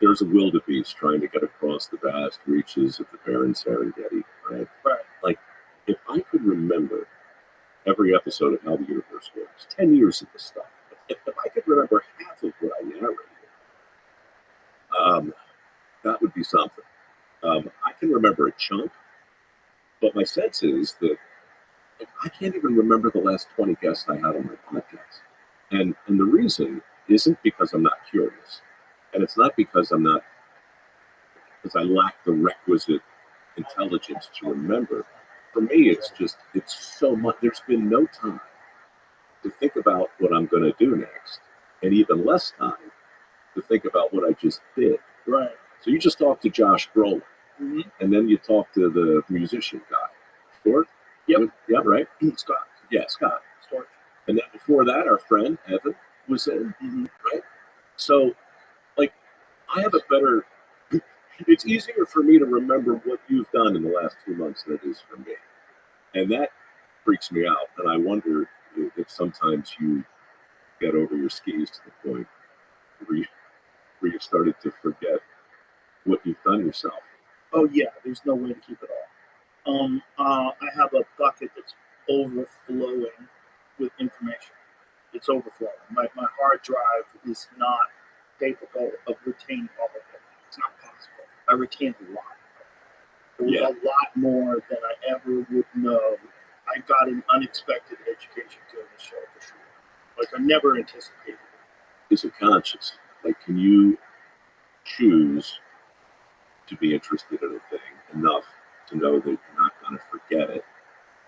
There's a wildebeest trying to get across the vast reaches of the barren Serengeti, right? Right. Like, if I could remember every episode of How the Universe Works, 10 years of this stuff, if I could remember half of what I narrated, that would be something. I can remember a chunk, but my sense is that I can't even remember the last 20 guests I had on my podcast. And the reason isn't because I'm not curious. And it's not because I lack the requisite intelligence to remember. For me, it's so much. There's been no time to think about what I'm going to do next, and even less time to think about what I just did. Right. So you just talked to Josh Brolin, and then you talk to the musician guy, Stuart. Yep. Yeah, right. Scott. Yeah, Scott. Stuart. And then before that, our friend Evan was in, right? So, like, I have a better. It's easier for me to remember what you've done in the last 2 months than it is for me, and that freaks me out. And I wonder if sometimes you get over your skis to the point where you started to forget what you've done yourself. Oh yeah, there's no way to keep it all. I have a bucket that's overflowing with information. It's overflowing. My hard drive is not capable of retaining all of it. It's not possible. I retain a lot. A lot more than I ever would know. I got an unexpected education doing the show for sure. Like I never anticipated it. Is it conscious? Like, can you choose to be interested in a thing enough to know that you're not going to forget it?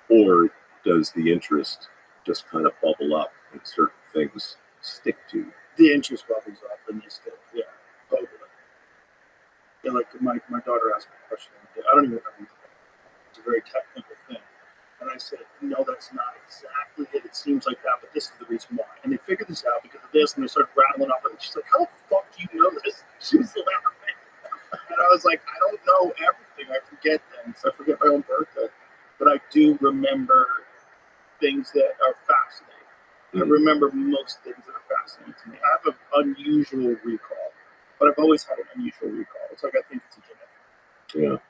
Or does the interest just kind of bubble up and certain things stick to you? The interest bubbles up and they still, both of them. Yeah, like my daughter asked me a question. I don't even remember. It's a very technical thing. And I said, no, that's not exactly it. It seems like that, but this is the reason why. And they figured this out because of this, and they started rattling off. And she's like, how the fuck do you know this? She was laughing. And I was like, I don't know everything. I forget things. I forget my own birthday. But I do remember things that are fascinating. I remember most things that are fascinating to me. I have an unusual recall, but I've always had an unusual recall. It's like I think it's a genetic.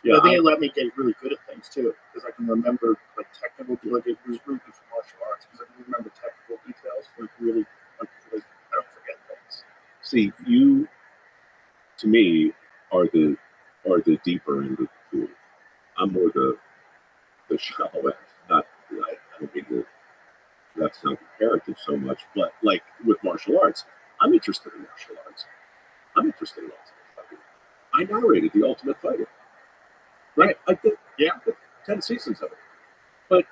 Yeah, I think it let me get really good at things too, because I can remember like technical, like it was really good for martial arts because I can remember technical details. Like really, like I don't forget things. See, you to me are the deeper end of the pool. I'm more the shallow end. Not, I don't mean to. That's not comparative so much, but like with martial arts, I'm interested in martial arts. I'm interested in Ultimate Fighter. I narrated The Ultimate Fighter. Right. I did 10 seasons of it. But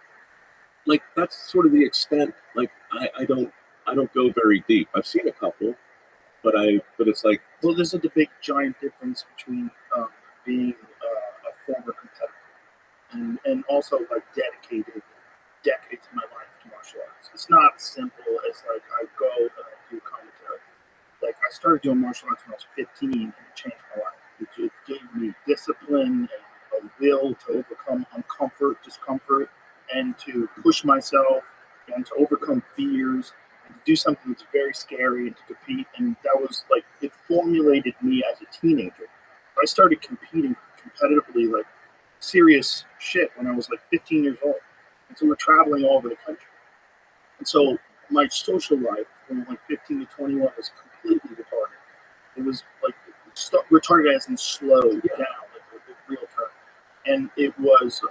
like that's sort of the extent. Like I don't go very deep. I've seen a couple, but it's like, well, there's a big giant difference between being a former competitor and also like dedicated decades of my life to martial arts. It's not as simple as like I go and I do commentary. Like I started doing martial arts when I was 15 and it changed my life. It gave me discipline and a a will to overcome discomfort, and to push myself, and to overcome fears, and to do something that's very scary, and to compete. And that was like, it formulated me as a teenager. I started competing competitively, like serious shit, when I was like 15 years old. And so we're traveling all over the country. And so my social life from like 15 to 21 was completely retarded. It was like retarded as in slowed down, like a real term. And it was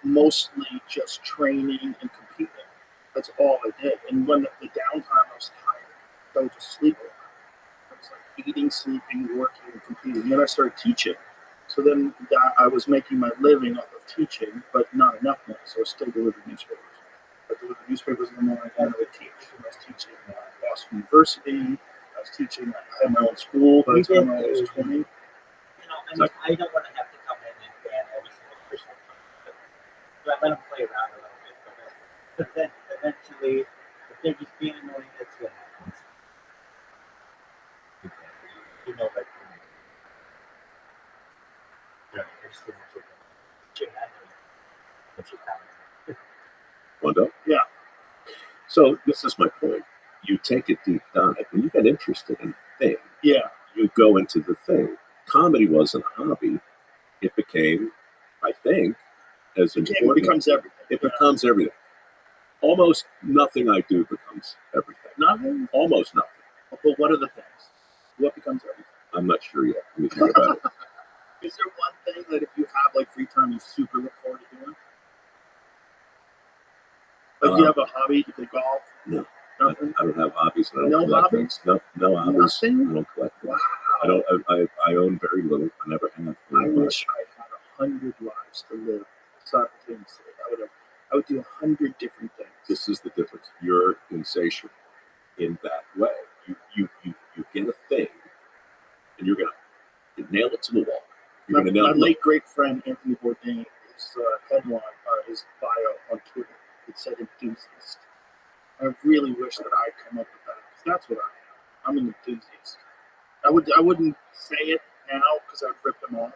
mostly just training and competing. That's all I did. And when the downtime, I was tired. I would just sleep a lot. I was like eating, sleeping, working, and competing. And then I started teaching. So then I was making my living off of teaching, but not enough money. So I still delivered newspapers. I delivered newspapers in the morning, and I would teach. And I was teaching at Boston University. I was teaching. I had my own school by the time I was 20. You know, I mean, I don't want to have to come in and ban every single person. But let them play around a little bit. But then eventually, if they're just being annoying, that's what happens. You know, like, Wanda? Yeah. So this is my point. You take a deep dive and you get interested in the thing. Yeah. You go into the thing. Comedy wasn't a hobby. It became, I think, as important. It becomes everything. It becomes everything. Almost nothing I do becomes everything. Nothing? Almost nothing. But what are the things? What becomes everything? I'm not sure yet. Let me think about it. Is there one thing that if you have like free time, you super look forward to doing? Like, do you have a hobby? Do you play golf? No. Nothing? I don't have hobbies. And I don't No collect hobbies? things. No hobbies. Nothing? I don't collect things. Wow. I own very little. I never have. I wish I had 100 lives to live simultaneously. I would do 100 different things. This is the difference. You're insatiable in that way. You get a thing, and you're gonna nail it to the wall. You're My gonna nail it. late great friend Anthony Bourdain, his headline, his bio on Twitter, it said enthusiast. I really wish that I'd come up with that, because that's what I am. I'm an enthusiast. I wouldn't say it now because I'd rip them off.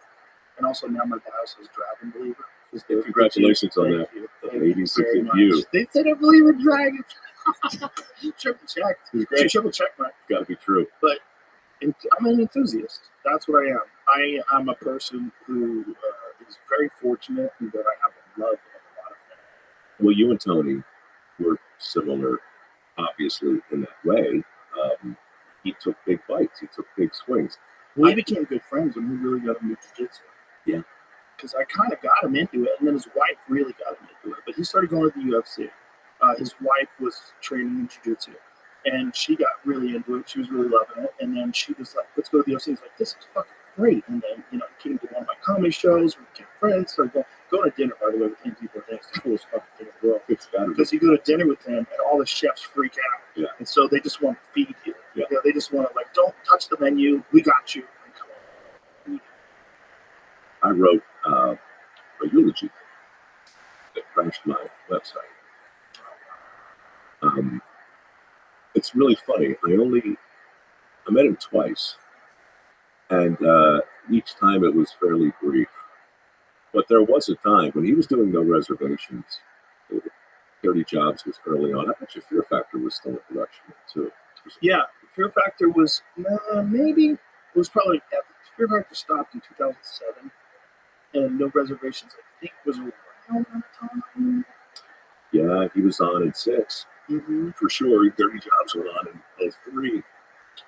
And also now my bio says dragon believer. Congratulations on that. The ladies of the view. They said I believe in dragons. Triple checked. Great. Triple check, man. Got to be true. But I'm an enthusiast. That's what I am. I'm a person who is very fortunate in that I have a love of a lot of things. Well, you and Tony were similar, obviously, in that way. He took big bites. He took big swings. We became good friends when we really got into jiu-jitsu. Yeah. Because I kind of got him into it, and then his wife really got him into it. But he started going to the UFC. His wife was training in jiu-jitsu, and she got really into it. She was really loving it. And then she was like, let's go to the UFC. He's like, this is fucking great. And then, he came to one of my comedy shows. We became friends. Started going to dinner, by the way, with him. People think it's the coolest fucking thing in the world. Because you go to dinner with him, and all the chefs freak out. Yeah. And so they just want to feed you. Yeah. They just want to, like, don't touch the menu. We got you. And come on. I wrote a eulogy that crashed my website. It's really funny. I met him twice, and each time it was fairly brief. But there was a time when he was doing no reservations. 30 Jobs was early on. I bet your Fear Factor was still in production too. Yeah, Fear Factor was maybe it was probably Fear Factor stopped in 2007, and No Reservations I think was around that time. Yeah, he was on in 6 Mm-hmm. for sure. 30 Jobs went on in 03.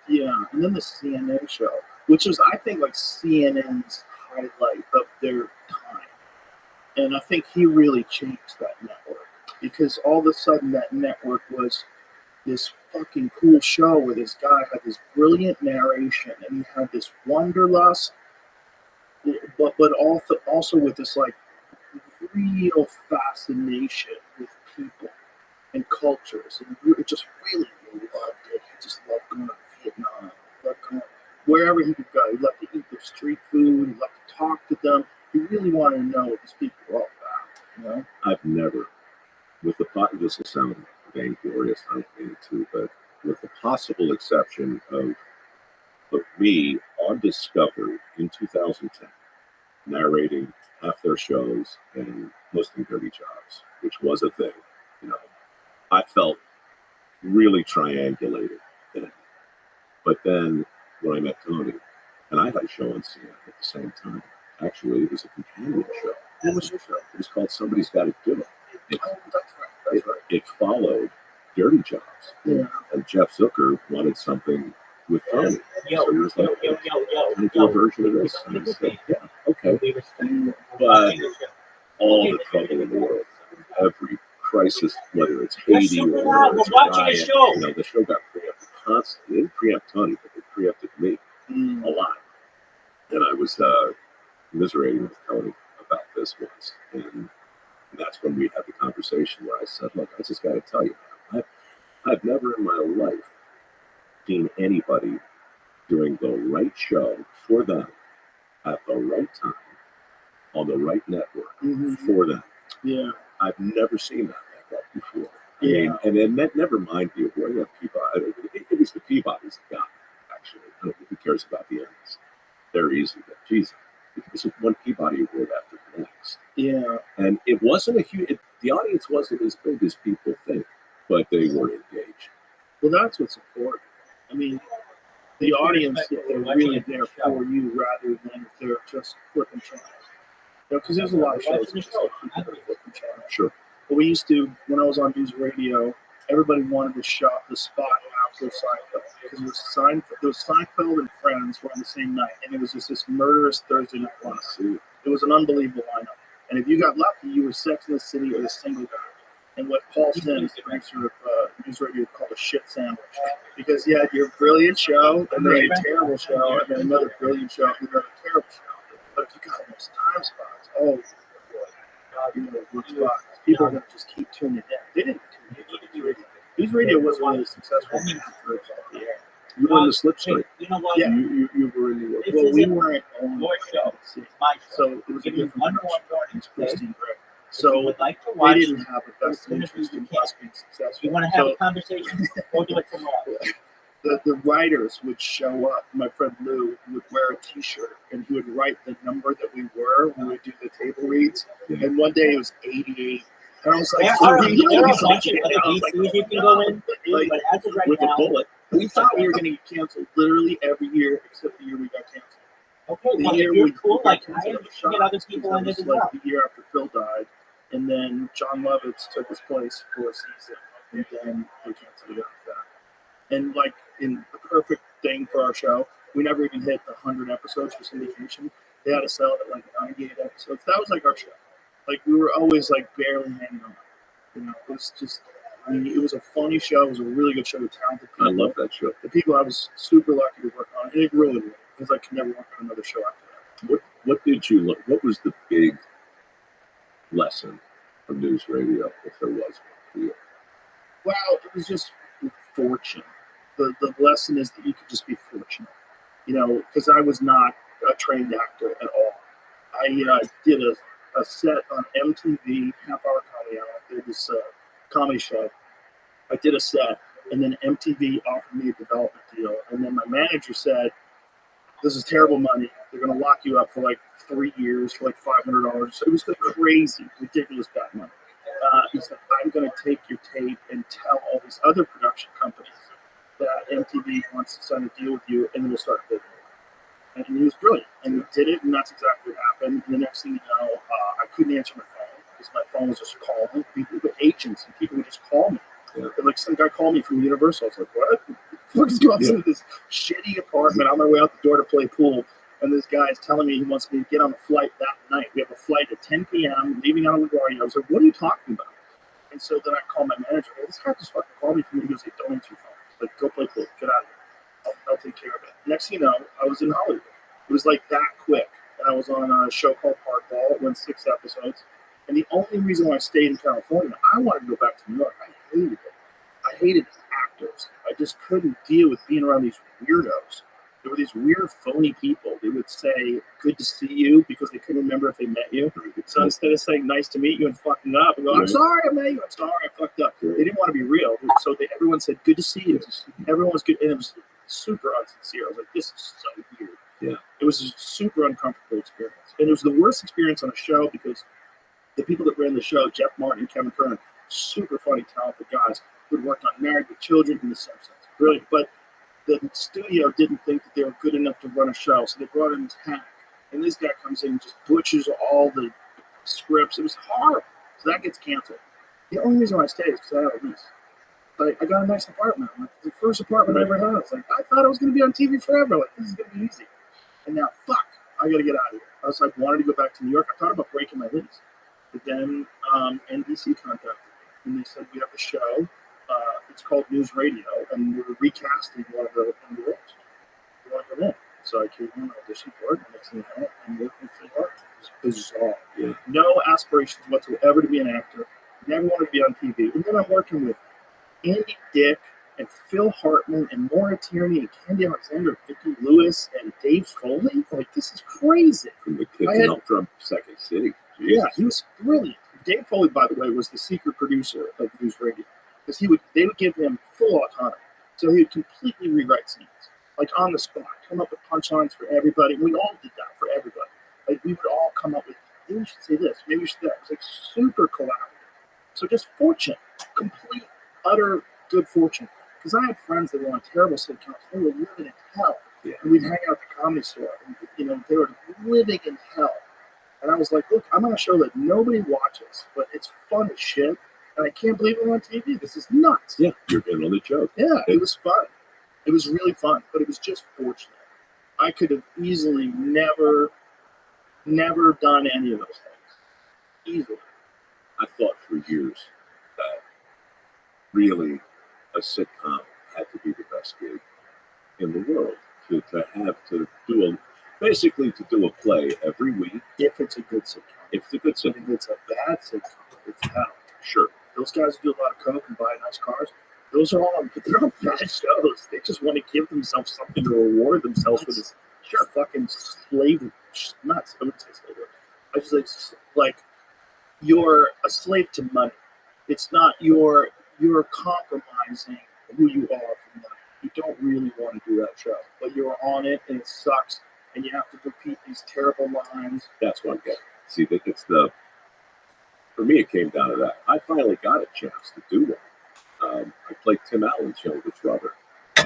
Yeah, and then the CNN show, which was I think like CNN's highlight of their time, and I think he really changed that network because all of a sudden that network was this fucking cool show where this guy had this brilliant narration and he had this wanderlust, but also with this like real fascination with people and cultures, and we just really loved it. He just loved going to Vietnam, loved going wherever he could go. He loved to eat their street food. He loved to talk to them. He really wanted to know what these people were all about. I've never, this will sound vainglorious, I don't mean to, but with the possible exception of me on Discovery in 2010, narrating half their shows and hosting dirty jobs, which was a thing. You know, I felt really triangulated then. But then when I met Tony, and I had a show on CNN at the same time. Actually, it was a companion show. What was your show? It was called Somebody's Got to Do It. Oh, that's right. It followed Dirty Jobs. Yeah. And Jeff Zucker wanted something with Tony. Yo, So he was like, yo, can you do a version of this? And I said, yeah, okay. We respect But all the trouble in the world, every crisis, whether it's Haiti or We're it's watching riot, a show. you know, the show got preempted constantly. They didn't preempt Tony, but they preempted me a lot. And I was commiserating with Tony about this once. And that's when we had the conversation where I said, look, I just got to tell you, I've never in my life seen anybody doing the right show for them at the right time on the right network for them. Yeah. I've never seen that like that before. I mean, and then never mind the award. Yeah, Peabody. It was the Peabodys that got it, actually. I don't know who cares about the Emmys. They're easy, but geez, it was one Peabody award after the next. Yeah. And it wasn't a huge. The audience wasn't as big as people think, but they were engaged. Well, that's what's important. I mean, the audience, if they're really there for you rather than if they're just flipping channels. You know, because there's a lot of shows that just like people flipping channels. Sure. But we used to, when I was on news radio, everybody wanted to shot the spot after Seinfeld because it was Seinfeld and Friends were on the same night, and it was just this murderous Thursday night lineup. It was an unbelievable lineup, and if you got lucky, you were Sex in the City or the Single Guy. And what Paul Sims, the producer of news radio, called a shit sandwich, because you had your brilliant show, and then a terrible show, and then another brilliant show, and another terrible show. But if you got those time spots, oh boy, you know those spots. People are gonna just keep tuning in. They didn't tune in to news radio. News radio wasn't really successful. You were in the slipstream. You know what? Yeah. You were in the. Well, we weren't on Your show. my show, so it was a different Number one production. warning. Christine Gray. So So would like to they watch. didn't have a best interest in us being successful. You want to have So a conversation or do it somewhere else? the writers would show up. My friend Lou would wear a T-shirt and he would write the number that we were when we would do the table reads. Yeah. And one day it was 88. And I was like, There are a bunch of other DCs you can go in, like, but as of right with now, a bullet. We thought we were going to get canceled literally every year except the year we got canceled. okay, The well, year if you're we cool, got like, canceled, I was should get other shocked, people because in that it was as like well. the year after Phil died. And then John Lovitz took his place for a season. And then they canceled it after that. And like in the perfect thing for our show, we never even hit the 100 episodes for syndication. They had to sell it at like 98 episodes. That was like our show. Like we were always like barely hanging on. You know, it was just, I mean, it was a funny show. It was a really good show with talented people. I love that show. The people I was super lucky to work on, and it ruined me because I could never work on another show after that. What did you look? What was the big lesson of news radio, if there was one for you? Well, it was just fortune. The lesson is that you could just be fortunate. You know, because I was not a trained actor at all. I did a set on MTV, half-hour comedy hour. There was a comedy show. I did a set, and then MTV offered me a development deal. And then my manager said, this is terrible money. They're going to lock you up for like 3 years for like $500. So it was crazy, ridiculous bad money. He said, I'm going to take your tape and tell all these other production companies that MTV wants to sign a deal with you, and then we'll start building. And he was brilliant, and he did it, and that's exactly what happened. And the next thing you know, I couldn't answer my phone because my phone was just calling. People, agents and people would just call me. Yeah. And like some guy called me from Universal. I was like, what? What's going on in this shitty apartment on my way out the door to play pool? And this guy is telling me he wants me to get on a flight that night. We have a flight at 10 p.m., leaving out of LaGuardia. I was like, what are you talking about? And so then I called my manager. Hey, this guy just fucking called me from me. He goes, hey, don't answer your phone. Like, go play pool. Get out of here. I'll take care of it. Next thing you know, I was in Hollywood. It was like that quick. And I was on a show called Hardball. It went 6 episodes. And the only reason why I stayed in California, I wanted to go back to New York. I hated it. I hated actors. I just couldn't deal with being around these weirdos. There were these weird, phony people. They would say, good to see you, because they couldn't remember if they met you. So instead of saying, nice to meet you, and fucking up, and go, I'm sorry I met you, I'm sorry I fucked up. They didn't want to be real. So everyone said, good to see you. Everyone was good. And it was super unsincere. I was like, this is so weird. Yeah. It was just super uncomfortable experience. And it was the worst experience on a show because the people that ran the show, Jeff Martin and Kevin Kernan, super funny, talented guys who had worked on Married with Children and The Simpsons. Brilliant. But the studio didn't think that they were good enough to run a show, so they brought in this hack. And this guy comes in and just butchers all the scripts. It was horrible. So that gets canceled. The only reason why I stayed is because I have a lease. But I got a nice apartment. Like, the first apartment I ever had. It's like, I thought I was going to be on TV forever. Like, this is going to be easy. And now, fuck, I got to get out of here. I was like, wanted to go back to New York. I thought about breaking my lease. But then NBC contacted me. And they said, we have a show. It's called News Radio. And we're recasting one of the roles. You want to come in? So I came in, auditioned for it. And next thing you know, I'm working for art. It was bizarre. Yeah. No aspirations whatsoever to be an actor. Never wanted to be on TV. And then I'm working with Andy Dick and Phil Hartman and Maura Tierney and Candy Alexander, Vicki Lewis and Dave Foley. Like, this is crazy. From the kids from Second City. Jeez. Yeah, he was brilliant. Dave Foley, by the way, was the secret producer of News Radio because they would give him full autonomy, so he would completely rewrite scenes, like on the spot, come up with punchlines for everybody. We all did that for everybody. Like, we would all come up with, maybe we should say this, maybe we should say that. It was like super collaborative. So just fortune, complete, utter good fortune. Because I had friends that were on terrible sitcoms. They were living in hell. Yeah. And we'd hang out at the Comedy Store. And, they were living in hell. And I was like, look, I'm on a show that nobody watches, but it's fun as shit. And I can't believe I'm on TV. This is nuts. Yeah, you're in on the joke. Yeah, it was fun. It was really fun. But it was just fortunate. I could have easily never done any of those things. Easily. I thought for years that really a sitcom had to be the best gig in the world to do a play every week. If it's a good sitcom. If it's a good sitcom. If it's a bad sitcom, it's hell. Sure. Those guys who do a lot of coke and buy nice cars, they're all bad shows. They just want to give themselves something to reward themselves for this fucking slave nuts. I wouldn't say slavery. I just like you're a slave to money. It's not you're compromising who you are for money. You don't really want to do that show, but you're on it and it sucks, and you have to repeat these terrible lines. That's what I'm getting. See, for me, it came down to that. I finally got a chance to do one. I played Tim Allen's younger brother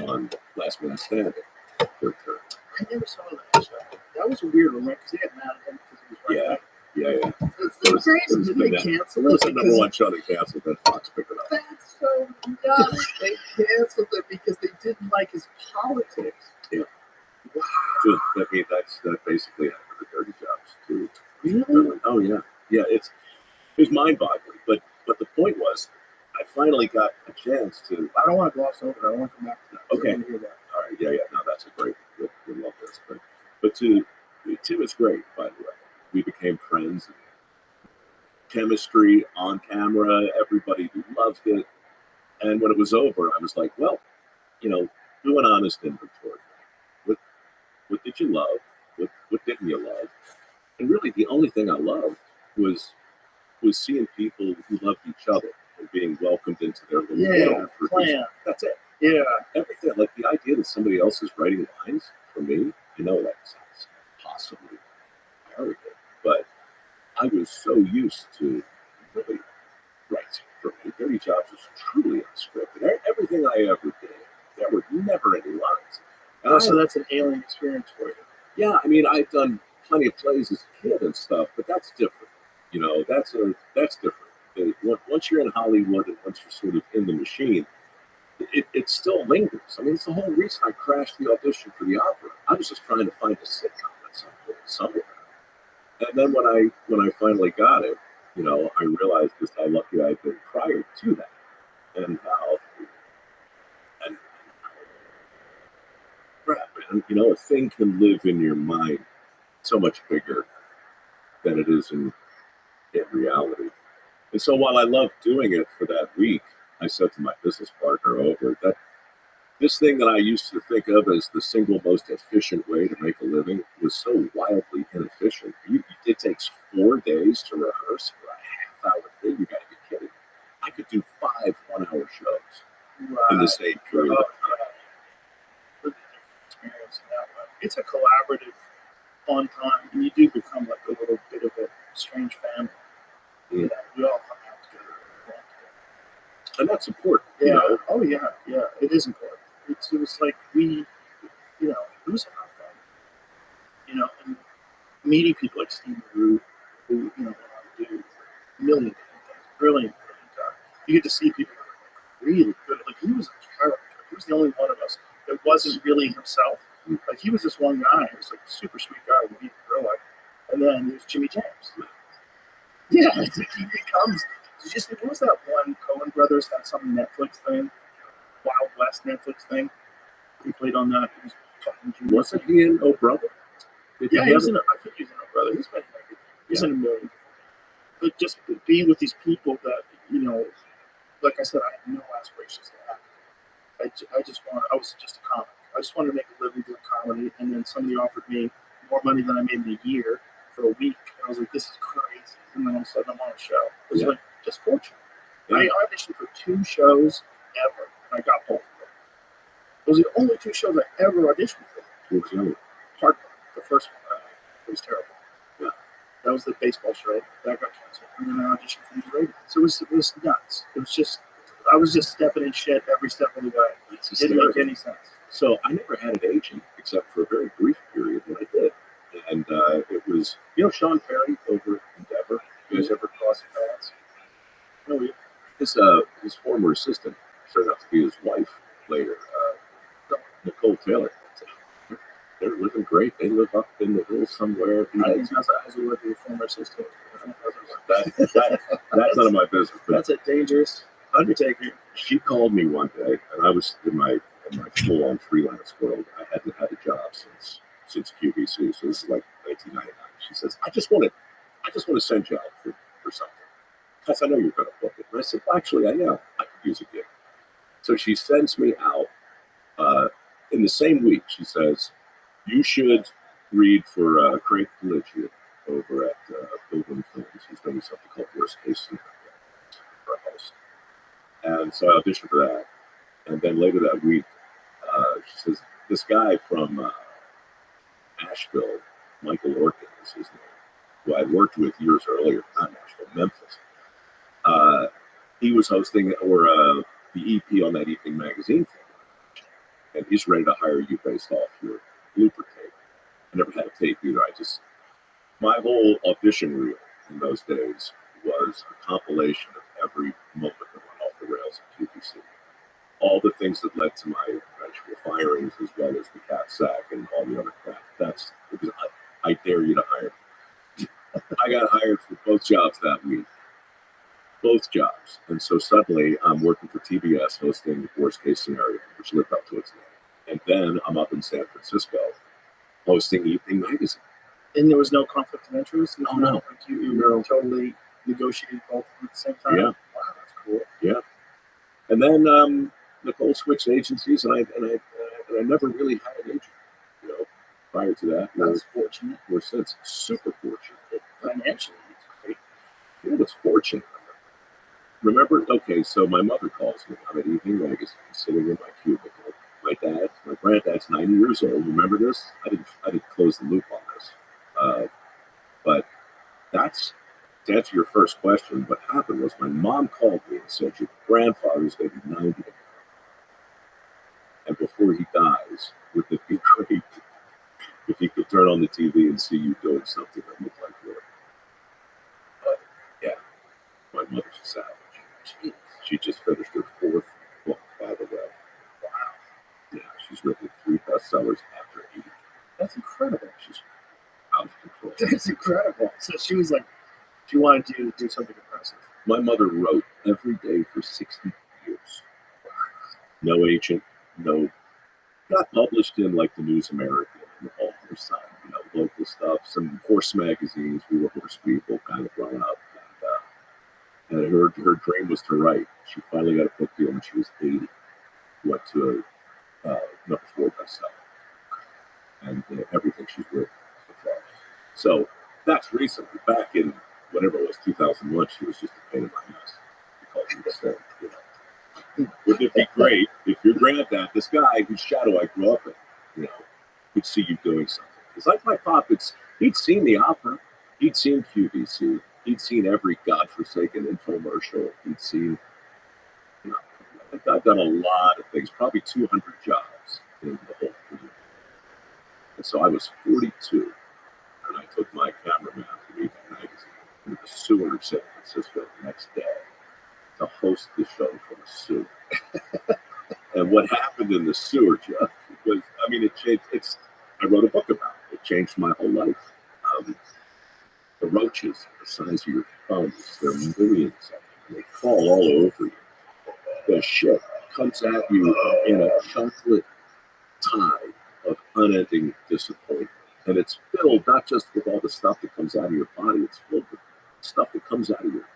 on Last Man Standing for a turn. I never saw that show. That was a weird one, right? Because they got mad at him because he was right. Yeah. It's so crazy. Did they cancel it? It was the number one show they canceled, then Fox picked it up. That's so nuts. They canceled it because they didn't like his politics. Yeah. Wow. So, that basically happened to Dirty Jobs, too. Really? Oh, yeah. Yeah, it was mind-boggling. But the point was, I finally got a chance to... I don't want to gloss over it. I want to come back to that. Okay. I want to hear that. All right, yeah. No, that's a great... We love this. But Tim is great, by the way. We became friends. Chemistry on camera. Everybody loved it. And when it was over, I was like, well, do an honest inventory. What did you love? What didn't you love? And really, the only thing I loved was seeing people who loved each other and being welcomed into their little world. Plan. That's it. Yeah. Everything. Like the idea that somebody else is writing lines for me, that sounds possibly arrogant. But I was so used to really writing for me. Dirty Jobs was truly unscripted. Everything I ever did, there were never any lines. So that's an alien experience for you. Yeah, I mean, I've done plenty of plays as a kid and stuff, but that's different. That's different. Once you're in Hollywood and once you're sort of in the machine, it still lingers. I mean, it's the whole reason I crashed the audition for the opera. I was just trying to find a sitcom at some point, somewhere. And then when I finally got it, I realized just how lucky I'd been prior to that, and how crap, man. A thing can live in your mind so much bigger than it is in reality. And so while I loved doing it for that week, I said to my business partner over that this thing that I used to think of as the single most efficient way to make a living was so wildly inefficient. It takes 4 days to rehearse for a half-hour thing. You got to be kidding. I could do 5 one-hour shows in the same period. It's a collaborative on time, and you do become like a little bit of a strange family. Yeah. You know, we all hung out together. And that's important. Yeah. You know? Oh yeah. Yeah. It is important. It was like we, you know, it was a lot of fun. You know, and meeting people like Steve Root, who you know, went on to do a million different things, brilliant guy. You get to see people that are like really good. Like he was a character. He was the only one of us that wasn't really himself. Like he was this one guy. He was like a super sweet guy when he grew up. And then there's Jimmy James. Yeah, it's like he becomes. What was that one Coen Brothers had some Netflix thing, Wild West Netflix thing? He played on that. He was fucking genius. Wasn't he in Oh Brother? Yeah, he was in. I think he was in Oh Brother. He's been. He's in a million. But just being with these people that you know, like I said, I had no aspirations to have. I was just a comic. I just wanted to make a living doing comedy, and then somebody offered me more money than I made in a year for a week. And I was like, this is crazy. And then all of a sudden, I'm on a show. It was like just fortunate. Yeah. I auditioned for 2 shows ever, and I got both of them. Those are the only 2 shows I ever auditioned for. Hard, the first one, it was terrible. Yeah, that was the baseball show that got canceled, and then I auditioned for these radio. So it was nuts. It was just. I was just stepping in shit every step of the way. It didn't make any sense. So I never had an agent except for a very brief period when I did. And it was, you know, Sean Perry over at Endeavor. You guys ever cross paths? No, his former assistant turned out to be his wife later, Nicole Taylor. They're living great. They live up in the hills somewhere. I think that's a live with your former assistant. That's none of my business. That's a dangerous undertaking. She called me one day, and I was in my full-on freelance world. I hadn't had a job since QVC, so this is like 1999. She says, "I just want to send you out for something, because I know you're going to book it." And I said, "Well, actually, I could use a gig." So she sends me out. In the same week, she says, "You should read for Craig Peligier over at Pilgrim Films. He's doing something called Worst Case Scenario for a host." And so I auditioned for that. And then later that week, she says, this guy from Asheville, Michael Orkin is his name, who I worked with years earlier, not Nashville, Memphis. He was hosting the EP on that evening magazine thing. And he's ready to hire you based off your blooper tape. I never had a tape either. My whole audition reel in those days was a compilation of every moment that went off the rails at QVC. All the things that led to my eventual firings, as well as the cat sack and all the other crap. That's because I dare you to hire me. I got hired for both jobs that week. Both jobs. And so suddenly I'm working for TBS hosting Worst Case Scenario, which lived up to its name. And then I'm up in San Francisco hosting Evening Magazine. And there was no conflict of interest? Oh, no. Like you were totally negotiating both at the same time? Yeah. Wow, that's cool. Yeah. And then Nicole switched agencies, and I never really had an agent. You know, prior to that, that's fortunate. Or since super fortunate. Financially, it's great. You know what's fortunate? Remember? Okay, so my mother calls me. I'm at Evening Magazine, sitting in my cubicle. My granddad's 90 years old. Remember this? I didn't close the loop on this. But that's to answer your first question. What happened was my mom called me and said your grandfather's going to be 90, and before he dies, would it be great if he could turn on the TV and see you doing something that looked like work? But yeah, my mother's a savage. She just finished her 4th book, by the way. Wow. Yeah, she's written 3 bestsellers after 80. That's incredible. She's out of control. That's incredible. So she was like, she wanted to do something impressive. My mother wrote every day for 60 years. No agent, got published in like the News American and all other stuff, local stuff, some horse magazines. We were horse people kind of growing up. And her dream was to write. She finally got a book deal when she was 80. Went to a number 4 bestseller. And everything she's written so far. So that's recently. Back in whatever it was, 2001, she was just a pain in my ass. Because she was saying, wouldn't it be great if your granddad, this guy whose shadow I grew up in, could see you doing something? It's like my pop. He'd seen the opera. He'd seen QVC. He'd seen every godforsaken infomercial. He'd seen, you know, I've done a lot of things, probably 200 jobs in the whole career. And so I was 42, and I took my cameraman from Evening Magazine into the sewer of San Francisco the next day to host the show from a sewer. And what happened in the sewer, Jeff, was, I mean, it changed. I wrote a book about it. It changed my whole life. The roaches, the size of your thumbs, there are millions of them. They crawl all over you. The shit comes at you in a chocolate tide of unending disappointment. And it's filled not just with all the stuff that comes out of your body, it's filled with stuff that comes out of your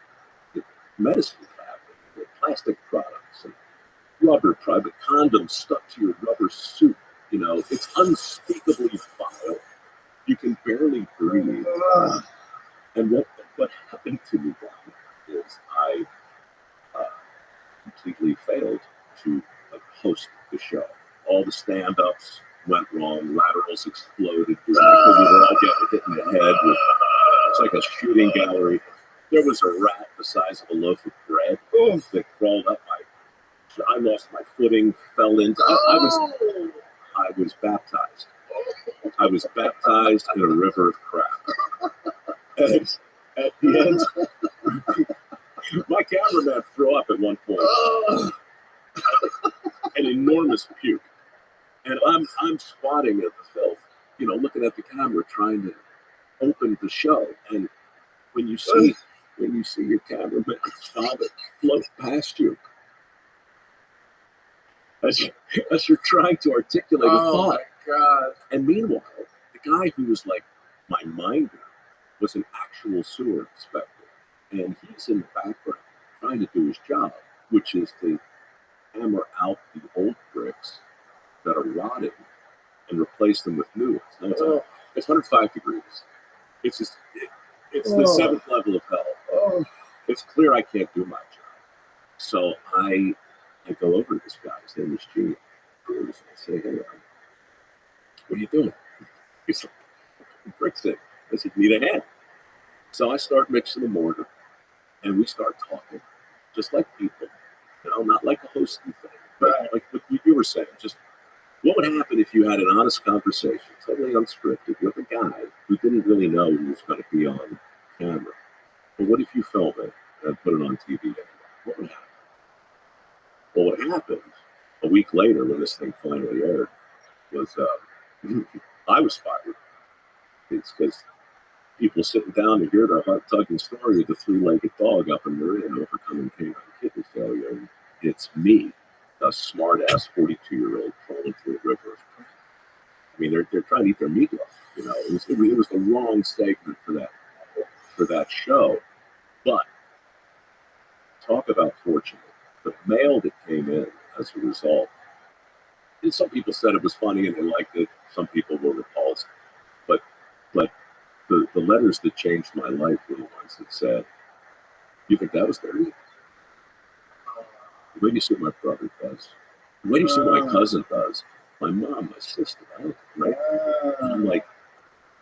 medicine cabinet, your plastic products, and rubber private condoms stuck to your rubber suit. You know, it's unspeakably vile. You can barely breathe. And what happened to me then is I completely failed to host the show. All the stand-ups went wrong. Laterals exploded. We were all getting hit in the head. It's like a shooting gallery. There was a rat the size of a loaf of bread that crawled up. I lost my footing, fell into. I was baptized. I was baptized in a river of crap. And at the end, my cameraman threw up at one point. An enormous puke. And I'm squatting at the filth, you know, looking at the camera, trying to open the show. And when you see your cameraman vomit float past you, as you're trying to articulate a thought. My God. And meanwhile, the guy who was like my minder was an actual sewer inspector. And he's in the background trying to do his job, which is to hammer out the old bricks that are rotting and replace them with new ones. Now it's 105 degrees. It's just it's the seventh level of hell. It's clear I can't do my job. So I go over to this guy. His name is Gene. I say, hey, what are you doing? He's like, bricks in. I said, need a hand. So I start mixing the mortar, and we start talking, just like people, you know, not like a hosting thing, but like what you were saying. Just what would happen if you had an honest conversation, totally unscripted, with a guy who didn't really know he was going to be on camera? But what if you film it and put it on TV anyway? What would happen? Well, what happened a week later when this thing finally aired was I was fired. It's because people sitting down to hear the heart-tugging story of the three-legged dog up in Marin overcoming canine kidney failure. And it's me, a smart-ass 42-year-old crawling through a river of crap. I mean, they're trying to eat their meatloaf. You know, it was the wrong segment for that show. But talk about fortunate. The mail that came in as a result, and some people said it was funny and they liked it. Some people were repulsed. But the letters that changed my life were the ones that said, you think that was dirty? The way you see what my brother does. The way you see what my cousin does. My mom, my sister, right? And I'm like,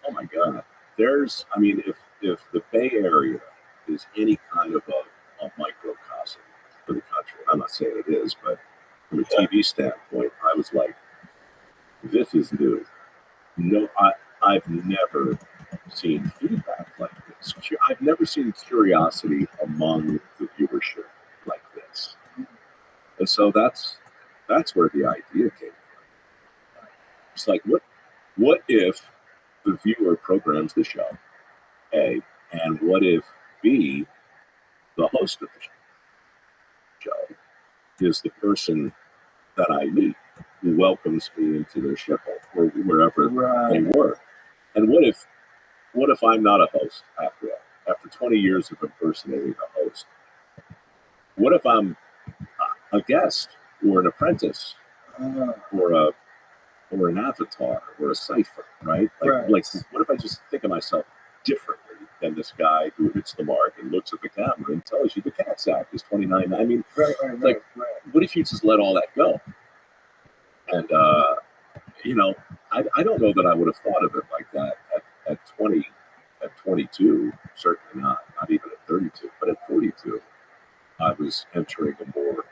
oh my God. If the Bay Area is any kind of a microcosm for the country, I'm not saying it is, but from a TV standpoint, I was like, this is new. No, I've never seen feedback like this. I've never seen curiosity among the viewership like this. And so that's where the idea came from. It's like, what if the viewer programs the show, A, and what if B, the host of the show, is the person that I meet who welcomes me into their shithole or wherever they work. And what if I'm not a host after all? After 20 years of impersonating a host, what if I'm a guest or an apprentice or an avatar or a cipher, right? Like what if I just think of myself differently than this guy who hits the mark and looks at the camera and tells you the cat's out is 29? I mean, what if you just let all that go? And, you know, I don't know that I would have thought of it like that at 20, at 22, certainly not even at 32, but at 42, I was entering a more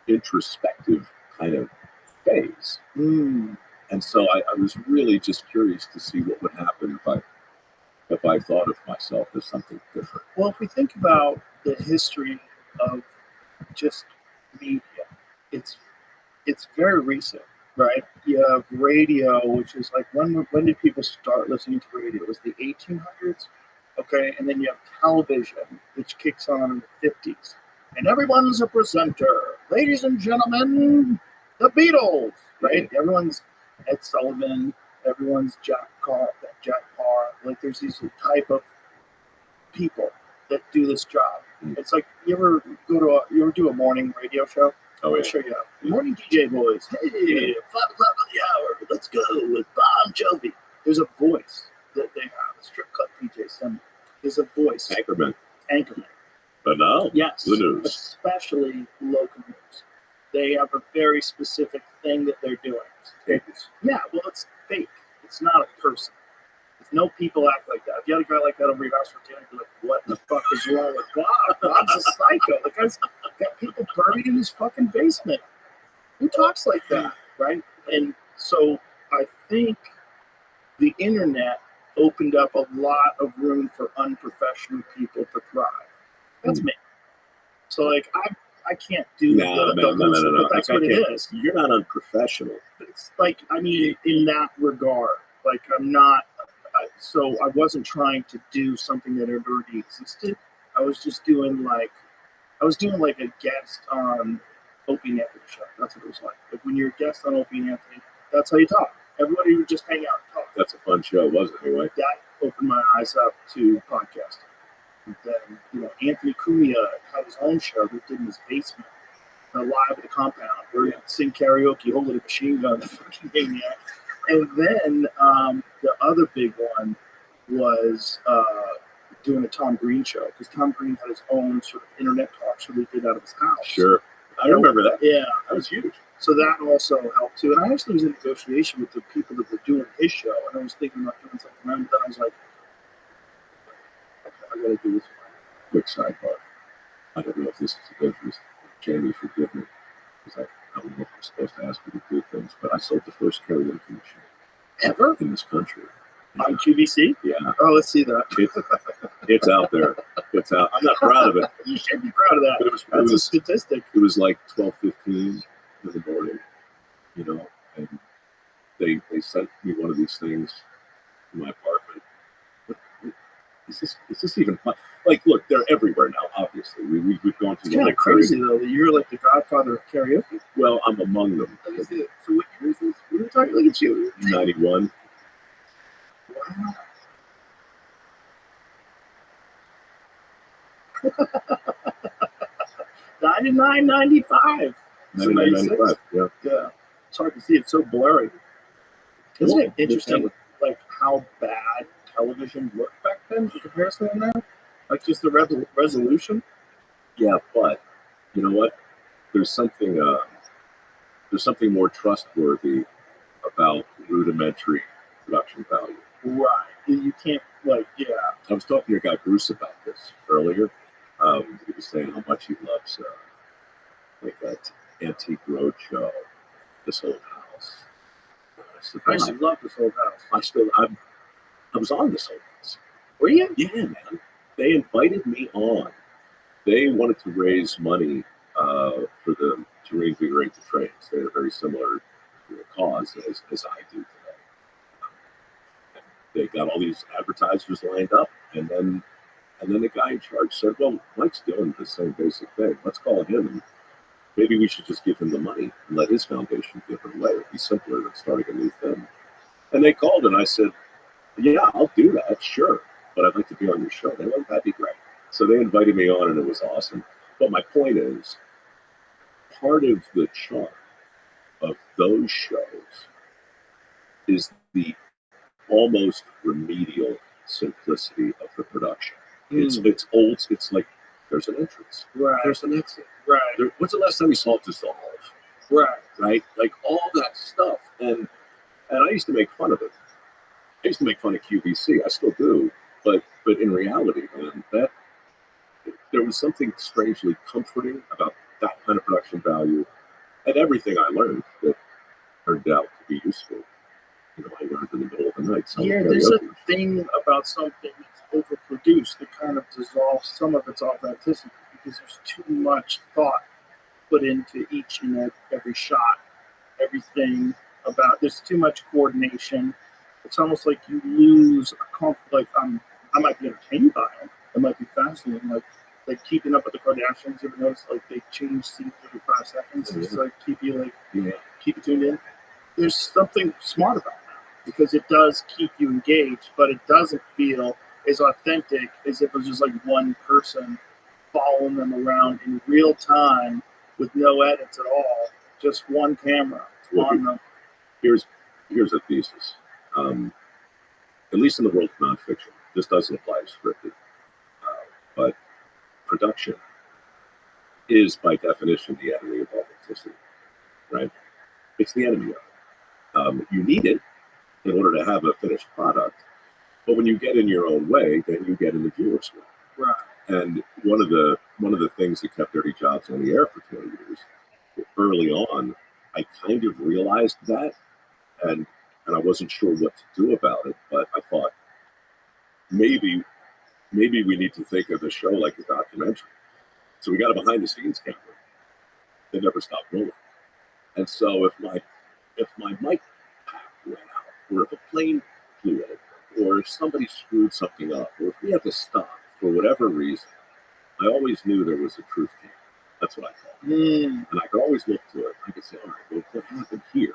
introspective kind of phase. And so I was really just curious to see what would happen if I thought of myself as something different. Well, if we think about the history of just media, it's very recent, right? You have radio, which is like when did people start listening to radio? It was the 1800s, okay, and then you have television, which kicks on in the 50s, and everyone's a presenter. Ladies and gentlemen, the Beatles, right? Everyone's Ed Sullivan, everyone's Jack Parr. Like there's these type of people that do this job. It's like you ever do a morning radio show? Oh, yeah. I'm sure you have. Morning DJ boys. Hey, 5 o'clock on the hour. Let's go with Bon Jovi. There's a voice that they have. A strip club DJ symbol. There's a voice. Anchorman. But now, yes, the news. Especially local news. They have a very specific thing that they're doing. Yeah, well, it's fake. It's not a person. No people act like that. If you had a guy like that over your house for dinner, you'd be like, what the fuck is wrong with Bob? Bob's a psycho. The guy's got people buried in his fucking basement. Who talks like that, right? And so I think the internet opened up a lot of room for unprofessional people to thrive. That's me. So, like, I can't do No. but that's what it is. You're not unprofessional. But it's like, I mean, in that regard, like, I'm not. So I wasn't trying to do something that had already existed. I was just doing like a guest on Opie and Anthony show. That's what it was like. Like when you're a guest on Opie and Anthony, that's how you talk. Everybody would just hang out and talk. That's a fun show, wasn't it? Anyway, that opened my eyes up to podcasting. And then, Anthony Cumia had his own show that did in his basement, live at the compound, where he'd sing karaoke, holding a machine gun, the fucking maniac. And then the other big one was doing a Tom Green show, because Tom Green had his own sort of internet talk show he did out of his house. Sure. I remember that. Yeah. That was huge. So that also helped too. And I actually was in negotiation with the people that were doing his show, and I was thinking about doing something around, but then I was like, I gotta do this. Quick sidebar. I don't know if this is a business. Jamie, forgive me, because I don't know if I'm supposed to ask you to do things, but I sold the first karaoke machine ever in this country. On QVC? Yeah. Oh, let's see that. It's out there. It's out. I'm not proud of it. You should be proud of that. But That's a statistic. It was like 12:15 in the morning, and they sent me one of these things in my apartment. Is this even fun? Like, look, they're everywhere now. Obviously, we've gone through. It's kind of crazy though that you're like the godfather of karaoke. Well, I'm among them. So what year is this? We were talking. Look at you. 91. Wow. 99, 95. 99, 95. Yeah. Yeah. It's hard to see. It's so blurry. Isn't it interesting, like how bad television looked back then in comparison to now? Like just the resolution? Yeah, but you know what? There's something more trustworthy about rudimentary production value. Right. You can't, like, yeah. I was talking to your guy Bruce about this earlier. He was saying how much he loves like that Antique Roadshow, This Old House. I used to love This Old House. I was on This Old House. Were you? Yeah, man. They invited me on. They wanted to raise money to reinvigorate the trains. They had a very similar cause as I do today. They got all these advertisers lined up, and then the guy in charge said, "Well, Mike's doing the same basic thing. Let's call him, and maybe we should just give him the money and let his foundation give it away. It'd be simpler than starting a new thing." And they called, and I said, "Yeah, I'll do that, sure, but I'd like to be on your show." They went, "That'd be great." So they invited me on, and it was awesome. But my point is, part of the charm of those shows is the almost remedial simplicity of the production. It's old. It's like there's an entrance. Right. There's an exit. Right. When's the last time you saw Dissolve? Right. Right? Like all that stuff. And And I used to make fun of it. I used to make fun of QVC. I still do, but in reality, man, that there was something strangely comforting about that kind of production value, and everything I learned that turned out to be useful. You know, I learned in the middle of the night. Yeah, there's a thing about something that's overproduced that kind of dissolves some of its authenticity because there's too much thought put into each and every shot, everything about. There's too much coordination. It's almost like you lose I might be entertained by it. It might be fascinating, like keeping up with the Kardashians. You ever notice they change scenes every 5 seconds just to keep you keep you tuned in. There's something smart about that because it does keep you engaged, but it doesn't feel as authentic as if it was just like one person following them around in real time with no edits at all, just one camera on them. Here's a thesis. At least in the world of nonfiction, this doesn't apply to scripted, but production is by definition the enemy of authenticity, right? It's the enemy of it. You need it in order to have a finished product, but when you get in your own way, then you get in the viewer's way. Right. And one of the things that kept Dirty Jobs on the air for 20 years, early on, I kind of realized that, and I wasn't sure what to do about it, but I thought maybe we need to think of the show like a documentary. So we got a behind the scenes camera that never stopped rolling. And so if my mic pack went out, or if a plane flew over, or if somebody screwed something up, or if we had to stop for whatever reason, I always knew there was a truth camera. That's what I call it. And I could always look to it. I could say, all right, well, what happened here?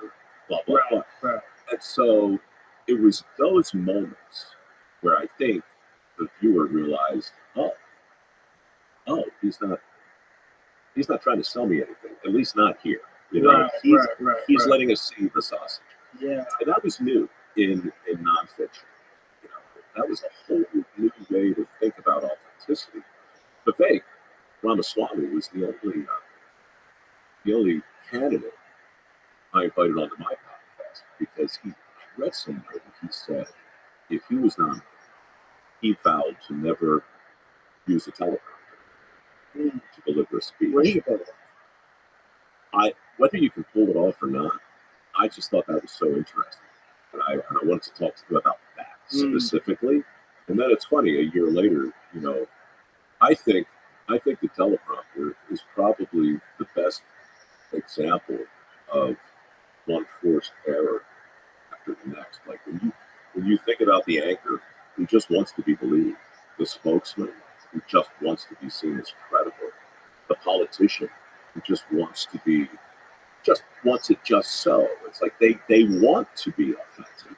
Blah, blah, blah. Right. And so it was those moments where I think the viewer realized, oh, he's not trying to sell me anything, at least not here. You know, he's letting us see the sausage. Yeah. And that was new in nonfiction. You know, that was a whole new way to think about authenticity. Vivek Ramaswamy was the only candidate I invited onto my podcast because I read somewhere that he said if he was nominated, he vowed to never use a teleprompter to deliver a speech. Whether you can pull it off or not, I just thought that was so interesting. And I wanted to talk to you about that specifically. And then it's funny, a year later, you know, I think the teleprompter is probably the best example of one forced error after the next. Like when you think about the anchor who just wants to be believed, the spokesman who just wants to be seen as credible, the politician who just wants it just so. It's like they want to be authentic,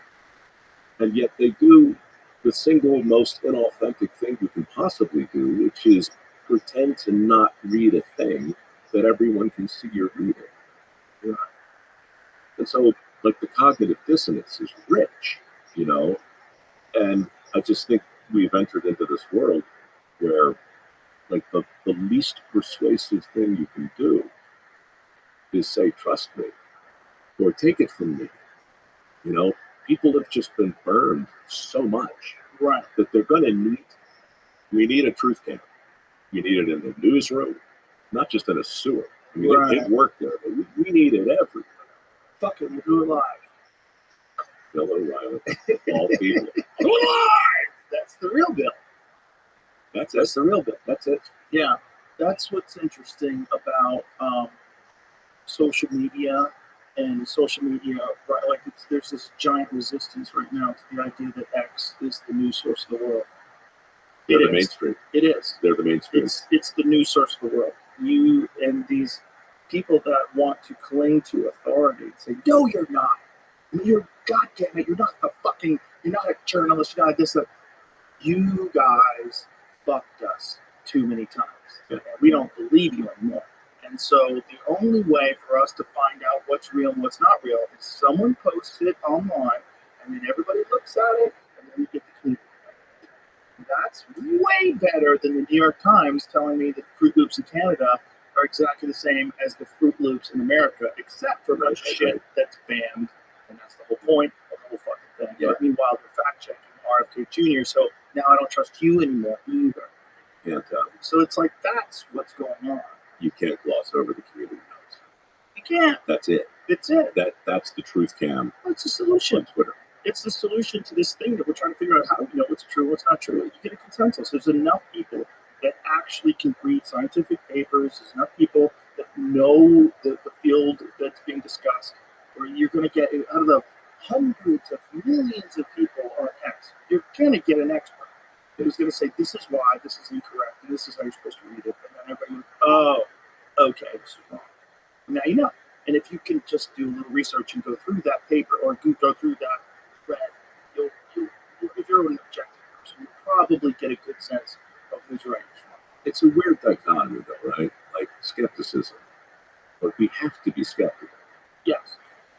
and yet they do the single most inauthentic thing you can possibly do, which is pretend to not read a thing that everyone can see you're reading. Yeah. And so, like, the cognitive dissonance is rich, you know, and I just think we've entered into this world where, like, the least persuasive thing you can do is say, trust me, or take it from me. You know, people have just been burned so much that they're going to we need a truth camera. You need it in the newsroom, not just in a sewer. I mean, it worked there, but we need it everywhere. Fuck it, we'll do it live. Bill O'Reilly, all people. Live! That's the real Bill. That's the real Bill. That's it. Yeah, that's what's interesting about social media and social media. Right, like there's this giant resistance right now to the idea that X is the news source of the world. They're the mainstream. It is. They're the mainstream. It's the news source of the world. You and these people that want to cling to authority say, no, you're not. You're goddamn it. You're not a journalist. You're not this. That. You guys fucked us too many times. Yeah. And we don't believe you anymore. And so the only way for us to find out what's real and what's not real is someone posts it online, and then everybody looks at it, and then we get the tweet. That's way better than the New York Times telling me that Fruit Loops in Canada are exactly the same as the Fruit Loops in America, except for a bunch of shit that's banned, and that's the whole point of the whole fucking thing. Yeah. But meanwhile, they're fact checking RFK Jr. So now I don't trust you anymore either. And So it's like that's what's going on. you can't gloss over the community notes. You can't. That's it. It's it. That's the truth cam It's the solution. on Twitter. It's the solution to this thing that we're trying to figure out how to know what's true, what's not true. You get a consensus. There's enough people that actually can read scientific papers. There's enough people that know the field that's being discussed. Where you're going to get out of the hundreds of millions of people on X, you're going to get an expert who's going to say this is why this is incorrect and this is how you're supposed to read it. And then everybody goes, oh, okay, this is wrong. Now you know. And if you can just do a little research and go through that paper or go through that thread, you'll if you're an objective person, you'll probably get a good sense of who's right. It's a weird dichotomy, though, right? Like skepticism, but we have to be skeptical. Yes.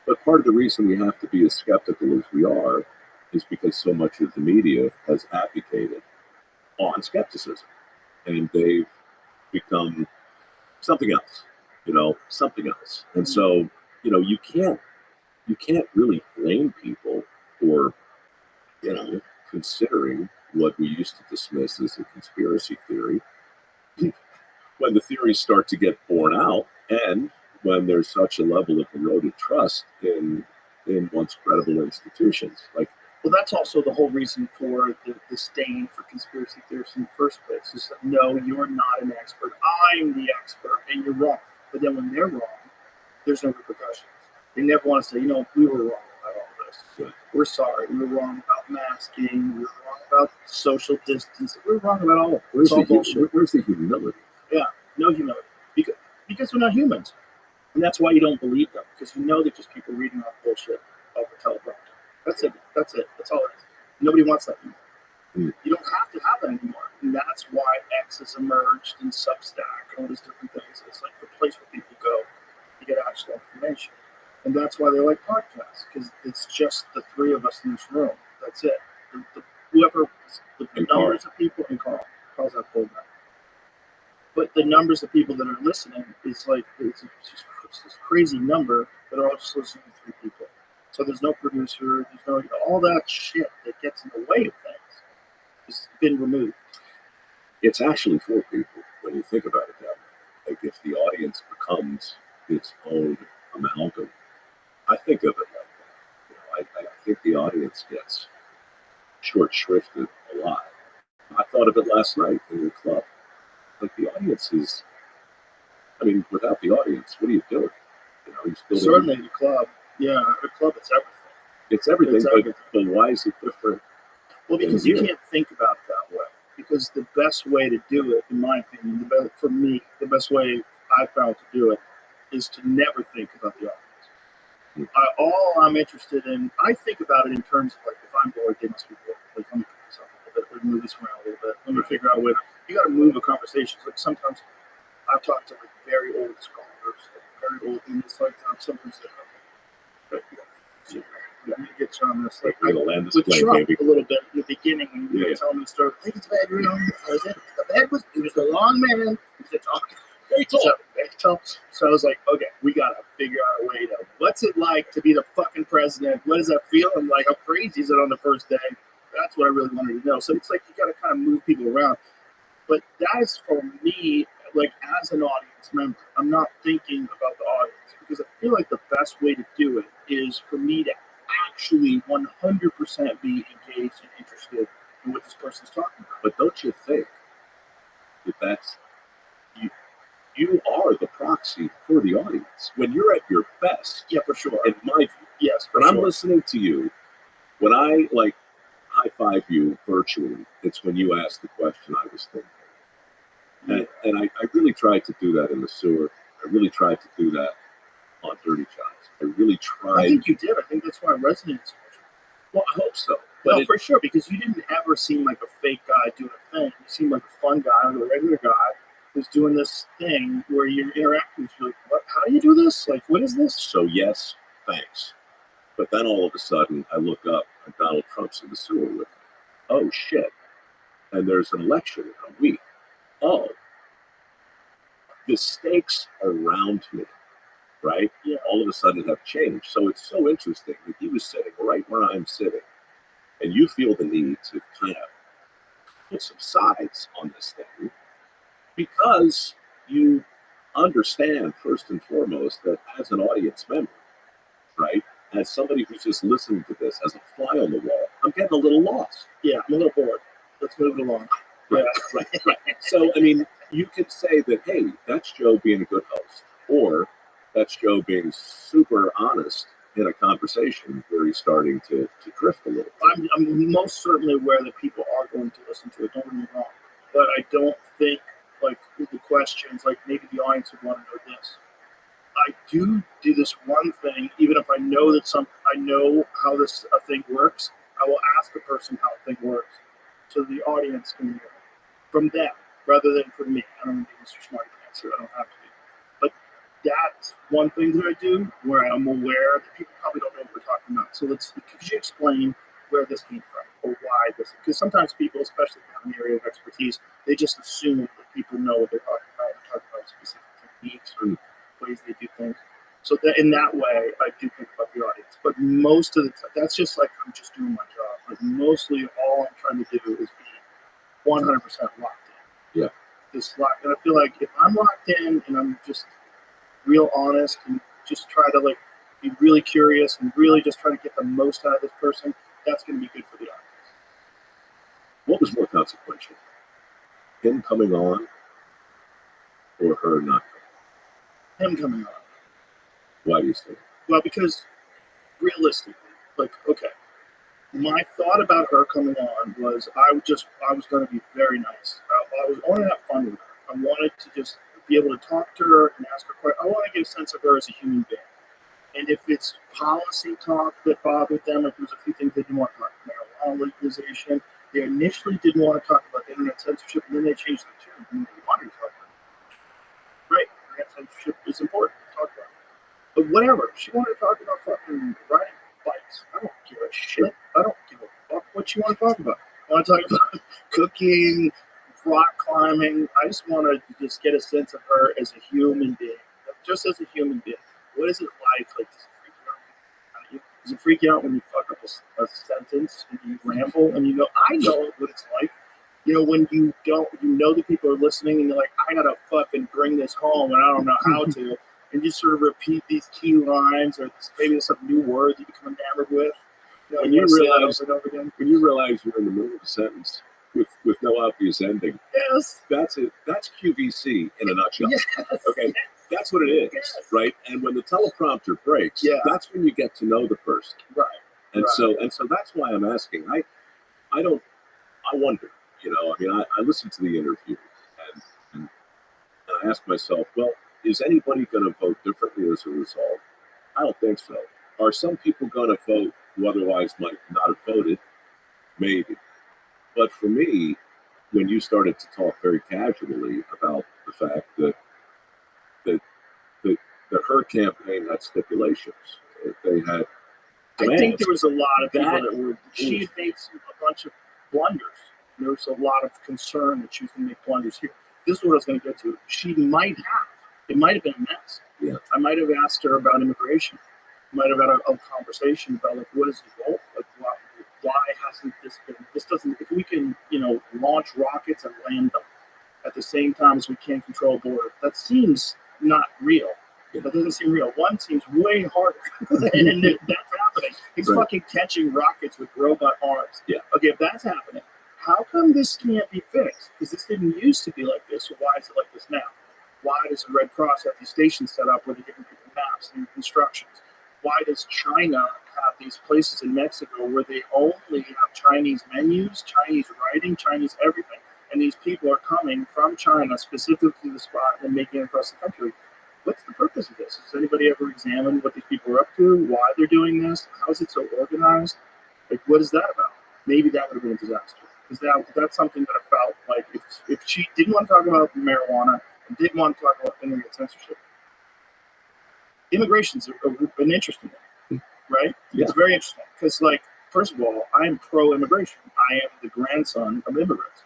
But part of the reason we have to be as skeptical as we are is because so much of the media has advocated on skepticism, and they've become something else, something else. And so, you can't really blame people for, considering what we used to dismiss as a conspiracy theory when the theories start to get borne out and when there's such a level of eroded trust in once credible institutions. Well, that's also the whole reason for the disdain for conspiracy theorists in the first place is that, no, you're not an expert. I'm the expert, and you're wrong. But then when they're wrong, there's no repercussions. They never want to say, we were wrong about all this. Yeah. We're sorry. We were wrong about masking. We were wrong about social distance. We were wrong about all of it. Where's It's all bullshit. where's the humility? Yeah, no humility. Because we're not humans. And that's why you don't believe them, because you know they're just people reading off bullshit off the teleprompter. That's it. That's all it is. Nobody wants that anymore. You don't have to have it anymore. And that's why X has emerged and Substack and all these different things. It's like the place where people go to get actual information. And that's why they like podcasts, because it's just the three of us in this room. That's it. The numbers of people, and Carl's that cold now. But the numbers of people that are listening is like, it's just this crazy number that are all just listening to three people. So there's no producer, there's no, all that shit that gets in the way of things has been removed. It's actually for people when you think about it that way. Like if the audience becomes its own amalgam, I think of it like that. I think the audience gets short shrifted a lot. I thought of it last night in your club. Like the audience is, without the audience, what are you doing? Certainly the club. Yeah, the club is everything. It's everything, It's everything. But why is it different? Well, because you can't think about it that way. Because the best way to do it, in my opinion, for me, the best way I found to do it is to never think about the audience. All I'm interested in, I think about it in terms of like, if I'm bored, they must be bored. Like, let me put this up a little bit, let me move this around a little bit, let me figure out where, you got to move a conversation. Like sometimes I've talked to like very old scholars, very old, and it's like sometimes let me get you on this. Like, We're gonna land this with plane, Trump baby. a little bit in the beginning when you were telling me the story. I think it's a bad room. I was in the bed he was the long man. He said, very tall. So I was like, okay, we gotta figure out a way to, what's it like to be the fucking president? What does that feel? And like, how crazy is it on the first day? That's what I really wanted to know. So it's like you gotta kind of move people around. But that is for me, like as an audience member, I'm not thinking about the audience because I feel like the best way to do it is for me to actually 100% be engaged and interested in what this person's talking about. But don't you think that that's you are the proxy for the audience when you're at your best? Yeah, for sure. In my view, Yes, when I'm listening to you, when I like high five you virtually, it's when you ask the question I was thinking. And I really tried to do that in the sewer. I really tried to do that on Dirty Jobs. I really tried. I think you did. I think that's why it resonates so much. Well, I hope so. But No, for sure, because you didn't ever seem like a fake guy doing a thing. You seemed like a fun guy, or a regular guy who's doing this thing where you're interacting with you. Like, what? How do you do this? Like, what is this? So yes, thanks. But then all of a sudden, I look up and Donald Trump's in the sewer with me. Oh shit! And there's an election in a week. Oh, the stakes around me, right? Yeah. All of a sudden have changed. So it's so interesting that he was sitting right where I'm sitting, and you feel the need to kind of put some sides on this thing because you understand first and foremost that as an audience member, right? As somebody who's just listening to this as a fly on the wall, I'm getting a little lost. Yeah, I'm a little bored. Let's move it along. Right, right. So, I mean, you could say that, hey, that's Joe being a good host, or that's Joe being super honest in a conversation where he's starting to drift a little. I'm most certainly aware that people are going to listen to it. Don't get me wrong, but I don't think like the questions, like maybe the audience would want to know this. I do this one thing, even if I know that I know how this thing works. I will ask the person how the thing works, so the audience can hear it from them rather than from me. I don't want to be Mr. Smart Answer. I don't have to be. But that's one thing that I do where I'm aware that people probably don't know what we're talking about. So could you explain where this came from or why this? Because sometimes people, especially in the area of expertise, they just assume that people know what they're talking about. They're talking about specific techniques or ways they do things. So that in that way, I do think about the audience. But most of the time, that's just like I'm just doing my job. Like mostly all I'm trying to do is be 100% locked in. Yeah. Just locked. And I feel like if I'm locked in and I'm just real honest and just try to like be really curious and really just try to get the most out of this person, that's going to be good for the audience. What was more consequential? Him coming on or her not coming? Him coming on. Why do you say that? Well, because realistically, like, okay, my thought about her coming on was I was going to be very nice. I wanted to have fun with her. I wanted to just be able to talk to her and ask her questions. I want to get a sense of her as a human being. And if it's policy talk that bothered them, like there's a few things they didn't want to talk about, marijuana legalization. They initially didn't want to talk about internet censorship, and then they changed the tune and they wanted to talk about it. Right, internet censorship is important to talk about. But whatever, she wanted to talk about fucking riding bikes. I don't give a shit. I don't give a fuck what you want to talk about. I want to talk about cooking, rock climbing. I just want to just get a sense of her as a human being. Just as a human being. What is it like? Like, does it freak you out? Does it freak you out when you fuck up a sentence and you ramble and you go, I know what it's like. You know, when you know that people are listening and you're like, I gotta fucking bring this home and I don't know how to. And you sort of repeat these key lines, or maybe there's some new word that you become enamored with. You know, When you realize over and over again. when you realize you're in the middle of a sentence with no obvious ending, Yes. that's it. That's QVC in a nutshell. Yes. Okay, that's what it is, Yes. right? And when the teleprompter breaks, Yeah. that's when you get to know the person. Right. And Right. so that's why I'm asking. I wonder. You know, I mean, I listened to the interview and I asked myself, well, is anybody going to vote differently as a result? I don't think so. Are some people going to vote who otherwise might not have voted? Maybe. But for me, when you started to talk very casually about the fact that her campaign had stipulations, they had demands. I think there was a lot of people That- that were. She had made a bunch of blunders. There was a lot of concern that she was going to make blunders here. This is what I was going to get to. She might have. It might have been a mess. Yeah. I might have asked her about immigration. Might have had a conversation about like what is the goal? Like why hasn't this been? This doesn't. If we can, launch rockets and land them at the same time as we can't control border, that seems not real. That doesn't seem real. One seems way harder, and that's happening. He's Right. fucking catching rockets with robot arms. Yeah. Okay, if that's happening, how come this can't be fixed? Because this didn't used to be like this. So why is it like this now? Why does the Red Cross have these stations set up where they're giving people maps and instructions? Why does China have these places in Mexico where they only have Chinese menus, Chinese writing, Chinese everything? And these people are coming from China specifically to the spot and making it across the country. What's the purpose of this? Has anybody ever examined what these people are up to? Why they're doing this? How is it so organized? Like, what is that about? Maybe that would have been a disaster. Because that's something that I felt like if she didn't want to talk about marijuana and didn't want to talk about internet censorship, immigration's an interesting one, right? Yeah. It's very interesting because, like, first of all, I am pro-immigration. I am the grandson of immigrants.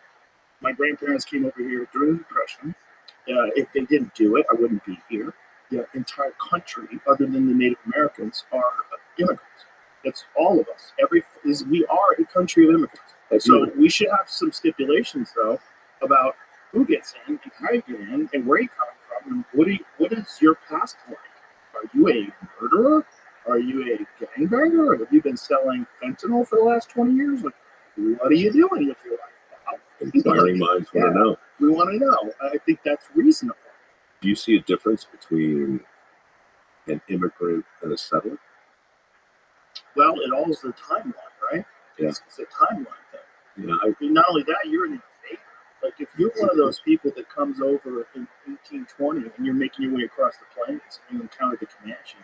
My grandparents came over here during the Depression. If they didn't do it, I wouldn't be here. the entire country, other than the Native Americans, are immigrants. It's all of us. We are a country of immigrants. So we should have some stipulations, though, about who gets in and how you get in and where you come from and what is your past like. Are you a murderer? Are you a gangbanger? Or have you been selling fentanyl for the last 20 years? Like, what are you doing with your life? Inquiring minds want to know. We want to know. I think that's reasonable. Do you see a difference between an immigrant and a settler? Well, it all is the timeline, right? Yeah. It's a timeline thing. Yeah, I mean, not only that, you're an invader. Like, if you're one of those people that comes over in 1820 and you're making your way across the plains and you encounter the Comanche,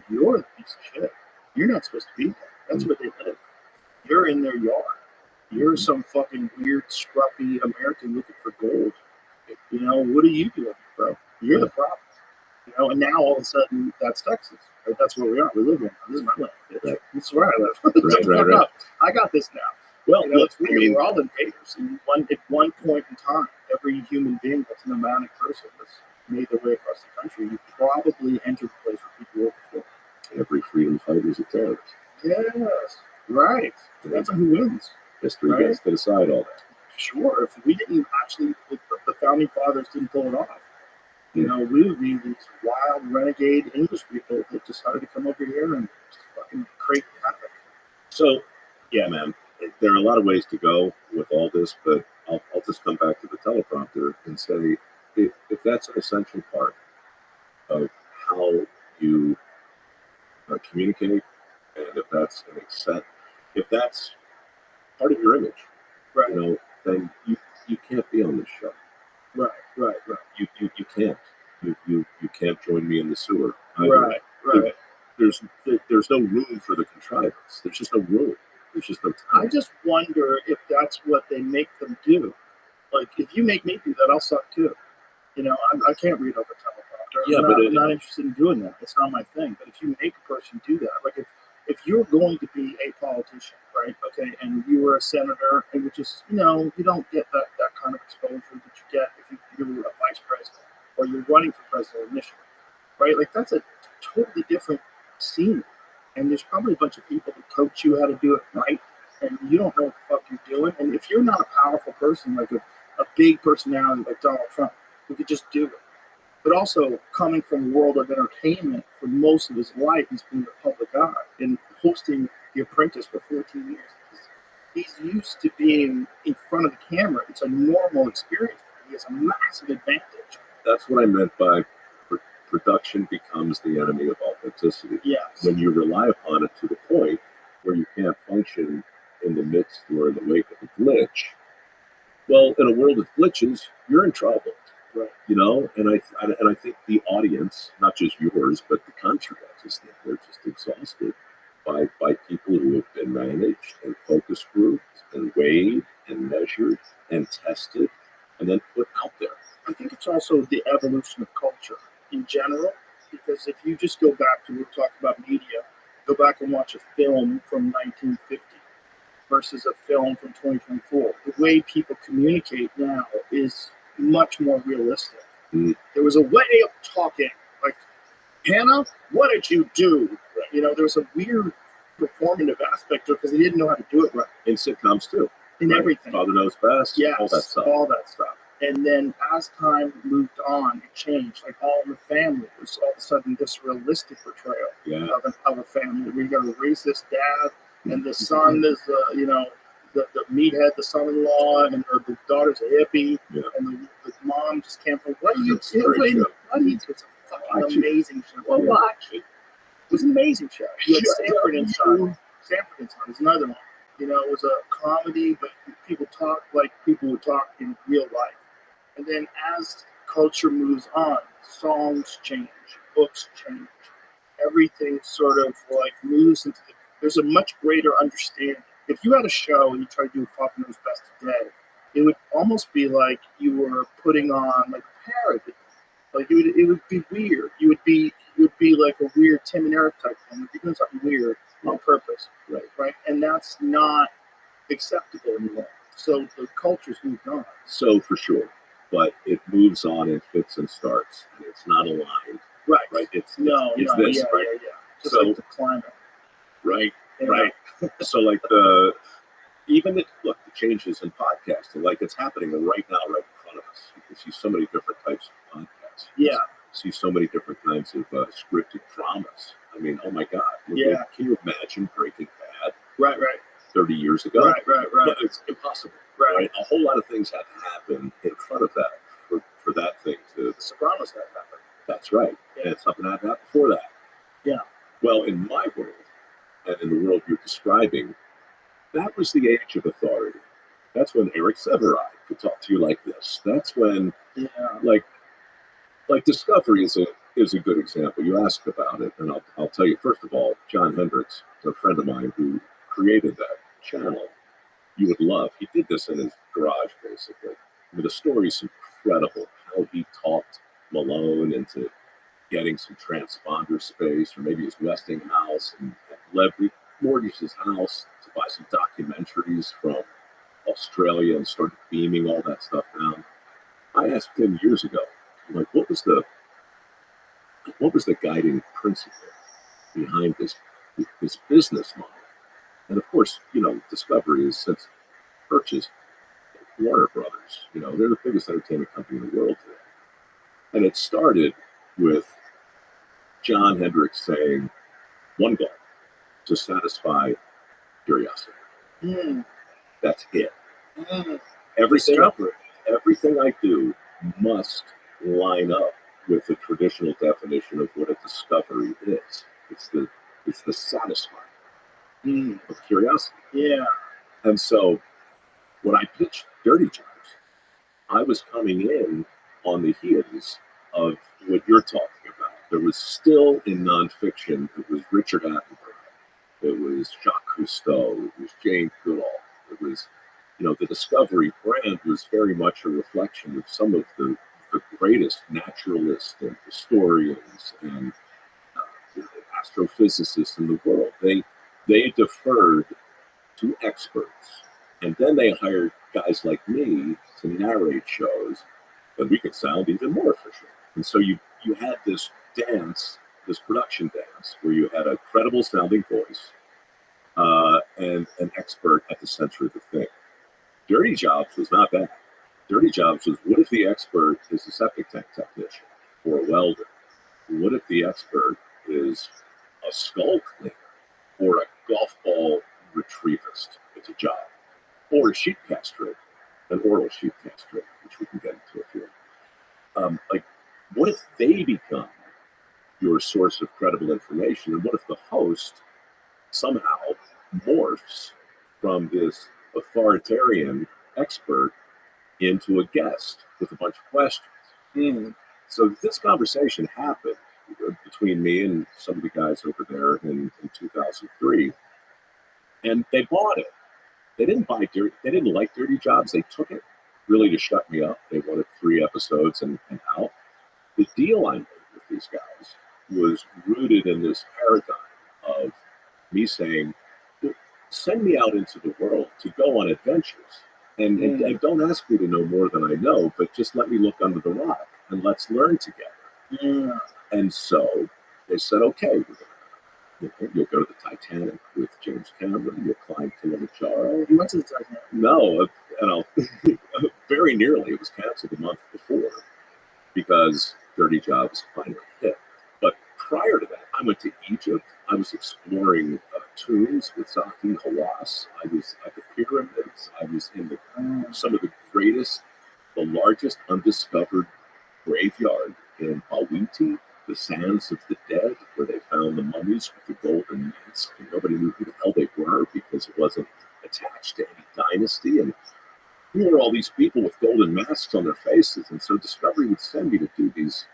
you're a piece of shit. You're not supposed to be there. That's where they live. You're in their yard. You're some fucking weird, scruffy American looking for gold. You know, what are you doing, bro? You're the problem. You know, and now all of a sudden, that's Texas. Right? That's where we are. We live in. This is my land. Right. This is where I live. Right. I got this now. Well, you know, it's weird. I mean, we're all invaders. And at one point in time, every human being that's a nomadic person that's made their way across the country, you probably entered the place where people were before. Every freedom fighter is a terrorist. Yes, right. That's who wins. History gets to decide all that. Sure. If we didn't actually, if the founding fathers didn't pull it off, you know, we would be these wild, renegade English people that decided to come over here and just fucking create havoc. So, yeah, man, there are a lot of ways to go with all this, but I'll just come back to the teleprompter and say, if that's an essential part of how you communicate, and if that's if that's part of your image, right, you know, then you can't be on this show. Right. You can't. You can't join me in the sewer. Right. There's no room for the contrivance. There's just no room. There's just no time. I just wonder if that's what they make them do. Like, if you make me do that, I'll suck too. You know, I can't read over teleprompter. Yeah, I'm not interested in doing that. It's not my thing. But if you make a person do that, like if you're going to be a politician, right? Okay, and you were a senator, and you just, you know, you don't get that kind of exposure that you get if you're a vice president or you're running for president initially, right? Like, that's a totally different scene. And there's probably a bunch of people that coach you how to do it right, and you don't know what the fuck you're doing. And if you're not a powerful person, like a big personality like Donald Trump, who could just do it, but also coming from a world of entertainment for most of his life, he's been a public eye and hosting The Apprentice for 14 years. He's used to being in front of the camera. It's a normal experience. He has a massive advantage. That's what I meant by production becomes the enemy of authenticity. Yes. When you rely upon it to the point where you can't function in the midst or in the wake of a glitch, well, in a world of glitches, you're in trouble. Right. You know, and I think the audience, not just yours, but the country, I just think they're just exhausted by people who have been managed and focus grouped and weighed and measured and tested and then put out there. I think it's also the evolution of culture in general, because if you just go back to, we're talking about media, go back and watch a film from 1950 versus a film from 2024. The way people communicate now is much more realistic. There was a way of talking, like, Hannah, what did you do? Right. You know, there was a weird performative aspect to it because they didn't know how to do it right. In sitcoms too. In everything. Father Knows Best. Yes, all that stuff. And then as time moved on, it changed. Like All in the Family was all of a sudden this realistic portrayal of a family where you got a racist dad and the son is, the meathead, the son-in-law, and the daughter's a hippie, and the mom just can't. What are you doing? It's a fucking amazing show. Well, watch it. It was an amazing show. You had Sanford and Son. Sanford and Son is another one. You know, it was a comedy, but people talk like people would talk in real life. And then as culture moves on, songs change, books change, everything sort of like moves into there's a much greater understanding. If you had a show and you tried to do Father Knows Best today, it would almost be like you were putting on like a parody. Like it would be weird. It would be like a weird Tim and Eric type thing. You're doing something weird on purpose, right? And that's not acceptable anymore. So the culture's moved on. So for sure, but it moves on in fits and starts, and it's not aligned. Right. right? It's this, Yeah. right? Just So- like the climate. Right, Yeah. right. So like the changes in podcasting, like it's happening right now, right in front of us. You can see so many different types of podcasts. Yeah. See so many different kinds of scripted dramas. I mean, oh my God. Yeah. Can you imagine Breaking Bad Right. 30 years ago? Right. But it's impossible. Right. A whole lot of things had to happen in front of that for that thing to. The Sopranos had happened. That's right. Yeah. And something had to happen before that. Yeah. Well, in my world, and in the world you're describing, that was the age of authority. That's when Eric Severai could talk to you like this. That's when, like Discovery is a good example. You asked about it, and I'll tell you, first of all, John Hendricks, a friend of mine who created that channel, you would love. He did this in his garage, basically. I mean, the story's incredible. How he talked Malone into getting some transponder space, or maybe his Westinghouse, and mortgaged his house to buy some documentaries from Australia and started beaming all that stuff down. I asked him years ago, like, what was the guiding principle behind this business model? And of course, Discovery has since purchased Warner Brothers. They're the biggest entertainment company in the world today. And it started with John Hendricks saying one goal: to satisfy curiosity. That's it. Everything I do must line up with the traditional definition of what a discovery is. It's the satisfying of curiosity. Yeah. And so when I pitched Dirty Jobs, I was coming in on the heels of what you're talking about. There was still in nonfiction, it was Richard Attenborough, it was Jacques Cousteau, it was Jane Goodall, it was, the Discovery brand was very much a reflection of some of the greatest naturalists and historians and astrophysicists in the world. They deferred to experts, and then they hired guys like me to narrate shows, and we could sound even more official. And so you had this production dance, where you had a credible sounding voice and an expert at the center of the thing. Dirty Jobs was not that. Dirty Jobs was, what if the expert is a septic tank technician or a welder? What if the expert is a skull cleaner or a golf ball retrievist? It's a job. Or a sheep castrator, an oral sheep castrator, which we can get into if you want. What if they become your source of credible information? And what if the host somehow morphs from this authoritarian expert into a guest with a bunch of questions? So this conversation happened between me and some of the guys over there in 2003, and they bought it. They didn't like Dirty Jobs. They took it really to shut me up. They wanted 3 episodes and out. The deal I made with these guys was rooted in this paradigm of me saying, send me out into the world to go on adventures. And don't ask me to know more than I know, but just let me look under the rock and let's learn together. And so they said, okay, you'll go to the Titanic with James Cameron, you'll climb Kilimanjaro. You went to the Titanic? No, very nearly. It was canceled a month before because Dirty Jobs finally hit. But prior to that, I went to Egypt. I was exploring tombs with Zaki Hawass. I was at the pyramids. I was in some of the largest undiscovered graveyard in Awiti, the sands of the dead, where they found the mummies with the golden mask. And nobody knew who the hell they were because it wasn't attached to any dynasty. And here were all these people with golden masks on their faces. And so Discovery would send me to do these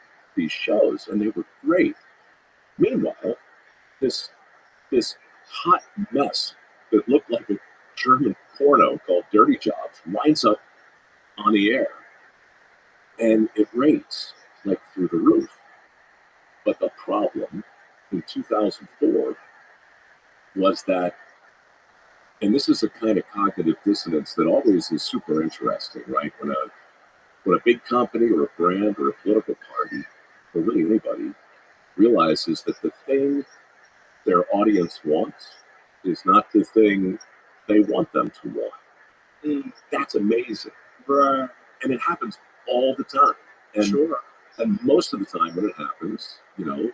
shows, and they were great. Meanwhile, this hot mess that looked like a German porno called Dirty Jobs winds up on the air, and it rates like through the roof. But the problem in 2004 was that, and this is a kind of cognitive dissonance that always is super interesting, right? When a big company or a brand or a political party, or really anybody, realizes that the thing their audience wants is not the thing they want them to want. That's amazing. Right. And it happens all the time. And, Sure. and most of the time when it happens, you know,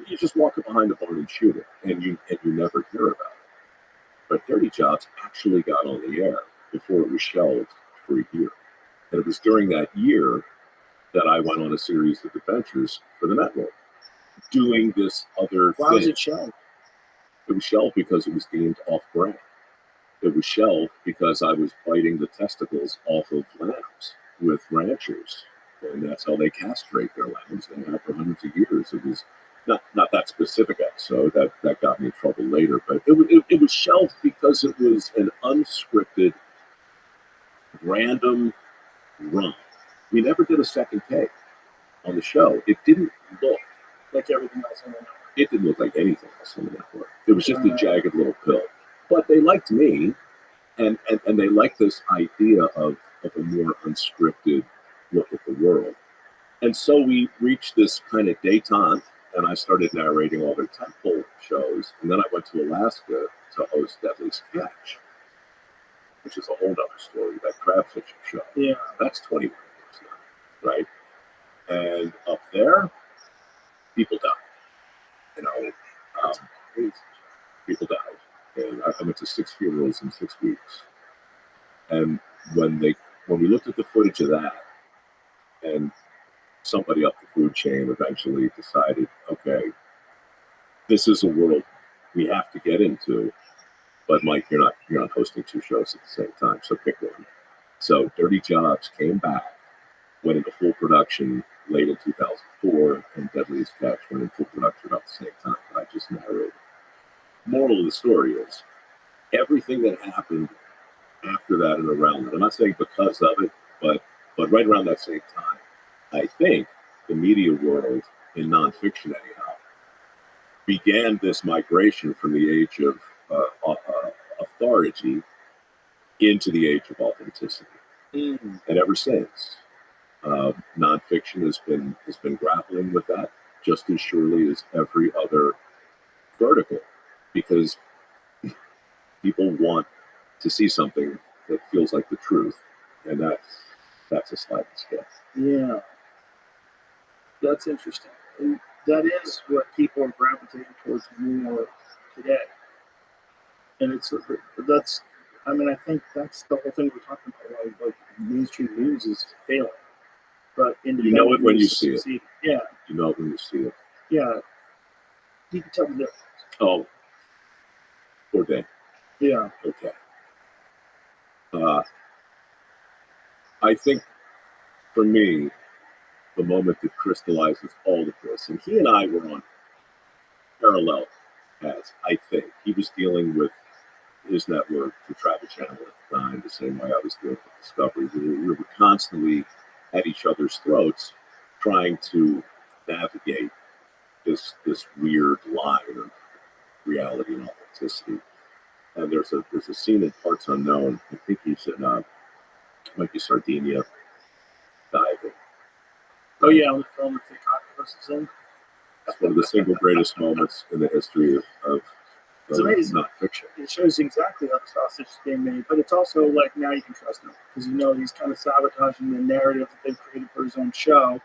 you just walk up behind the barn and shoot it, and you never hear about it. But Dirty Jobs actually got on the air before it was shelved for a year. And it was during that year that I went on a series of adventures for the network, doing this other Why thing. was it shelved? It was shelved because it was deemed off-brand. It was shelved because I was biting the testicles off of lambs with ranchers, and that's how they castrate their lambs. They have for hundreds of years. It was not that specific episode that got me in trouble later, but it was shelved because it was an unscripted, random run. We never did a second take on the show. It didn't look Like everything else on the network. it didn't look like anything else on the network. It was just a jagged little pill. But they liked me, and they liked this idea of a more unscripted look at the world. And so we reached this kind of detente, and I started narrating all their tentpole shows. And then I went to Alaska to host Deadliest Catch, which is a whole other story, that crab fishing show. Yeah. That's 21 years now, right? And up there, people died. You know, people died. And I went to 6 funerals in 6 weeks. And when we looked at the footage of that, and somebody up the food chain eventually decided, okay, this is a world we have to get into, but Mike, you're not hosting 2 shows at the same time, so pick one. So Dirty Jobs came back, went into full production late in 2004, and Deadliest Catch went in full production about the same time that I just narrated. Moral of the story is, everything that happened after that and around it, I'm not saying because of it, but right around that same time, I think the media world, in nonfiction anyhow, began this migration from the age of authority into the age of authenticity. And ever since, nonfiction has been grappling with that just as surely as every other vertical, because people want to see something that feels like the truth, and that's a sliding scale. Yeah. That's interesting. And that is what people are gravitating towards more today. And I think that's the whole thing we're talking about. Like mainstream news is failing. But You know it when you see it. succeed. Yeah. You know it when you see it. Yeah. You can tell the difference. Oh, poor day. Yeah. Okay. I think for me, the moment that crystallizes all of this, and he and I were on parallel paths, I think. He was dealing with his network, the Travel Channel at the time, the same way I was dealing with Discovery. We were constantly at each other's throats trying to navigate this weird line of reality and authenticity. And there's a scene in Parts Unknown. I think he's in might be Sardinia diving. Oh yeah, on the film with the octopuses in. That's one of the single greatest moments in the history of It's amazing. nonfiction. It shows exactly how the sausage is being made, but it's also like now you can trust him because you know he's kind of sabotaging the narrative that they've created for his own show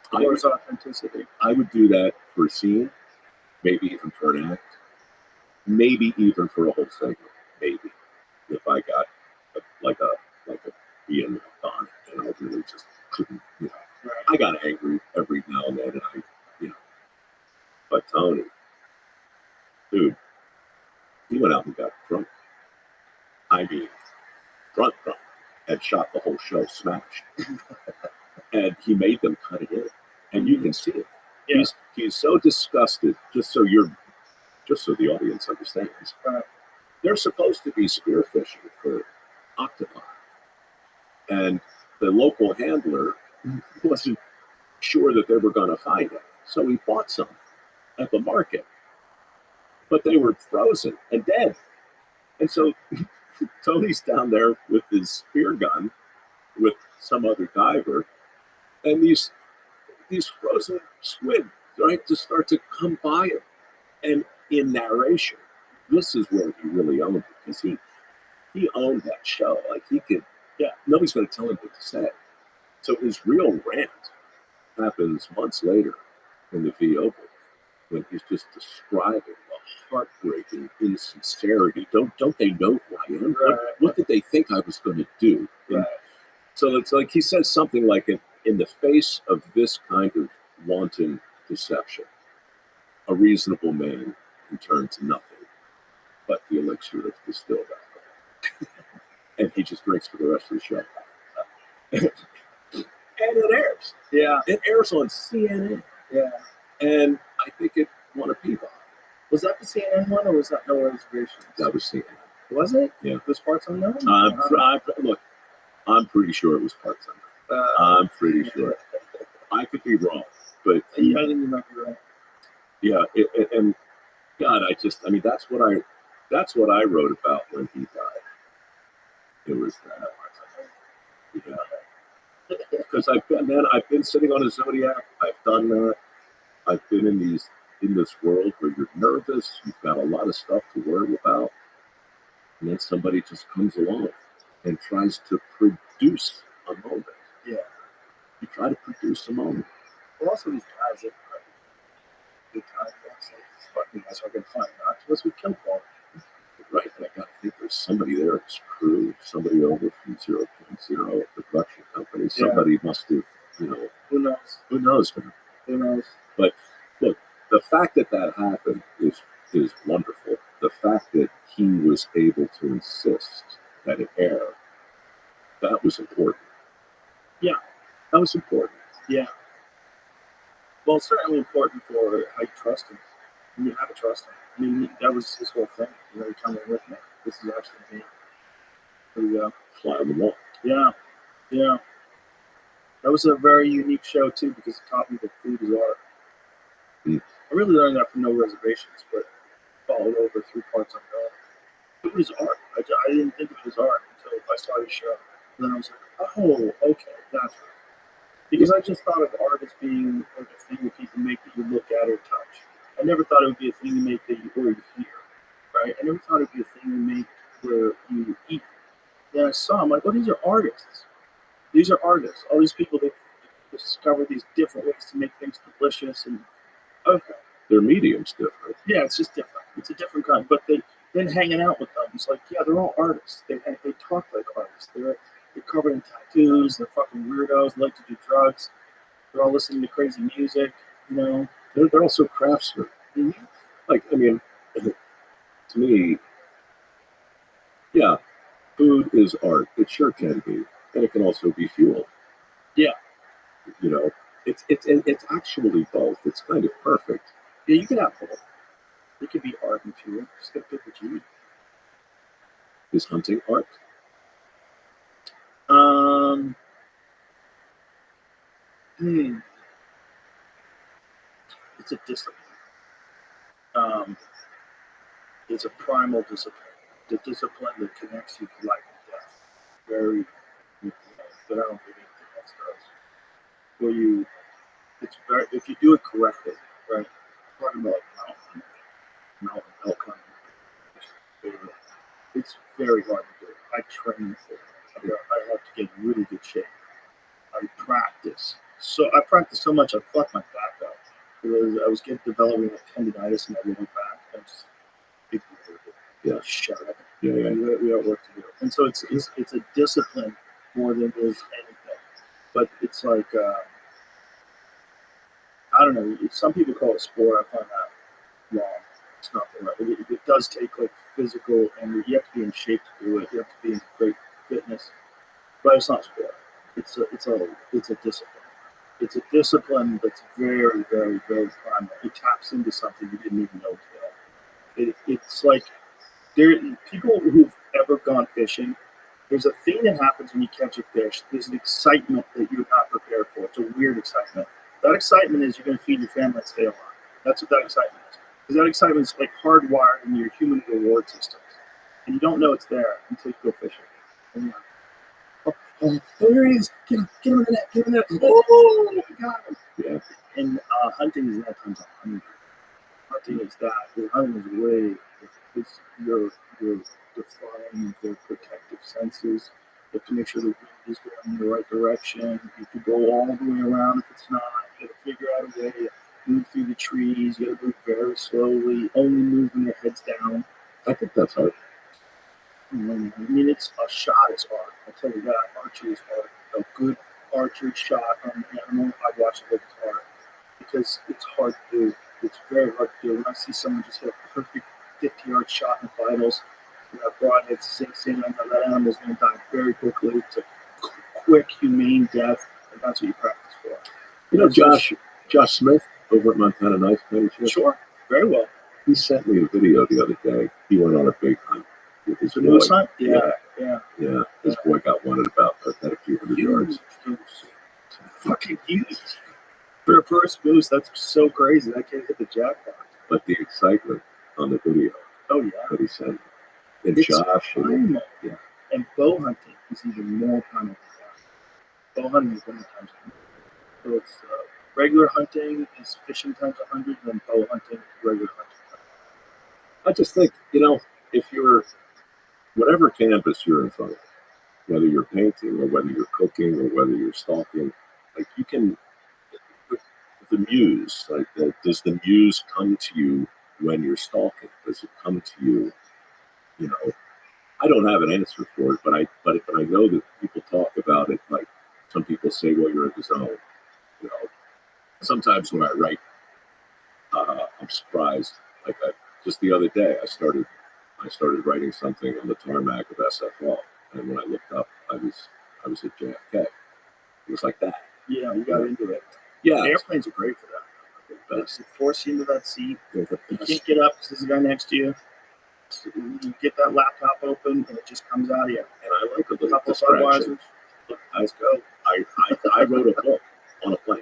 for his authenticity. I would do that for a scene, maybe even for an act, maybe even for a whole segment, maybe if I got like a being on it, and I really just couldn't, Right. I got angry every now and then, and but Tony, dude, he went out and got drunk. I mean, drunk, and shot the whole show smashed. And he made them cut it in, and you can see it. Yeah. He's so disgusted. Just so the audience understands, they're supposed to be spearfishing for octopi, and the local handler wasn't sure that they were going to find it, so he bought some at the market, but they were frozen and dead. And so Tony's down there with his spear gun with some other diver, and these these frozen squid, right, just start to come by him. And in narration, this is where he really owned it, because he owned that show. Like he could, nobody's going to tell him what to say. So his real rant happens months later in the VO book, when he's just describing the heartbreaking insincerity. Don't they know who I am? What did they think I was going to do? And so it's like he says something like, in the face of this kind of wanton deception, a reasonable man can turn to nothing but the elixir of distilled alcohol. And he just drinks for the rest of the show. And it airs. Yeah. It airs on CNN. Yeah. And I think it won a Peabody. Was that the CNN one, or was that No Reservations? That was CNN. Was it? Yeah. Those parts unknown? Look, I'm pretty sure it was parts unknown. I'm pretty sure. I could be wrong, but I think you might be right. Yeah, and God, that's what I wrote about when he died. It was that. Yeah. Because I've been sitting on a Zodiac. I've done that. I've been in this world where you're nervous. You've got a lot of stuff to worry about, and then somebody just comes along and tries to produce a moment. Yeah. You try to produce a moment. Well, also these guys, good time. That's what I can find out. What's with Kill Paul? Right, and I gotta think there's somebody there at his crew, somebody over from 0.0, the production company. Somebody must have, Who knows? Who knows, man? Who knows? But look, the fact that happened is wonderful. The fact that he was able to insist that it air, that was important. Yeah, that was important. Yeah. Well, it's certainly important for how you trust him. And you have to trust him. I mean, that was his whole thing. You're coming with me. This is actually me. There we go. Fly on the wall. Yeah. Yeah. That was a very unique show, too, because it taught me that food is art. I really learned that from No Reservations, but followed over through parts unknown. Food is art. I didn't think of it as art until I saw your show. And then I was like, oh, okay, that's right. Because I just thought of art as being like a thing that people make that you look at or touch. I never thought it would be a thing you make that you hear, right? I never thought it would be a thing you make where you eat. Then I saw, I'm like, oh, these are artists. These are artists. All these people that discover these different ways to make things delicious. And okay. Their medium's different. Yeah, it's just different. It's a different kind. But then hanging out with them, it's like, yeah, they're all artists. They talk like artists. They're covered in tattoos. They're fucking weirdos. They like to do drugs. They're all listening to crazy music. They're also craftsmen. Mm-hmm. Like, I mean, to me, yeah, food is art. It sure can be, and it can also be fuel. Yeah, it's actually both. It's kind of perfect. Yeah, you can have both. It could be art and fuel. Just get pick what you eat. Is hunting art? It's a discipline. It's a primal discipline. The discipline that connects you to life and death. Very, but I don't think anything else does. If you do it correctly, right? I'm talking about mountain elk hunting. It's very hard to do. I train for it. I have to get in really good shape. I practice. I practiced so much I fucked my back up. I was developing a tendonitis in my lower back. Shut up. Yeah. We got work to do. And so it's a discipline more than it is anything. But it's like I don't know. Some people call it sport. I find that wrong. It's not the right. It does take like physical, and you have to be in shape to do it. You have to be in great fitness. But it's not sport. It's a discipline. It's a discipline that's very, very, very primal. It taps into something you didn't even know today. It's like people who've ever gone fishing. There's a thing that happens when you catch a fish. There's an excitement that you're not prepared for. It's a weird excitement. That excitement is you're going to feed your family and stay alive. That's what that excitement is. Because that excitement is like hardwired in your human reward systems. And you don't know it's there until you go fishing. And Oh, there he is. Get him in the net. Get him in the net. Oh, my God. Yeah. And hunting is not times 100. Hunting is that. Hunting is way. It's you're defying their protective senses. You have to make sure the wind is going in the right direction. You could go all the way around if it's not. You got to figure out a way to move through the trees. You got to move very slowly. Only move when your head's down. I think that's hard. I mean, it's a shot is hard. I'll tell you that. Archery is hard. A good archery shot on an animal, I watch it look hard because it's hard to do. It's very hard to do. When I see someone just hit a perfect 50-yard shot in the vitals, and that broadhead sinks in, I know that animal's going to die very quickly. It's a quick, humane death, and that's what you practice for. You know, Josh Smith over at Montana Knife Management. Sure, very well. He sent me a video the other day. He went on a big hunt with his boy. Moose hunt? Yeah. Yeah. His boy got one at about a few hundred yards. Fucking huge. For a first moose, that's so crazy. I can't hit the jackpot. But the excitement on the video Oh, yeah. that he sent. And It's Josh. primal. Yeah. And bow hunting is even more primal than that. Bow hunting is 100 times 100. So it's regular hunting is fishing times 100, and bow hunting is regular hunting. I just think, if you're, whatever canvas you're in front of, whether you're painting or whether you're cooking or whether you're stalking, like you can, the muse, like does the muse come to you when you're stalking? Does it come to you, I don't have an answer for it, but I know that people talk about it. Like some people say, well, you're in the zone. Sometimes when I write, I'm surprised. Like just the other day, I started writing something on the tarmac of SFO, and when I looked up, I was at JFK. It was like that. Yeah, you got into it. Yeah, Airplanes are great for that. They force you into that seat. they're the You best. can't get up because there's a guy next to you. So you get that laptop open, and it just comes out of you. And I like a little Couple distraction. Budweisers. Let's go. I wrote a book on a plane.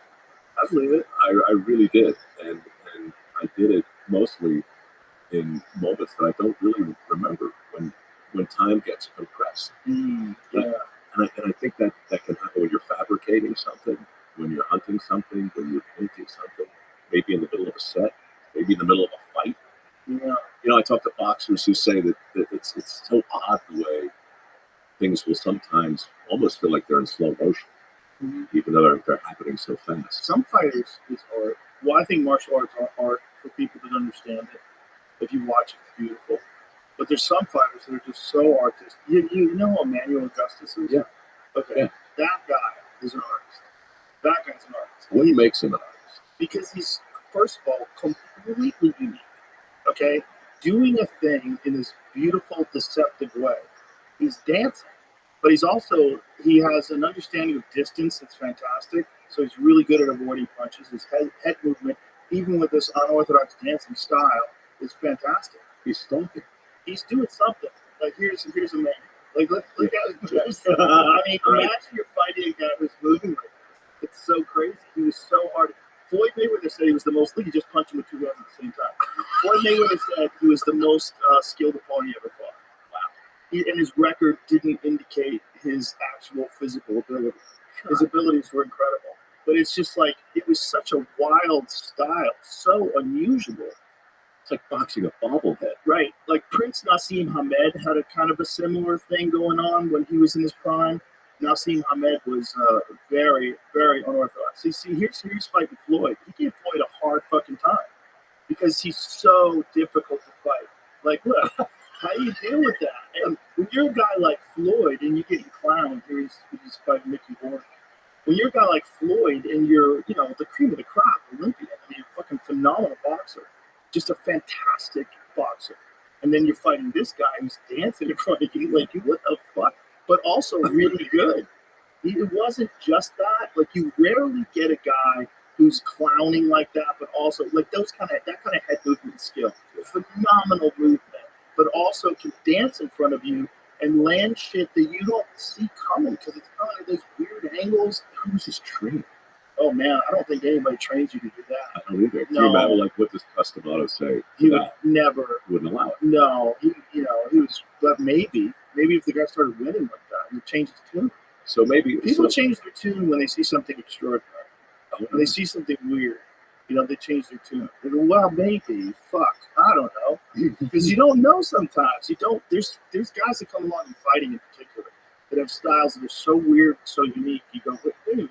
I believe it. I really did, and I did it mostly in moments that I don't really remember when time gets compressed. Yeah. And I think that can happen when you're fabricating something, when you're hunting something, when you're painting something, maybe in the middle of a set, maybe in the middle of a fight. Yeah. I talk to boxers who say that it's so odd the way things will sometimes almost feel like they're in slow motion, even though they're happening so fast. Some fighters is art. Well, I think martial arts are art for people that understand it. If you watch it, it's beautiful. But there's some fighters that are just so artistic. You know who Emmanuel Augustus is? Yeah. Okay. Yeah. That guy is an artist. That guy's an artist. What makes him an artist? Because he's, first of all, completely unique. Okay? Doing a thing in this beautiful, deceptive way. He's dancing. But he has an understanding of distance that's fantastic. So he's really good at avoiding punches. His head movement, even with this unorthodox dancing style, is fantastic. He's stalking. He's doing something. Like here's a man. Like look at his moves. I mean, imagine you're fighting a guy who's moving like this. It's so crazy. He was so hard. Floyd Mayweather said he was the most. He just punched him with two hands at the same time. Floyd Mayweather said he was the most skilled opponent he ever fought. Wow. And his record didn't indicate his actual physical ability. His abilities were incredible. But it's just like, it was such a wild style, so unusual. It's like boxing a bobblehead. Right. Like Prince Nassim Hamed had a kind of a similar thing going on when he was in his prime. Nassim Hamed was very, very unorthodox. See, here's fighting Floyd. He gave Floyd a hard fucking time because he's so difficult to fight. Like, look, how do you deal with that? And when you're a guy like Floyd and you're getting clowned, he's fighting Mickey Rourke. When you're a guy like Floyd and you're, the cream of the crop, Olympian, I mean, you're a fucking phenomenal boxer, just a fantastic boxer. And then you're fighting this guy who's dancing in front of you, like, what the fuck? But also really good. It wasn't just that. Like, you rarely get a guy who's clowning like that, but also like that kind of head movement skill, phenomenal movement, but also can dance in front of you and land shit that you don't see coming because it's coming at those weird angles. Who's his trainer? Oh man, I don't think anybody trains you to do that. I don't either. No. Can you imagine, like, what does Customato say? He would never. Wouldn't allow it. No, he was. But maybe if the guy started winning like that, he would change his tune. So maybe People change their tune when they see something extraordinary. When they see something weird, they change their tune. They go, well, maybe, fuck, I don't know, because you don't know sometimes. You don't. There's guys that come along in fighting in particular that have styles that are so weird, so unique. You go, but dude,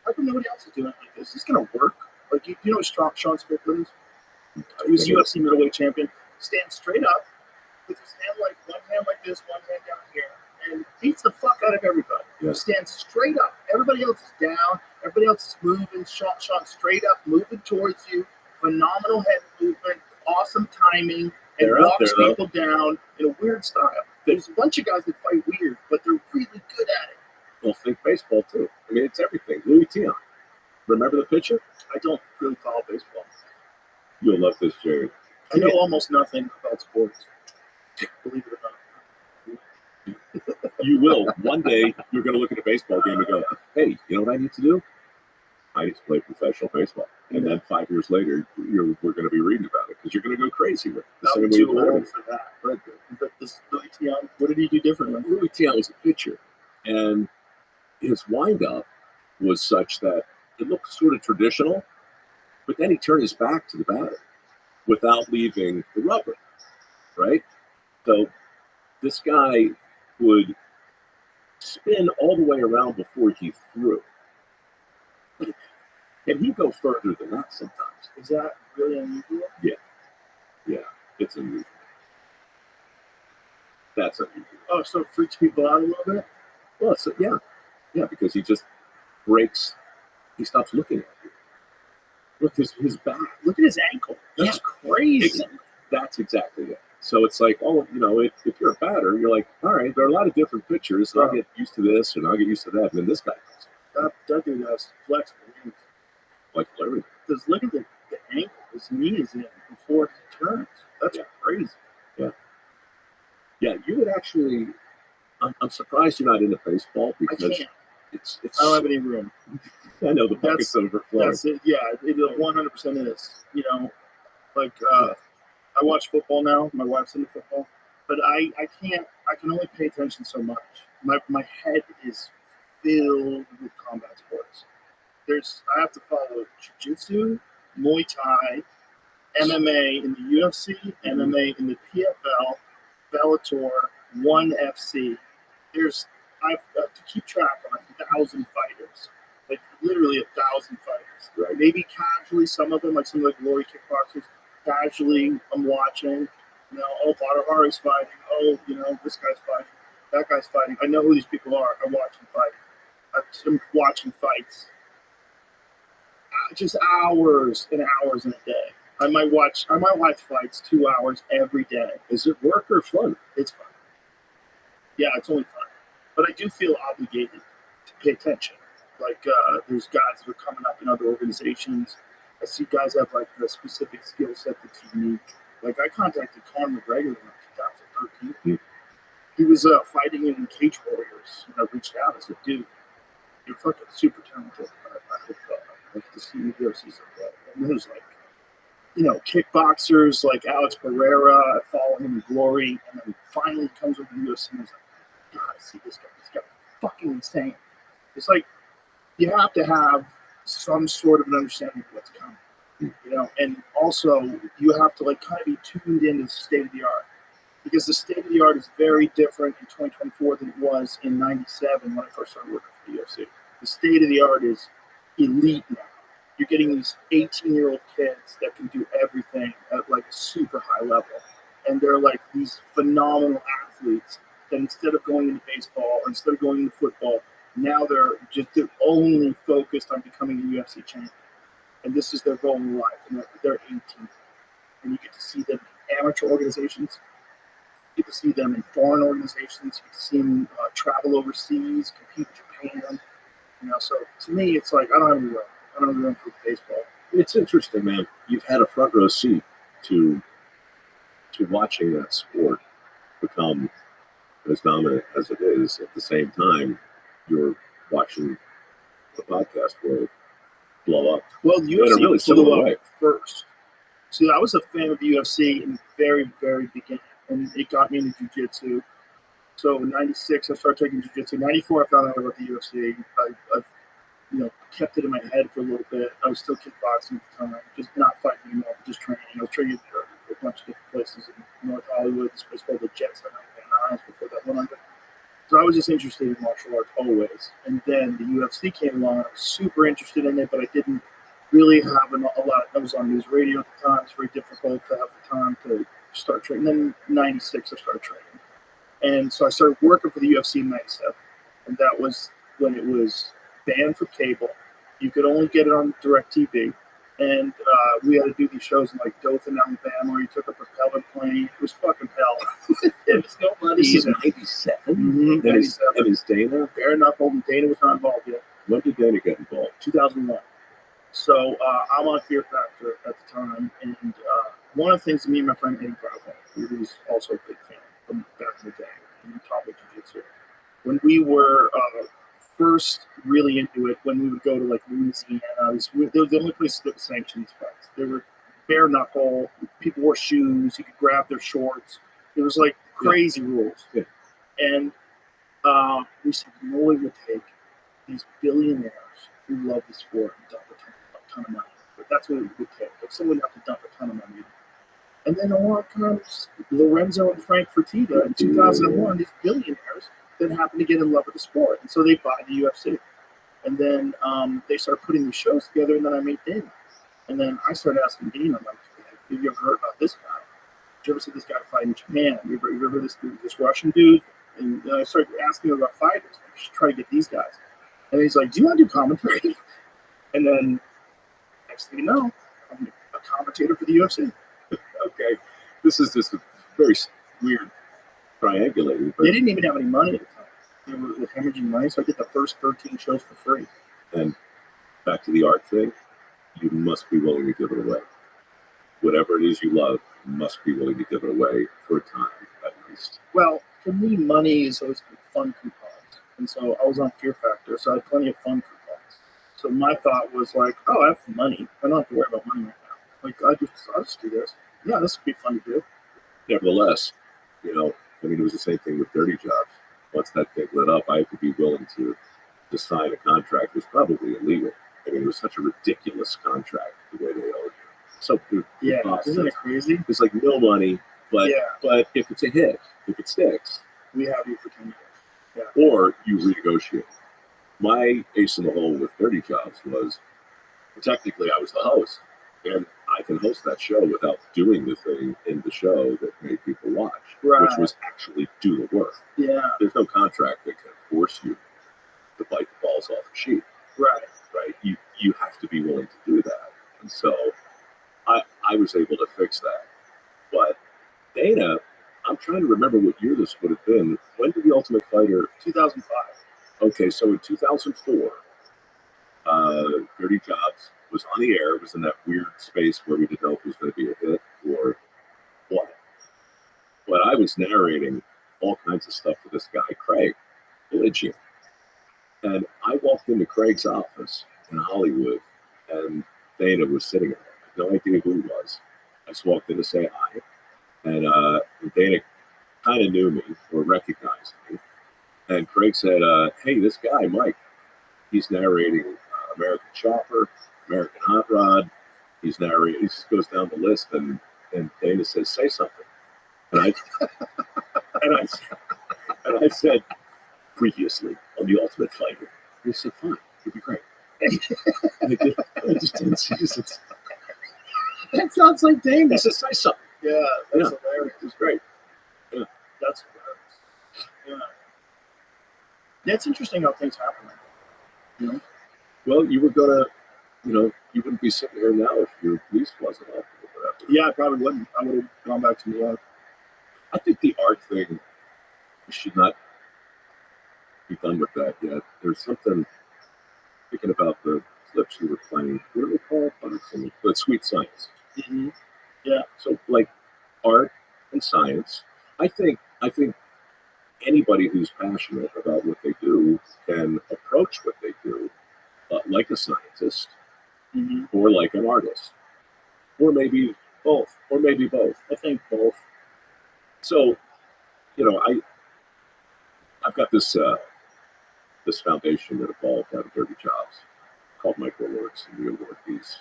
how come nobody else is doing it like this? It's gonna work. Like you know, what Sean Strickland is? He was UFC middleweight champion. Stands straight up with his hand like one hand like this, one hand down here, and beats the fuck out of everybody. Yeah. Stands straight up. Everybody else is down. Everybody else is moving. Sean straight up, moving towards you. Phenomenal head movement. Awesome timing. And They're out walks there, people down in a weird style. There's a bunch of guys that fight weird, but they're really good at it. Well, think baseball too. I mean, it's everything. Louis Tiant. Remember the pitcher? I don't really follow baseball. You'll love this, Jerry. I know almost nothing about sports. Believe it or not. You will. One day, you're going to look at a baseball game and go, hey, you know what I need to do? I need to play professional baseball. And then 5 years later, we're going to be reading about it because you're going to go crazy with it. The same I'm way too with old for that. But this Louis Tiant, what did he do differently? Louis Tiant was a pitcher, and his windup was such that it looked sort of traditional, but then he turned his back to the batter without leaving the rubber, right? So this guy would spin all the way around before he threw. And he'd go further than that sometimes. Is that really unusual? Yeah, it's unusual. That's unusual. Oh, so it freaks people out a little bit? Well, so, yeah, because he just breaks. He stops looking at you. Look, his back. Look at his ankle. That's crazy. That's exactly it. So it's like, if you're a batter, you're like, all right, there are a lot of different pitchers. So I'll get used to this and I'll get used to that. And then this guy comes. That dude has flexible knees. Like everything. Because look at the ankle. His knee is in before he turns. That's crazy. Yeah, you would actually. I'm surprised you're not into baseball because I can't. It's. I don't have any room. I know the bucket's overflowing. That's it. Yeah, it 100% is. I watch football now. My wife's into football, but I can't. I can only pay attention so much. My head is filled with combat sports. I have to follow jiu-jitsu, Muay Thai, MMA in the UFC, MMA in the PFL, Bellator, ONE FC. I've got to keep track of 1,000 fighters, like literally 1,000 fighters. Right? Maybe casually, some of them, like some of the glory kickboxers, casually I'm watching. Badr Hari's fighting. This guy's fighting. That guy's fighting. I know who these people are. I watch them fight. I'm watching fights. Just hours and hours in a day. I might watch fights 2 hours every day. Is it work or fun? It's fun. Yeah, it's only fun. But I do feel obligated to pay attention. There's guys that are coming up in other organizations. I see guys have a specific skill set that's unique. I contacted Conor McGregor in 2013. He was fighting in Cage Warriors. And I reached out. I said, dude, you're fucking super talented. I hope to see you go see something. And there's kickboxers like Alex Pereira. I follow him in Glory, and then finally comes over to the UFC. And I was like, God, I see this guy. This guy's fucking insane. It's like you have to have some sort of an understanding of what's coming, and also you have to kind of be tuned into the state of the art, because the state of the art is very different in 2024 than it was in '97 when I first started working for the UFC. The state of the art is elite now. You're getting these 18-year-old kids that can do everything at a super high level, and they're these phenomenal athletes that instead of going into baseball or instead of going into football, now they're only focused on becoming a UFC champion. And this is their goal in life. And they're 18. And you get to see them in amateur organizations. You get to see them in foreign organizations. You get to see them travel overseas, compete in Japan. So to me, it's I don't have any room. I don't have any room for baseball. It's interesting, man. You've had a front row seat to watching that sport become as dominant as it is. At the same time, you're watching the podcast world blow up. Well, the UFC really blew up first. See, I was a fan of the UFC in the very, very beginning, and it got me into jiu-jitsu. So 96, I started taking jiu-jitsu. 94, I found out about the UFC. I kept it in my head for a little bit. I was still kickboxing at the time, just not fighting anymore, but just training. I was training at a bunch of different places in North Hollywood. This place called the Jets on Van Nuys before that went under. So I was just interested in martial arts always. And then the UFC came along. I was super interested in it, but I didn't really have a lot. I was on news radio at the time. It's very difficult to have the time to start training. Then 96, I started training. And so I started working for the UFC in 97. And that was when it was banned for cable. You could only get it on DirecTV. And we had to do these shows in like Dothan, Alabama, where you took a propeller plane. It was fucking hell. It was no money. This is 97? Mm-hmm. And is Dana? Bare knuckle, and Dana was not involved yet. When did Dana get involved? 2001. So I'm on Fear Factor at the time. And one of the things that me and my friend Eddie Bravo, who was also a big fan from back in the day, in Topic Jiu-Jitsu, when we were first really into it, when we would go to like Louisiana, they were the only places that would sanction these fights. They were bare knuckle, people wore shoes, you could grab their shorts. It was like crazy rules. Yeah. And we said, no one would take these billionaires who love the sport and dump a ton of money. But that's what it would take. Like someone would have to dump a ton of money. And then along comes Lorenzo and Frank Fertitta in 2001, these billionaires that happened to get in love with the sport. And so they buy the UFC. And then they start putting these shows together, and then I meet Dana. And then I started asking Dana, I'm like, have you ever heard about this guy? Did you ever see this guy fight in Japan? You ever heard this Russian dude? And I started asking him about fighters. Like, you should try to get these guys. And he's like, do you want to do commentary? And then next thing you know, I'm a commentator for the UFC. Okay. This is just a very weird triangulating. They didn't even have any money at the time. They were hemorrhaging money, so I did the first 13 shows for free. And back to the art thing, you must be willing to give it away. Whatever it is you love, you must be willing to give it away for a time, at least. Well, for me, money is always a fun coupon. And so I was on Fear Factor, so I had plenty of fun coupons. So my thought was like, oh, I have money. I don't have to worry about money right now. Like, I'll just do this. Yeah, this would be fun to do. Nevertheless, it was the same thing with Dirty Jobs. Once that thing lit up, I had to be willing to sign a contract. It was probably illegal. It was such a ridiculous contract, the way they owed you. So yeah, isn't it crazy? It's like no money, but if it's a hit, if it sticks, we have you for 10 years. Yeah. Or you renegotiate. My ace in the hole with Dirty Jobs was technically I was the host, and I can host that show without doing the thing in the show that made people watch, which was actually do the work. Yeah. There's no contract that can force you to bite the balls off a sheet. Right. You have to be willing to do that. And so I was able to fix that. But Dana, I'm trying to remember what year this would have been. When did The Ultimate Fighter? 2005. Okay, so in 2004, Dirty Jobs was on the air. It was in that weird space where we didn't know if it was going to be a hit or what. But I was narrating all kinds of stuff for this guy, Craig Belichian. And I walked into Craig's office in Hollywood, and Dana was sitting there. I had no idea who he was. I just walked in to say hi. And Dana kind of knew me or recognized me. And Craig said, hey, this guy, Mike, he's narrating American Chopper, American Hot Rod. He's narrating, he just goes down the list, and Dana says, say something. And I said, previously on The Ultimate Fighter. He said, fine, it'd be great. I just didn't see this. That sounds like Dana. He said, say something. Yeah, that's hilarious. It was great. Yeah. That's hilarious. Yeah. It's interesting how things happen. Well, you were gonna, you wouldn't be sitting here now if your lease wasn't up or whatever. Yeah, I probably wouldn't. I would have gone back to New York. I think the art thing, we should not be done with that yet. There's something, thinking about the clips you were playing, what do they call it? But Sweet Science. Mm-hmm. Yeah. So like art and science, I think anybody who's passionate about what they do can approach what they do like a scientist or like an artist, or maybe both, I think both. So, got this foundation that evolved out of Dirty Jobs called MicroWorks, and we award these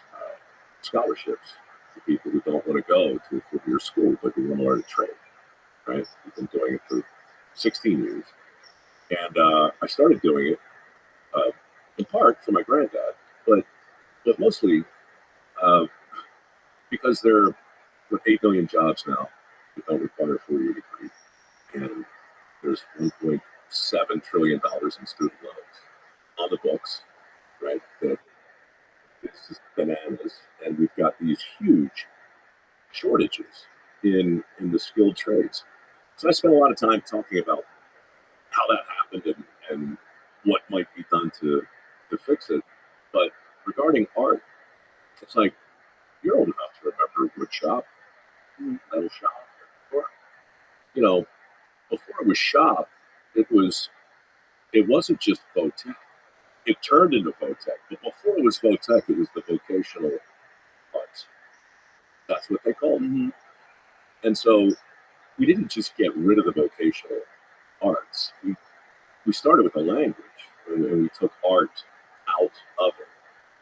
scholarships to people who don't want to go to a four-year school, but who want to learn a trade, right? We've been doing it for 16 years. And I started doing it in part for my granddad, but mostly because there are 8 million jobs now that don't require a four-year degree, and there's $1.7 trillion in student loans on the books, right? That it's just bananas, and we've got these huge shortages in the skilled trades. So I spent a lot of time talking about how that happened and what might be done to fix it. But regarding art, it's like you're old enough to remember wood shop, metal shop, or before it was shop, it wasn't just Votech. It turned into Votech, but before it was Votech, it was the vocational arts. That's what they called it. And so we didn't just get rid of the vocational arts. We started with a language, and we took art out of it.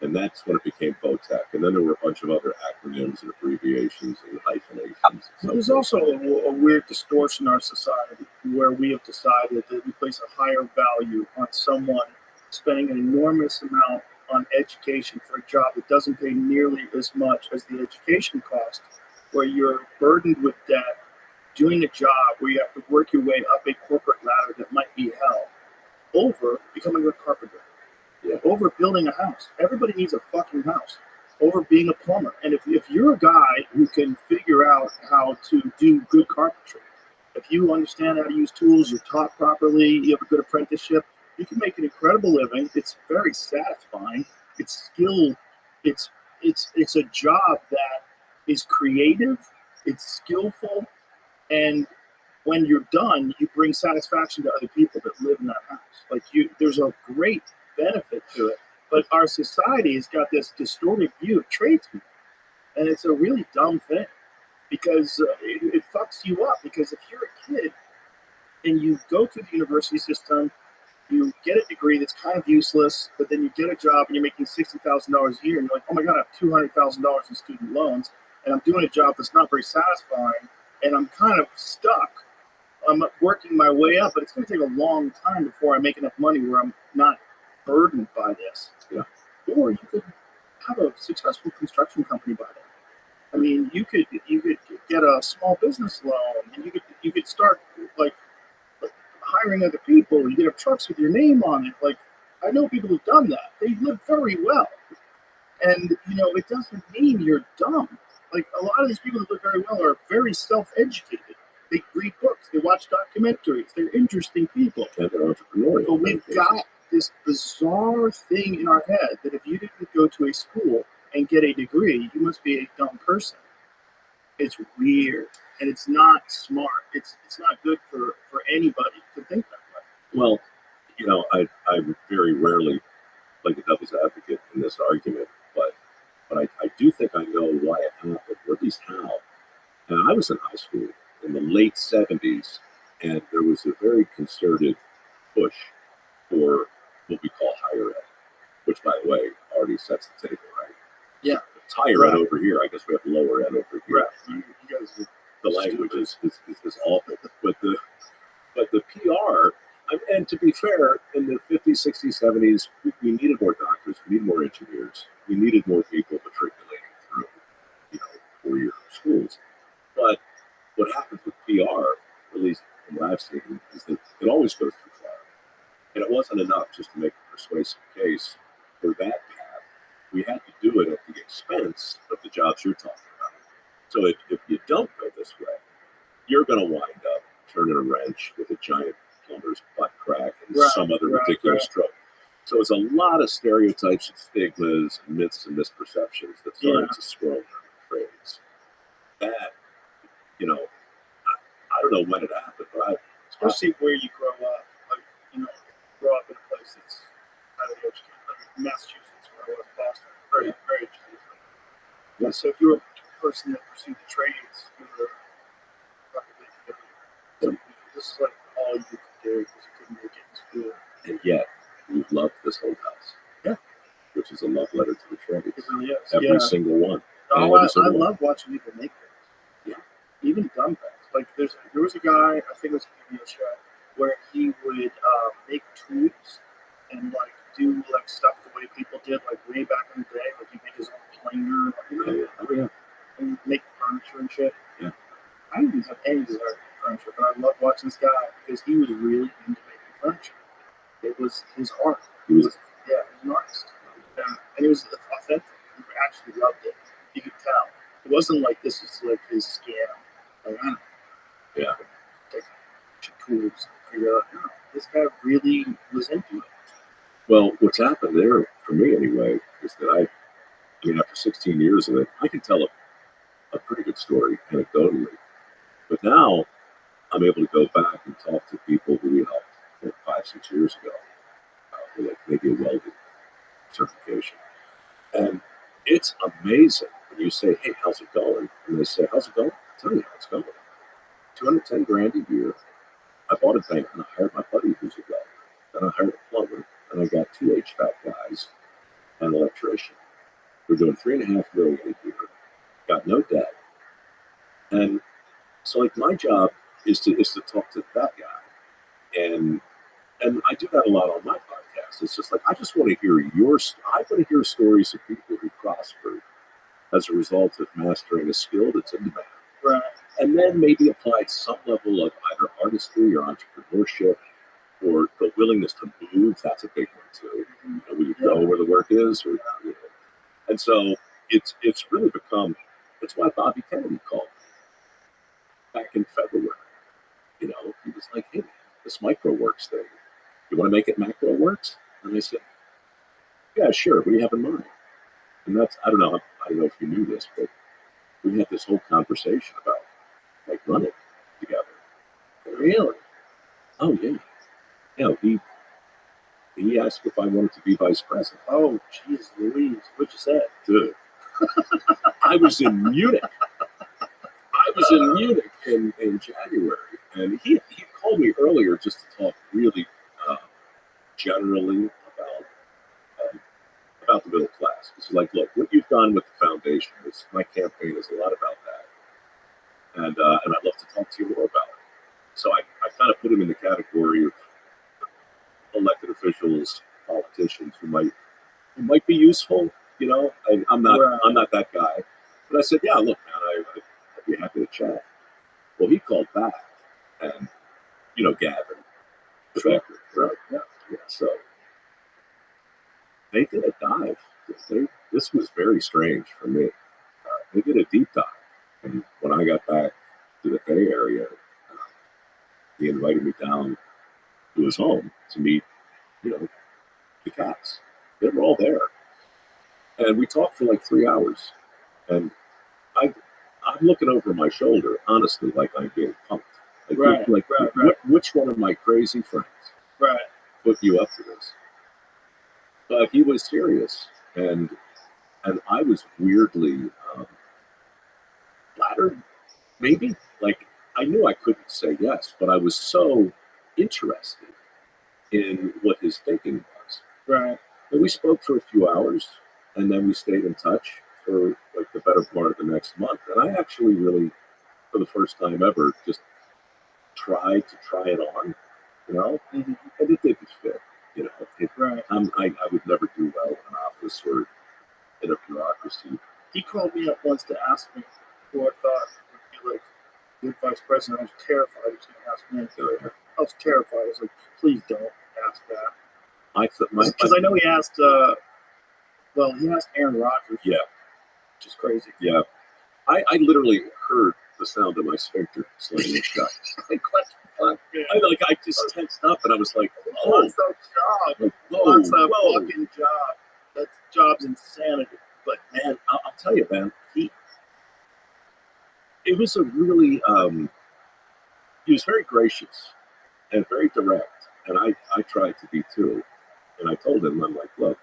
And that's when it became Votech. And then there were a bunch of other acronyms and abbreviations and hyphenations. There's also a weird distortion in our society where we have decided that we place a higher value on someone spending an enormous amount on education for a job that doesn't pay nearly as much as the education cost, where you're burdened with debt, doing a job where you have to work your way up a corporate ladder that might be hell, over becoming a carpenter. Over building a house. Everybody needs a fucking house. Over being a plumber. And if you're a guy who can figure out how to do good carpentry, if you understand how to use tools, you're taught properly, you have a good apprenticeship, you can make an incredible living. It's very satisfying. It's skill. It's a job that is creative. It's skillful. And when you're done, you bring satisfaction to other people that live in that house. Like there's a great benefit to it, but our society has got this distorted view of tradesmen, and it's a really dumb thing because it fucks you up. Because if you're a kid and you go through the university system, you get a degree that's kind of useless, but then you get a job and you're making $60,000 a year, and you're like, oh my god, I have $200,000 in student loans, and I'm doing a job that's not very satisfying, and I'm kind of stuck. I'm working my way up, but it's going to take a long time before I make enough money where I'm not burdened by this. Or you could have a successful construction company by then. I mean, you could get a small business loan, and you could start like hiring other people. You could have trucks with your name on it. Like, I know people who've done that. They live very well, and it doesn't mean you're dumb. Like, a lot of these people that live very well are very self-educated. They read books. They watch documentaries. They're interesting people. And they're entrepreneurial. But we've got this bizarre thing in our head that if you didn't go to a school and get a degree, you must be a dumb person. It's weird, and it's not smart. It's not good for anybody to think that way. Well, I very rarely play the devil's advocate in this argument, but I do think I know why it happened, or at least how. And I was in high school in the late 70s, and there was a very concerted push for what we call higher ed, which, by the way, already sets the table, right? Yeah. It's higher ed over here. I guess we have lower ed over here. Right. You guys, the language is awful. But the PR, and to be fair, in the 50s, 60s, 70s, we needed more doctors, we needed more engineers, we needed more people matriculating through, 4-year schools. But what happens with PR, at least from what I've seen, is that it always goes too far. And it wasn't enough just to make a persuasive case for that path. We had to do it at the expense of the jobs you're talking about. So if you don't go this way, you're going to wind up turning a wrench with a giant plumber's butt crack and some other ridiculous stroke. So it's a lot of stereotypes and stigmas and myths and misperceptions that started to swirl around the trades. That, I don't know when it happened, but especially where you grow up, grow up in a place that's highly educated, like Massachusetts, where I was, Boston, very, very educated. Yeah. So if you're a person that pursued the trades, you were fucking good. This is like all you could do because he couldn't make it in school. And yet, we loved this whole house. Yeah. Which is a love letter to the Trades. It really is. Every single one. Oh, Every I single one. love watching people make things. Yeah. Even dumb things. Like there was a guy, I think it was a video show, where he would make tubes and like do like stuff the way people did like way back in the day. Like he'd make his own planer, and make furniture and shit. Yeah. I didn't have any desire for furniture, but I loved watching this guy because he was really into making furniture. It was his art. He was an artist. And it was authentic. He actually loved it. You could tell. It wasn't like this was like his scam. Like, I don't know. Yeah. Take tools and figure out, no, this guy really was into it. Well, what's happened there, for me anyway, is that I mean, after 16 years of it, I can tell a pretty good story anecdotally. But now I'm able to go back and talk to people who we helped 5-6 years ago, with like maybe a welding certification. And it's amazing when you say, hey, how's it going? And they say, how's it going? I'll tell you how it's going. 210 grand a year. I bought a bank and I hired my buddy who's a welder. Then I hired a plumber. And I got 2 HVAC guys and an electrician. We're doing $3.5 million a year. Got no debt. And so like my job is to talk to that guy. And I do that a lot on my podcast. It's just like I just want to hear I want to hear stories of people who prospered as a result of mastering a skill that's in demand. Right. And then maybe applied some level of either artistry or entrepreneurship or the willingness to move. That's a big one too. You know, will you go where the work is? Or, you know. And so it's really become, that's why Bobby Kennedy called me back in February. You know, he was like, hey, this MicroWorks thing, you want to make it MacroWorks? And I said, yeah, sure. What do you have in mind? And that's, I don't know if you knew this, but we had this whole conversation about like running together. Really? Oh yeah. Yeah, he asked if I wanted to be vice president. Oh, jeez Louise. What'd you say? Dude. I was in Munich. In January. And he called me earlier just to talk really generally about the middle class. He's like, look, what you've done with the foundation, my campaign is a lot about that. And I'd love to talk to you more about it. So I kind of put him in the category of elected officials, politicians who might be useful, you know. I'm not that guy. But I said, yeah, look, man, I'd be happy to chat. Well, he called back, and you know, Gavin, the director, right? Yeah. So they did a dive. This was very strange for me. They did a deep dive, and when I got back to the Bay Area, he invited me down to his home to meet, you know, the cats. They were all there, and we talked for like 3 hours, and I'm looking over my shoulder, honestly, like I'm being punked. Like, which one of my crazy friends put you up to this? But he was serious, and I was weirdly flattered, maybe. Like, I knew I couldn't say yes, but I was so interested in what his thinking was. Right. And we spoke for a few hours, and then we stayed in touch for like the better part of the next month. And I actually really, for the first time ever, just tried it on, you know, and it didn't fit, you know. I would never do well in an office or in a bureaucracy. He called me up once to ask me who I thought would be like good vice president. I was terrified he was going to ask me. I was terrified. I was like, please don't ask that. Because I know he asked, he asked Aaron Rodgers. Yeah. Which is crazy. Yeah. I literally heard the sound of my sphincter slamming shut. I just tensed up and I was like, oh. What's that job? Like, what's that fucking job? That job's insanity. But man, I'll tell you, man, it was a really, he was very gracious and very direct. And I tried to be too. And I told him, I'm like, look,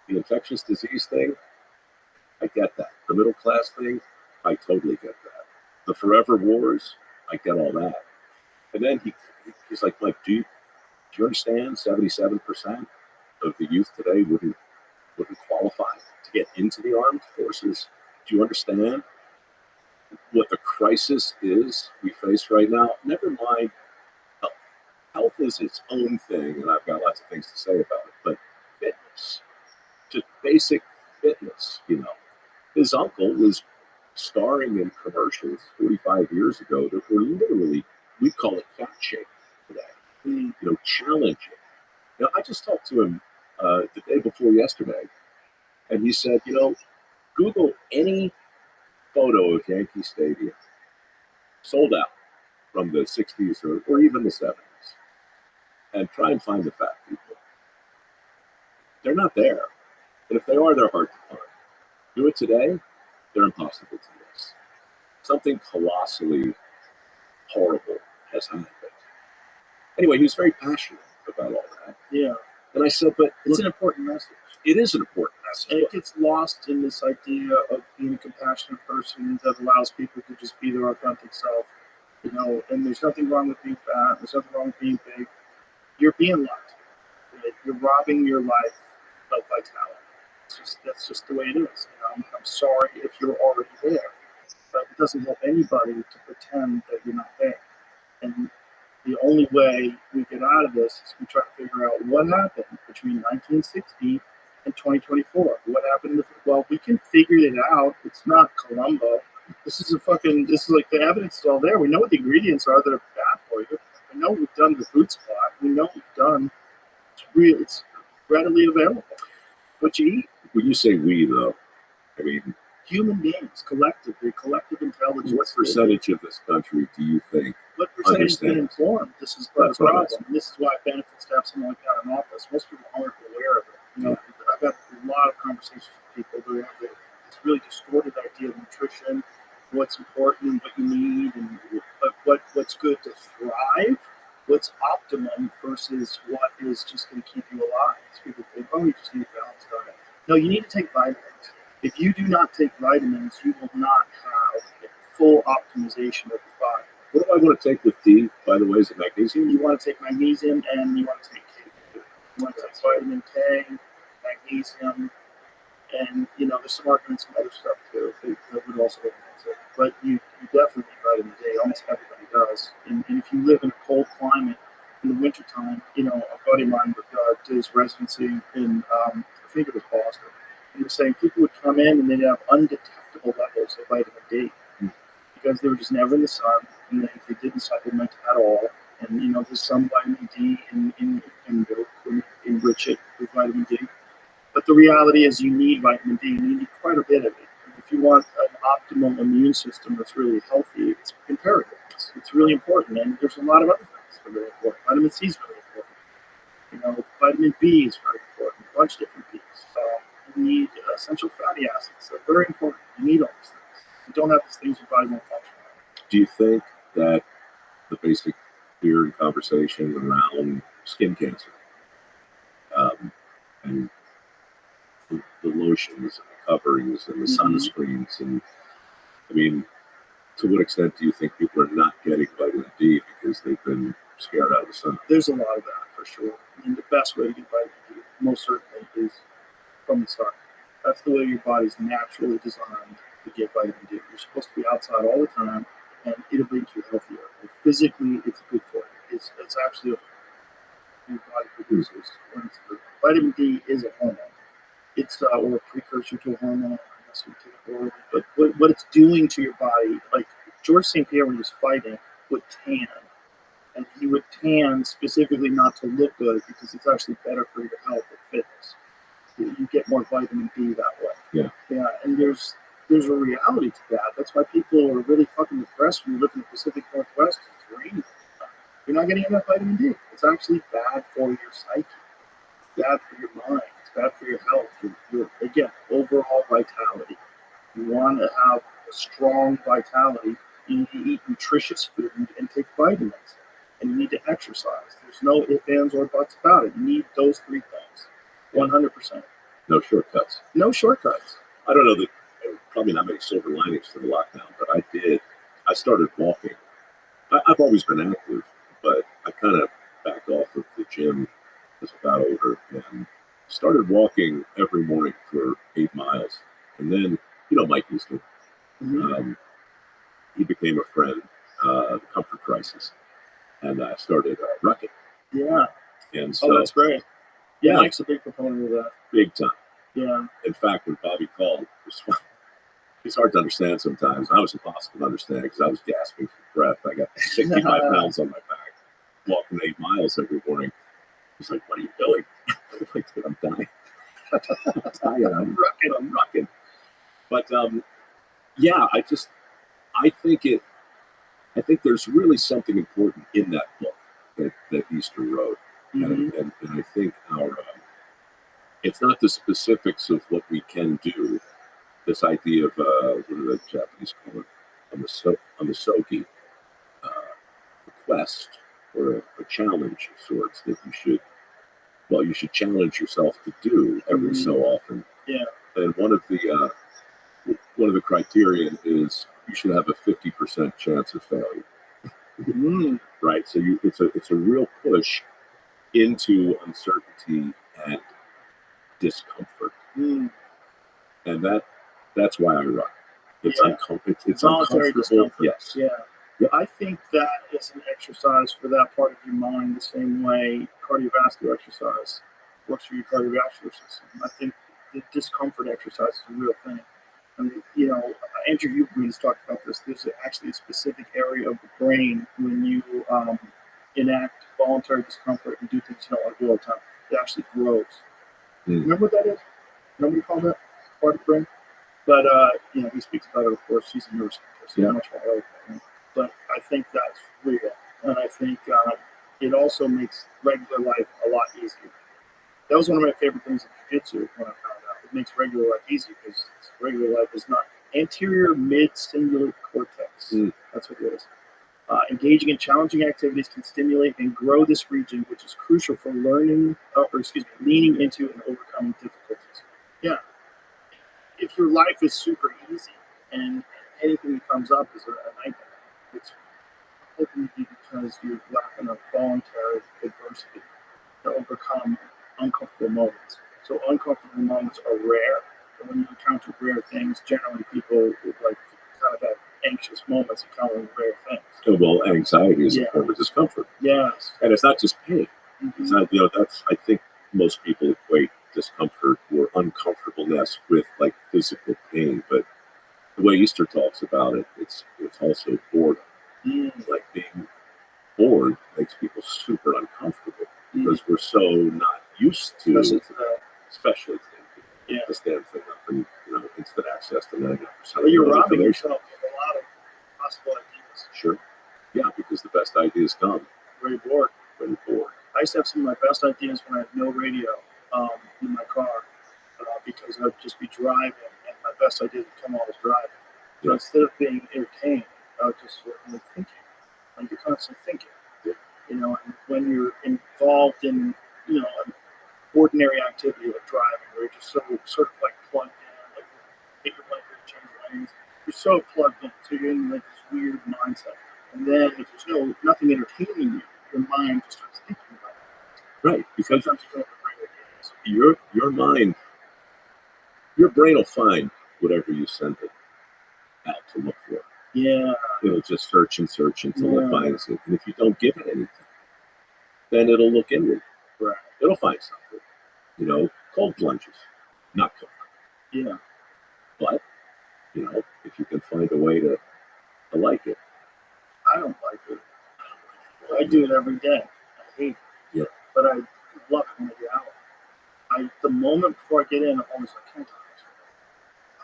the infectious disease thing, I get that. The middle class thing, I totally get that. The forever wars, I get all that. And then he's like, Mike, do Do you understand? 77% of the youth today wouldn't qualify to get into the armed forces. Do you understand what the crisis is we face right now? Never mind health. Health is its own thing, and I've got lots of things to say about it. But fitness, just basic fitness, you know. His uncle was starring in commercials 45 years ago that were literally, we call it fat shaming today. You know, challenging. You know, I just talked to him the day before yesterday, and he said, you know, Google any photo of Yankee Stadium, sold out from the 60s or even the 70s, and try and find the fat people. They're not there. And if they are, they're hard to find. Do it today, they're impossible to miss. Something colossally horrible has happened. Anyway, he was very passionate about all that. Yeah. And I said, but It's an important message. it is an important message. And it gets lost in this idea of being a compassionate person that allows people to just be their authentic self. You know, and there's nothing wrong with being fat. There's nothing wrong with being big. You're being lied. You're robbing your life of vitality. That's just the way it is. You know, I'm sorry if you're already there, but it doesn't help anybody to pretend that you're not there. And the only way we get out of this is we try to figure out what happened between 1960 and 2024. What happened? Well, we can figure it out. It's not Columbo. This is like the evidence is all there. We know what the ingredients are that are bad for you. We know what we've done to the food supply. We know what we've done. It's readily available. What you eat. When you say we, though, I mean, human beings, collective intelligence. What percentage of this country do you think? What percentage has been informed? This is the problem. And this is why it benefits to have someone like that in office. Most people aren't aware of it. You know, I've had a lot of conversations with people who have this really distorted idea of nutrition, what's important, what you need, and what's good to thrive, what's optimum versus what is just going to keep you alive. So people think, oh, you just need a balanced diet. No, you need to take vitamins. If you do not take vitamins, you will not have full optimization of your body. What do I want to take with D, by the way? Is it magnesium? You want to take magnesium and you want to take K. You want to take vitamin K, magnesium, and there's some arguments and other stuff too that would also enhance it. But you definitely need vitamin D. Almost everybody does. And if you live in a cold climate in the wintertime, a buddy of mine did his residency in I think it was Boston. He was saying people would come in and they'd have undetectable levels of vitamin D because they were just never in the sun and they didn't supplement at all. And there's some vitamin D in milk and enrich it with vitamin D. But the reality is you need vitamin D. You need quite a bit of it. And if you want an optimal immune system that's really healthy, it's imperative. It's really important. And there's a lot of other things that are really important. Vitamin C is really important. Vitamin B is very important. A bunch of different Bs. You need essential fatty acids. They're very important. You need all these things. If you don't have these things, your body won't function. Do you think that the basic fear and conversation around skin cancer and the lotions and the coverings and the sunscreens, and I mean, to what extent do you think people are not getting vitamin D because they've been scared out of the sun? There's a lot of that for sure. And the best way to get vitamin D, most certainly, is from the sun. That's the way your body's naturally designed to get vitamin D. You're supposed to be outside all the time, and it'll make you healthier. And physically, it's good for you. It's actually what your body produces. Vitamin D is a hormone. It's or a precursor to a hormone. But what it's doing to your body, like George St. Pierre when he was fighting, would tan. And he would tan specifically not to look good because it's actually better for your health and fitness. You get more vitamin D that way. Yeah, and there's a reality to that. That's why people are really fucking depressed when you live in the Pacific Northwest. It's raining. You're not getting enough vitamin D. It's actually bad for your psyche. It's bad for your mind. It's bad for your health. Your again, overall vitality. You want to have a strong vitality. You need to eat nutritious food and take vitamins. And you need to exercise. There's no ifs, ands, or buts about it. You need those three things. 100%. No shortcuts. No shortcuts. I don't know that probably not many silver linings to the lockdown, but I started walking. I've always been active, but I kind of back off of the gym as I got older and started walking every morning for 8 miles. And then, Mike Easton, he became a friend, the Comfort Crisis, and I started rucking. Yeah. And so, that's great. Yeah, yeah, Mike's a big proponent of that. big time. Yeah. In fact, when Bobby called, it's hard to understand sometimes. I was impossible to understand because I was gasping for breath. I got 65 pounds on my back, walking 8 miles every morning. He's like, "What are you doing?" I'm like, "Dude, I'm dying. I'm dying. I'm rucking." But yeah, I think there's really something important in that book that Easter wrote, and I think it's not the specifics of what we can do. This idea of what do the Japanese call it, on the sogi, a quest or a challenge of sorts that you should challenge yourself to do every so often. Yeah. And one of the criterion is you should have a 50% chance of failure. Right. So it's a real push into uncertainty and discomfort. And that's why I run. It's it's voluntary uncomfortable. discomfort. Yes. Yeah. Yep. I think that is an exercise for that part of your mind the same way cardiovascular exercise works for your cardiovascular system. I think the discomfort exercise is a real thing. I mean, Andrew Huberman has talked about this. There's actually a specific area of the brain when you enact voluntary discomfort and do things you don't want to do all the time. It actually grows. Remember what that is? Nobody called that part of the brain? But, he speaks about it, of course. He's a nurse, so much more like that. But I think that's real. And I think it also makes regular life a lot easier. That was one of my favorite things in jiu-jitsu when I found out. It makes regular life easy because regular life is not anterior mid-cingulate cortex. That's what it is. Engaging in challenging activities can stimulate and grow this region, which is crucial for learning, leaning into and overcoming difficulties. Yeah. If your life is super easy and anything that comes up is a nightmare, it's ultimately because you're lacking a voluntary adversity to overcome uncomfortable moments. So uncomfortable moments are rare. And when you encounter rare things, generally people kind of have anxious moments encountering rare things. So, well, anxiety is a form of discomfort. Yes. And it's not just pain. It's not, I think most people equate discomfort or uncomfortableness with like physical pain, but the way Easter talks about it, it's also boredom. Like being bored makes people super uncomfortable because we're so not used to, especially today, this damn thing up and instant access to 99%. Well, you're robbing yourself of a lot of possible ideas. Sure. Yeah, because the best ideas come when you're bored. I used to have some of my best ideas when I had no radio in my car because I'd just be driving and my best ideas would come while I was driving. So instead of being entertained, I was just thinking. Like you're constantly thinking. And when you're involved in, an ordinary activity like driving, where you're just sort of like plugged in, like take your blinker, change lanes. You're so plugged in, so you're in like this weird mindset. And then if there's nothing entertaining you, your mind just starts thinking about it. Right, because your mind, your brain will find whatever you send it out to look for. Yeah. It'll just search until it finds it. And if you don't give it anything, then it'll look inward. Right. It'll find something. Cold plunges, not comfortable. Yeah. But, if you can find a way to like it. I don't like it. I do it every day. I hate it. Yeah. But I love it when I get out. The moment before I get in, I'm always like, can't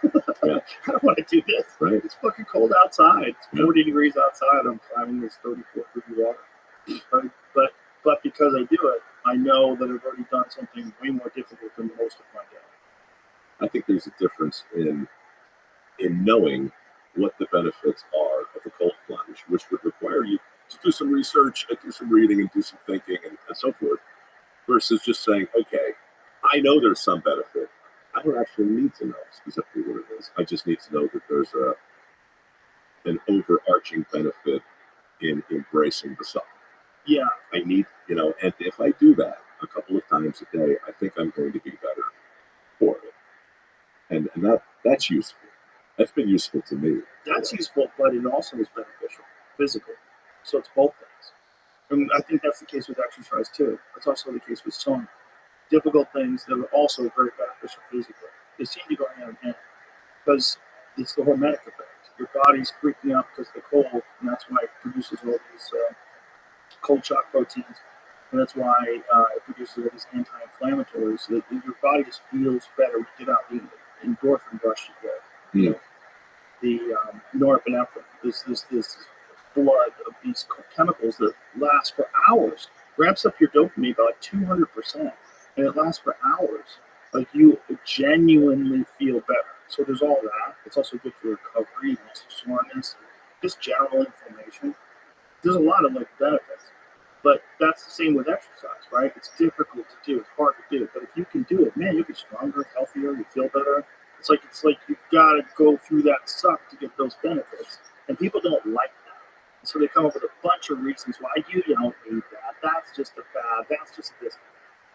I don't want to do this. Right. It's fucking cold outside. It's 40 degrees outside. I'm climbing this 34-degree water. But because I do it, I know that I've already done something way more difficult than most of my day. I think there's a difference in knowing what the benefits are of a cold plunge, which would require you to do some research and do some reading and do some thinking and so forth, versus just saying, okay, I know there's some benefit. I don't actually need to know specifically what it is. I just need to know that there's an overarching benefit in embracing the suffering. Yeah. I need, and if I do that a couple of times a day, I think I'm going to be better for it. And that's useful. That's been useful to me. That's useful, but it also is beneficial physically. So it's both things. And I think that's the case with exercise too. That's also the case with some difficult things that are also very beneficial physically. They seem to go hand in hand because it's the hormetic effect. Your body's freaking out because of the cold, and that's why it produces all these cold shock proteins. And that's why it produces all these anti-inflammatories. So that your body just feels better when you get out. The endorphin rush you get. Yeah. The norepinephrine, this blood of these chemicals that last for hours, ramps up your dopamine by like 200%, and it lasts for hours. Like you genuinely feel better. So there's all that. It's also good for recovery, muscle soreness, just general inflammation. There's a lot of like benefits. But that's the same with exercise, right? It's difficult to do. It's hard to do. But if you can do it, man, you'll be stronger, healthier, you feel better. It's like you've got to go through that suck to get those benefits. And people don't like that. So they come up with a bunch of reasons why you don't need that. That's just a fad. That's just this.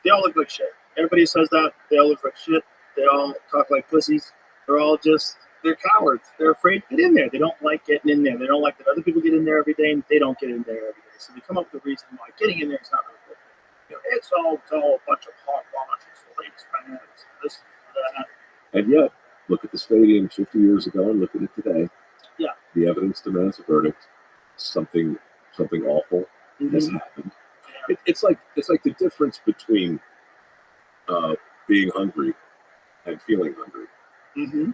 They all look like shit. Everybody says that. They all look like shit. They all talk like pussies. They're cowards. They're afraid to get in there. They don't like getting in there. They don't like that other people get in there every day and they don't get in there every day. So they come up with a reason why getting in there is not really good. It's all a bunch of hogwash. It's lakes, man. It's this, that. And yet, look at the stadium 50 years ago and look at it today. Yeah. The evidence demands a verdict. Something awful has happened. It's like the difference between being hungry and feeling hungry. Mm-hmm.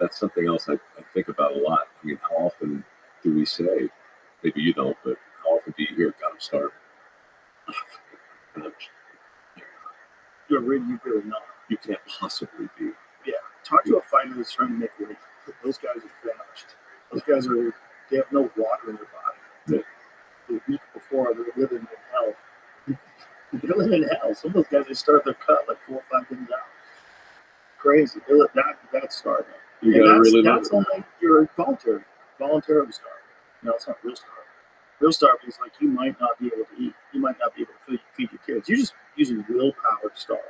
That's something else I think about a lot. I mean, how often do we say, maybe you don't, but how often do you hear, God, I'm starving? You're really not. You can't possibly be. Yeah. Talk to a fighter that's trying to make weight. Those guys are famished. Those guys they have no water in their body. Yeah. The week before, they're living in hell. They're living in hell. Some of those guys, they start their cut like 4 or 5 days out. Crazy. That's starving. That's only you're voluntarily starving. It's not real starving. Real starving is like you might not be able to eat. You might not be able to feed your kids. You're just using willpower to starve.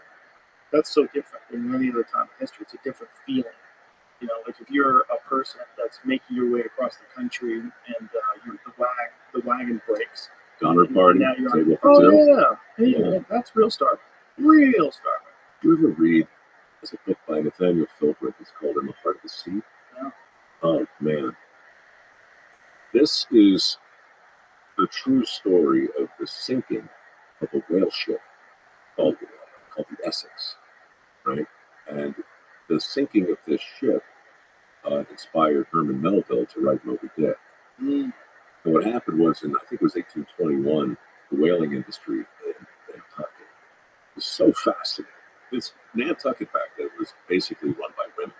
That's so different than any other time in history. It's a different feeling. Like if you're a person that's making your way across the country and the wagon breaks. Donner party. Now you're table on, for two. Yeah. That's real starving. Real starving. Do you ever read? There's a book by Nathaniel Philbrick. It's called In the Heart of the Sea. Yeah. Oh man, this is the true story of the sinking of a whale ship called the Essex, right? And the sinking of this ship inspired Herman Melville to write Moby Dick. Mm. And what happened was, I think it was 1821, the whaling industry in Nantucket was so fascinating. This Nantucket back then was basically run by women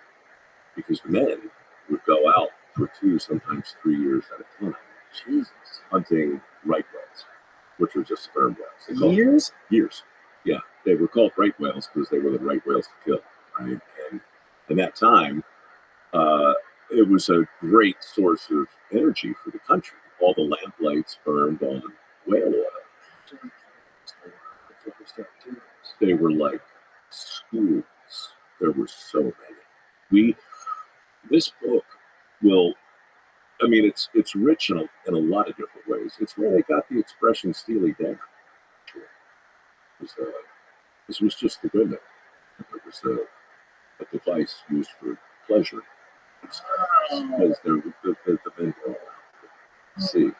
because men would go out for 2, sometimes 3 years at a time, hunting right whales, which were just sperm whales. Years. Yeah, they were called right whales because they were the right whales to kill, right? And in that time, it was a great source of energy for the country. All the lamplights burned on whale oil. They were like schools. There were so many. This book will, it's rich in a lot of different ways. It's where they got the expression Steely Dan. This was just the women. It was a device used for pleasure. Because the men were all out to sea.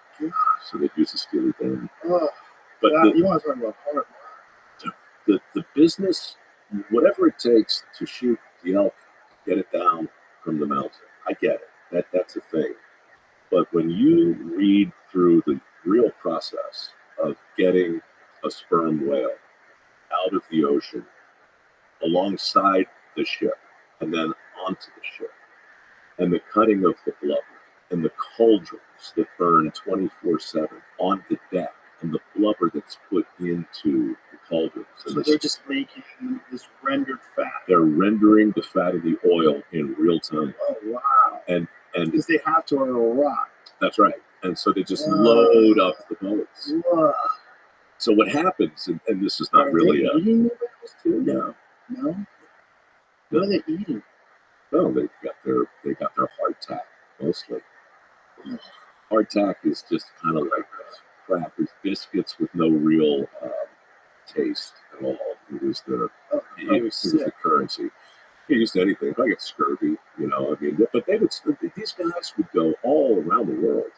So they'd use the Steely Dan. But you want to talk about hard? The business, whatever it takes to shoot the elk, get it down from the mountain. I get it. That's a thing. But when you read through the real process of getting a sperm whale out of the ocean alongside the ship and then onto the ship, and the cutting of the blubber and the cauldrons that burn 24/7 on the deck and the blubber that's put into the cauldrons. So they're just making this rendered fat. They're rendering the fat of the oil in real time. Oh, wow. And because they have to or it'll rot. That's right. And so they just load up the boats. Whoa. So what happens, and this is not Are really they eating the whales too? no. What are they eating? No, they got their hardtack mostly. Hardtack is just kind of like crap. It's biscuits with no real taste at all. It was the currency. Get used to anything. If I get scurvy, I mean, but these guys would go all around the world.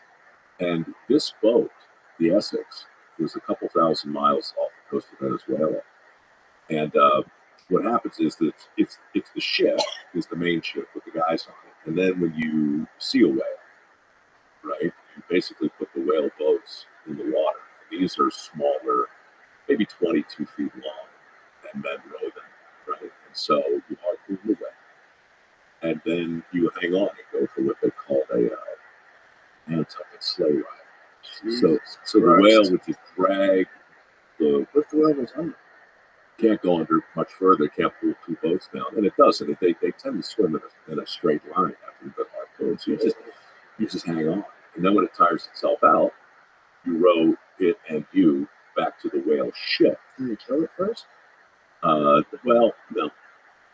And this boat, the Essex, was a couple thousand miles off the coast of Venezuela. And what happens is that it's the ship is the main ship with the guys on it. And then when you see a whale, right, you basically put the whale boats in the water. These are smaller, maybe 22 feet long, and men row them, right? And so you harpoon the whale. And then you hang on and go for what they call a Nantucket sleigh ride. So the whale would just drag the whale was under. Can't go under much further, can't pull two boats down. And it doesn't. They tend to swim in a straight line after the harpoon. So you just hang on. And then when it tires itself out, you row it and you back to the whale ship. Do you kill it first? Well,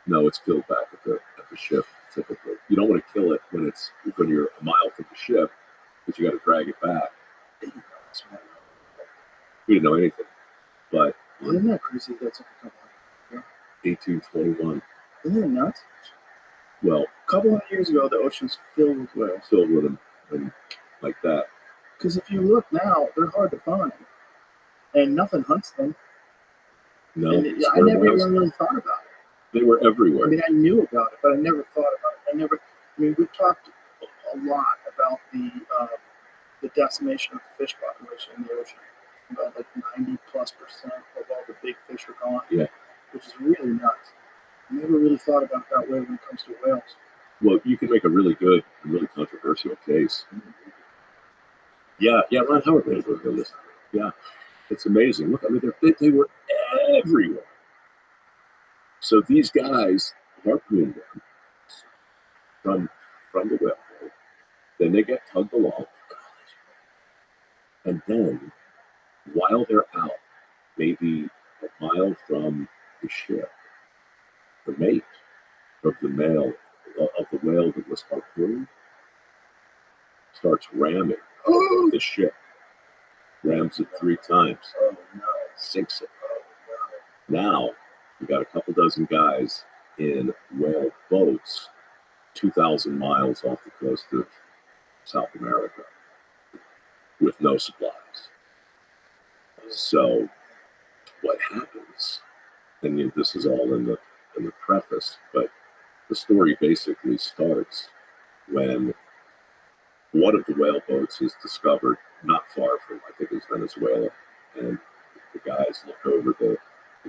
no, it's killed back at the ship typically. You don't want to kill it when you're a mile from the ship, because you got to drag it back. We didn't know anything, but isn't that crazy? That's a couple of 1821. Isn't that nuts? Well, a couple of years ago, the ocean's filled with whales. Filled with them, and like that. Because if you look now, they're hard to find, and nothing hunts them. No, I never even really thought about it. They were everywhere. I mean, I knew about it, but I never thought about it. We've talked a lot about the decimation of the fish population in the ocean. About like 90+% of all the big fish are gone. Yeah. Which is really nuts. I never really thought about it that way when it comes to whales. Well, you can make a really good, really controversial case. Yeah, Ron Howard made a list. Yeah, it's amazing. Look, I mean, they were everywhere. So these guys harpooned them from the whale boat. Then they get tugged along. And then, while they're out, maybe a mile from the ship, the mate of the whale that was harpooned starts ramming the ship. Rams it 3 times. Oh, no. Sinks it. Now, you got a couple dozen guys in whale boats 2,000 miles off the coast of South America with no supplies. So what happens, and this is all in the preface, but the story basically starts when one of the whale boats is discovered not far from, I think it was Venezuela, and the guys look over the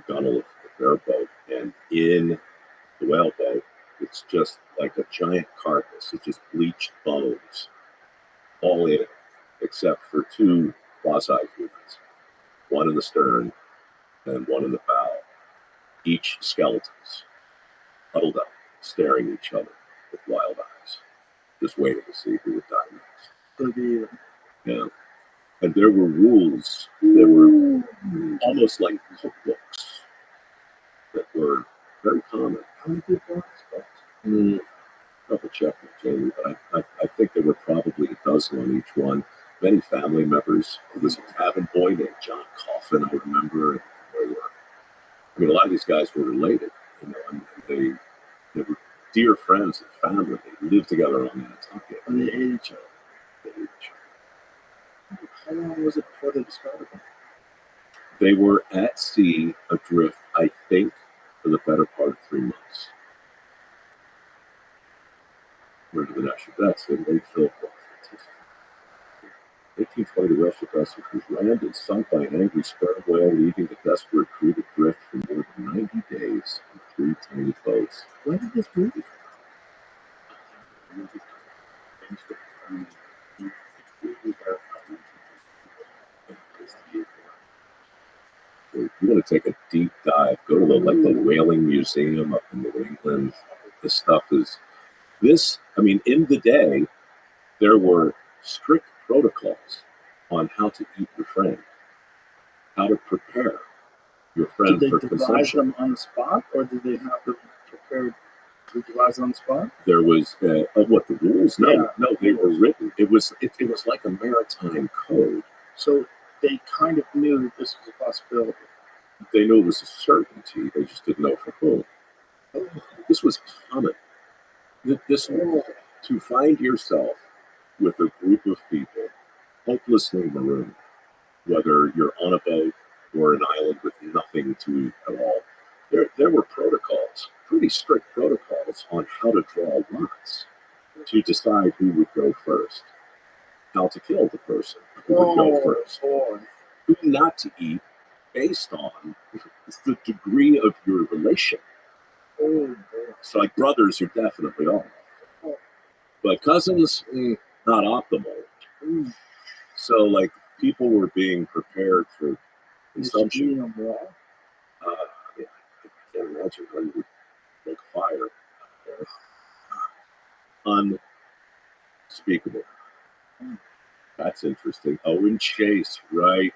gunnel of their boat, and in the whale boat, it's just like a giant carcass. It's just bleached bones, all in it, except for 2 quasi-humans, one in the stern and one in the bow, each skeletons, huddled up, staring at each other with wild eyes, just waiting to see who would die next. Yeah. And there were rules that were almost like cookbooks that were very common. How many people are on double check with Jamie, but I think there were probably a dozen on each one. Many family members. There was a cabin boy named John Coffin, I remember. And a lot of these guys were related, and they were dear friends and family. They lived together on Nantucket. And they ate each other. How long was it before they discovered them? They were at sea, adrift, I think, for the better part of 3 months. Where did the national vets and they filled 1820, the whale ship Essex was rammed and sunk by an angry sperm whale, leaving the desperate crew to drift for more than 90 days in 3 tiny boats. When did this movie come? If you want to take a deep dive, go to the Whaling Museum up in New England. This stuff is in the day, there were strict protocols on how to eat your friend, how to prepare your Did friend they for devise consumption. them on the spot, or did they have them prepared to devise on the spot? There was what, the rules? No, Yeah. no, they were written. It was like a maritime code. So they kind of knew that this was a possibility. They knew it was a certainty. They just didn't know for whom. This was common. This to find yourself with a group of people hopelessly marooned, whether you're on a boat or an island with nothing to eat at all. There were protocols, pretty strict protocols on how to draw lots to decide who would go first, how to kill the person who would go first, who not to eat based on the degree of your relation. So, like brothers are definitely off, but cousins, not optimal. So, like people were being prepared for consumption. Yeah, I can't imagine how you would make a fire. Unspeakable. That's interesting. Owen Chase, right?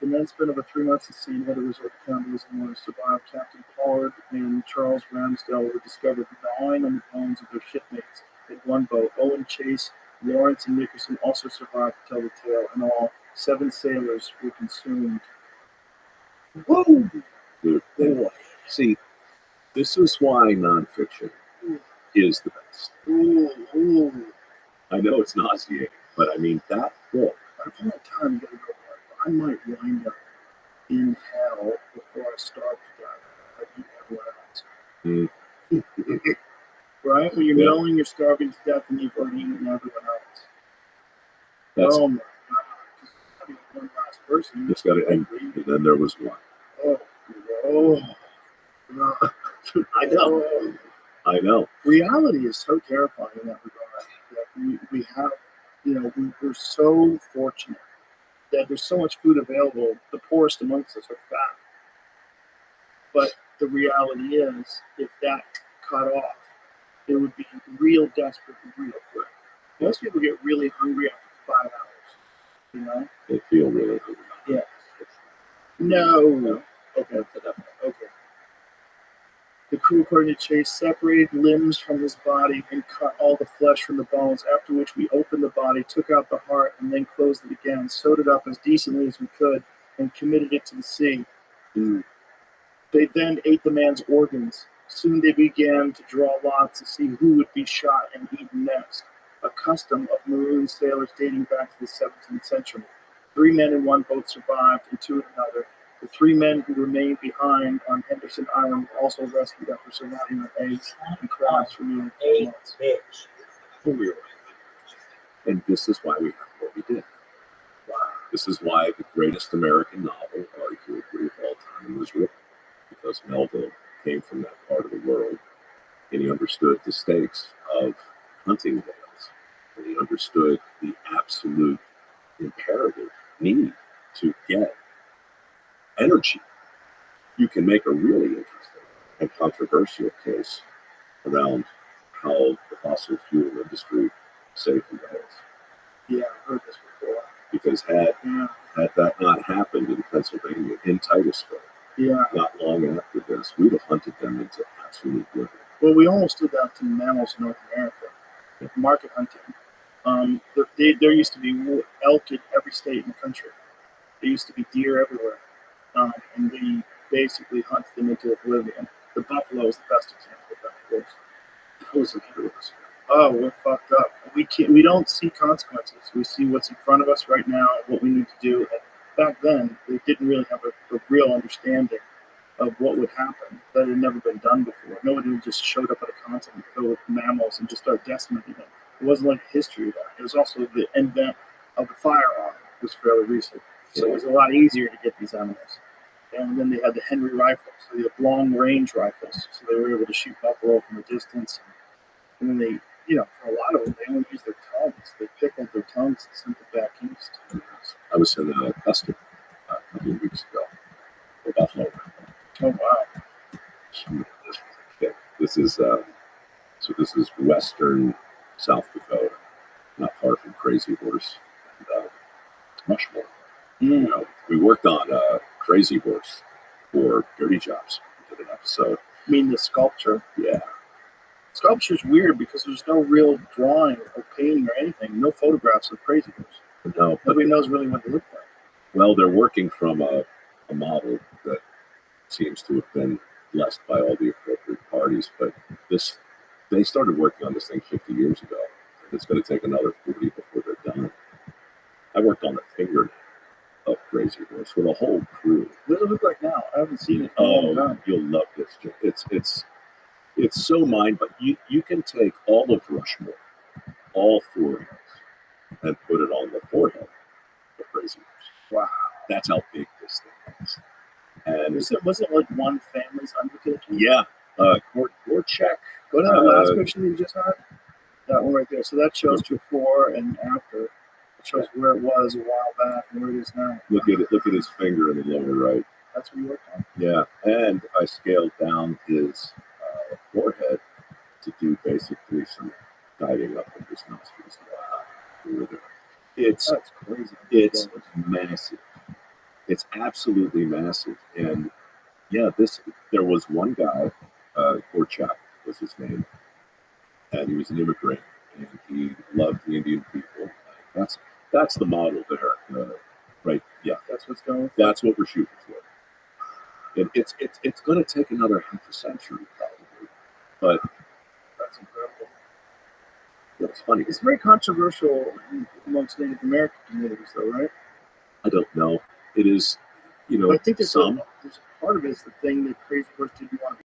The men spent over 3 months at sea and had to resort to cannibalism in order to survive. Captain Pollard and Charles Ramsdell were discovered gnawing on the bones of their shipmates in one boat. Owen Chase, Lawrence, and Nickerson also survived to tell the tale. In all, 7 sailors were consumed. Woo! Dude, see, this is why nonfiction is the best. I know it's nauseating, but I mean, that book. I've had time to go. I might wind up in hell before I starve to death. Like everyone else. Right? When you're knowing you're starving to death and you've already eaten everyone else. That's, oh my God. One last person. It's got to end. And then there was one. I know. I know. Reality is so terrifying in that regard. That we have, we're so fortunate that there's so much food available. The poorest amongst us are fat. But the reality is, if that cut off, it would be real desperate and real quick. Most people get really hungry after 5 hours. They feel really hungry. Yeah. No. Okay. The crew, according to Chase, separated limbs from his body and cut all the flesh from the bones, after which we opened the body, took out the heart, and then closed it again, sewed it up as decently as we could, and committed it to the sea. They then ate the man's organs. Soon they began to draw lots to see who would be shot and eaten next, a custom of maroon sailors dating back to the 17th century. 3 men in one boat survived, and 2 in another. The 3 men who remained behind on Henderson Island were also rescued after surviving their eggs and crabs for nearly 4 months. And this is why we have what we did. Wow. This is why the greatest American novel, arguably of all time, was written. Because Melville came from that part of the world, and he understood the stakes of hunting whales, and he understood the absolute imperative need to get energy. You can make a really interesting and controversial case around how the fossil fuel industry saved the whales. Yeah, I've heard this before. Because had that not happened in Pennsylvania, in Titusville, not long after this, we'd have hunted them into absolute ruin. Well, we almost did that to mammals in North America. Market hunting. There used to be elk in every state in the country. There used to be deer everywhere. And we basically hunted them into oblivion. The buffalo is the best example of that, of course. That was a curious. Oh, we're fucked up. We don't see consequences. We see what's in front of us right now and what we need to do. And back then, they didn't really have a real understanding of what would happen. That had never been done before. Nobody just showed up at a continent filled with mammals and just started decimating them. It wasn't like a history of that. It was also the invent of the firearm was fairly recent. So it was a lot easier to get these animals. And then they had the Henry rifles, so they had long-range rifles. So they were able to shoot buffalo from a distance. And then they, for a lot of them, they only used their tongues. They pickled their tongues and sent it back east. I was in Custom a couple of weeks ago. For buffalo. Oh, wow. This is western South Dakota, not far from Crazy Horse. Rushmore. Mm. You know, we worked on Crazy Horse for Dirty Jobs. We did an episode. I mean, the sculpture? Yeah. Sculpture's weird because there's no real drawing or painting or anything. No photographs of Crazy Horse. No, but Nobody knows really what they look like. well, they're working from a model that seems to have been blessed by all the appropriate parties. But they started working on this thing 50 years ago. And it's going to take another 40 before they're done. I worked on the finger of Crazy Horse with a whole crew. What does it look like now? I haven't seen it in a long Oh, time. you'll love this. It's so mind, but you can take all of Rushmore, all four of us, and put it on the forehead of Crazy Horse. Wow. That's how big this thing is. And Was it like one family's undertaking? yeah, court check. Go to that last picture that you just had. That one right there. So that shows before and after. It shows where it was a while back and where it is now. Look at his finger in the lower right. That's what you worked on. Yeah, and I scaled down his forehead to do basically some guiding up of his nostrils. Wow. It's That's crazy. It's massive. It's absolutely massive. And yeah, there was one guy, Gorchak was his name, and he was an immigrant, and he loved the Indian people. That's the model there, right? Yeah, That's what's going on. that's what we're shooting for. And it's going to take another half a century probably, but That's incredible. it's funny. It's very controversial amongst Native American communities, though, right? I don't know. It is, But I think there's some. a part of it is the thing that Crazy Horse didn't want